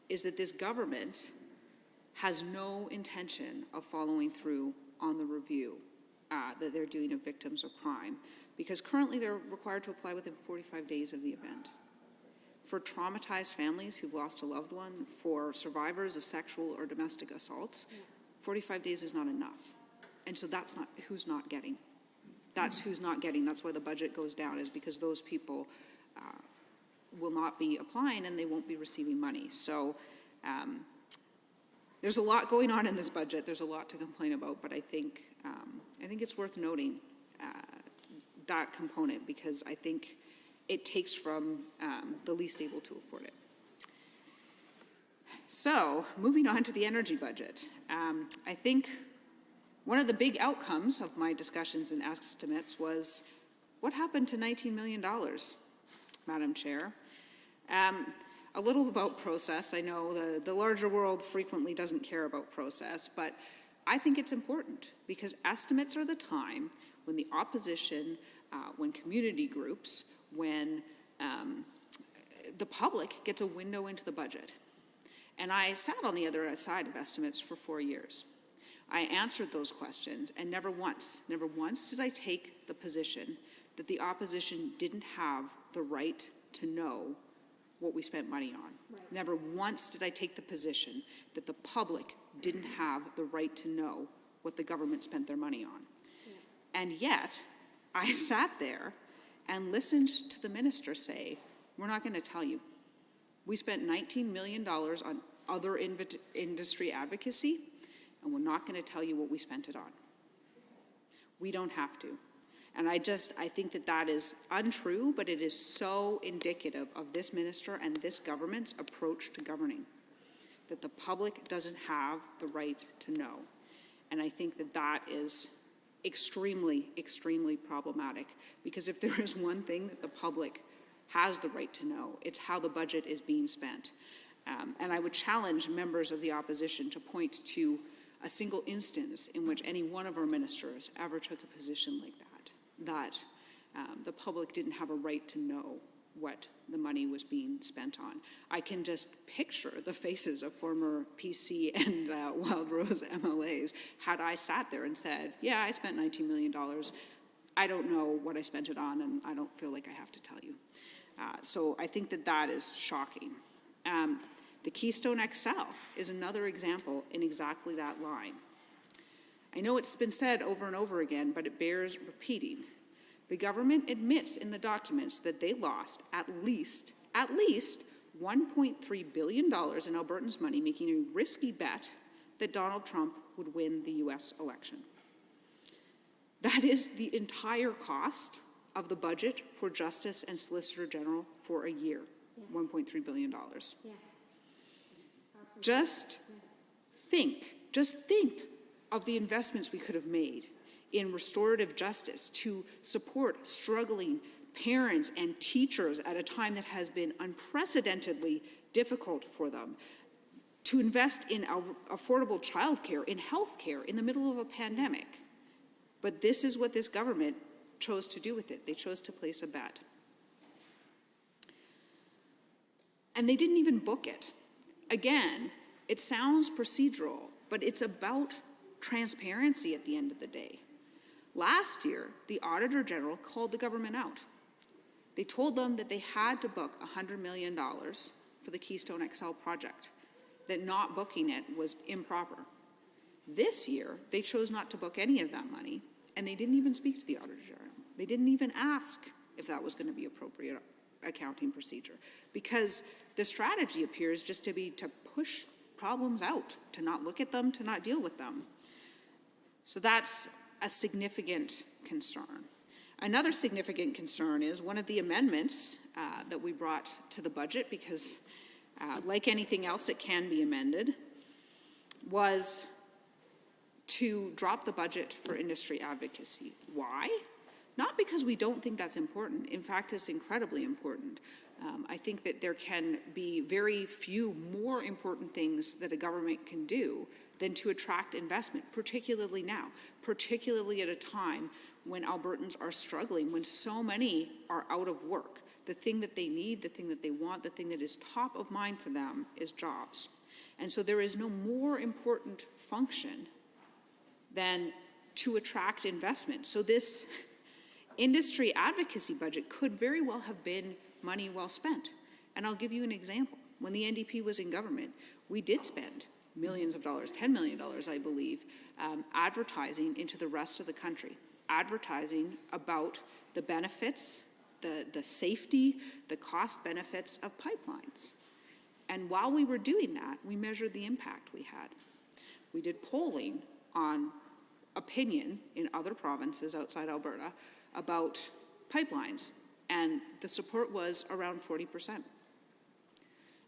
is that this government has no intention of following through on the review that they're doing of victims of crime, because currently they're required to apply within 45 days of the event. for traumatized families who've lost a loved one, for survivors of sexual or domestic assaults, 45 days is not enough. And so that's not who's not getting. That's who's not getting. That's why the budget goes down, is because those people will not be applying and they won't be receiving money. So there's a lot going on in this budget. There's a lot to complain about, but I think it's worth noting that component, because I think it takes from the least able to afford it. So moving on to the energy budget, I think one of the big outcomes of my discussions and estimates was what happened to $19 million, Madam Chair. A little about process. I know the larger world frequently doesn't care about process, but I think it's important, because estimates are the time when the opposition, when community groups, when the public gets a window into the budget. And I sat on the other side of estimates for 4 years. I answered those questions, and never once did I take the position that the opposition didn't have the right to know what we spent money on. Right. Never once did I take the position that the public didn't have the right to know what the government spent their money on. Yeah. And yet, I sat there and listened to the minister say, we're not going to tell you. We spent $19 million on other industry advocacy, and we're not going to tell you what we spent it on. We don't have to. And I think that is untrue, but it is so indicative of this minister and this government's approach to governing, that the public doesn't have the right to know. And I think that is extremely, extremely problematic, because if there is one thing that the public has the right to know, it's how the budget is being spent. And I would challenge members of the opposition to point to a single instance in which any one of our ministers ever took a position like that the public didn't have a right to know what the money was being spent on. I can just picture the faces of former PC and Wild Rose MLAs had I sat there and said, yeah, I spent $19 million. I don't know what I spent it on, and I don't feel like I have to tell you. So I think that is shocking. The Keystone XL is another example in exactly that line. I know it's been said over and over again, but it bears repeating. The government admits in the documents that they lost at least $1.3 billion in Albertans' money, making a risky bet that Donald Trump would win the U.S. election. That is the entire cost of the budget for Justice and Solicitor General for a year, $1.3 billion. Yeah. Just think of the investments we could have made in restorative justice to support struggling parents and teachers at a time that has been unprecedentedly difficult for them, to invest in affordable childcare, in healthcare in the middle of a pandemic. But this is what this government chose to do with it. They chose to place a bet. And they didn't even book it. Again, it sounds procedural, but it's about transparency at the end of the day. Last year, the Auditor General called the government out. They told them that they had to book $100 million for the Keystone XL project, that not booking it was improper. This year, they chose not to book any of that money, and they didn't even speak to the Auditor General. They didn't even ask if that was going to be appropriate accounting procedure, because the strategy appears just to be to push problems out, to not look at them, to not deal with them. So that's a significant concern. Another significant concern is one of the amendments that we brought to the budget, because like anything else, it can be amended, was to drop the budget for industry advocacy. Why? Not because we don't think that's important. In fact, it's incredibly important. I think that there can be very few more important things that a government can do than to attract investment, particularly now, particularly at a time when Albertans are struggling, when so many are out of work. The thing that they need, the thing that they want, the thing that is top of mind for them is jobs. And so there is no more important function than to attract investment. So this industry advocacy budget could very well have been money well spent. And I'll give you an example. When the NDP was in government, we did spend millions of dollars, $10 million, I believe, advertising into the rest of the country, advertising about the benefits, the safety, the cost benefits of pipelines. And while we were doing that, we measured the impact we had. We did polling on opinion in other provinces outside Alberta about pipelines, and the support was around 40%.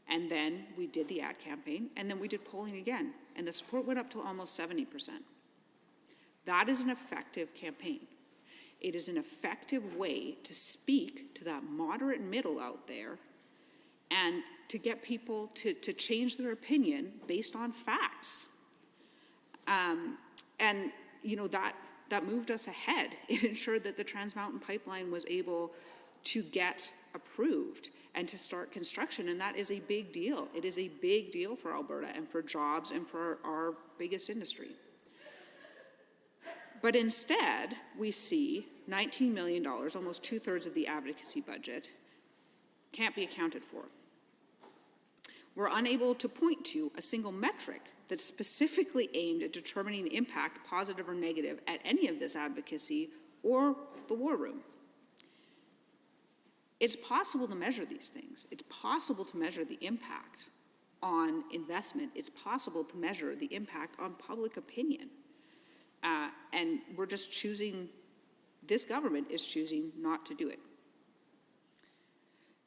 And then we did the ad campaign, and then we did polling again, and the support went up to almost 70%. That is an effective campaign. It is an effective way to speak to that moderate middle out there and to get people to change their opinion based on facts. And you know, that moved us ahead. It ensured that the Trans Mountain Pipeline was able to get approved and to start construction, and that is a big deal. It is a big deal for Alberta and for jobs and for our biggest industry. But instead, we see $19 million, almost 2/3 of the advocacy budget, can't be accounted for. We're unable to point to a single metric that's specifically aimed at determining the impact, positive or negative, at any of this advocacy or the war room. It's possible to measure these things. It's possible to measure the impact on investment. It's possible to measure the impact on public opinion. And we're just choosing, this government is choosing not to do it.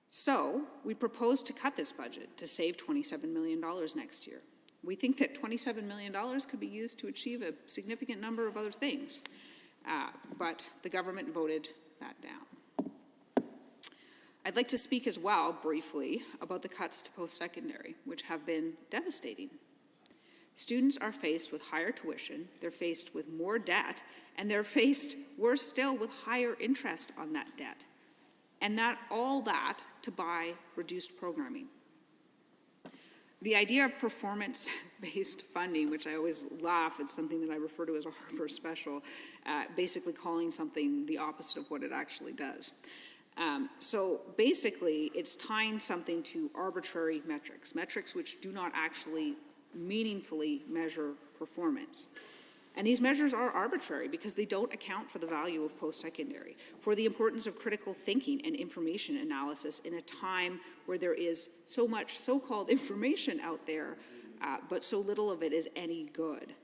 So we propose to cut this budget to save $27 million next year. We think that $27 million could be used to achieve a significant number of other things, but the government voted that down. I'd like to speak as well briefly about the cuts to post-secondary, which have been devastating. Students are faced with higher tuition, they're faced with more debt, and they're faced, worse still, with higher interest on that debt. And all that to buy reduced programming. The idea of performance-based funding, which I always laugh, it's something that I refer to as a Harper special, basically calling something the opposite of what it actually does. So basically, it's tying something to arbitrary metrics which do not actually meaningfully measure performance. And these measures are arbitrary because they don't account for the value of post-secondary, for the importance of critical thinking and information analysis in a time where there is so much so-called information out there, but so little of it is any good.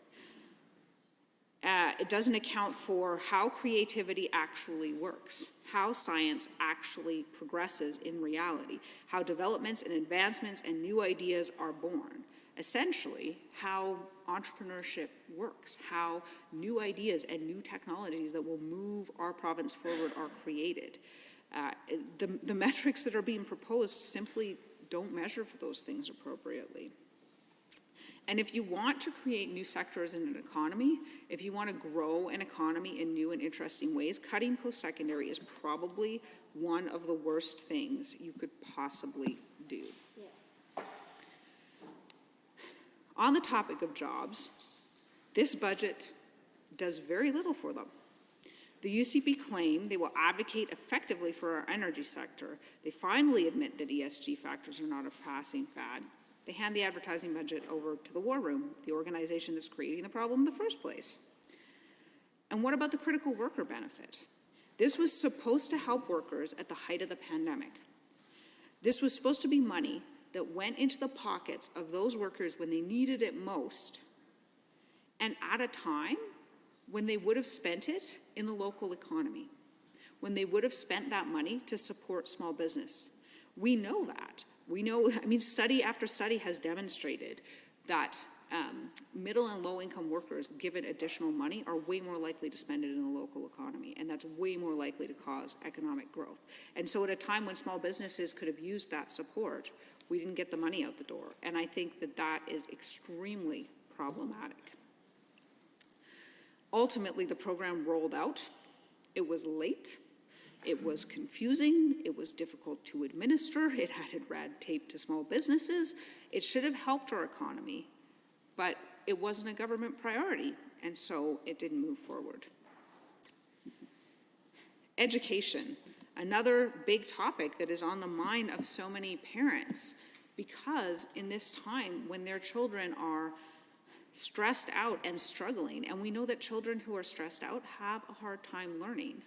It doesn't account for how creativity actually works, how science actually progresses in reality, how developments and advancements and new ideas are born. Essentially, how entrepreneurship works, how new ideas and new technologies that will move our province forward are created. The metrics that are being proposed simply don't measure for those things appropriately. And if you want to create new sectors in an economy, if you want to grow an economy in new and interesting ways, cutting post-secondary is probably one of the worst things you could possibly do. On the topic of jobs, this budget does very little for them. The UCP claim they will advocate effectively for our energy sector. They finally admit that ESG factors are not a passing fad. They hand the advertising budget over to the war room, the organization that's creating the problem in the first place. And what about the critical worker benefit? This was supposed to help workers at the height of the pandemic. This was supposed to be money that went into the pockets of those workers when they needed it most, and at a time when they would have spent it in the local economy, when they would have spent that money to support small business. We know that. We know, study after study has demonstrated that middle and low-income workers given additional money are way more likely to spend it in the local economy, and that's way more likely to cause economic growth. And so at a time when small businesses could have used that support, we didn't get the money out the door, and I think that that is extremely problematic. Ultimately, the program rolled out. It was late. It was confusing. It was difficult to administer. It added red tape to small businesses. It should have helped our economy, but it wasn't a government priority, and so it didn't move forward. Education. Another big topic that is on the mind of so many parents, because in this time when their children are stressed out and struggling, and we know that children who are stressed out have a hard time learning.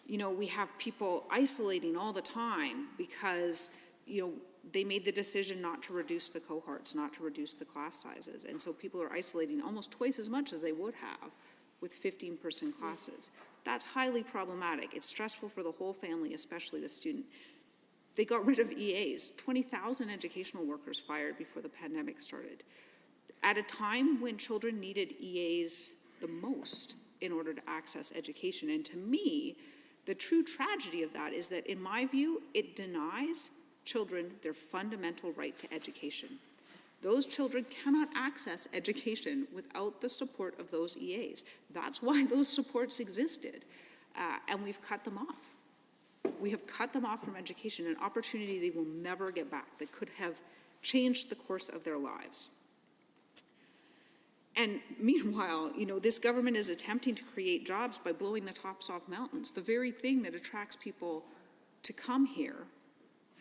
You know, we have people isolating all the time because, you know, they made the decision not to reduce the cohorts, not to reduce the class sizes. And so people are isolating almost twice as much as they would have with 15-person classes. That's highly problematic. It's stressful for the whole family, especially the student. They got rid of EAs, 20,000 educational workers fired before the pandemic started, at a time when children needed EAs the most in order to access education. And to me, the true tragedy of that is that, in my view, it denies children their fundamental right to education. Those children cannot access education without the support of those EAs. That's why those supports existed, and we've cut them off. We have cut them off from education, an opportunity they will never get back that could have changed the course of their lives. And meanwhile, you know, this government is attempting to create jobs by blowing the tops off mountains, the very thing that attracts people to come here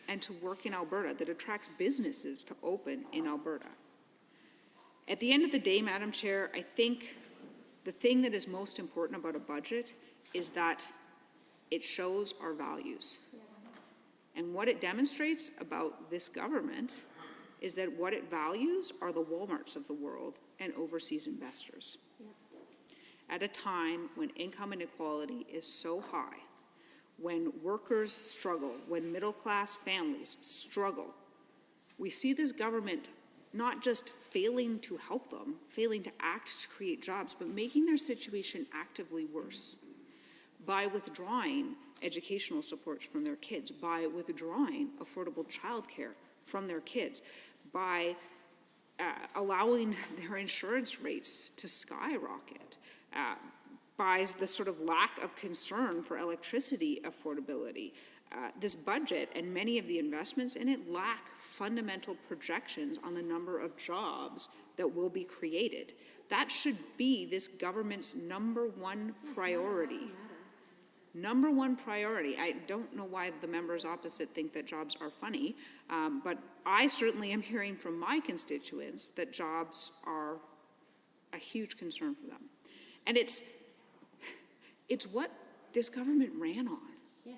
and to work in Alberta, that attracts businesses to open in Alberta. At the end of the day, Madam Chair, I think the thing that is most important about a budget is that it shows our values. And what it demonstrates about this government is that what it values are the Walmarts of the world and overseas investors. At a time when income inequality is so high, when workers struggle, when middle-class families struggle, we see this government not just failing to help them, failing to act to create jobs, but making their situation actively worse by withdrawing educational supports from their kids, by withdrawing affordable childcare from their kids, by allowing their insurance rates to skyrocket, by the sort of lack of concern for electricity affordability. This budget and many of the investments in it lack fundamental projections on the number of jobs that will be created. That should be this government's number one priority. Number one priority. I don't know why the members opposite think that jobs are funny, but I certainly am hearing from my constituents that jobs are a huge concern for them. And it's what this government ran on. Yeah.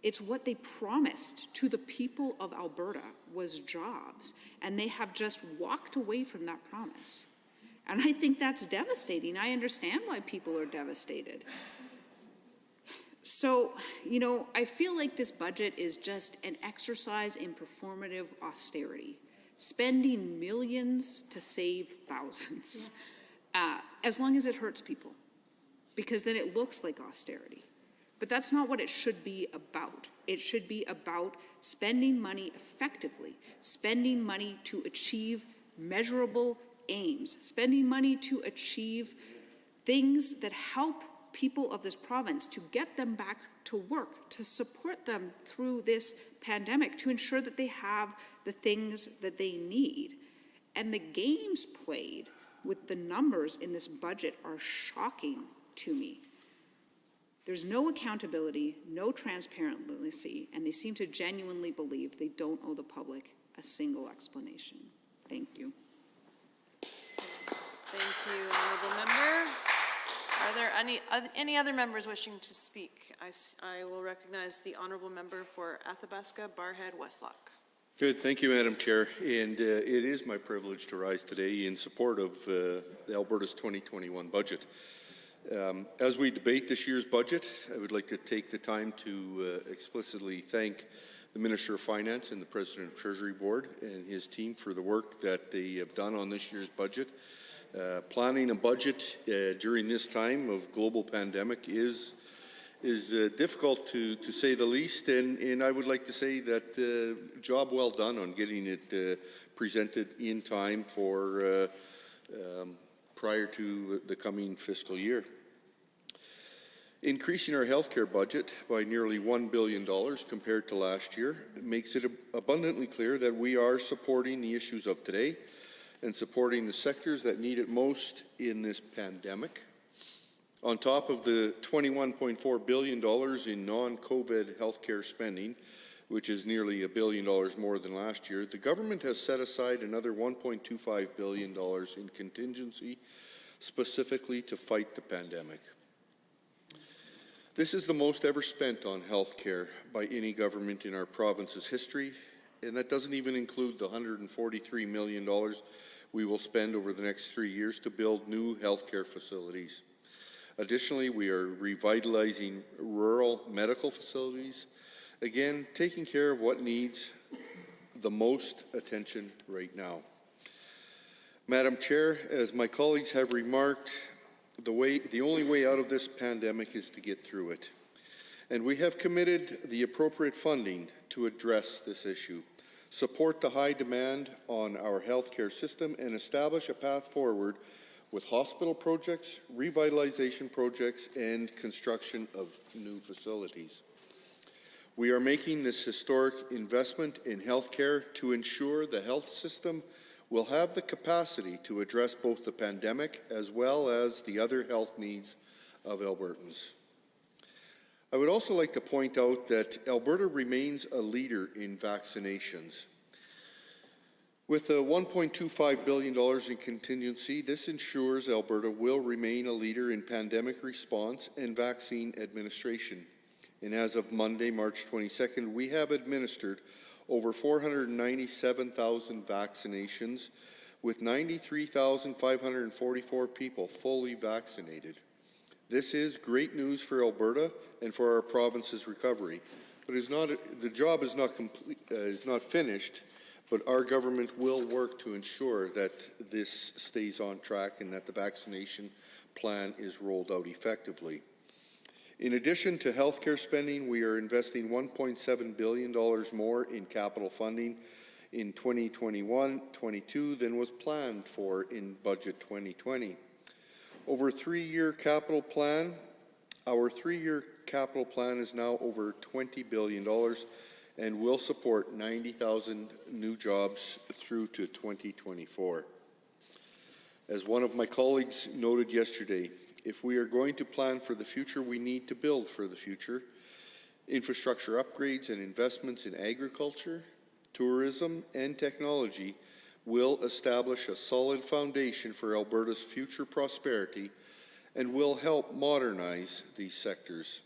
It's what they promised to the people of Alberta was jobs, and they have just walked away from that promise. And I think that's devastating. I understand why people are devastated. So, you know, I feel like this budget is just an exercise in performative austerity, spending millions to save thousands, as long as it hurts people, because then it looks like austerity. But that's not what it should be about. It should be about spending money effectively, spending money to achieve measurable aims, spending money to achieve things that help people of this province, to get them back to work, to support them through this pandemic, to ensure that they have the things that they need. And the games played with the numbers in this budget are shocking to me. There's no accountability, no transparency, and they seem to genuinely believe they don't owe the public a single explanation. Thank you. Thank you, honourable member. Are there any other members wishing to speak? I will recognize the honourable member for Athabasca, Barhead, Westlock. Good, thank you, Madam Chair. And it is my privilege to rise today in support of Alberta's 2021 budget. As we debate this year's budget, I would like to take the time to explicitly thank the Minister of Finance and the President of Treasury Board and his team for the work that they have done on this year's budget. Planning a budget during this time of global pandemic is difficult to say the least, and I would like to say that job well done on getting it presented in time for prior to the coming fiscal year. Increasing our healthcare budget by nearly $1 billion compared to last year makes it abundantly clear that we are supporting the issues of today and supporting the sectors that need it most in this pandemic. On top of the $21.4 billion in non-COVID healthcare spending, which is nearly $1 billion more than last year, the government has set aside another $1.25 billion in contingency specifically to fight the pandemic. This is the most ever spent on healthcare by any government in our province's history, and that doesn't even include the $143 million we will spend over the next 3 years to build new healthcare facilities. Additionally, we are revitalizing rural medical facilities, again, taking care of what needs the most attention right now. Madam Chair, as my colleagues have remarked, the only way out of this pandemic is to get through it. And we have committed the appropriate funding to address this issue, support the high demand on our healthcare system, and establish a path forward with hospital projects, revitalization projects, and construction of new facilities. We are making this historic investment in healthcare to ensure the health system will have the capacity to address both the pandemic as well as the other health needs of Albertans. I would also like to point out that Alberta remains a leader in vaccinations. With the $1.25 billion in contingency, this ensures Alberta will remain a leader in pandemic response and vaccine administration. And as of Monday, March 22nd, we have administered over 497,000 vaccinations, with 93,544 people fully vaccinated. This is great news for Alberta and for our province's recovery. But the job is not finished. But our government will work to ensure that this stays on track and that the vaccination plan is rolled out effectively. In addition to healthcare spending, we are investing $1.7 billion more in capital funding in 2021-22 than was planned for in Budget 2020. Over a 3-year capital plan, our 3-year capital plan is now over $20 billion and will support 90,000 new jobs through to 2024. As one of my colleagues noted yesterday, if we are going to plan for the future, we need to build for the future. Infrastructure upgrades and investments in agriculture, tourism, and technology will establish a solid foundation for Alberta's future prosperity and will help modernize these sectors.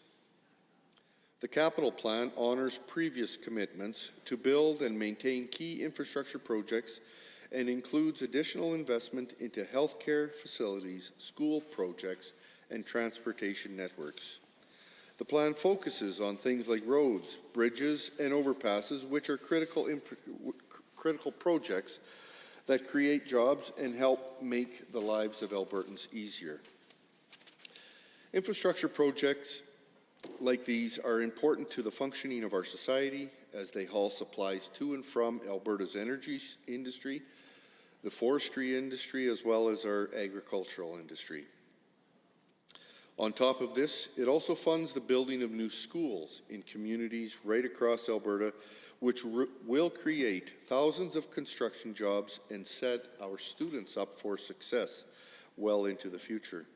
The capital plan honors previous commitments to build and maintain key infrastructure projects and includes additional investment into healthcare facilities, school projects, and transportation networks. The plan focuses on things like roads, bridges, and overpasses, which are critical projects that create jobs and help make the lives of Albertans easier. Infrastructure projects like these are important to the functioning of our society as they haul supplies to and from Alberta's energy industry, the forestry industry, as well as our agricultural industry. On top of this, it also funds the building of new schools in communities right across Alberta, which will create thousands of construction jobs and set our students up for success well into the future.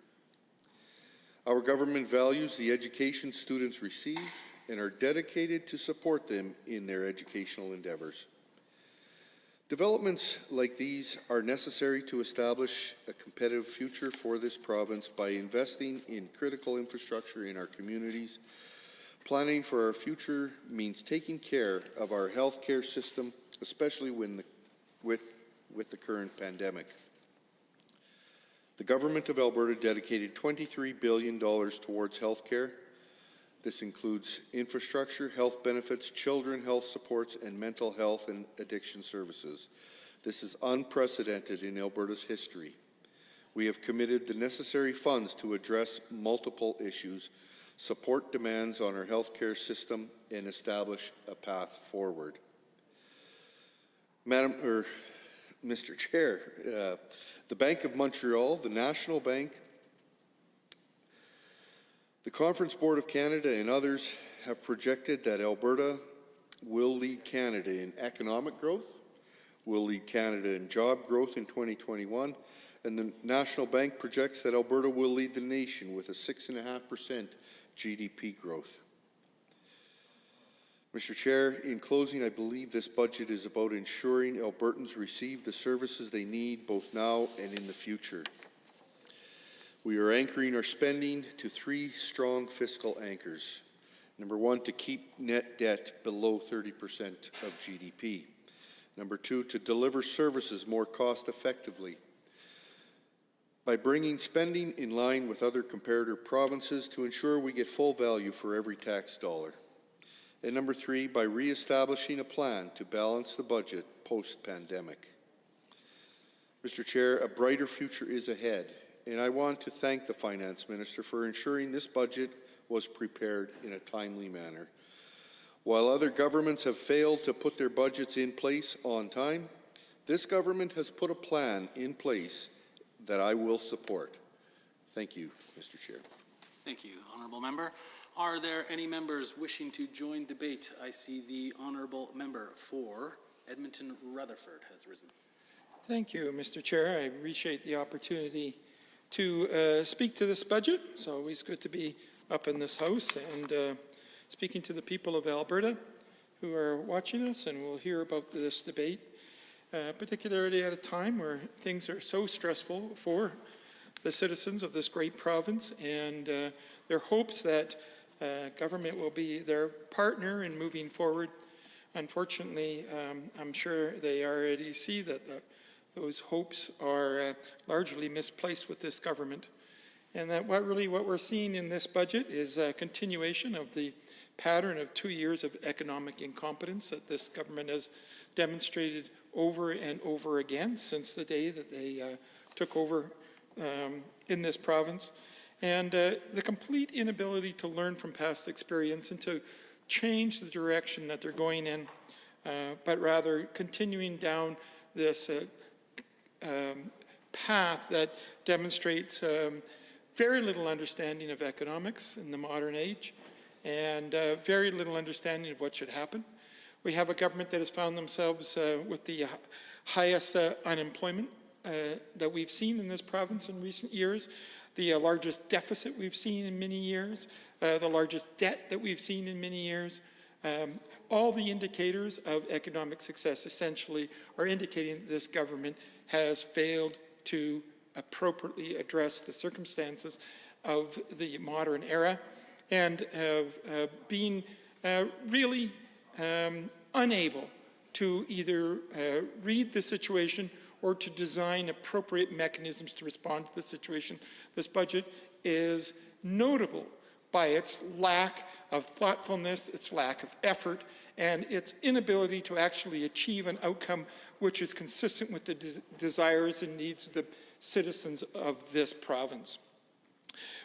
Our government values the education students receive and are dedicated to support them in their educational endeavors. Developments like these are necessary to establish a competitive future for this province by investing in critical infrastructure in our communities. Planning for our future means taking care of our healthcare system, especially with the current pandemic. The Government of Alberta dedicated $23 billion towards healthcare. This includes infrastructure, health benefits, children health supports, and mental health and addiction services. This is unprecedented in Alberta's history. We have committed the necessary funds to address multiple issues, support demands on our healthcare system, and establish a path forward. Mr. Chair, the Bank of Montreal, the National Bank, the Conference Board of Canada, and others have projected that Alberta will lead Canada in economic growth, will lead Canada in job growth in 2021, And the National Bank projects that Alberta will lead the nation with a 6.5% GDP growth. Mr. Chair, in closing, I believe this budget is about ensuring Albertans receive the services they need both now and in the future. We are anchoring our spending to 3 strong fiscal anchors. Number 1, to keep net debt below 30% of GDP. Number 2, to deliver services more cost effectively by bringing spending in line with other comparator provinces to ensure we get full value for every tax dollar. And number 3, by re-establishing a plan to balance the budget post-pandemic. Mr. Chair, a brighter future is ahead, and I want to thank the Finance Minister for ensuring this budget was prepared in a timely manner. While other governments have failed to put their budgets in place on time, this government has put a plan in place that I will support. Thank you, Mr. Chair. Thank you, Honourable Member. Are there any members wishing to join debate? I see the Honourable Member for Edmonton Rutherford has risen. Thank you, Mr. Chair. I appreciate the opportunity to speak to this budget. It's always good to be up in this House and speaking to the people of Alberta who are watching us and will hear about this debate, particularly at a time where things are so stressful for the citizens of this great province, and their hopes that government will be their partner in moving forward. Unfortunately, I'm sure they already see that those hopes are largely misplaced with this government, and that what we're seeing in this budget is a continuation of the pattern of 2 years of economic incompetence that this government has demonstrated over and over again since the day that they took over in this province. And the complete inability to learn from past experience and to change the direction that they're going in, but rather continuing down this path that demonstrates very little understanding of economics in the modern age and very little understanding of what should happen. We have a government that has found themselves with the highest unemployment that we've seen in this province in recent years, the largest deficit we've seen in many years, the largest debt that we've seen in many years. All the indicators of economic success essentially are indicating that this government has failed to appropriately address the circumstances of the modern era and have been really unable to either read the situation or to design appropriate mechanisms to respond to the situation. This budget is notable by its lack of thoughtfulness, its lack of effort, and its inability to actually achieve an outcome which is consistent with the desires and needs of the citizens of this province.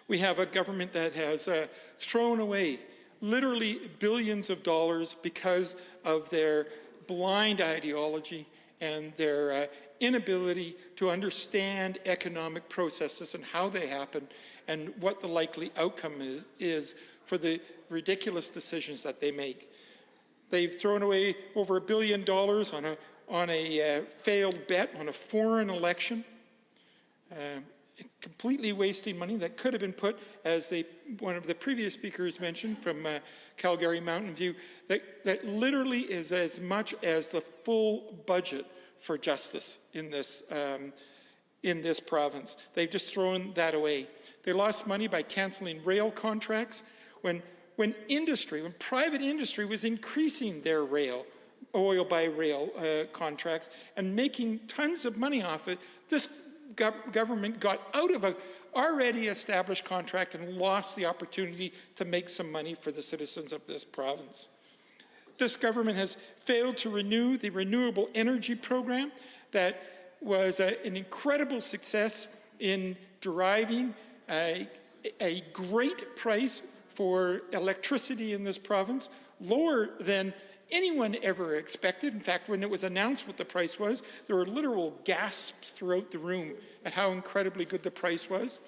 We have a government that has thrown away literally billions of dollars because of their blind ideology and their inability to understand economic processes and how they happen and what the likely outcome is for the ridiculous decisions that they make. They've thrown away over $1 billion on a failed bet on a foreign election, completely wasting money that could have been put, as one of the previous speakers mentioned from Calgary Mountain View, that literally is as much as the full budget for justice in this province. They've just thrown that away. They lost money by canceling rail contracts when private industry was increasing their oil by rail contracts and making tons of money off it. This government got out of an already established contract and lost the opportunity to make some money for the citizens of this province. This government has failed to renew the renewable energy program that was an incredible success in deriving a great price for electricity in this province, lower than anyone ever expected. In fact, when it was announced what the price was, there were literal gasps throughout the room at how incredibly good the price was.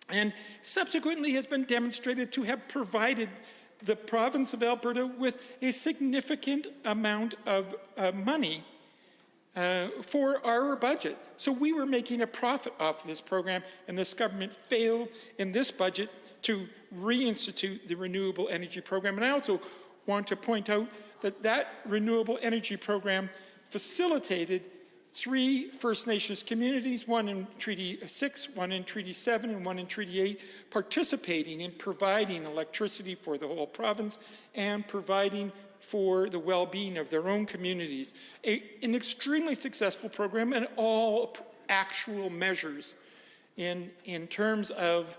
And subsequently has been demonstrated to have provided the province of Alberta with a significant amount of money for our budget. So we were making a profit off this program, and this government failed in this budget to reinstitute the renewable energy program. And I also want to point out that that renewable energy program facilitated 3 First Nations communities, one in Treaty 6, one in Treaty 7, and one in Treaty 8, participating in providing electricity for the whole province and providing for the well-being of their own communities. An extremely successful program, and all actual measures in terms of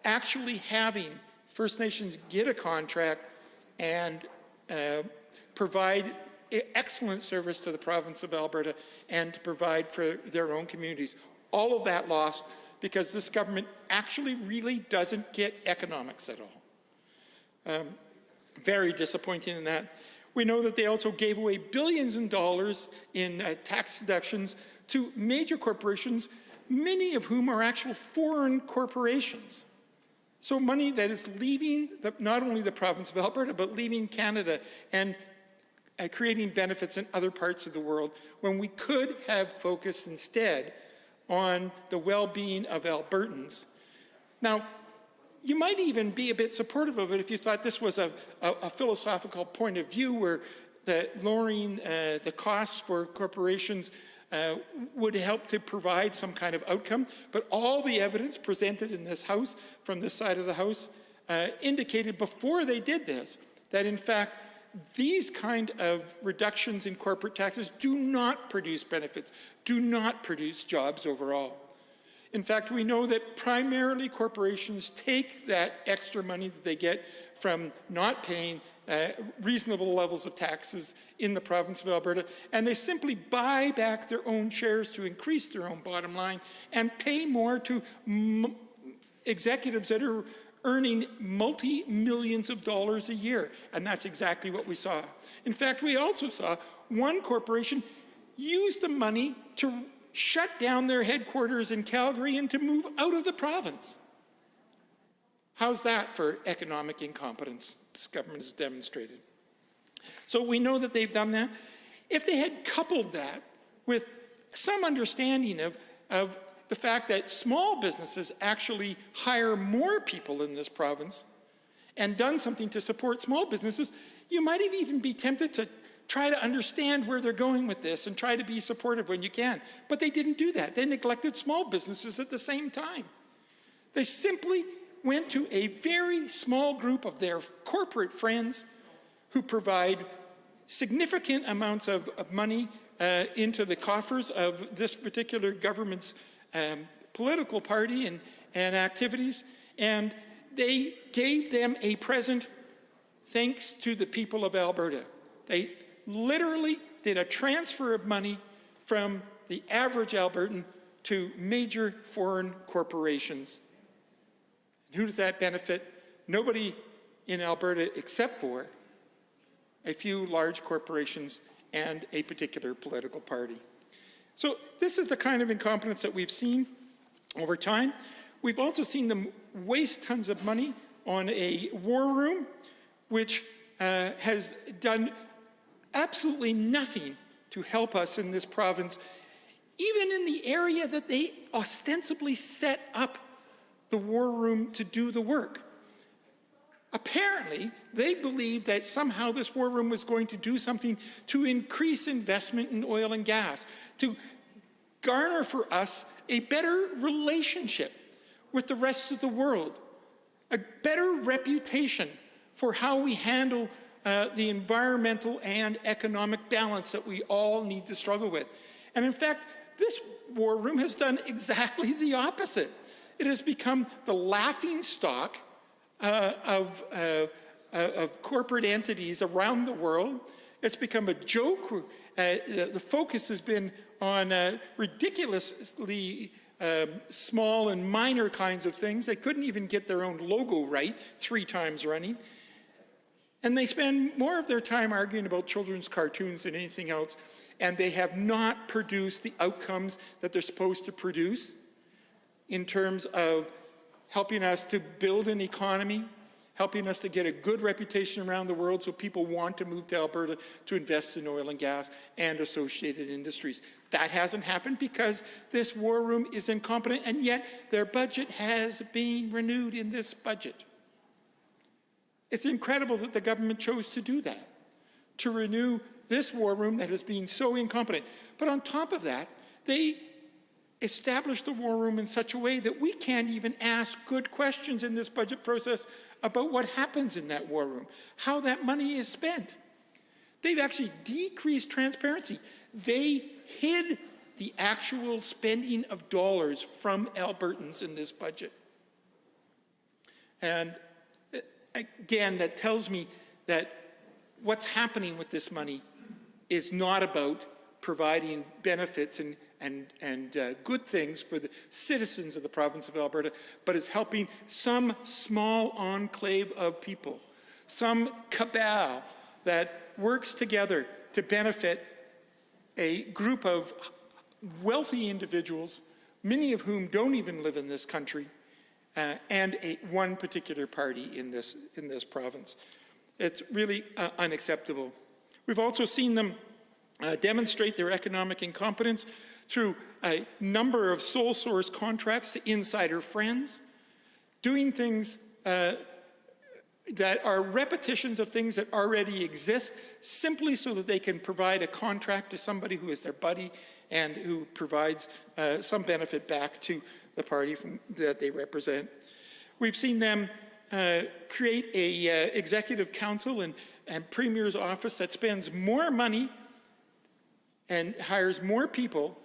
actually having First Nations get a contract and provide excellent service to the province of Alberta and to provide for their own communities. All of that lost because this government actually really doesn't get economics at all. Very disappointing in that. We know that they also gave away billions in dollars in tax deductions to major corporations, many of whom are actual foreign corporations. So money that is leaving not only the province of Alberta, but leaving Canada and creating benefits in other parts of the world, when we could have focused instead on the well-being of Albertans. Now, you might even be a bit supportive of it if you thought this was a philosophical point of view where lowering the costs for corporations would help to provide some kind of outcome. But all the evidence presented in this House, from this side of the House, indicated before they did this, that in fact, these kind of reductions in corporate taxes do not produce benefits, do not produce jobs overall. In fact, we know that primarily corporations take that extra money that they get from not paying reasonable levels of taxes in the province of Alberta, and they simply buy back their own shares to increase their own bottom line and pay more to executives that are earning multi-millions of dollars a year. And that's exactly what we saw. In fact, we also saw one corporation use the money to shut down their headquarters in Calgary and to move out of the province. How's that for economic incompetence this government has demonstrated? So we know that they've done that. If they had coupled that with some understanding of the fact that small businesses actually hire more people in this province and done something to support small businesses, you might have even be tempted to try to understand where they're going with this and try to be supportive when you can. But they didn't do that. They neglected small businesses at the same time. They simply went to a very small group of their corporate friends who provide significant amounts of money into the coffers of this particular government's political party and activities, and they gave them a present thanks to the people of Alberta. They literally did a transfer of money from the average Albertan to major foreign corporations. And who does that benefit? Nobody in Alberta except for a few large corporations and a particular political party. So this is the kind of incompetence that we've seen over time. We've also seen them waste tons of money on a war room, which has done absolutely nothing to help us in this province, even in the area that they ostensibly set up the war room to do the work. Apparently, they believed that somehow this war room was going to do something to increase investment in oil and gas, to garner for us a better relationship with the rest of the world, a better reputation for how we handle the environmental and economic balance that we all need to struggle with. And in fact, this war room has done exactly the opposite. It has become the laughingstock of corporate entities around the world. It's become a joke. The focus has been on ridiculously small and minor kinds of things. They couldn't even get their own logo right 3 times running. And they spend more of their time arguing about children's cartoons than anything else. And they have not produced the outcomes that they're supposed to produce in terms of helping us to build an economy helping us to get a good reputation around the world so people want to move to Alberta to invest in oil and gas and associated industries. That hasn't happened because this war room is incompetent, and yet their budget has been renewed in this budget. It's incredible that the government chose to do that, to renew this war room that has been so incompetent. But on top of that, they established the war room in such a way that we can't even ask good questions in this budget process about what happens in that war room, how that money is spent. They've actually decreased transparency. They hid the actual spending of dollars from Albertans in this budget. And again, that tells me that what's happening with this money is not about providing benefits and good things for the citizens of the province of Alberta, but is helping some small enclave of people, some cabal that works together to benefit a group of wealthy individuals, many of whom don't even live in this country, and one particular party in this province. It's really unacceptable. We've also seen them demonstrate their economic incompetence through a number of sole source contracts to insider friends, doing things that are repetitions of things that already exist, simply so that they can provide a contract to somebody who is their buddy and who provides some benefit back to the party that they represent. We've seen them create a executive council and premier's office that spends more money and hires more people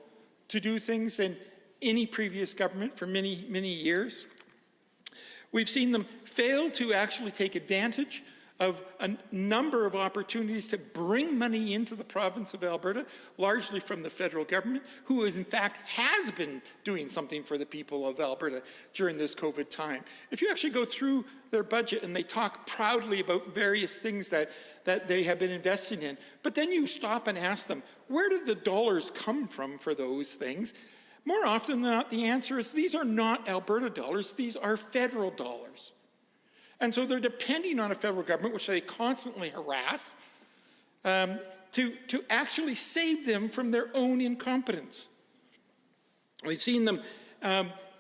to do things than any previous government for many, many years. We've seen them fail to actually take advantage of a number of opportunities to bring money into the province of Alberta, largely from the federal government, who is in fact has been doing something for the people of Alberta during this COVID time. If you actually go through their budget and they talk proudly about various things that they have been investing in, but then you stop and ask them, where did the dollars come from for those things? More often than not, the answer is these are not Alberta dollars, these are federal dollars. And so they're depending on a federal government, which they constantly harass, to actually save them from their own incompetence. We've seen them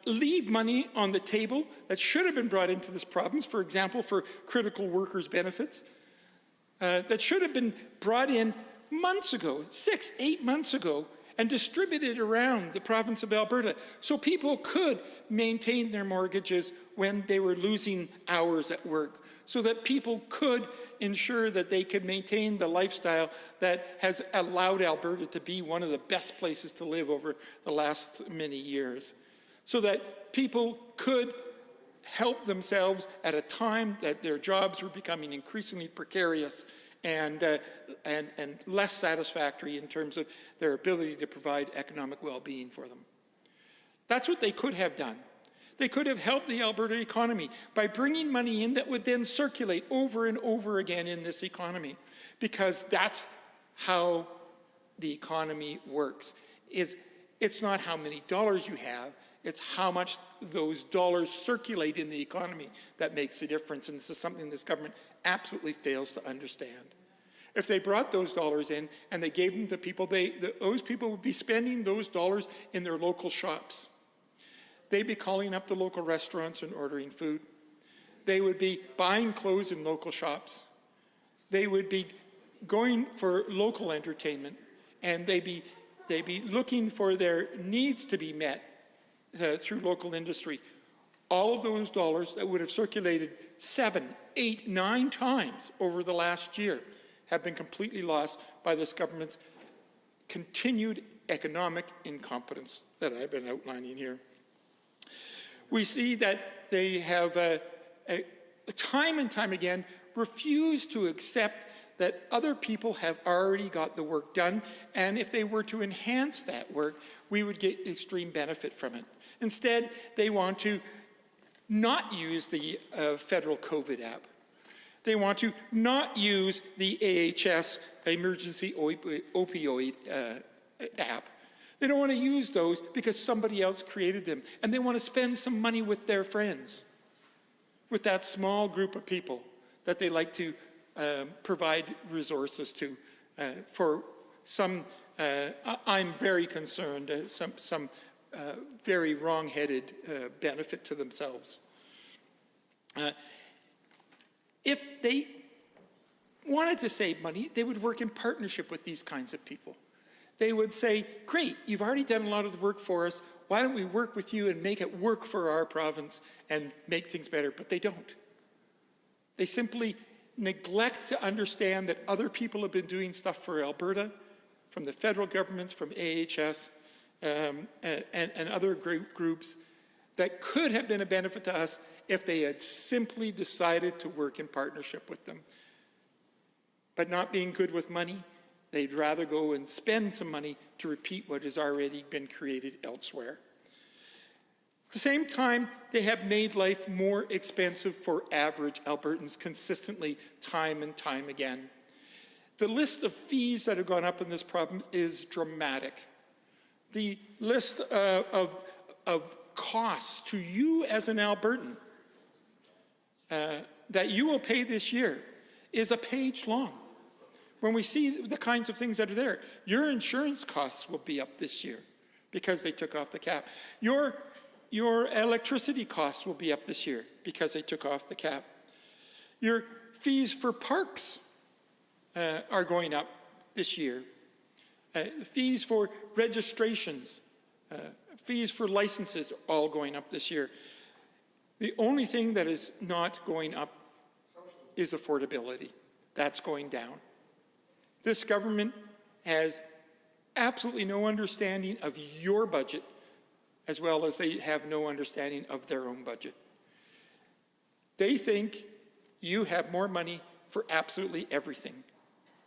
leave money on the table that should have been brought into this province, for example, for critical workers' benefits, that should have been brought in months ago, 6-8 months ago, and distributed around the province of Alberta so people could maintain their mortgages when they were losing hours at work, so that people could ensure that they could maintain the lifestyle that has allowed Alberta to be one of the best places to live over the last many years, so that people could help themselves at a time that their jobs were becoming increasingly precarious and less satisfactory in terms of their ability to provide economic well-being for them. That's what they could have done. They could have helped the Alberta economy by bringing money in that would then circulate over and over again in this economy, because that's how the economy works. It's not how many dollars you have, it's how much those dollars circulate in the economy that makes a difference, and this is something this government absolutely fails to understand. If they brought those dollars in and they gave them to people, those people would be spending those dollars in their local shops. They'd be calling up the local restaurants and ordering food. They would be buying clothes in local shops. They would be going for local entertainment, and they'd be looking for their needs to be met through local industry. All of those dollars that would have circulated 7, 8, 9 times over the last year have been completely lost by this government's continued economic incompetence that I've been outlining here. We see that they have time and time again refused to accept that other people have already got the work done, and if they were to enhance that work, we would get extreme benefit from it. Instead, they want to not use the federal COVID app. They want to not use the AHS emergency opioid app. They don't want to use those because somebody else created them, and they want to spend some money with their friends. with that small group of people that they like to provide resources to for some, I'm very concerned, some very wrong-headed benefit to themselves. If they wanted to save money, they would work in partnership with these kinds of people. They would say, great, you've already done a lot of the work for us. Why don't we work with you and make it work for our province and make things better? But they don't. They simply neglect to understand that other people have been doing stuff for Alberta, from the federal governments, from AHS, and other groups that could have been a benefit to us if they had simply decided to work in partnership with them. But not being good with money, they'd rather go and spend some money to repeat what has already been created elsewhere. At the same time, they have made life more expensive for average Albertans consistently, time and time again. The list of fees that have gone up in this province is dramatic. The list of costs to you as an Albertan that you will pay this year is a page long. When we see the kinds of things that are there, your insurance costs will be up this year because they took off the cap. Your electricity costs will be up this year because they took off the cap. Your fees for parks are going up this year. Fees for registrations, fees for licenses are all going up this year. The only thing that is not going up is affordability. That's going down. This government has absolutely no understanding of your budget, as well as they have no understanding of their own budget. They think you have more money for absolutely everything,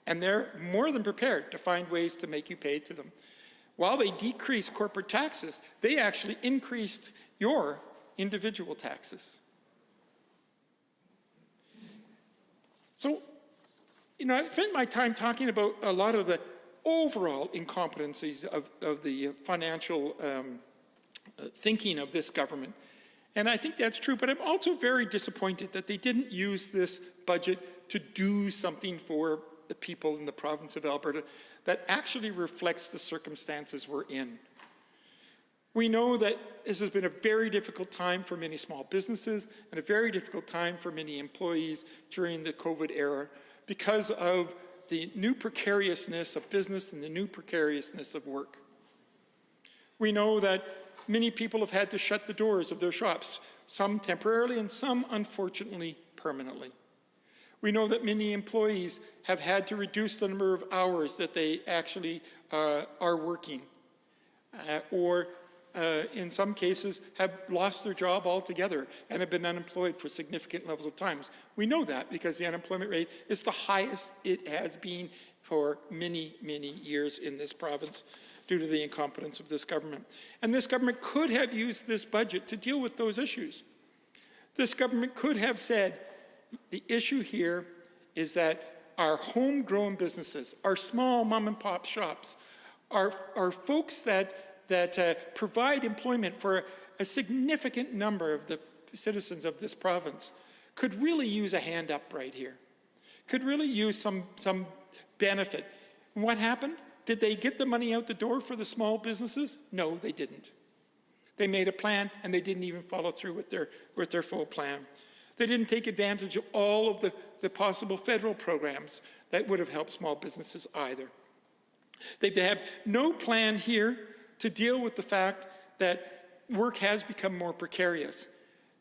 and they're more than prepared to find ways to make you pay to them. While they decreased corporate taxes, they actually increased your individual taxes. So, I've spent my time talking about a lot of the overall incompetencies of the financial thinking of this government. And I think that's true, but I'm also very disappointed that they didn't use this budget to do something for the people in the province of Alberta that actually reflects the circumstances we're in. We know that this has been a very difficult time for many small businesses and a very difficult time for many employees during the COVID era because of the new precariousness of business and the new precariousness of work. We know that many people have had to shut the doors of their shops, some temporarily and some, unfortunately, permanently. We know that many employees have had to reduce the number of hours that they actually are working, or in some cases have lost their job altogether and have been unemployed for significant levels of times. We know that because the unemployment rate is the highest it has been for many, many years in this province due to the incompetence of this government. And this government could have used this budget to deal with those issues. This government could have said, the issue here is that our homegrown businesses, our small mom and pop shops, our folks that provide employment for a significant number of the citizens of this province could really use a hand up right here, could really use some benefit. And what happened? Did they get the money out the door for the small businesses? No, they didn't. They made a plan and they didn't even follow through with their full plan. They didn't take advantage of all of the possible federal programs that would have helped small businesses either. They have no plan here to deal with the fact that work has become more precarious.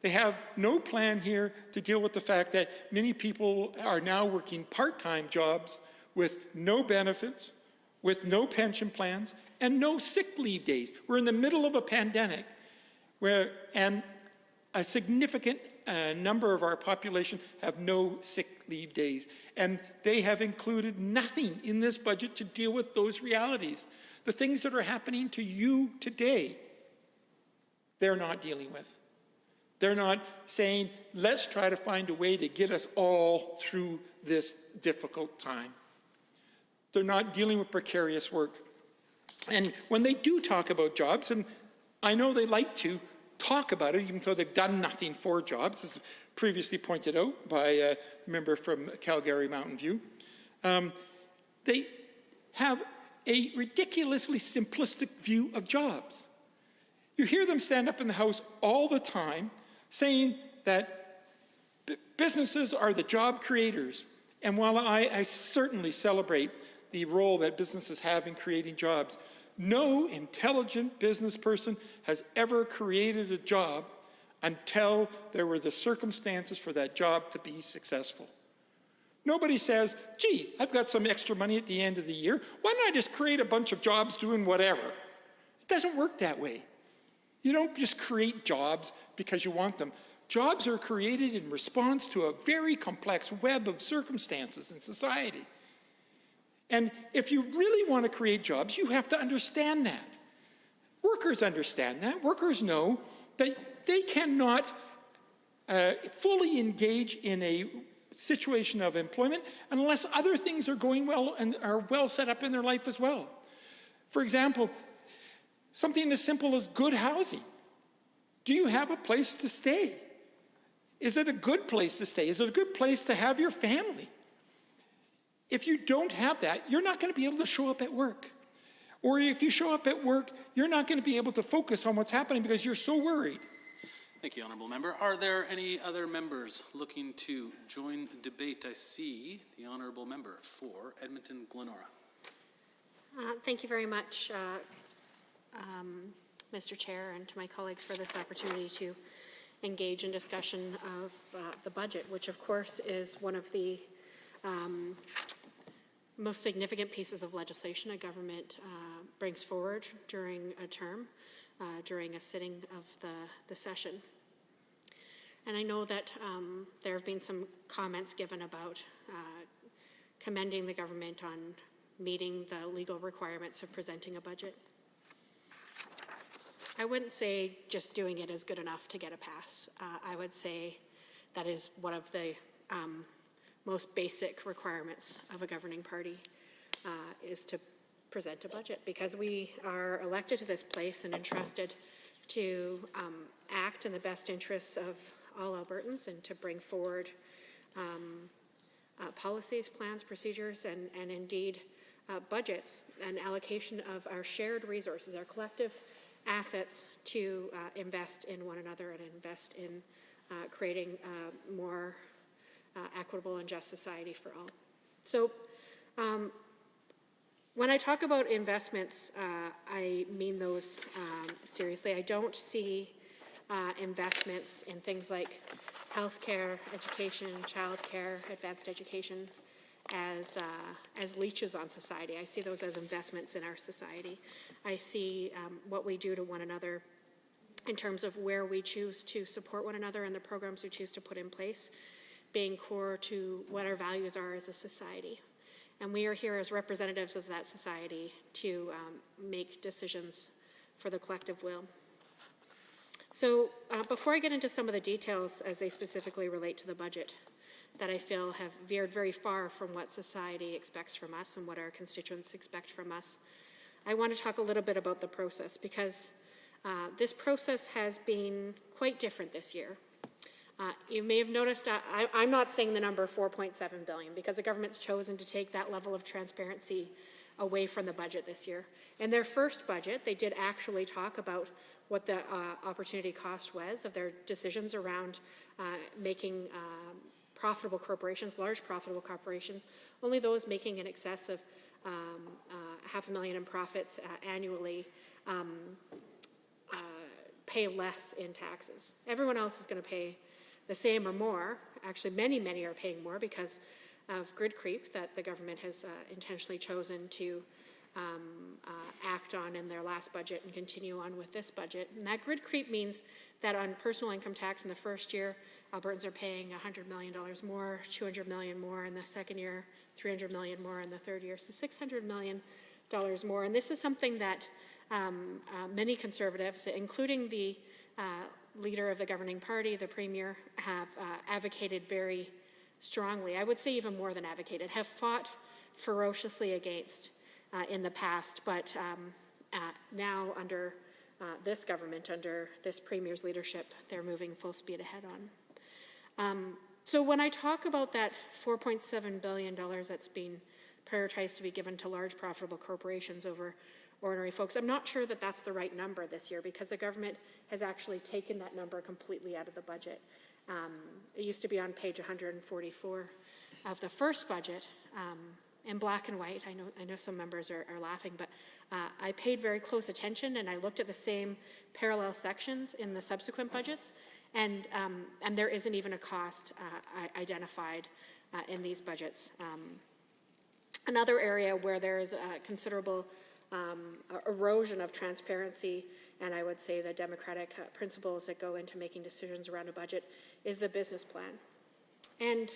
They have no plan here to deal with the fact that many people are now working part-time jobs with no benefits, with no pension plans, and no sick leave days. We're in the middle of a pandemic and a significant number of our population have no sick leave days. And they have included nothing in this budget to deal with those realities. The things that are happening to you today, they're not dealing with. They're not saying, let's try to find a way to get us all through this difficult time. They're not dealing with precarious work. And when they do talk about jobs, and I know they like to, talk about it, even though they've done nothing for jobs, as previously pointed out by a member from Calgary Mountain View. They have a ridiculously simplistic view of jobs. You hear them stand up in the House all the time saying that businesses are the job creators. And while I certainly celebrate the role that businesses have in creating jobs, no intelligent business person has ever created a job until there were the circumstances for that job to be successful. Nobody says, gee, I've got some extra money at the end of the year. Why don't I just create a bunch of jobs doing whatever? It doesn't work that way. You don't just create jobs because you want them. Jobs are created in response to a very complex web of circumstances in society. And if you really want to create jobs, you have to understand that. Workers understand that. Workers know that they cannot fully engage in a situation of employment unless other things are going well and are well set up in their life as well. For example, something as simple as good housing. Do you have a place to stay? Is it a good place to stay? Is it a good place to have your family? If you don't have that, you're not going to be able to show up at work. Or if you show up at work, you're not going to be able to focus on what's happening because you're so worried. Thank you, Honourable Member. Are there any other members looking to join debate? I see the Honourable Member for Edmonton Glenora. Thank you very much, Mr. Chair, and to my colleagues for this opportunity to engage in discussion of the budget, which of course is one of the most significant pieces of legislation a government brings forward during a term, during a sitting of the session. And I know that there have been some comments given about commending the government on meeting the legal requirements of presenting a budget. I wouldn't say just doing it is good enough to get a pass. I would say that is one of the most basic requirements of a governing party is to present a budget, because we are elected to this place and entrusted to act in the best interests of all Albertans and to bring forward policies, plans, procedures, and indeed budgets and allocation of our shared resources, our collective assets to invest in one another and invest in creating a more equitable and just society for all. So when I talk about investments, I mean those seriously. I don't see investments in things like healthcare, education, childcare, advanced education as leeches on society. I see those as investments in our society. I see what we do to one another in terms of where we choose to support one another and the programs we choose to put in place being core to what our values are as a society. And we are here as representatives of that society to make decisions for the collective will. So before I get into some of the details as they specifically relate to the budget that I feel have veered very far from what society expects from us and what our constituents expect from us, I want to talk a little bit about the process, because this process has been quite different this year. You may have noticed I'm not saying the number 4.7 billion because the government's chosen to take that level of transparency away from the budget this year. In their first budget, they did actually talk about what the opportunity cost was of their decisions around making profitable corporations, large profitable corporations, only those making in excess of $500,000 in profits annually pay less in taxes. Everyone else is going to pay the same or more. Actually, many are paying more because of grid creep that the government has intentionally chosen to act on in their last budget and continue on with this budget. And that grid creep means that on personal income tax in the first year, Albertans are paying $100 million more, $200 million more in the second year, $300 million more in the third year, so $600 million more. And this is something that many Conservatives, including the leader of the governing party, the Premier, have advocated very strongly. I would say even more than advocated, have fought ferociously against in the past, but now under this government, under this Premier's leadership, they're moving full speed ahead on. So when I talk about that $4.7 billion that's being prioritized to be given to large profitable corporations over ordinary folks, I'm not sure that that's the right number this year, because the government has actually taken that number completely out of the budget. It used to be on page 144 of the first budget, in black and white. I know some members are laughing, but I paid very close attention, and I looked at the same parallel sections in the subsequent budgets, and there isn't even a cost identified in these budgets. Another area where there is a considerable erosion of transparency, and I would say the democratic principles that go into making decisions around a budget, is the business plan. And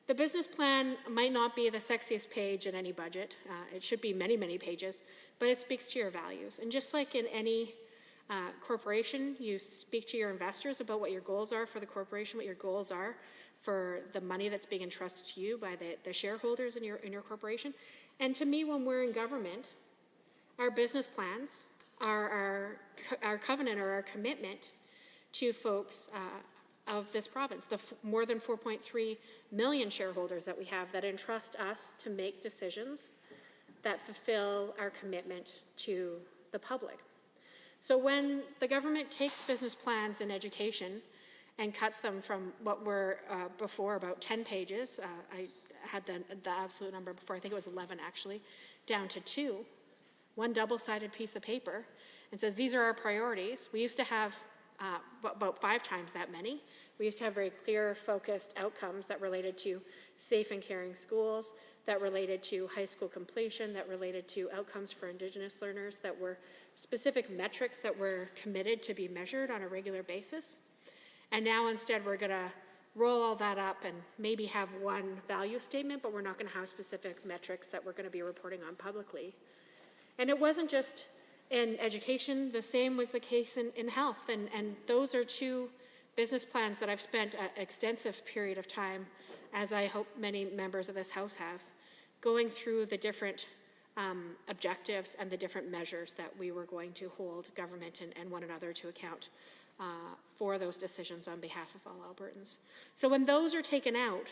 the business plan might not be the sexiest page in any budget. It should be many, many pages, but it speaks to your values. And just like in any corporation, you speak to your investors about what your goals are for the corporation, what your goals are for the money that's being entrusted to you by the shareholders in your corporation. And to me, when we're in government, our business plans are our covenant or our commitment to folks of this province, the more than 4.3 million shareholders that we have that entrust us to make decisions that fulfill our commitment to the public. So when the government takes business plans in education and cuts them from what were before about 10 pages, I had the absolute number before, I think it was 11 actually, down to 2, one double-sided piece of paper, and says these are our priorities. We used to have about 5 times that many. We used to have very clear, focused outcomes that related to safe and caring schools, that related to high school completion, that related to outcomes for Indigenous learners, that were specific metrics that were committed to be measured on a regular basis. And now instead we're going to roll all that up and maybe have one value statement, but we're not going to have specific metrics that we're going to be reporting on publicly. And it wasn't just in education, the same was the case in health. And those are 2 business plans that I've spent an extensive period of time, as I hope many members of this House have, going through the different objectives and the different measures that we were going to hold government and one another to account for those decisions on behalf of all Albertans. So when those are taken out,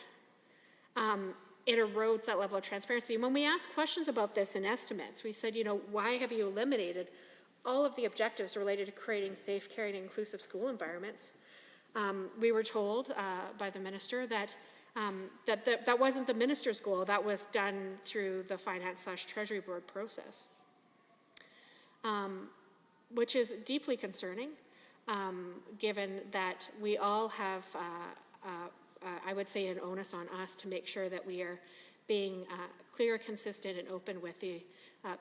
it erodes that level of transparency. And when we asked questions about this in estimates, we said, why have you eliminated all of the objectives related to creating safe, caring, and inclusive school environments? We were told by the minister that that wasn't the minister's goal. That was done through the Finance/Treasury Board process, which is deeply concerning, given that we all have, I would say, an onus on us to make sure that we are being clear, consistent, and open with the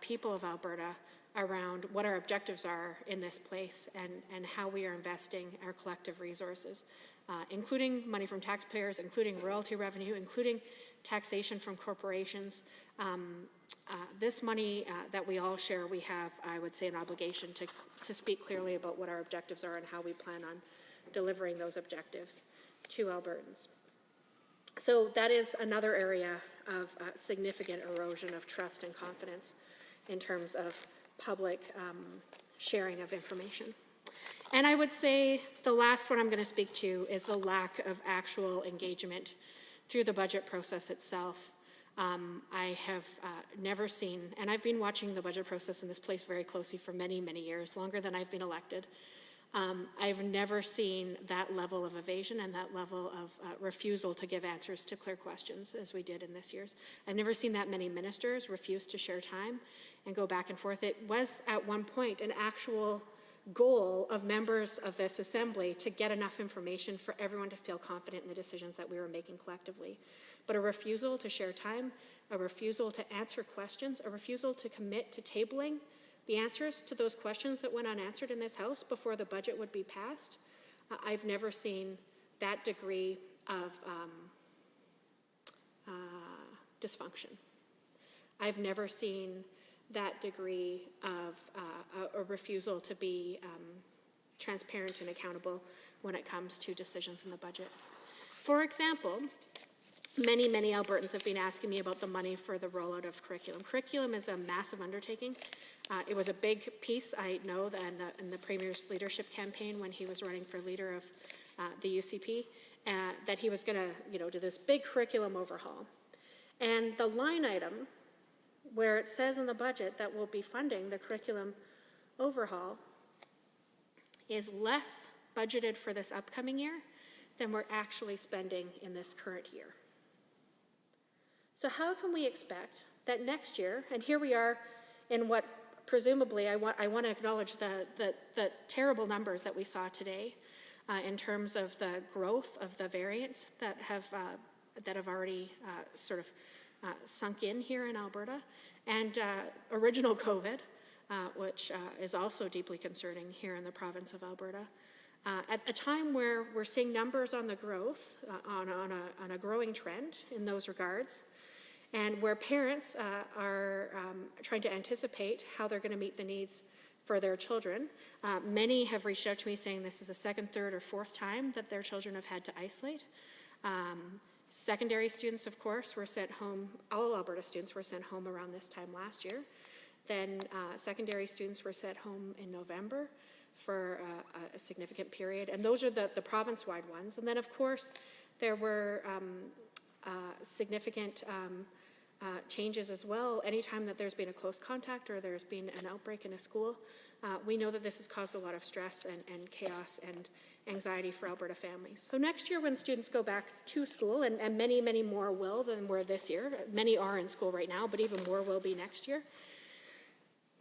people of Alberta around what our objectives are in this place and how we are investing our collective resources, including money from taxpayers, including royalty revenue, including taxation from corporations. This money that we all share, we have, I would say, an obligation to speak clearly about what our objectives are and how we plan on delivering those objectives to Albertans. So that is another area of significant erosion of trust and confidence in terms of public sharing of information. And I would say the last one I'm going to speak to is the lack of actual engagement through the budget process itself. I have never seen, and I've been watching the budget process in this place very closely for many, many years, longer than I've been elected. I've never seen that level of evasion and that level of refusal to give answers to clear questions as we did in this year's. I've never seen that many ministers refuse to share time and go back and forth. It was at one point an actual goal of members of this assembly to get enough information for everyone to feel confident in the decisions that we were making collectively. But a refusal to share time, a refusal to answer questions, a refusal to commit to tabling the answers to those questions that went unanswered in this House before the budget would be passed. I've never seen that degree of dysfunction. I've never seen that degree of a refusal to be transparent and accountable when it comes to decisions in the budget. For example, Many, many Albertans have been asking me about the money for the rollout of curriculum. Curriculum is a massive undertaking. It was a big piece, I know, that in the Premier's leadership campaign when he was running for leader of the UCP, that he was going to, do this big curriculum overhaul. And the line item where it says in the budget that we'll be funding the curriculum overhaul is less budgeted for this upcoming year than we're actually spending in this current year. So how can we expect that next year, and here we are in what presumably, I want to acknowledge the terrible numbers that we saw today in terms of the growth of the variants that have already sort of sunk in here in Alberta, and original COVID, which is also deeply concerning here in the province of Alberta. At a time where we're seeing numbers on the growth, on a growing trend in those regards, and where parents are trying to anticipate how they're going to meet the needs for their children. Many have reached out to me saying this is the second, third, or fourth time that their children have had to isolate. Secondary students, of course, were sent home. All Alberta students were sent home around this time last year. Then secondary students were sent home in November for a significant period. And those are the province-wide ones. And then, of course, there were significant changes as well. Anytime that there's been a close contact or there's been an outbreak in a school, we know that this has caused a lot of stress and chaos and anxiety for Alberta families. So next year when students go back to school, and many, many more will than were this year, many are in school right now, but even more will be next year,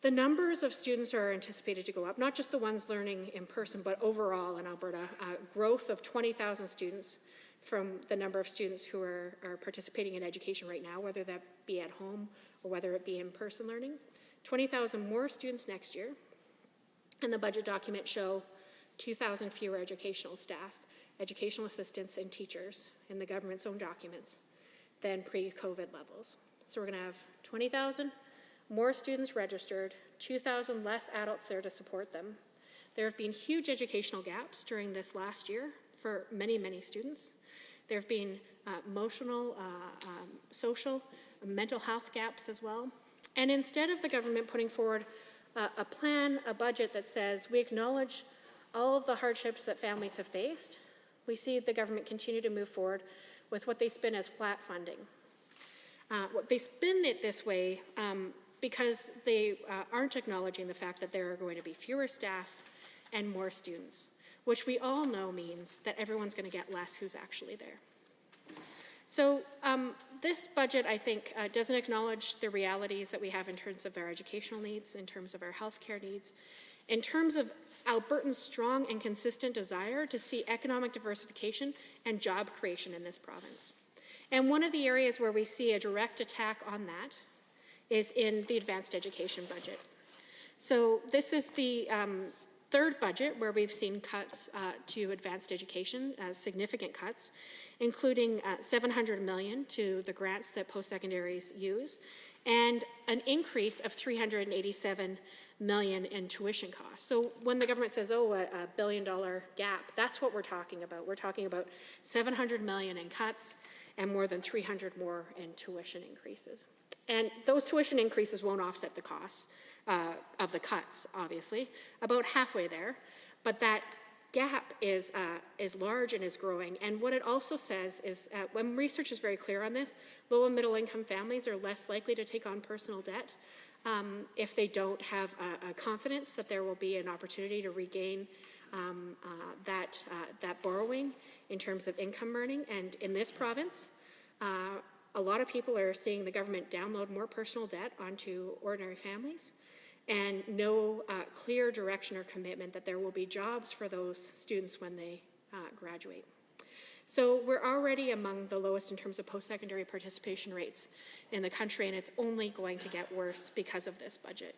the numbers of students are anticipated to go up, not just the ones learning in person, but overall in Alberta, growth of 20,000 students from the number of students who are participating in education right now, whether that be at home or whether it be in-person learning. 20,000 more students next year. And the budget documents show 2,000 fewer educational staff, educational assistants, and teachers in the government's own documents than pre-COVID levels. So we're going to have 20,000 more students registered, 2,000 less adults there to support them. There have been huge educational gaps during this last year for many, many students. There have been emotional, social, mental health gaps as well. And instead of the government putting forward a plan, a budget that says we acknowledge all of the hardships that families have faced, we see the government continue to move forward with what they spin as flat funding. What they spin it this way because they aren't acknowledging the fact that there are going to be fewer staff and more students, which we all know means that everyone's going to get less who's actually there. So this budget, I think, doesn't acknowledge the realities that we have in terms of our educational needs, in terms of our healthcare needs, in terms of Albertans' strong and consistent desire to see economic diversification and job creation in this province. And one of the areas where we see a direct attack on that is in the advanced education budget. So this is the third budget where we've seen cuts to advanced education, significant cuts, including $700 million to the grants that post-secondaries use, and an increase of $387 million in tuition costs. So when the government says, oh, a $1 billion gap, that's what we're talking about. We're talking about $700 million in cuts and more than 300 more in tuition increases. And those tuition increases won't offset the costs of the cuts, obviously, about halfway there. But that gap is large and is growing. And what it also says is, when research is very clear on this, low and middle income families are less likely to take on personal debt if they don't have a confidence that there will be an opportunity to regain that borrowing in terms of income earning. And in this province, a lot of people are seeing the government download more personal debt onto ordinary families and no clear direction or commitment that there will be jobs for those students when they graduate. So we're already among the lowest in terms of post-secondary participation rates in the country, and it's only going to get worse because of this budget.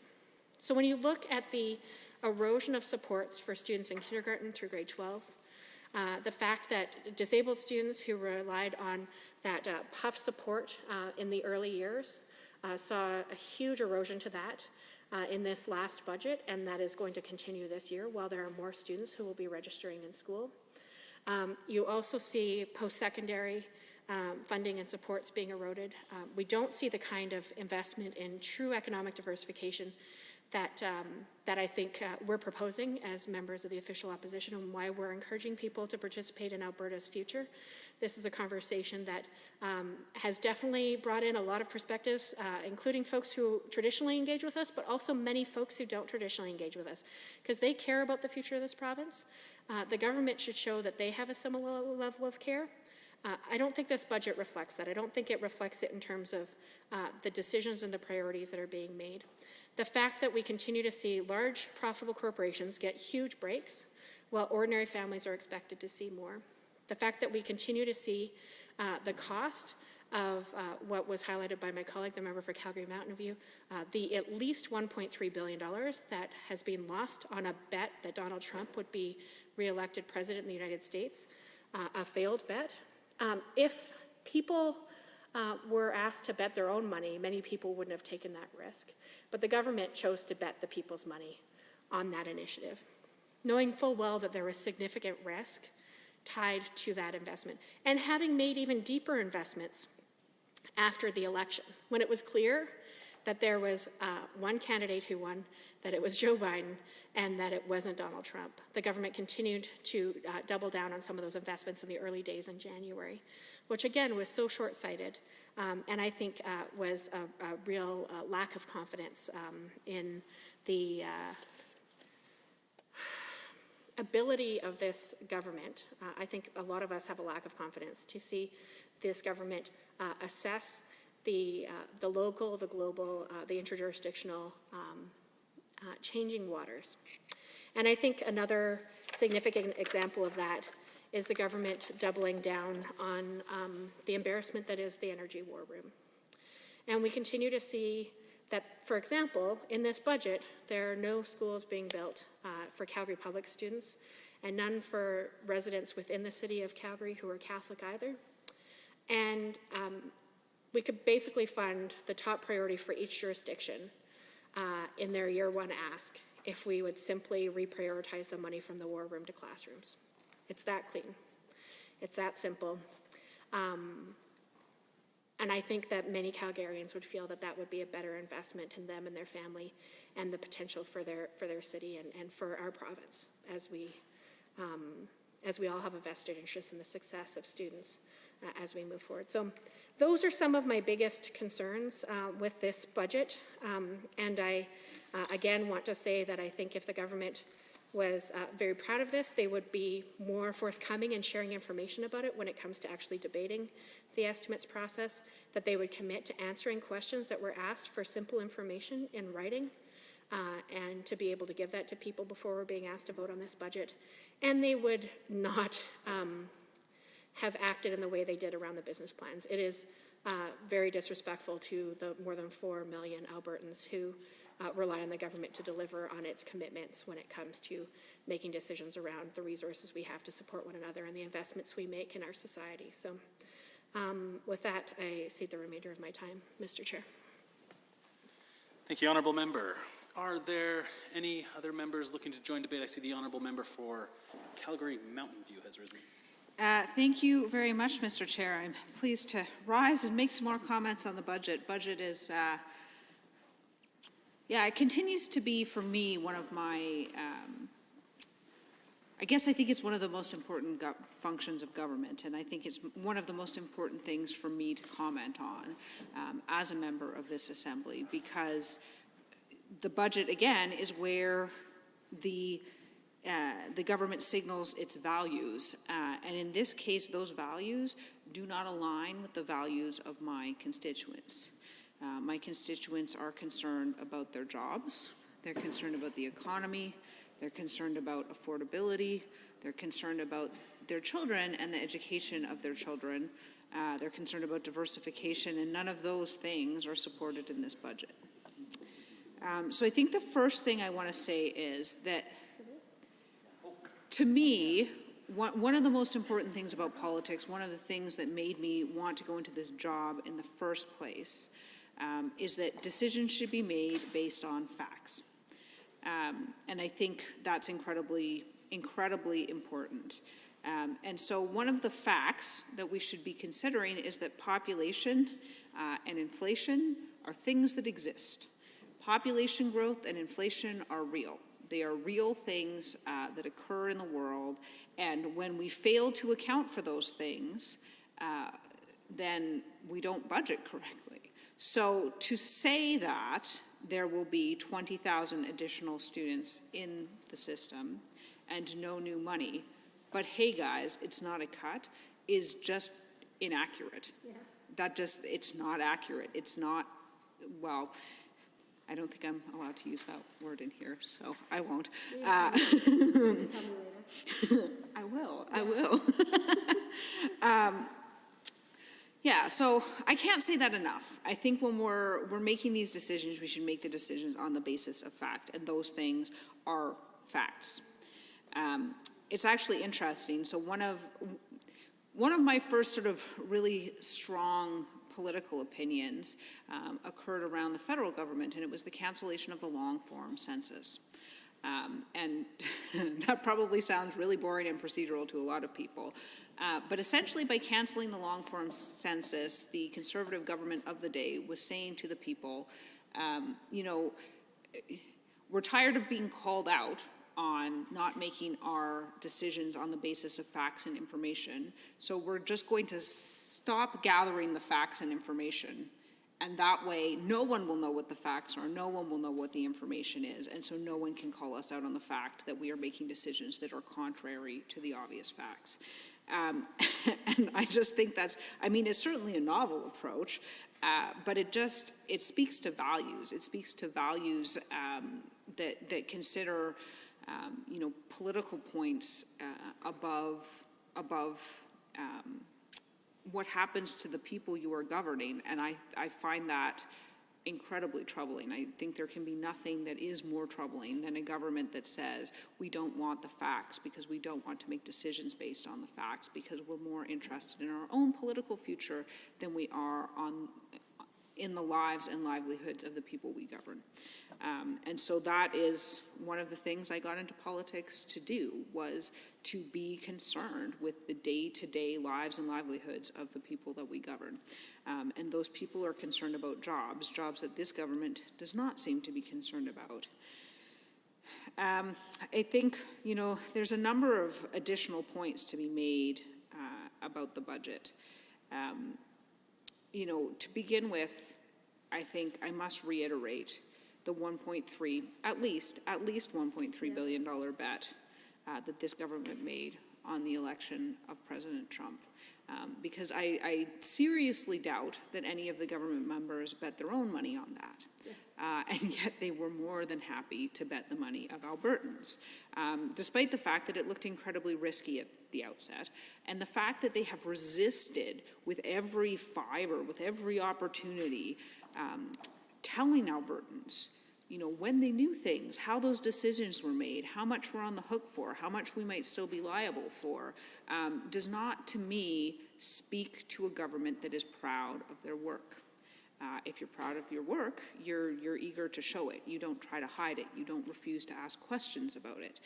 So when you look at the erosion of supports for students in kindergarten through grade 12, the fact that disabled students who relied on that PUF support in the early years saw a huge erosion to that in this last budget, and that is going to continue this year while there are more students who will be registering in school. You also see post-secondary funding and supports being eroded. We don't see the kind of investment in true economic diversification that I think we're proposing as members of the official opposition, and why we're encouraging people to participate in Alberta's future. This is a conversation that has definitely brought in a lot of perspectives, including folks who traditionally engage with us, but also many folks who don't traditionally engage with us, because they care about the future of this province. The government should show that they have a similar level of care. I don't think this budget reflects that. I don't think it reflects it in terms of the decisions and the priorities that are being made. The fact that we continue to see large profitable corporations get huge breaks while ordinary families are expected to see more. The fact that we continue to see the cost of what was highlighted by my colleague, the member for Calgary Mountain View, the at least $1.3 billion that has been lost on a bet that Donald Trump would be re-elected president in the United States, a failed bet. If people were asked to bet their own money, many people wouldn't have taken that risk. But the government chose to bet the people's money on that initiative, knowing full well that there was significant risk tied to that investment, and having made even deeper investments after the election, when it was clear that there was one candidate who won, that it was Joe Biden, and that it wasn't Donald Trump. The government continued to double down on some of those investments in the early days in January, which again was so short-sighted, and I think was a real lack of confidence in the ability of this government. I think a lot of us have a lack of confidence to see this government assess the local, the global, the interjurisdictional changing waters. And I think another significant example of that is the government doubling down on the embarrassment that is the energy war room. And we continue to see that, for example, in this budget, there are no schools being built for Calgary public students, and none for residents within the city of Calgary who are Catholic either. And we could basically fund the top priority for each jurisdiction in their year one ask if we would simply reprioritize the money from the war room to classrooms. It's that clean. It's that simple. And I think that many Calgarians would feel that that would be a better investment in them and their family, and the potential for their city and for our province, as we all have a vested interest in the success of students as we move forward. So those are some of my biggest concerns with this budget. And I, again, want to say that I think if the government was very proud of this, they would be more forthcoming in sharing information about it when it comes to actually debating the estimates process, that they would commit to answering questions that were asked for simple information in writing, and to be able to give that to people before we're being asked to vote on this budget. And they would not have acted in the way they did around the business plans. It is very disrespectful to the more than 4 million Albertans who rely on the government to deliver on its commitments when it comes to making decisions around the resources we have to support one another and the investments we make in our society. So with that, I cede the remainder of my time, Mr. Chair. Thank you, Honourable Member. Are there any other members looking to join debate? I see the Honourable Member for Calgary Mountain View has risen. Thank you very much, Mr. Chair. I'm pleased to rise and make some more comments on the budget. Budget is, it continues to be, for me, one of my, I think it's one of the most important functions of government, and I think it's one of the most important things for me to comment on as a member of this assembly, because the budget, again, is where the government signals its values, and in this case, those values do not align with the values of my constituents. My constituents are concerned about their jobs, they're concerned about the economy, they're concerned about affordability, they're concerned about their children and the education of their children, they're concerned about diversification, and none of those things are supported in this budget. So I think the first thing I want to say is that, to me, one of the most important things about politics, one of the things that made me want to go into this job in the first place, is that decisions should be made based on facts. And I think that's incredibly important. And so one of the facts that we should be considering is that population and inflation are things that exist. Population growth and inflation are real. They are real things that occur in the world, and when we fail to account for those things, then we don't budget correctly. So to say that there will be 20,000 additional students in the system and no new money, but hey guys, it's not a cut, is just inaccurate. Yeah. It's not accurate. It's not, well, I don't think I'm allowed to use that word in here, so I won't. I will. Yeah, so I can't say that enough. I think when we're making these decisions, we should make the decisions on the basis of fact, and those things are facts. It's actually interesting. So one of my first sort of really strong political opinions occurred around the federal government, and it was the cancellation of the long-form census. And that probably sounds really boring and procedural to a lot of people. But essentially, by canceling the long-form census, the Conservative government of the day was saying to the people, you know, we're tired of being called out on not making our decisions on the basis of facts and information. So we're just going to stop gathering the facts and information. And that way, no one will know what the facts are, no one will know what the information is, and so no one can call us out on the fact that we are making decisions that are contrary to the obvious facts. And I just think that's, I mean, it's certainly a novel approach, but it speaks to values. It speaks to values that consider, you know, political points above what happens to the people you are governing, and I find that incredibly troubling. I think there can be nothing that is more troubling than a government that says we don't want the facts because we don't want to make decisions based on the facts because we're more interested in our own political future than we are in the lives and livelihoods of the people we govern. And so that is one of the things I got into politics to do, was to be concerned with the day-to-day lives and livelihoods of the people that we govern. And those people are concerned about jobs that this government does not seem to be concerned about. I think, you know, there's a number of additional points to be made about the budget. You know, to begin with, I think I must reiterate the at least $1.3 billion bet that this government made on the election of President Trump. Because I seriously doubt that any of the government members bet their own money on that. Yeah. And yet they were more than happy to bet the money of Albertans, despite the fact that it looked incredibly risky at the outset, and the fact that they have resisted with every fiber, with every opportunity, telling Albertans, you know, when they knew things, how those decisions were made, how much we're on the hook for, how much we might still be liable for, does not, to me, speak to a government that is proud of their work. If you're proud of your work, you're eager to show it. You don't try to hide it. You don't refuse to ask questions about it.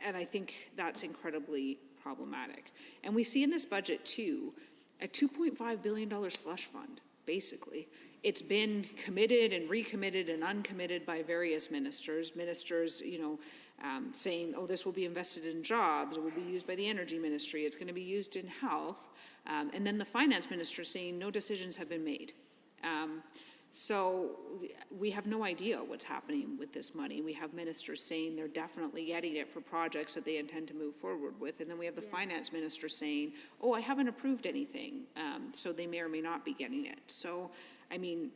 And I think that's incredibly problematic. And we see in this budget, too, a $2.5 billion slush fund, basically. It's been committed and recommitted and uncommitted by various ministers, you know, saying, oh, this will be invested in jobs, it will be used by the energy ministry, it's going to be used in health, and then the finance minister saying no decisions have been made. So we have no idea what's happening with this money. We have ministers saying they're definitely getting it for projects that they intend to move forward with, and then we have the finance minister saying, oh, I haven't approved anything, so they may or may not be getting it. So, I mean,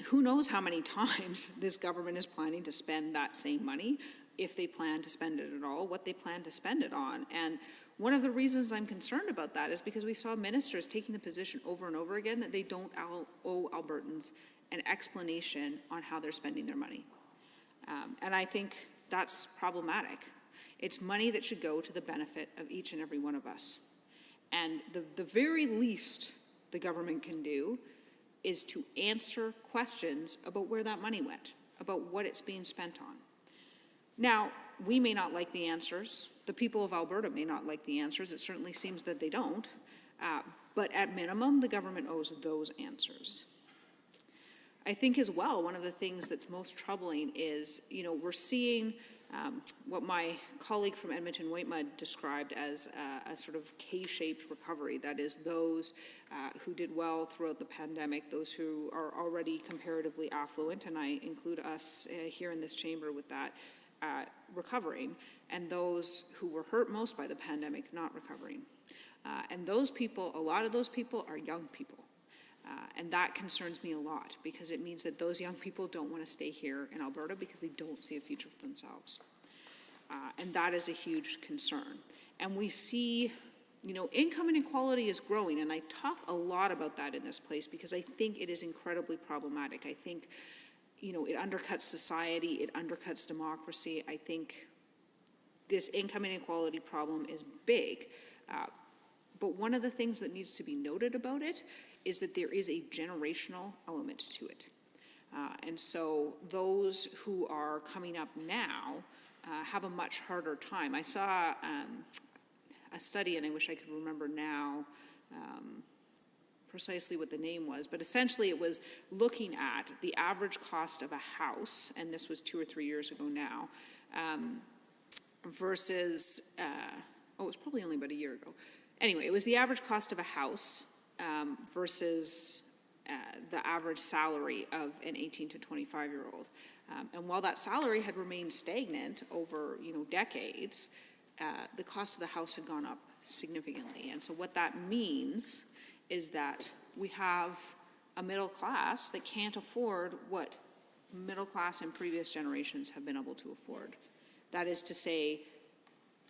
who knows how many times this government is planning to spend that same money, if they plan to spend it at all, what they plan to spend it on. And one of the reasons I'm concerned about that is because we saw ministers taking the position over and over again that they don't owe Albertans an explanation on how they're spending their money. And I think that's problematic. It's money that should go to the benefit of each and every one of us. And the very least the government can do is to answer questions about where that money went, about what it's being spent on. Now, we may not like the answers. The people of Alberta may not like the answers. It certainly seems that they don't. But at minimum, the government owes those answers. I think as well, one of the things that's most troubling is, we're seeing what my colleague from Edmonton Whitemud described as a sort of K-shaped recovery. That is, those who did well throughout the pandemic, those who are already comparatively affluent, and I include us here in this chamber with that, recovering, and those who were hurt most by the pandemic not recovering. And those people, a lot of those people are young people. And that concerns me a lot, because it means that those young people don't want to stay here in Alberta because they don't see a future for themselves. And that is a huge concern. And we see, income inequality is growing, and I talk a lot about that in this place because I think it is incredibly problematic. I think, it undercuts society, it undercuts democracy. I think this income inequality problem is big. But one of the things that needs to be noted about it is that there is a generational element to it. And so those who are coming up now have a much harder time. I saw a study, and I wish I could remember now precisely what the name was, but essentially it was looking at the average cost of a house, and this was 2 or 3 years ago now, versus, it was probably only about a year ago. Anyway, it was the average cost of a house versus the average salary of an 18 to 25-year-old. And while that salary had remained stagnant over, decades, the cost of the house had gone up significantly. And so what that means is that we have a middle class that can't afford what middle class in previous generations have been able to afford. That is to say,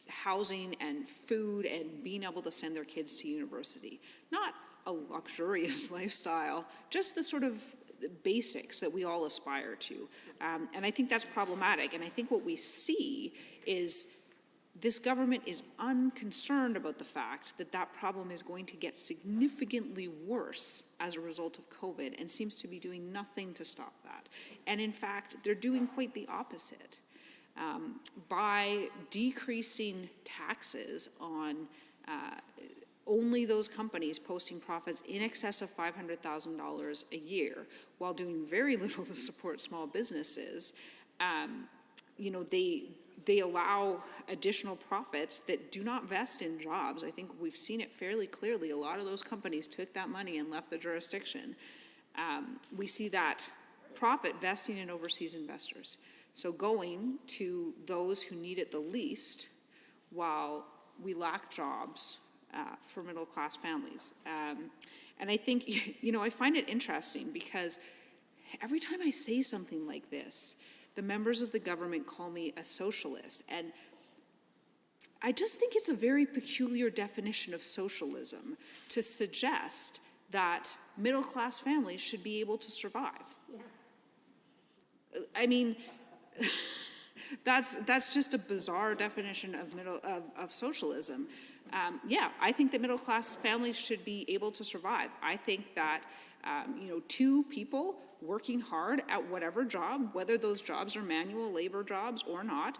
housing and food and being able to send their kids to university. Not a luxurious lifestyle, just the sort of basics that we all aspire to. And I think that's problematic. And I think what we see is this government is unconcerned about the fact that that problem is going to get significantly worse as a result of COVID, and seems to be doing nothing to stop that. And in fact, they're doing quite the opposite. By decreasing taxes on only those companies posting profits in excess of $500,000 a year, while doing very little to support small businesses, they allow additional profits that do not vest in jobs. I think we've seen it fairly clearly. A lot of those companies took that money and left the jurisdiction. We see that profit vesting in overseas investors. So going to those who need it the least, while we lack jobs for middle-class families. And I think, I find it interesting because every time I say something like this, the members of the government call me a socialist. And I just think it's a very peculiar definition of socialism to suggest that middle-class families should be able to survive. Yeah. I mean, that's just a bizarre definition of socialism. I think that middle-class families should be able to survive. I think that, two people working hard at whatever job, whether those jobs are manual labor jobs or not,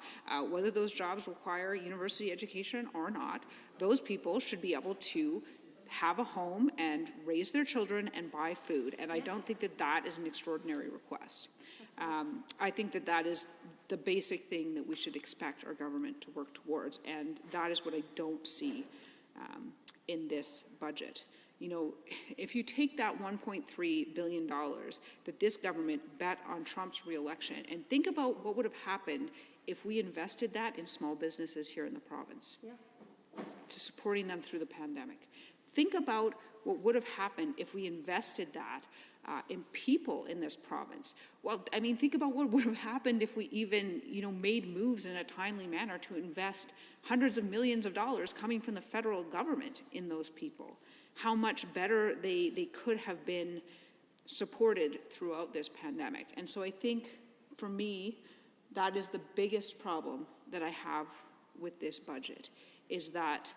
whether those jobs require university education or not, those people should be able to have a home and raise their children and buy food. And I don't think that that is an extraordinary request. I think that that is the basic thing that we should expect our government to work towards, and that is what I don't see in this budget. If you take that $1.3 billion that this government bet on Trump's reelection, and think about what would have happened if we invested that in small businesses here in the province, to supporting them through the pandemic. Think about what would have happened if we invested that in people in this province. Well, I mean, think about what would have happened if we even, made moves in a timely manner to invest hundreds of millions of dollars coming from the federal government in those people. How much better they could have been supported throughout this pandemic. And so I think, for me, that is the biggest problem that I have with this budget, is that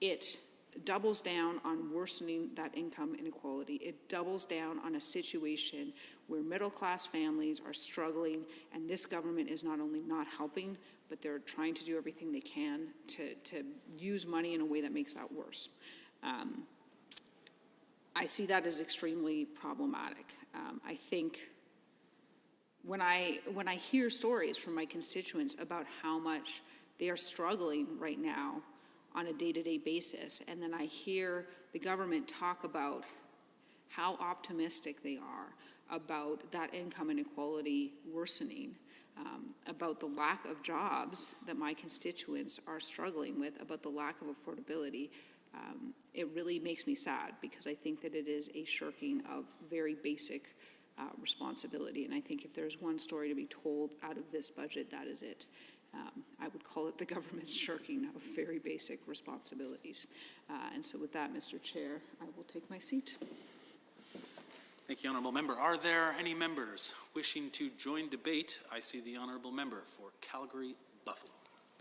it doubles down on worsening that income inequality. It doubles down on a situation where middle-class families are struggling, and this government is not only not helping, but they're trying to do everything they can to use money in a way that makes that worse. I see that as extremely problematic. I think when I hear stories from my constituents about how much they are struggling right now on a day-to-day basis, and then I hear the government talk about how optimistic they are about that income inequality worsening, about the lack of jobs that my constituents are struggling with, about the lack of affordability, it really makes me sad, because I think that it is a shirking of very basic responsibility. And I think if there's one story to be told out of this budget, that is it. I would call it the government's shirking of very basic responsibilities. And so with that, Mr. Chair, I will take my seat. Thank you, Honourable Member. Are there any members wishing to join debate? I see the Honourable Member for Calgary, Buffalo.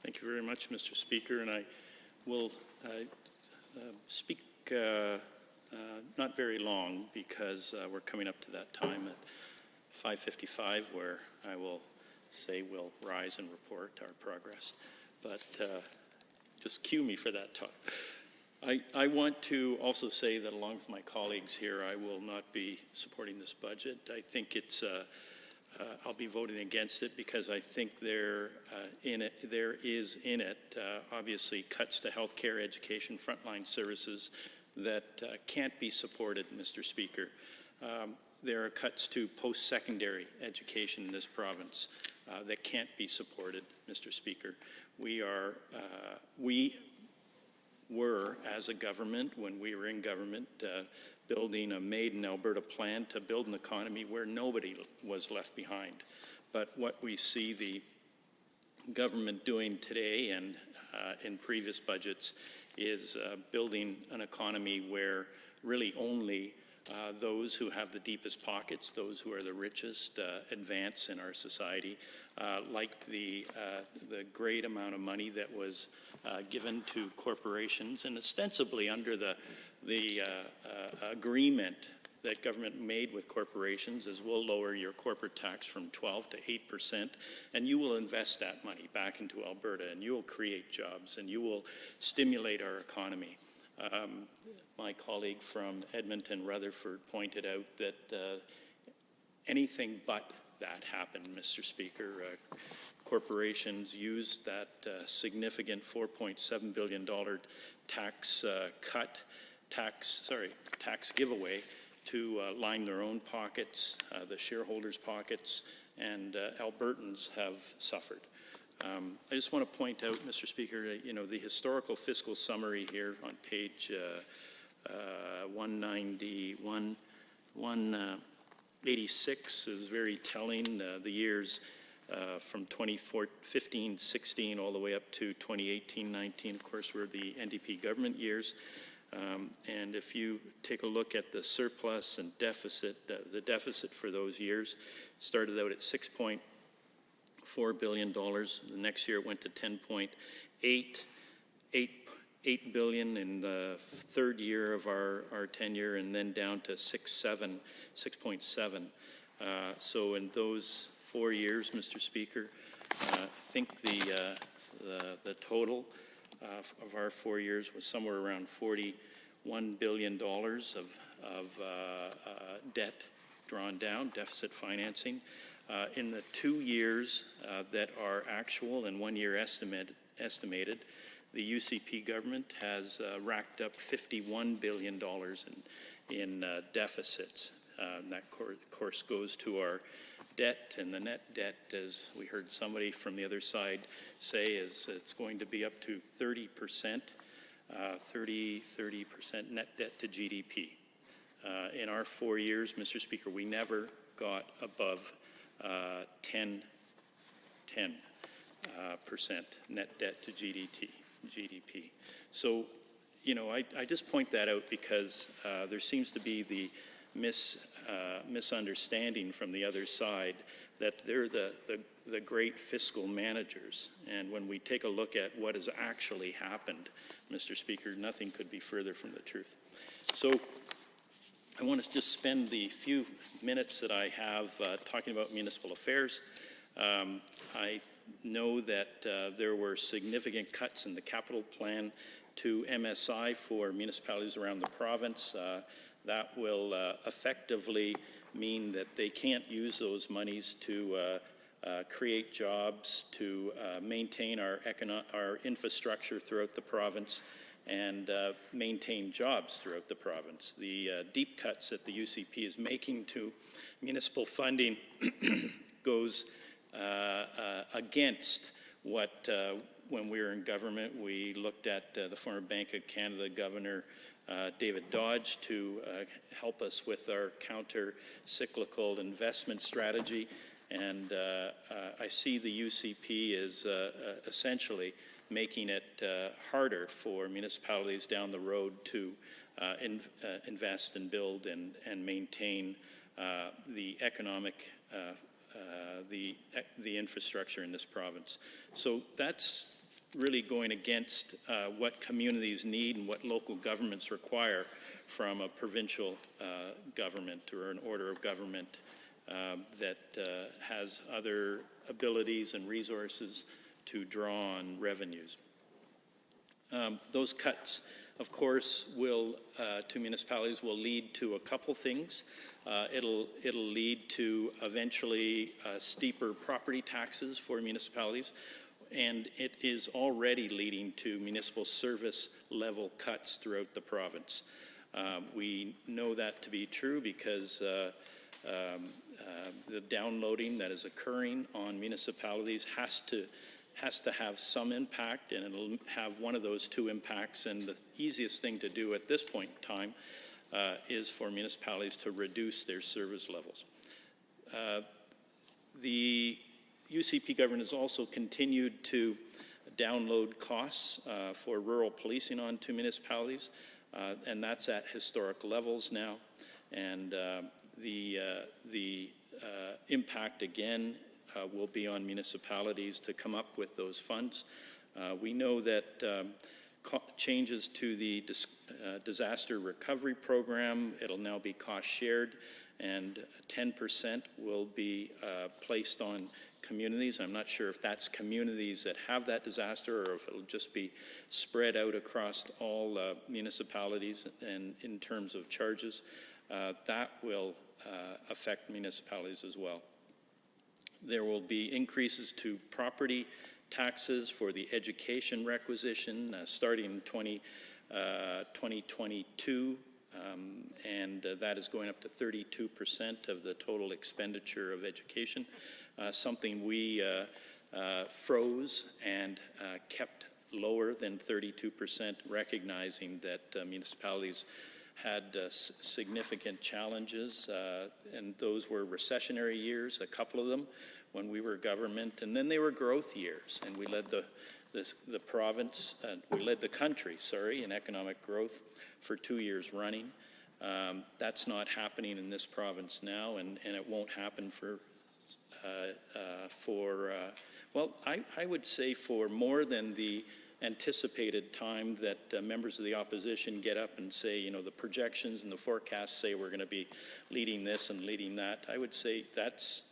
Thank you very much, Mr. Speaker, and I will speak not very long, because we're coming up to that time at 5:55 where I will say we'll rise and report our progress. But just cue me for that talk. I want to also say that along with my colleagues here, I will not be supporting this budget. I think it's, I'll be voting against it because I think there is in it obviously cuts to healthcare, education, frontline services that can't be supported, Mr. Speaker. There are cuts to post-secondary education in this province that can't be supported, Mr. Speaker. We were, as a government, when we were in government, building a Made in Alberta plan to build an economy where nobody was left behind. But what we see the government doing today and in previous budgets is building an economy where really only those who have the deepest pockets, those who are the richest, advance in our society, like the great amount of money that was given to corporations, and ostensibly under the agreement that government made with corporations is we'll lower your corporate tax from 12 to 8%, and you will invest that money back into Alberta, and you will create jobs, and you will stimulate our economy. My colleague from Edmonton, Rutherford, pointed out that anything but that happened, Mr. Speaker. Corporations used that significant $4.7 billion tax giveaway to line their own pockets, the shareholders' pockets, and Albertans have suffered. I just want to point out, Mr. Speaker, the historical fiscal summary here on page 186 is very telling. The years from 2015-16 all the way up to 2018-19, of course, were the NDP government years. And if you take a look at the surplus and deficit, the deficit for those years started out at $6.4 billion. The next year it went to 10.8 billion in the third year of our tenure, and then down to 6.7. So in those 4 years, Mr. Speaker, I think the total of our 4 years was somewhere around $41 billion of debt drawn down, deficit financing. In the 2 years that are actual and 1 year estimated, the UCP government has racked up $51 billion in deficits. That, of course, goes to our debt, and the net debt, as we heard somebody from the other side say, is it's going to be up to 30%, 30% net debt to GDP. In our 4 years, Mr. Speaker, we never got above 10% net debt to GDP. So, I just point that out because there seems to be the misunderstanding from the other side that they're the great fiscal managers. And when we take a look at what has actually happened, Mr. Speaker, nothing could be further from the truth. So I want to just spend the few minutes that I have talking about municipal affairs. I know that there were significant cuts in the capital plan to MSI for municipalities around the province. That will effectively mean that they can't use those monies to create jobs, to maintain our infrastructure throughout the province, and maintain jobs throughout the province. The deep cuts that the UCP is making to municipal funding goes against what, when we were in government, we looked at the former Bank of Canada Governor David Dodge to help us with our counter-cyclical investment strategy. And I see the UCP as essentially making it harder for municipalities down the road to invest and build and maintain the economic, the infrastructure in this province. So that's really going against what communities need and what local governments require from a provincial government or an order of government that has other abilities and resources to draw on revenues. Those cuts, of course, will to municipalities will lead to a couple things. It'll lead to eventually steeper property taxes for municipalities, and it is already leading to municipal service level cuts throughout the province. We know that to be true because the downloading that is occurring on municipalities has to have some impact, and it'll have one of those two impacts. And the easiest thing to do at this point in time is for municipalities to reduce their service levels. The UCP government has also continued to download costs for rural policing onto municipalities, and that's at historic levels now. And the impact again will be on municipalities to come up with those funds. We know that changes to the disaster recovery program, it'll now be cost shared, and 10% will be placed on communities. I'm not sure if that's communities that have that disaster or if it'll just be spread out across all municipalities and in terms of charges. That will affect municipalities as well. There will be increases to property taxes for the education requisition starting in 2022, and that is going up to 32% of the total expenditure of education, something we froze and kept lower than 32%, recognizing that municipalities had significant challenges, and those were recessionary years, a couple of them, when we were government, and then they were growth years, and we led the province, we led the country, in economic growth for 2 years running. That's not happening in this province now, and it won't happen well, I would say for more than the anticipated time that members of the opposition get up and say, you know, the projections and the forecasts say we're going to be leading this and leading that. I would say that's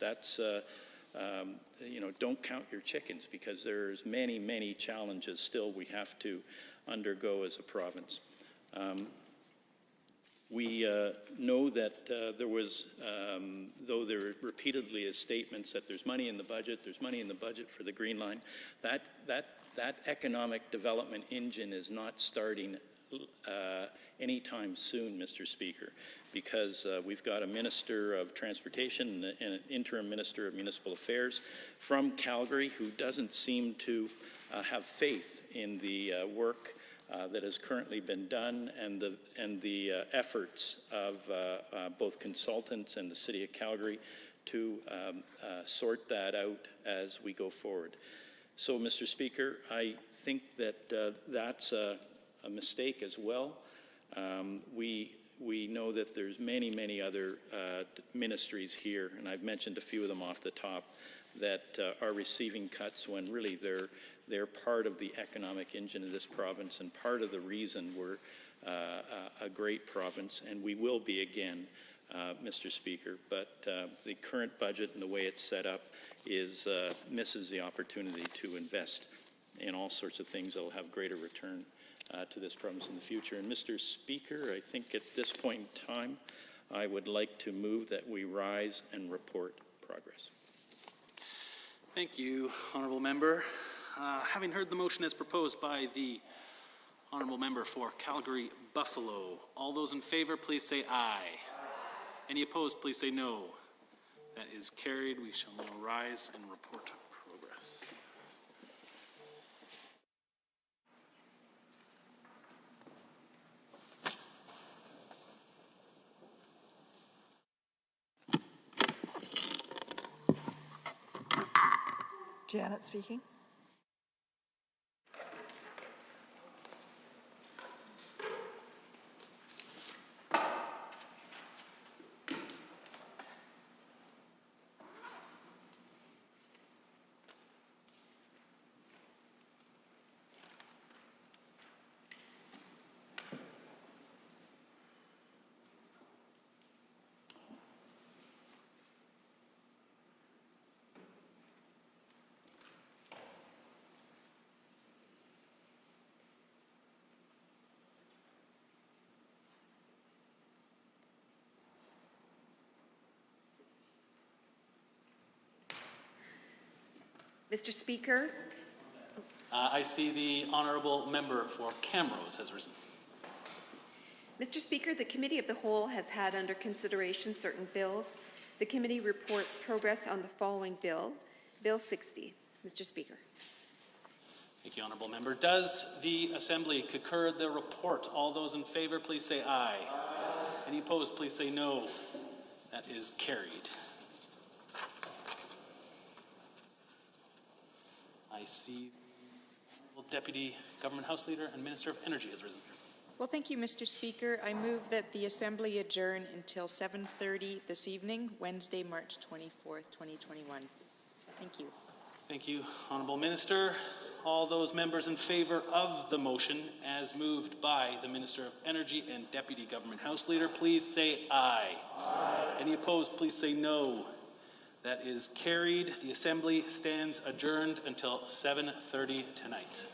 you know, don't count your chickens, because there's many, many challenges still we have to undergo as a province. We know that there was, though there repeatedly is statements that there's money in the budget for the Green Line, that economic development engine is not starting anytime soon, Mr. Speaker, because we've got a Minister of Transportation and an interim Minister of Municipal Affairs from Calgary who doesn't seem to have faith in the work that has currently been done and the efforts of both consultants and the City of Calgary to sort that out as we go forward. So, Mr. Speaker, I think that that's a mistake as well. We know that there's many, many other ministries here, and I've mentioned a few of them off the top, that are receiving cuts when really they're part of the economic engine of this province and part of the reason we're a great province, and we will be again Mr. Speaker, but the current budget and the way it's set up misses the opportunity to invest in all sorts of things that will have greater return to this province in the future. And Mr. Speaker, I think at this point in time, I would like to move that we rise and report progress. Thank you, Honourable Member. Having heard the motion as proposed by the Honourable Member for Calgary Buffalo, all those in favour, please say aye. Any opposed, please say no. That is carried. We shall now rise and report progress. Janet speaking. Mr. Speaker. I see the Honourable Member for Camrose has risen. Mr. Speaker, the Committee of the Whole has had under consideration certain bills. The committee reports progress on the following bill, Bill 60. Mr. Speaker. Thank you, Honourable Member. Does the Assembly concur the report? All those in favour, please say aye. Any opposed, please say no. That is carried. I see Deputy Government House Leader and Minister of Energy has risen. Well, thank you, Mr. Speaker. I move that the Assembly adjourn until 7:30 this evening, Wednesday, March 24th, 2021. Thank you. Thank you, Honourable Minister. All those members in favour of the motion as moved by the Minister of Energy and Deputy Government House Leader, please say aye. Aye. Any opposed, please say no. That is carried. The Assembly stands adjourned until 7:30 tonight.